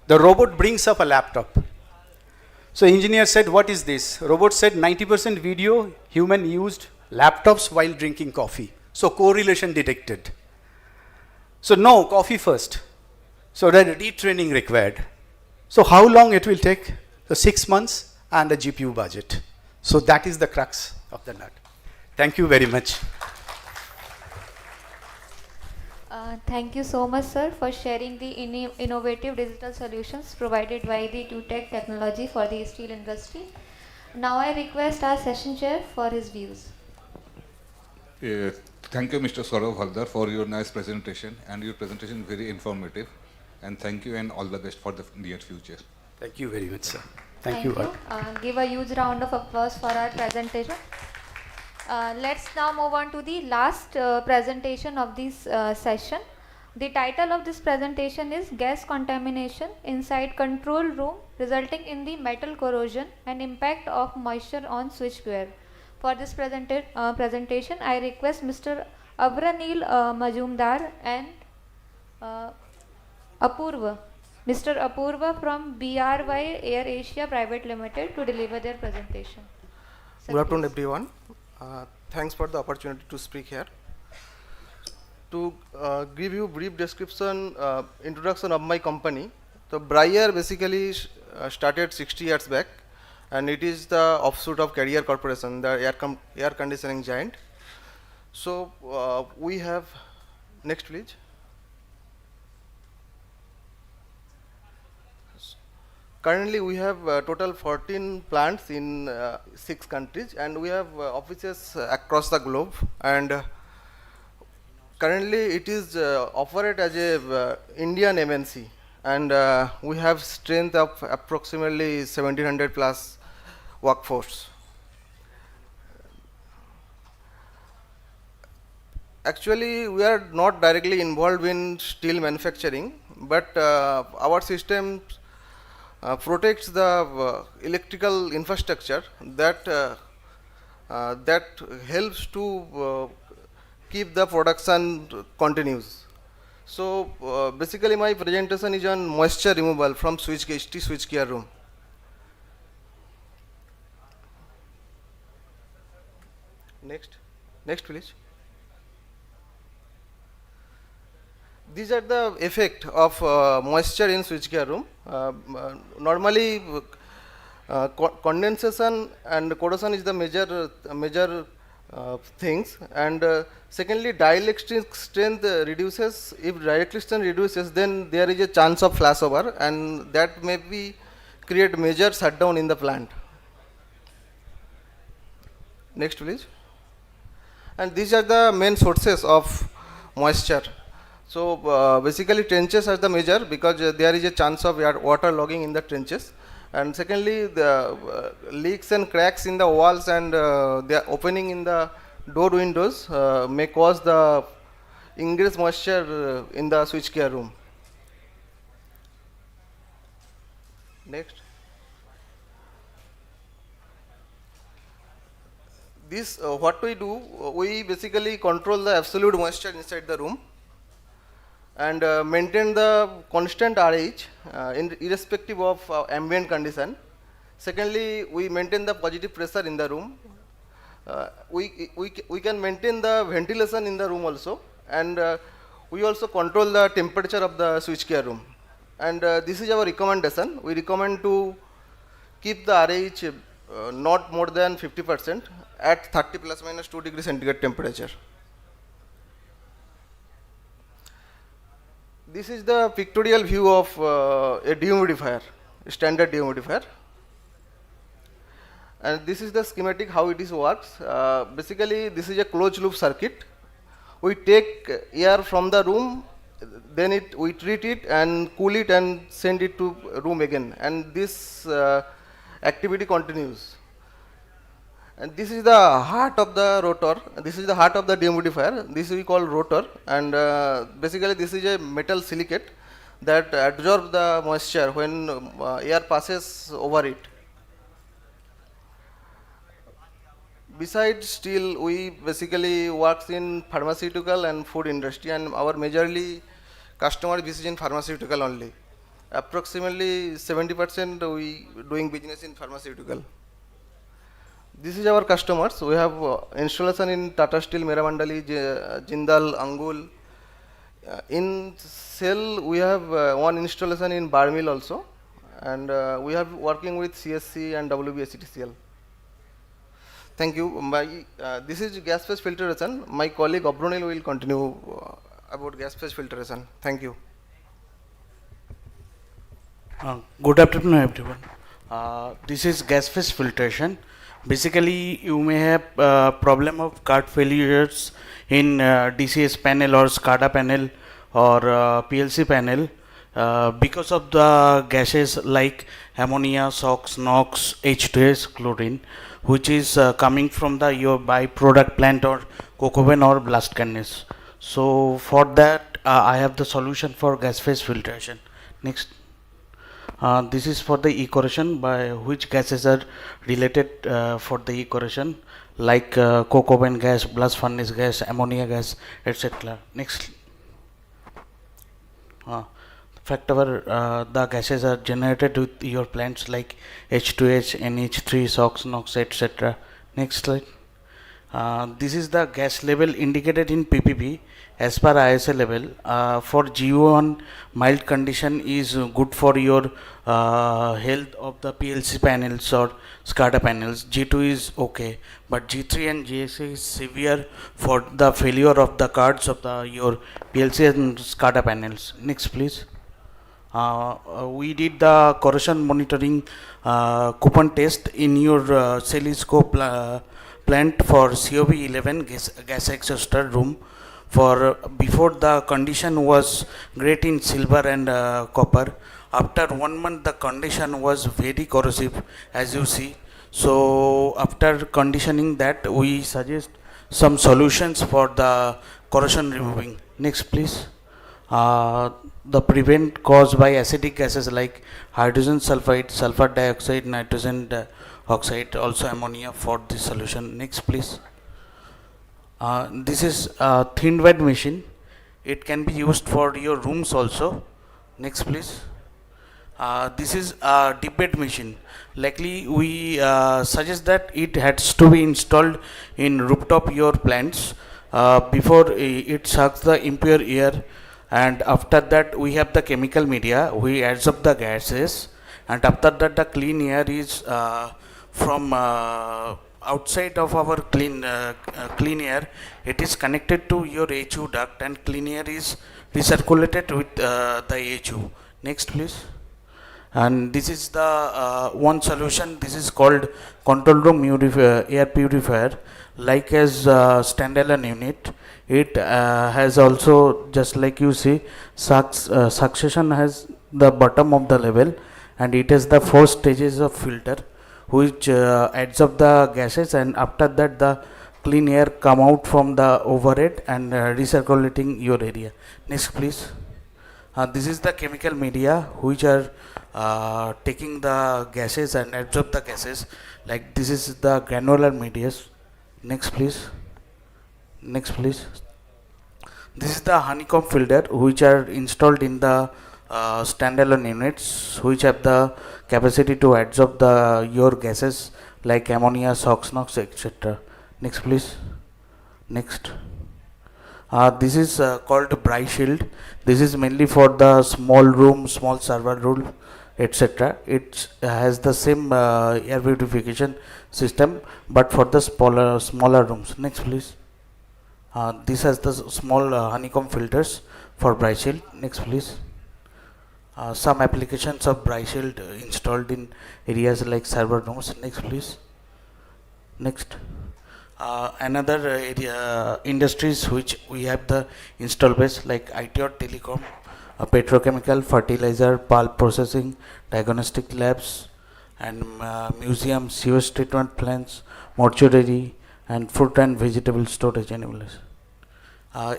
The robot brings up a laptop. So engineer said, what is this? Robot said 90% video, human used laptops while drinking coffee. So correlation detected. So no, coffee first. So then retraining required. So how long it will take? So 6 months and a GPU budget. So that is the crux of the nut. Thank you very much. Thank you so much, sir, for sharing the innovative digital solutions provided by the TUTech technology for the steel industry. Now I request our session chair for his views. Thank you, Mr. Saurav Haldar, for your nice presentation, and your presentation is very informative. And thank you, and all the best for the near future. Thank you very much, sir. Thank you. you. Give a huge round of applause for our presentation. Let's now move on to the last presentation of this session. The title of this presentation is Gas Contamination Inside Control Room Resulting in the Metal Corrosion and Impact of Moisture on Switchgear. For this presentation, I request Mr. Abranil Majumdar and Apurva. Mr. Apurva from BRY Air Asia Private Limited to deliver their presentation. Sir, Good afternoon, please. everyone. Thanks for the opportunity to speak here. To give you brief description, introduction of my company. So Briar basically started 60 years back, and it is the offshoot of Carrier Corporation, the air conditioning giant. So we have, next please. Currently we have total 14 plants in 6 countries, and we have offices across the globe, and currently it is operated as a Indian MNC, and we have strength of approximately 1700 plus workforce. Actually, we are not directly involved in steel manufacturing, but our system protects the electrical infrastructure that that helps to keep the production continues. So basically my presentation is on moisture removal from ST switchgear room. Next please. These are the effect of moisture in switchgear room. Normally condensation and corrosion is the major things, and secondly dielectric strength reduces. If dielectric strength reduces, then there is a chance of flashover, and that may be create major shutdown in the plant. Next please. And these are the main sources of moisture. So basically trenches are the major, because there is a chance of water logging in the trenches. And secondly, the leaks and cracks in the walls and the opening in the door windows may cause the ingress moisture in the switchgear room. Next. This what we do, we basically control the absolute moisture inside the room and maintain the constant RH irrespective of ambient condition. Secondly, we maintain the positive pressure in the room. We can maintain the ventilation in the room also, and we also control the temperature of the switchgear room. And this is our recommendation. We recommend to keep the RH not more than 50% at 30 plus minus 2 degrees centigrade temperature. This is the pictorial view of a dehumidifier, a standard dehumidifier. And this is the schematic how it is works. Basically, this is a closed loop circuit. We take air from the room, then we treat it and cool it and send it to room again. And this activity continues. And this is the heart of the rotor. This is the heart of the dehumidifier. This we call rotor. And basically, this is a metal silicate that absorbs the moisture when air passes over it. Besides steel, we basically works in pharmaceutical and food industry, and our majorly customer business in pharmaceutical only. Approximately 70% we doing business in pharmaceutical. This is our customers. We have installation in Tata Steel, Meramandali, Jindal, Angul. In Cell, we have one installation in Barmil also, and we have working with CSC and WBSCTCL. Thank you. This is gas phase filtration. My colleague Abronil will continue about gas phase filtration. Thank you. Good afternoon, everyone. This is gas phase filtration. Basically, you may have problem of card failures in DCS panel or SCADA panel or PLC panel because of the gases like ammonia, SOx, NOx, H2S, chlorine, which is coming from the your byproduct plant or coke oven or blast furnace. So for that, I have the solution for gas phase filtration. Next. This is for the e-corrosion, by which gases are related for the e-corrosion, like coke oven gas, blast furnace gas, ammonia gas, etc. Next. fact the gases are generated with your plants like H2H, NH3, SOx, NOx, etc. Next slide. This is the gas level indicated in ppb as per ISA level. For G1 mild condition is good for your health of the PLC panels or SCADA panels. G2 is okay, but G3 and G6 is severe for the failure of the cards of your PLC and SCADA panels. Next please. We did the corrosion monitoring coupon test in your Celiscope plant for COB11 gas exhauster room. For before the condition was great in silver and copper. After 1 month the condition was very corrosive as you see. So after conditioning that we suggest some solutions for the corrosion removing. Next please. The prevent caused by acidic gases like hydrogen sulfide, sulfur dioxide, nitrogen oxide, also ammonia for this solution. Next please. This is a thin bed machine. It can be used for your rooms also. Next please. This is a deep bed machine. Likely we suggest that it has to be installed in rooftop your plants before it sucks the impure air, and after that we have the chemical media, we adsorb the gases, and after that the clean air is from outside of our clean air, it is connected to your HU duct and clean air is recirculated with the HU. Next please. And this is the one solution. This is called control room air purifier, like as standalone unit. It has also, just like you see, succession has the bottom of the level, and it has the 4 stages of filter which adds up the gases, and after that the clean air come out from the overhead and recirculating your area. Next please. This is the chemical media which are taking the gases and absorb the gases, like this is the granular media. Next please. Next please. This is the honeycomb filter which are installed in the standalone units which have the capacity to absorb your gases like ammonia, SOx, NOx, etc. Next please. Next. This is called Bry Shield. This is mainly for the small room, small server room, etc. It has the same air purification system, but for the smaller rooms. Next please. This has the small honeycomb filters for Bry Shield. Next please. Some applications of Bry Shield installed in areas like server rooms. Next please. Next. Another area industries which we have the install base like IT or telecom, petrochemical, fertilizer, pulp processing, diagnostic labs, and museum, sewage treatment plants, mortuary, and fruit and vegetable storage enablers.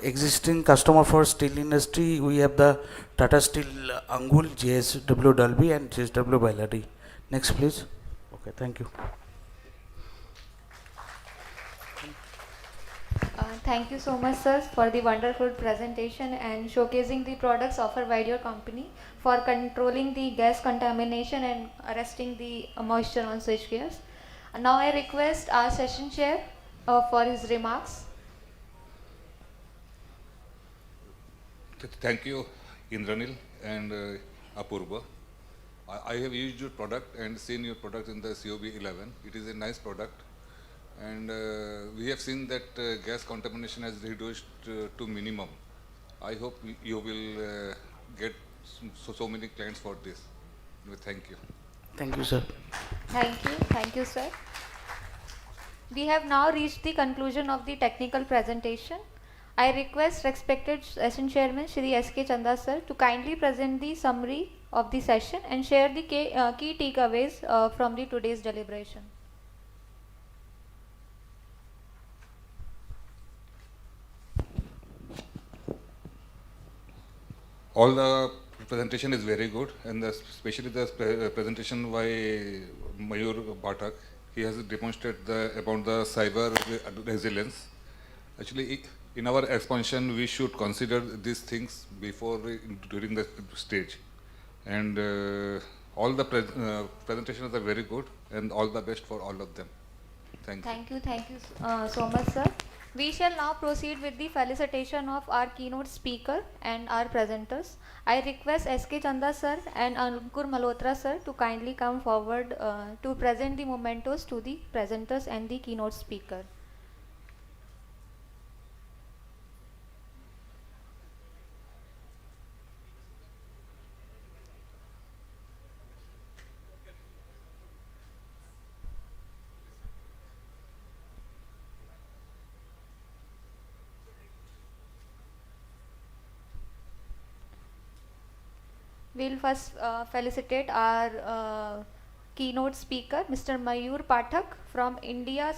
Existing customer for steel industry, we have the Tata Steel Angul, JSW Dolby, and JSW Bellary. Next please. Okay, thank you. Thank you so much, sir, for the wonderful presentation and showcasing the products offered by your company for controlling the gas contamination and arresting the moisture on switchgears. Now I request our session chair for his remarks. Thank you, Indranil and Apurva. I have used your product and seen your product in the COB11. It is a nice product. And we have seen that gas contamination has reduced to minimum. I hope you will get so many clients for this. Thank you. Thank you, sir. Thank you, sir. We have now reached the conclusion of the technical presentation. I request respected session chairman Shri S.K. Chanda sir to kindly present the summary of the session and share the key takeaways from the today's deliberation. All the presentation is very good, and especially the presentation by Mayur Bhatak. He has demonstrated about the cyber resilience. Actually, in our expansion, we should consider these things before during the stage. And all the presentations are very good, and all the best for all of them. Thank you. Thank you so much, sir. We shall now proceed with the felicitation of our keynote speaker and our presenters. I request S.K. Chanda sir and Ankur Malhotra sir to kindly come forward to present the mementos to the presenters and the keynote speaker. We'll first felicitate our keynote speaker, Mr. Mayur Pathak from India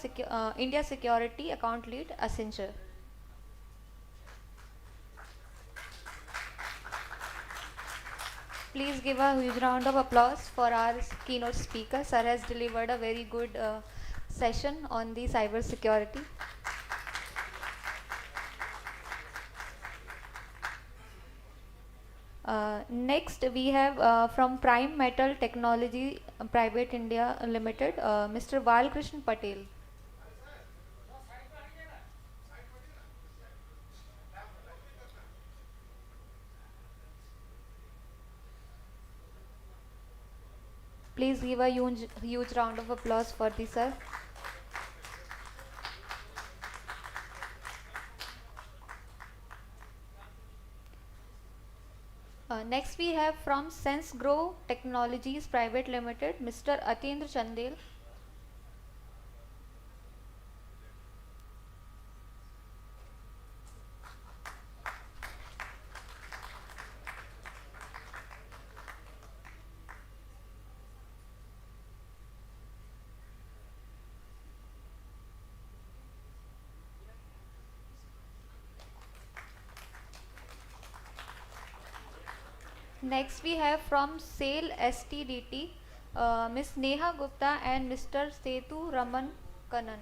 Security Account Lead, Accenture. Please give a huge round of applause for our keynote speaker. Sir has delivered a very good session on the cyber security. Next we have from Prime Metal Technology Private India Limited, Mr. Balkrishnan Patel. Please give a huge round of applause for the sir. Next we have from Sense Grow Technologies Private Limited, Mr. Atendra Chandel. Next we have from SAIL STDT, Ms. Neha Gupta and Mr. Setu Raman Kanan.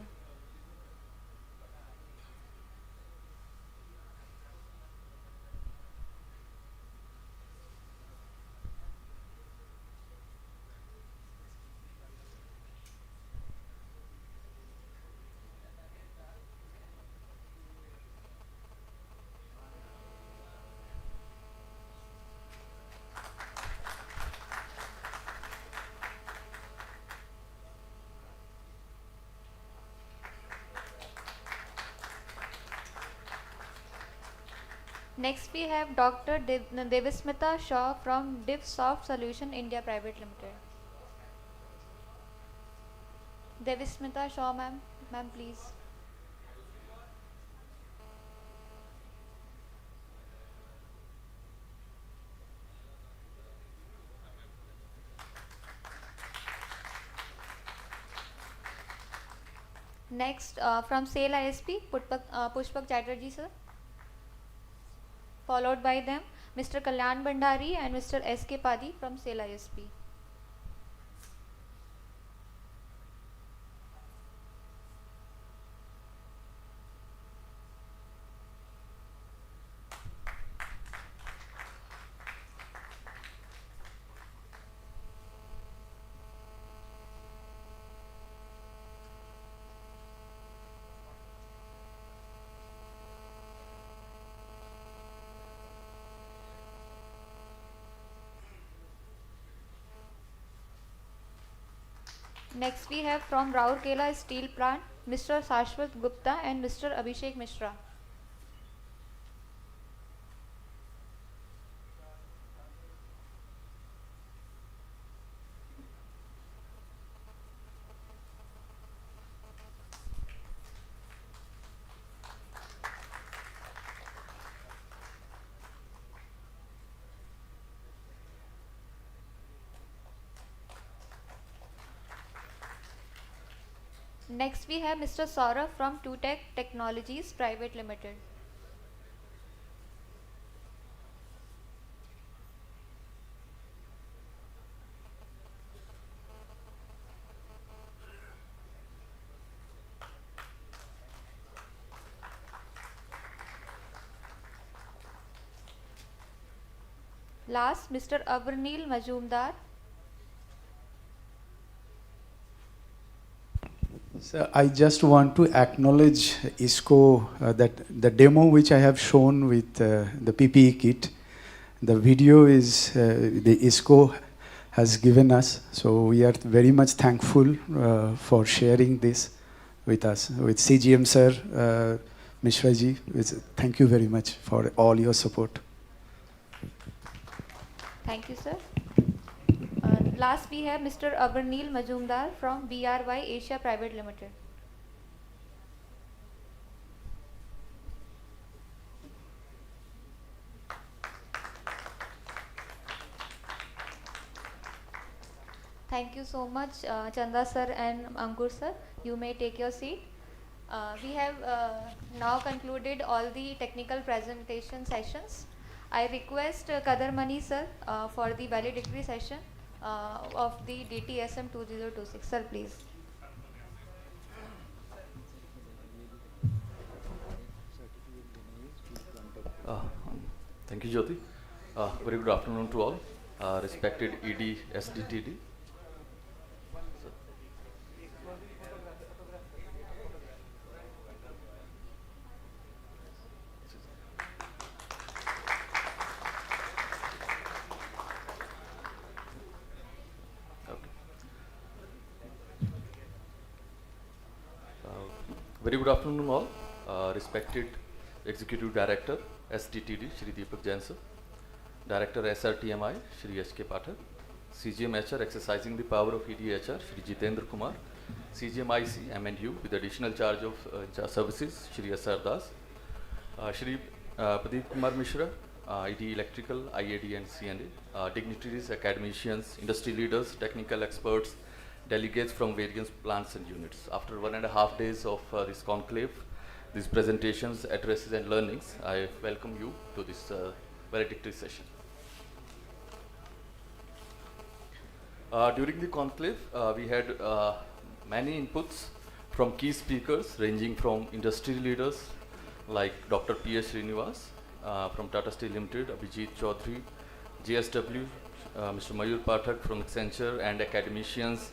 Next we have Dr. Devismita Shaw from DivSoft Solution India Private Limited. Devismita Shaw ma'am, please. Next from SAIL ISP, Pushpak Chatterjee sir. Followed by them, Mr. Kalyan Bhandari and Mr. S.K. Padi from SAIL ISP. Next we have from Rourkela Steel Plant, Mr. Shashwat Gupta and Mr. Abhishek Mishra. Next we have Mr. Saurabh from 2Tech Technologies Private Limited. Last, Mr. Avarnil Majumdar. So I just want to acknowledge ISCO that the demo which I have shown with the PPE kit, the video is the ISCO has given us. So we are very much thankful for sharing this with us, with CGM sir, Mishra ji. Thank you very much for all your support. Thank you, sir. Last, we have Mr. Avarnil Majumdar from BRY Asia Private Limited. Thank you so much, Chanda sir and Ankur sir. You may take your seat. We have now concluded all the technical presentation sessions. I request Kadar Mani sir for the valedictory session of the DTSM 2026. Sir, please. Thank you, Jyoti. Very good afternoon to all. Respected ED, SDTD. Very good afternoon all. Respected Executive Director, SDTD, Shri Deepak Jain sir. Director SRTMI, Shri HK Pathak. CGM HR, exercising the power of EDHR, Shri Jitendra Kumar. CGM IC, M&U, with additional charge of services, Shri SR Das. Shri Pradeep Kumar Mishra, ED Electrical, IAD and CNA. Dignitaries, academicians, industry leaders, technical experts, delegates from various plants and units. After 1.5 days of this conclave, these presentations, addresses and learnings, I welcome you to this valedictory session. During the conclave, we had many inputs from key speakers ranging from industry leaders like Dr. P.S. Srinivas from Tata Steel Limited, Abhijit Chaudhary, GSW, Mr. Mayur Pathak from Accenture, and academicians,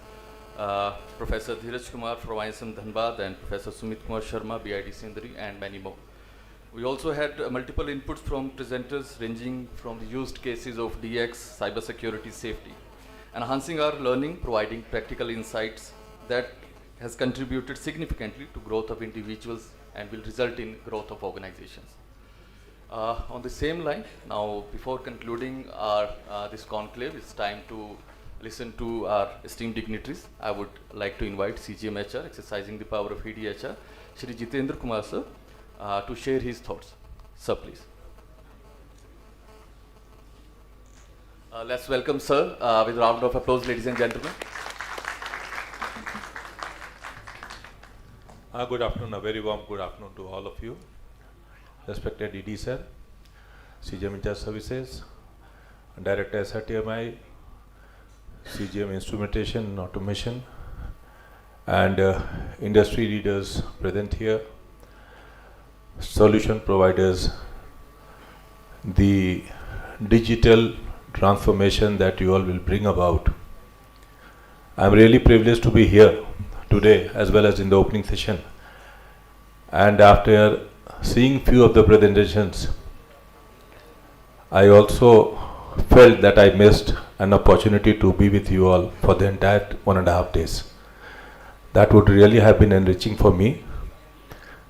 Professor Dheeraj Kumar from ISM Dhanbad and Professor Sumit Kumar Sharma, BID Sindri, and many more. We also had multiple inputs from presenters ranging from the used cases of DX, cybersecurity, safety, enhancing our learning, providing practical insights that has contributed significantly to growth of individuals and will result in growth of organizations. On the same line, now before concluding our this conclave, it's time to listen to our esteemed dignitaries. I would like to invite CGM HR, exercising the power of EDHR, Shri Jitendra Kumar sir, to share his thoughts. Sir, please. Let's welcome sir with a round of applause, ladies and gentlemen. Good afternoon, a very warm good afternoon to all of you. Respected ED sir, CGM Incharge Services, Director SRTMI, CGM Instrumentation and Automation, and industry leaders present here, solution providers, the digital transformation that you all will bring about. I'm really privileged to be here today as well as in the opening session, and after seeing few of the presentations, I also felt that I missed an opportunity to be with you all for the entire 1.5 days. That would really have been enriching for me.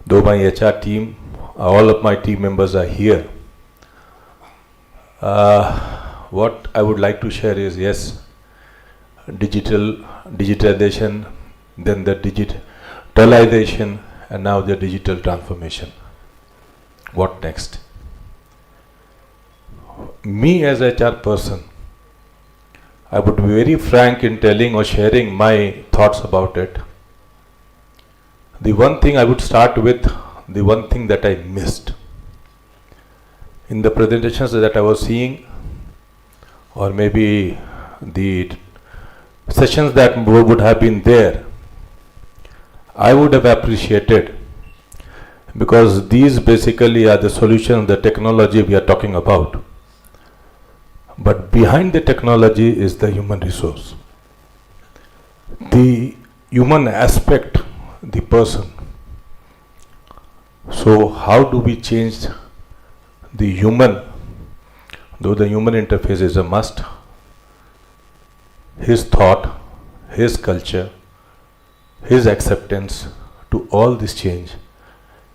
Though my HR team, all of my team members are here, what I would like to share is, yes, digitalization, then the digitalization, and now the digital transformation. What next? Me as a HR person, I would be very frank in telling or sharing my thoughts about it. The one thing I would start with, the one thing that I missed in the presentations that I was seeing, or maybe the sessions that would have been there, I would have appreciated, because these basically are the solutions, the technology we are talking about. but behind the technology is the human resource. The human aspect, the person. So how do we change the human, though the human interface is a must, his thought, his culture, his acceptance to all this change.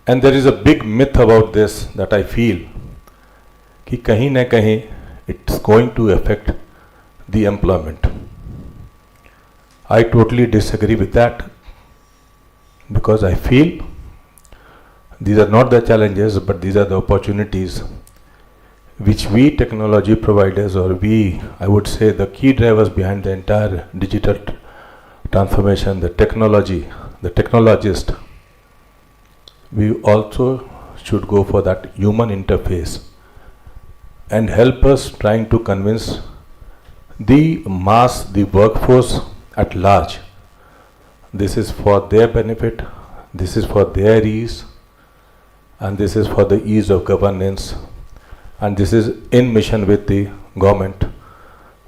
And there is a big myth about this that I feel कि कहीं ना कहीं it's going to affect the employment. I totally disagree with that because I feel these are not the challenges but these are the opportunities which we technology providers, or we, I would say, the key drivers behind the entire digital transformation, the technology, the technologists, we also should go for that human interface and help us trying to convince the mass, the workforce at large. This is for their benefit, this is for their ease, and this is for the ease of governance, and this is in mission with the government,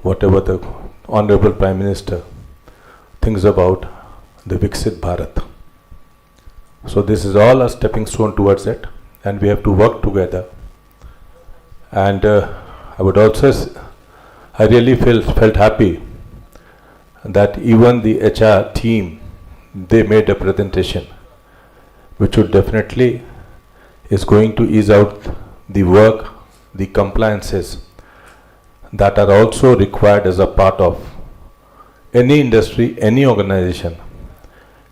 whatever the Honorable Prime Minister thinks about the Viksit Bharat. So this is all a stepping stone towards it, and we have to work together. And I would also, I really felt happy that even the HR team, they made a presentation which would definitely is going to ease out the work, the compliances that are also required as a part of any industry, any organization,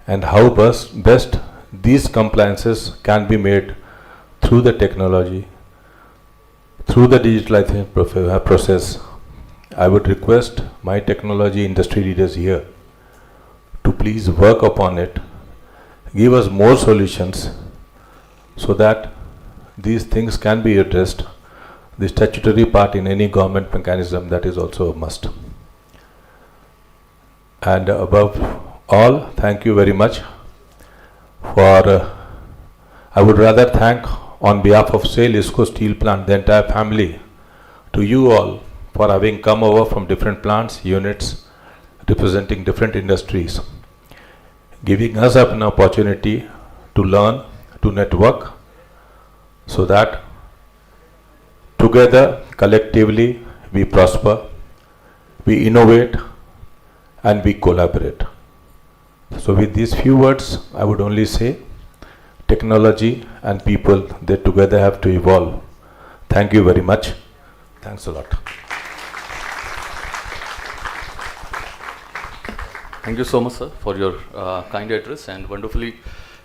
and how best these compliances can be made through the technology, through the digitalization process. I would request my technology industry leaders here to please work upon it, give us more solutions so that these things can be addressed. The statutory part in any government mechanism, that is also a must. And above all, thank you very much for, I would rather thank on behalf of SAIL ISCO Steel Plant, the entire family, to you all for having come over from different plants, units, representing different industries, giving us up an opportunity to learn, to network, so that together, collectively, we prosper, we innovate, and we collaborate. So with these few words, I would only say, technology and people, they together have to evolve. Thank you very much. Thanks a lot. Thank you so much, sir, for your kind address and wonderfully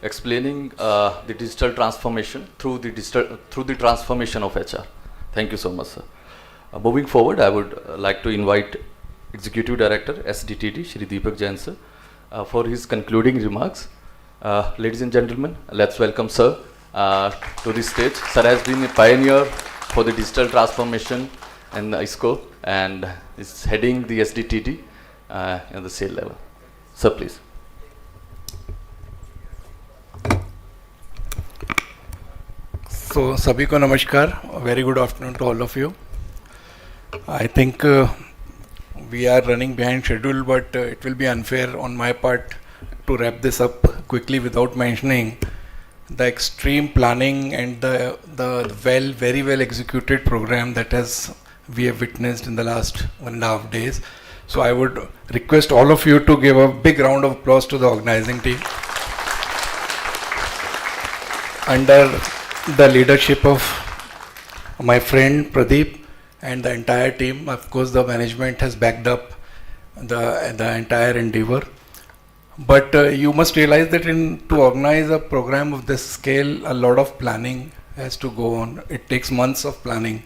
explaining the digital transformation through the transformation of HR. Thank you so much, sir. Moving forward, I would like to invite Executive Director SDTD, Shri Deepak Jain, sir, for his concluding remarks. Ladies and gentlemen, let's welcome sir to the stage. Sir has been a pioneer for the digital transformation in ISCO and is heading the SDTD at the SAIL level. Sir, please. So, sabhi ko namaskar. Very good afternoon to all of you. I think we are running behind schedule, but it will be unfair on my part to wrap this up quickly without mentioning the extreme planning and the very well executed program that we have witnessed in the last 1.5 days. So I would request all of you to give a big round of applause to the organizing team. Under the leadership of my friend Pradeep and the entire team, of course the management has backed up the entire endeavor. But you must realize that to organize a program of this scale, a lot of planning has to go on. It takes months of planning.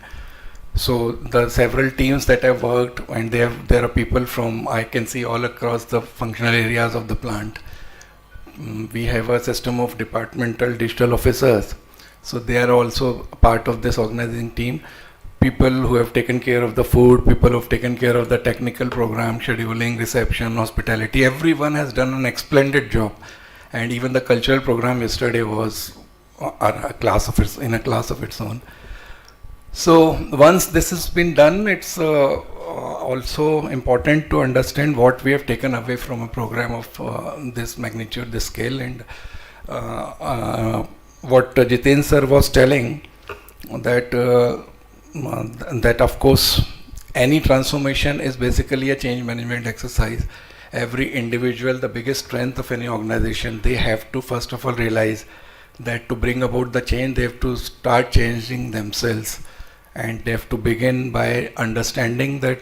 So the several teams that have worked, and there are people from, I can see, all across the functional areas of the plant. We have a system of departmental digital officers. So they are also part of this organizing team. People who have taken care of the food, people who have taken care of the technical program, scheduling, reception, hospitality. Everyone has done an splendid job. And even the cultural program yesterday was in a class of its own. So once this has been done, it's also important to understand what we have taken away from a program of this magnitude, this scale, and what Jiten sir was telling, that that of course any transformation is basically a change management exercise. Every individual, the biggest strength of any organization, they have to first of all realize that to bring about the change, they have to start changing themselves, and they have to begin by understanding that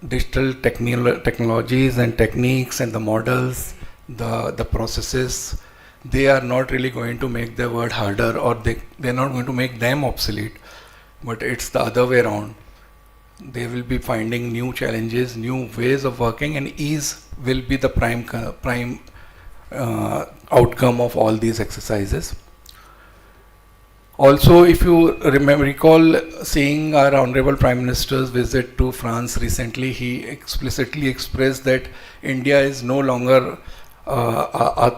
digital technologies and techniques and the models, the processes, they are not really going to make their work harder, or they're not going to make them obsolete, but it's the other way around. They will be finding new challenges, new ways of working, and ease will be the prime outcome of all these exercises. Also, if you recall seeing our Honorable Prime Minister's visit to France recently, he explicitly expressed that India is no longer a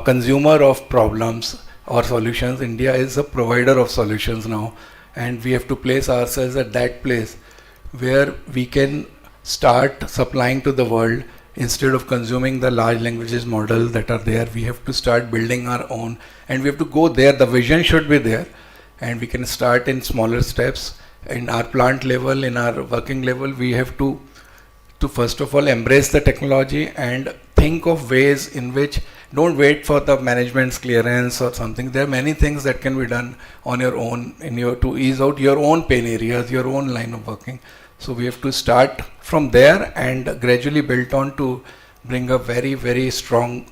consumer of problems or solutions. India is a provider of solutions now, and we have to place ourselves at that place where we can start supplying to the world. Instead of consuming the large languages model that are there, we have to start building our own, and we have to go there. The vision should be there, and we can start in smaller steps. In our plant level, in our working level, we have to first of all embrace the technology and think of ways in which, don't wait for the management's clearance or something. There are many things that can be done on your own to ease out your own pain areas, your own line of working. So we have to start from there and gradually build on to bring a very, very strong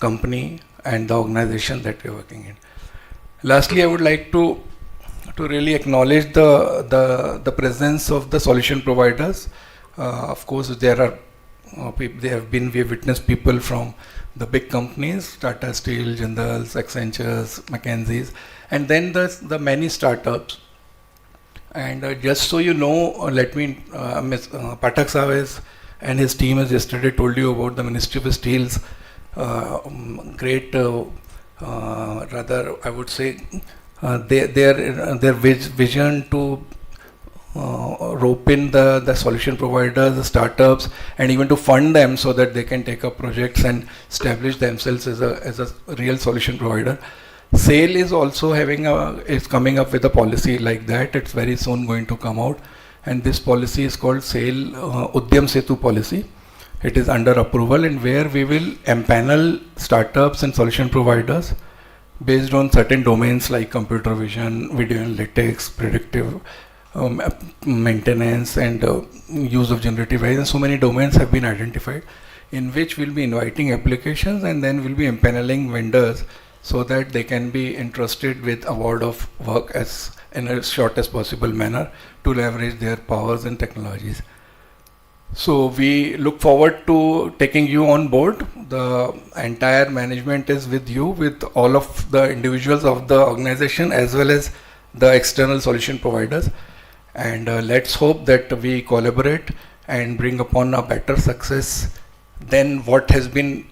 company and the organization that we are working in. Lastly, I would like to really acknowledge the presence of the solution providers. Of course, there are we have witnessed people from the big companies, Tata Steel, Jindals, Accentures, McKinsey's, and then the many startups. And just so you know, let me, Pathak Savez and his team has yesterday told you about the Ministry of Steel's great, rather I would say, their vision to rope in the solution providers, the startups, and even to fund them so that they can take up projects and establish themselves as a real solution provider. SAIL is also is coming up with a policy like that. It's very soon going to come out, and this policy is called SAIL Udyam Setu policy. It is under approval, and where we will empanel startups and solution providers based on certain domains like computer vision, video analytics, predictive maintenance, and use of generative AI. And so many domains have been identified in which we'll be inviting applications, and then we'll be empaneling vendors so that they can be entrusted with award of work in as short as possible manner to leverage their powers and technologies. So we look forward to taking you on board. The entire management is with you, with all of the individuals of the organization as well as the external solution providers. And let's hope that we collaborate and bring upon a better success than what has been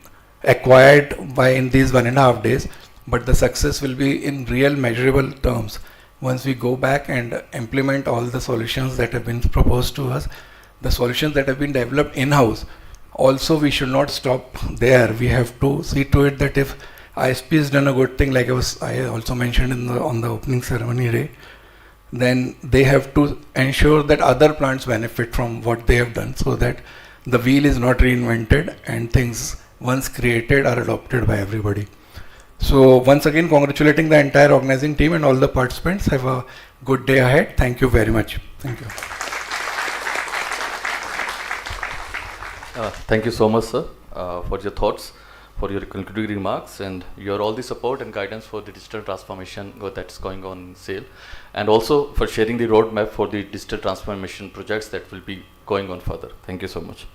acquired in these 1.5 days, but the success will be in real measurable terms once we go back and implement all the solutions that have been proposed to us, the solutions that have been developed in-house. Also, we should not stop there. We have to see to it that if ISP has done a good thing, like I also mentioned on the opening ceremony day, then they have to ensure that other plants benefit from what they have done, so that the wheel is not reinvented and things once created are adopted by everybody. So once again, congratulating the entire organizing team and all the participants. Have a good day ahead. Thank you very much. Thank you. Thank you so much, sir, for your thoughts, for your concluding remarks, and your all the support and guidance for the digital transformation that's going on in SAIL, and also for sharing the roadmap for the digital transformation projects that will be going on further. Thank you so much.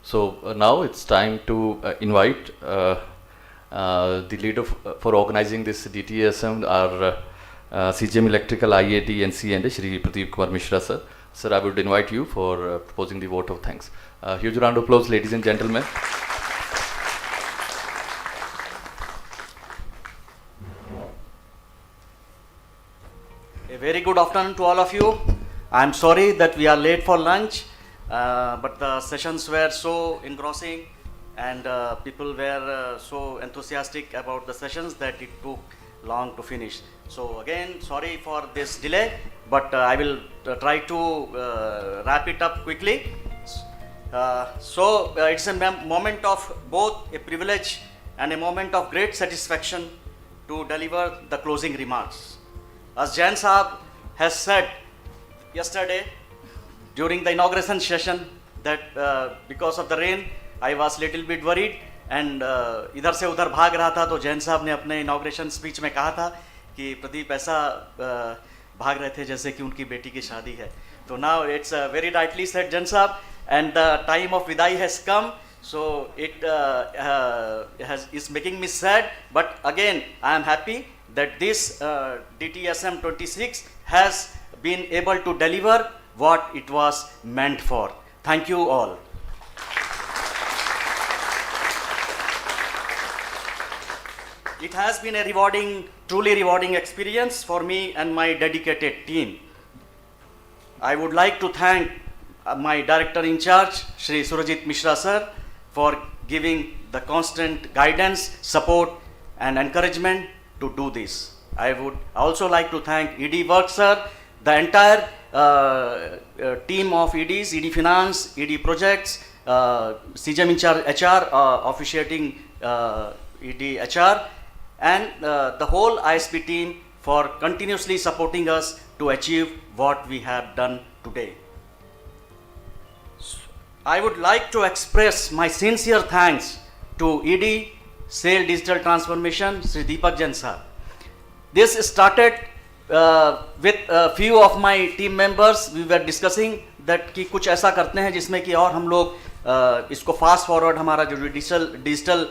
So now it's time to invite the leader for organizing this DTSM, our CGM Electrical IAD and C&A, Shri Pradeep Kumar Mishra, sir. Sir, I would invite you for proposing the vote of thanks. Huge round of applause, ladies and gentlemen. A very good afternoon to all of you. I'm sorry that we are late for lunch, but the sessions were so engrossing and people were so enthusiastic about the sessions that it took long to finish. So again, sorry for this delay, but I will try to wrap it up quickly. It's a moment of both a privilege and a moment of great satisfaction to deliver the closing remarks. As Jain Saab has said yesterday during the inauguration session that because of the rain I was little bit worried and इधर से उधर भाग रहा था, तो जैन साहब ने अपने इनॉग्रेशन स्पीच में कहा था कि प्रदीप ऐसा भाग रहे थे जैसे कि उनकी बेटी की शादी है. तो now it's very rightly said Jain Saab, and the time of Vidai has come. So it is making me sad, but again I am happy that this DTSM'26 has been able to deliver what it was meant for. Thank you all. It has been a truly rewarding experience for me and my dedicated team. I would like to thank my director in charge, Shri Surajit Mishra sir, for giving the constant guidance, support and encouragement to do this. I would also like to thank ED Work sir, the entire team of EDs, ED Finance, ED Projects, CGM in charge HR, officiating ED HR, and the whole ISP team for continuously supporting us to achieve what we have done today. I would like to express my sincere thanks to ED Sale Digital Transformation, Sri Deepak Jain sir. This started with a few of my team members. We were discussing that कि कुछ ऐसा करते हैं जिसमें कि और हम लोग इसको फास्ट फॉरवर्ड हमारा जो डिजिटल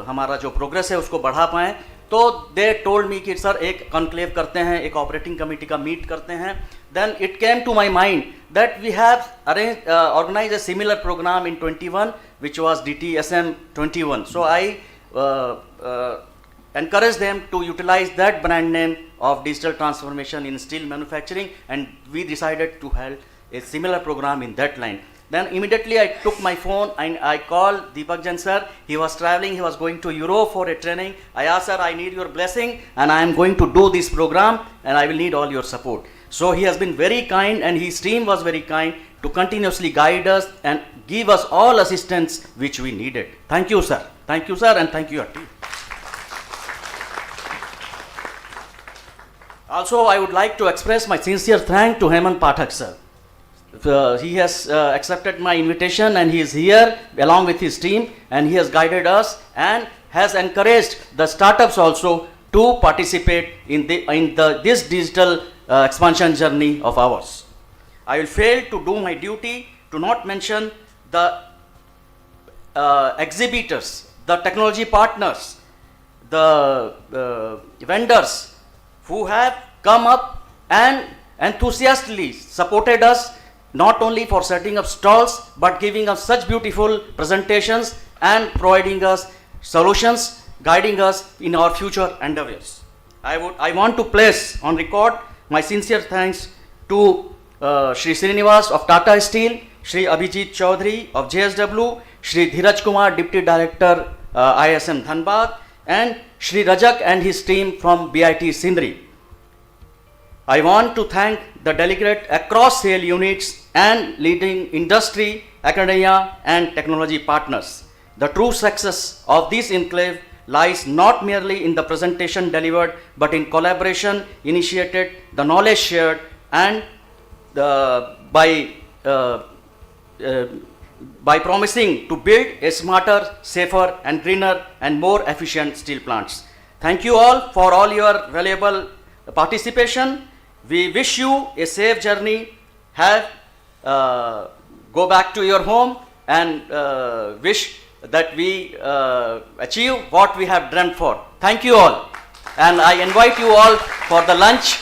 हमारा जो प्रोग्रेस है उसको बढ़ा पाएँ. तो दे टोल्ड मी कि सर एक कॉन्क्लेव करते हैं, एक ऑपरेटिंग कमेटी का मीट करते हैं. Then it came to my mind that we have organized a similar program in 21, which was DTSM'21. So I encouraged them to utilize that brand name of digital transformation in steel manufacturing, and we decided to hold a similar program in that line. Then immediately I took my phone and I called Deepak Jain sir. He was traveling, he was going to Europe for a training. I asked sir, I need your blessing and I am going to do this program and I will need all your support. So he has been very kind and his team was very kind to continuously guide us and give us all assistance which we needed. Thank you sir. Thank you sir, and thank you your team. Also I would like to express my sincere thanks to Hemant Pathak sir. He has accepted my invitation and he is here along with his team, and he has guided us and has encouraged the startups also to participate in this digital expansion journey of ours. I will fail to do my duty to not mention the exhibitors, the technology partners, the vendors who have come up and enthusiastically supported us, not only for setting up stalls but giving us such beautiful presentations and providing us solutions, guiding us in our future endeavors. I want to place on record my sincere thanks to Shri Srinivas of Tata Steel, Shri Abhijit Chaudhary of JSW, Shri Dhiraj Kumar, Deputy Director ISM Dhanbad, and Shri Rajak and his team from BIT Sindri. I want to thank the delegates across sale units and leading industry, academia and technology partners. The true success of this enclave lies not merely in the presentation delivered but in collaboration initiated, the knowledge shared, and by promising to build a smarter, safer and greener and more efficient steel plants. Thank you all for all your valuable participation. We wish you a safe journey. Go back to your home and wish that we achieve what we have dreamt for. Thank you all. And I invite you all for the lunch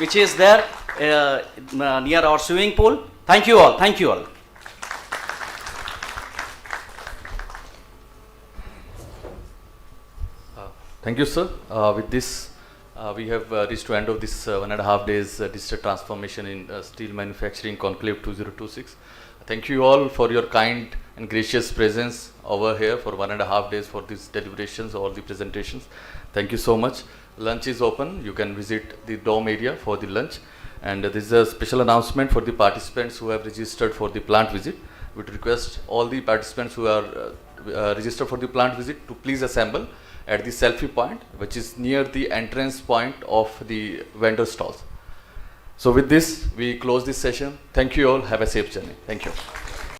which is there near our swimming pool. Thank you all. Thank you all. Thank you, sir. With this, We have reached to end of this 1.5 days digital transformation in steel manufacturing conclave 2026. Thank you all for your kind and gracious presence over here for 1.5 days for these deliberations, all the presentations. Thank you so much. Lunch is open. You can visit the dorm area for the lunch. And this is a special announcement for the participants who have registered for the plant visit. We would request all the participants who are registered for the plant visit to please assemble at the selfie point, which is near the entrance point of the vendor stalls. So with this, we close this session. Thank you all. Have a safe journey. Thank you.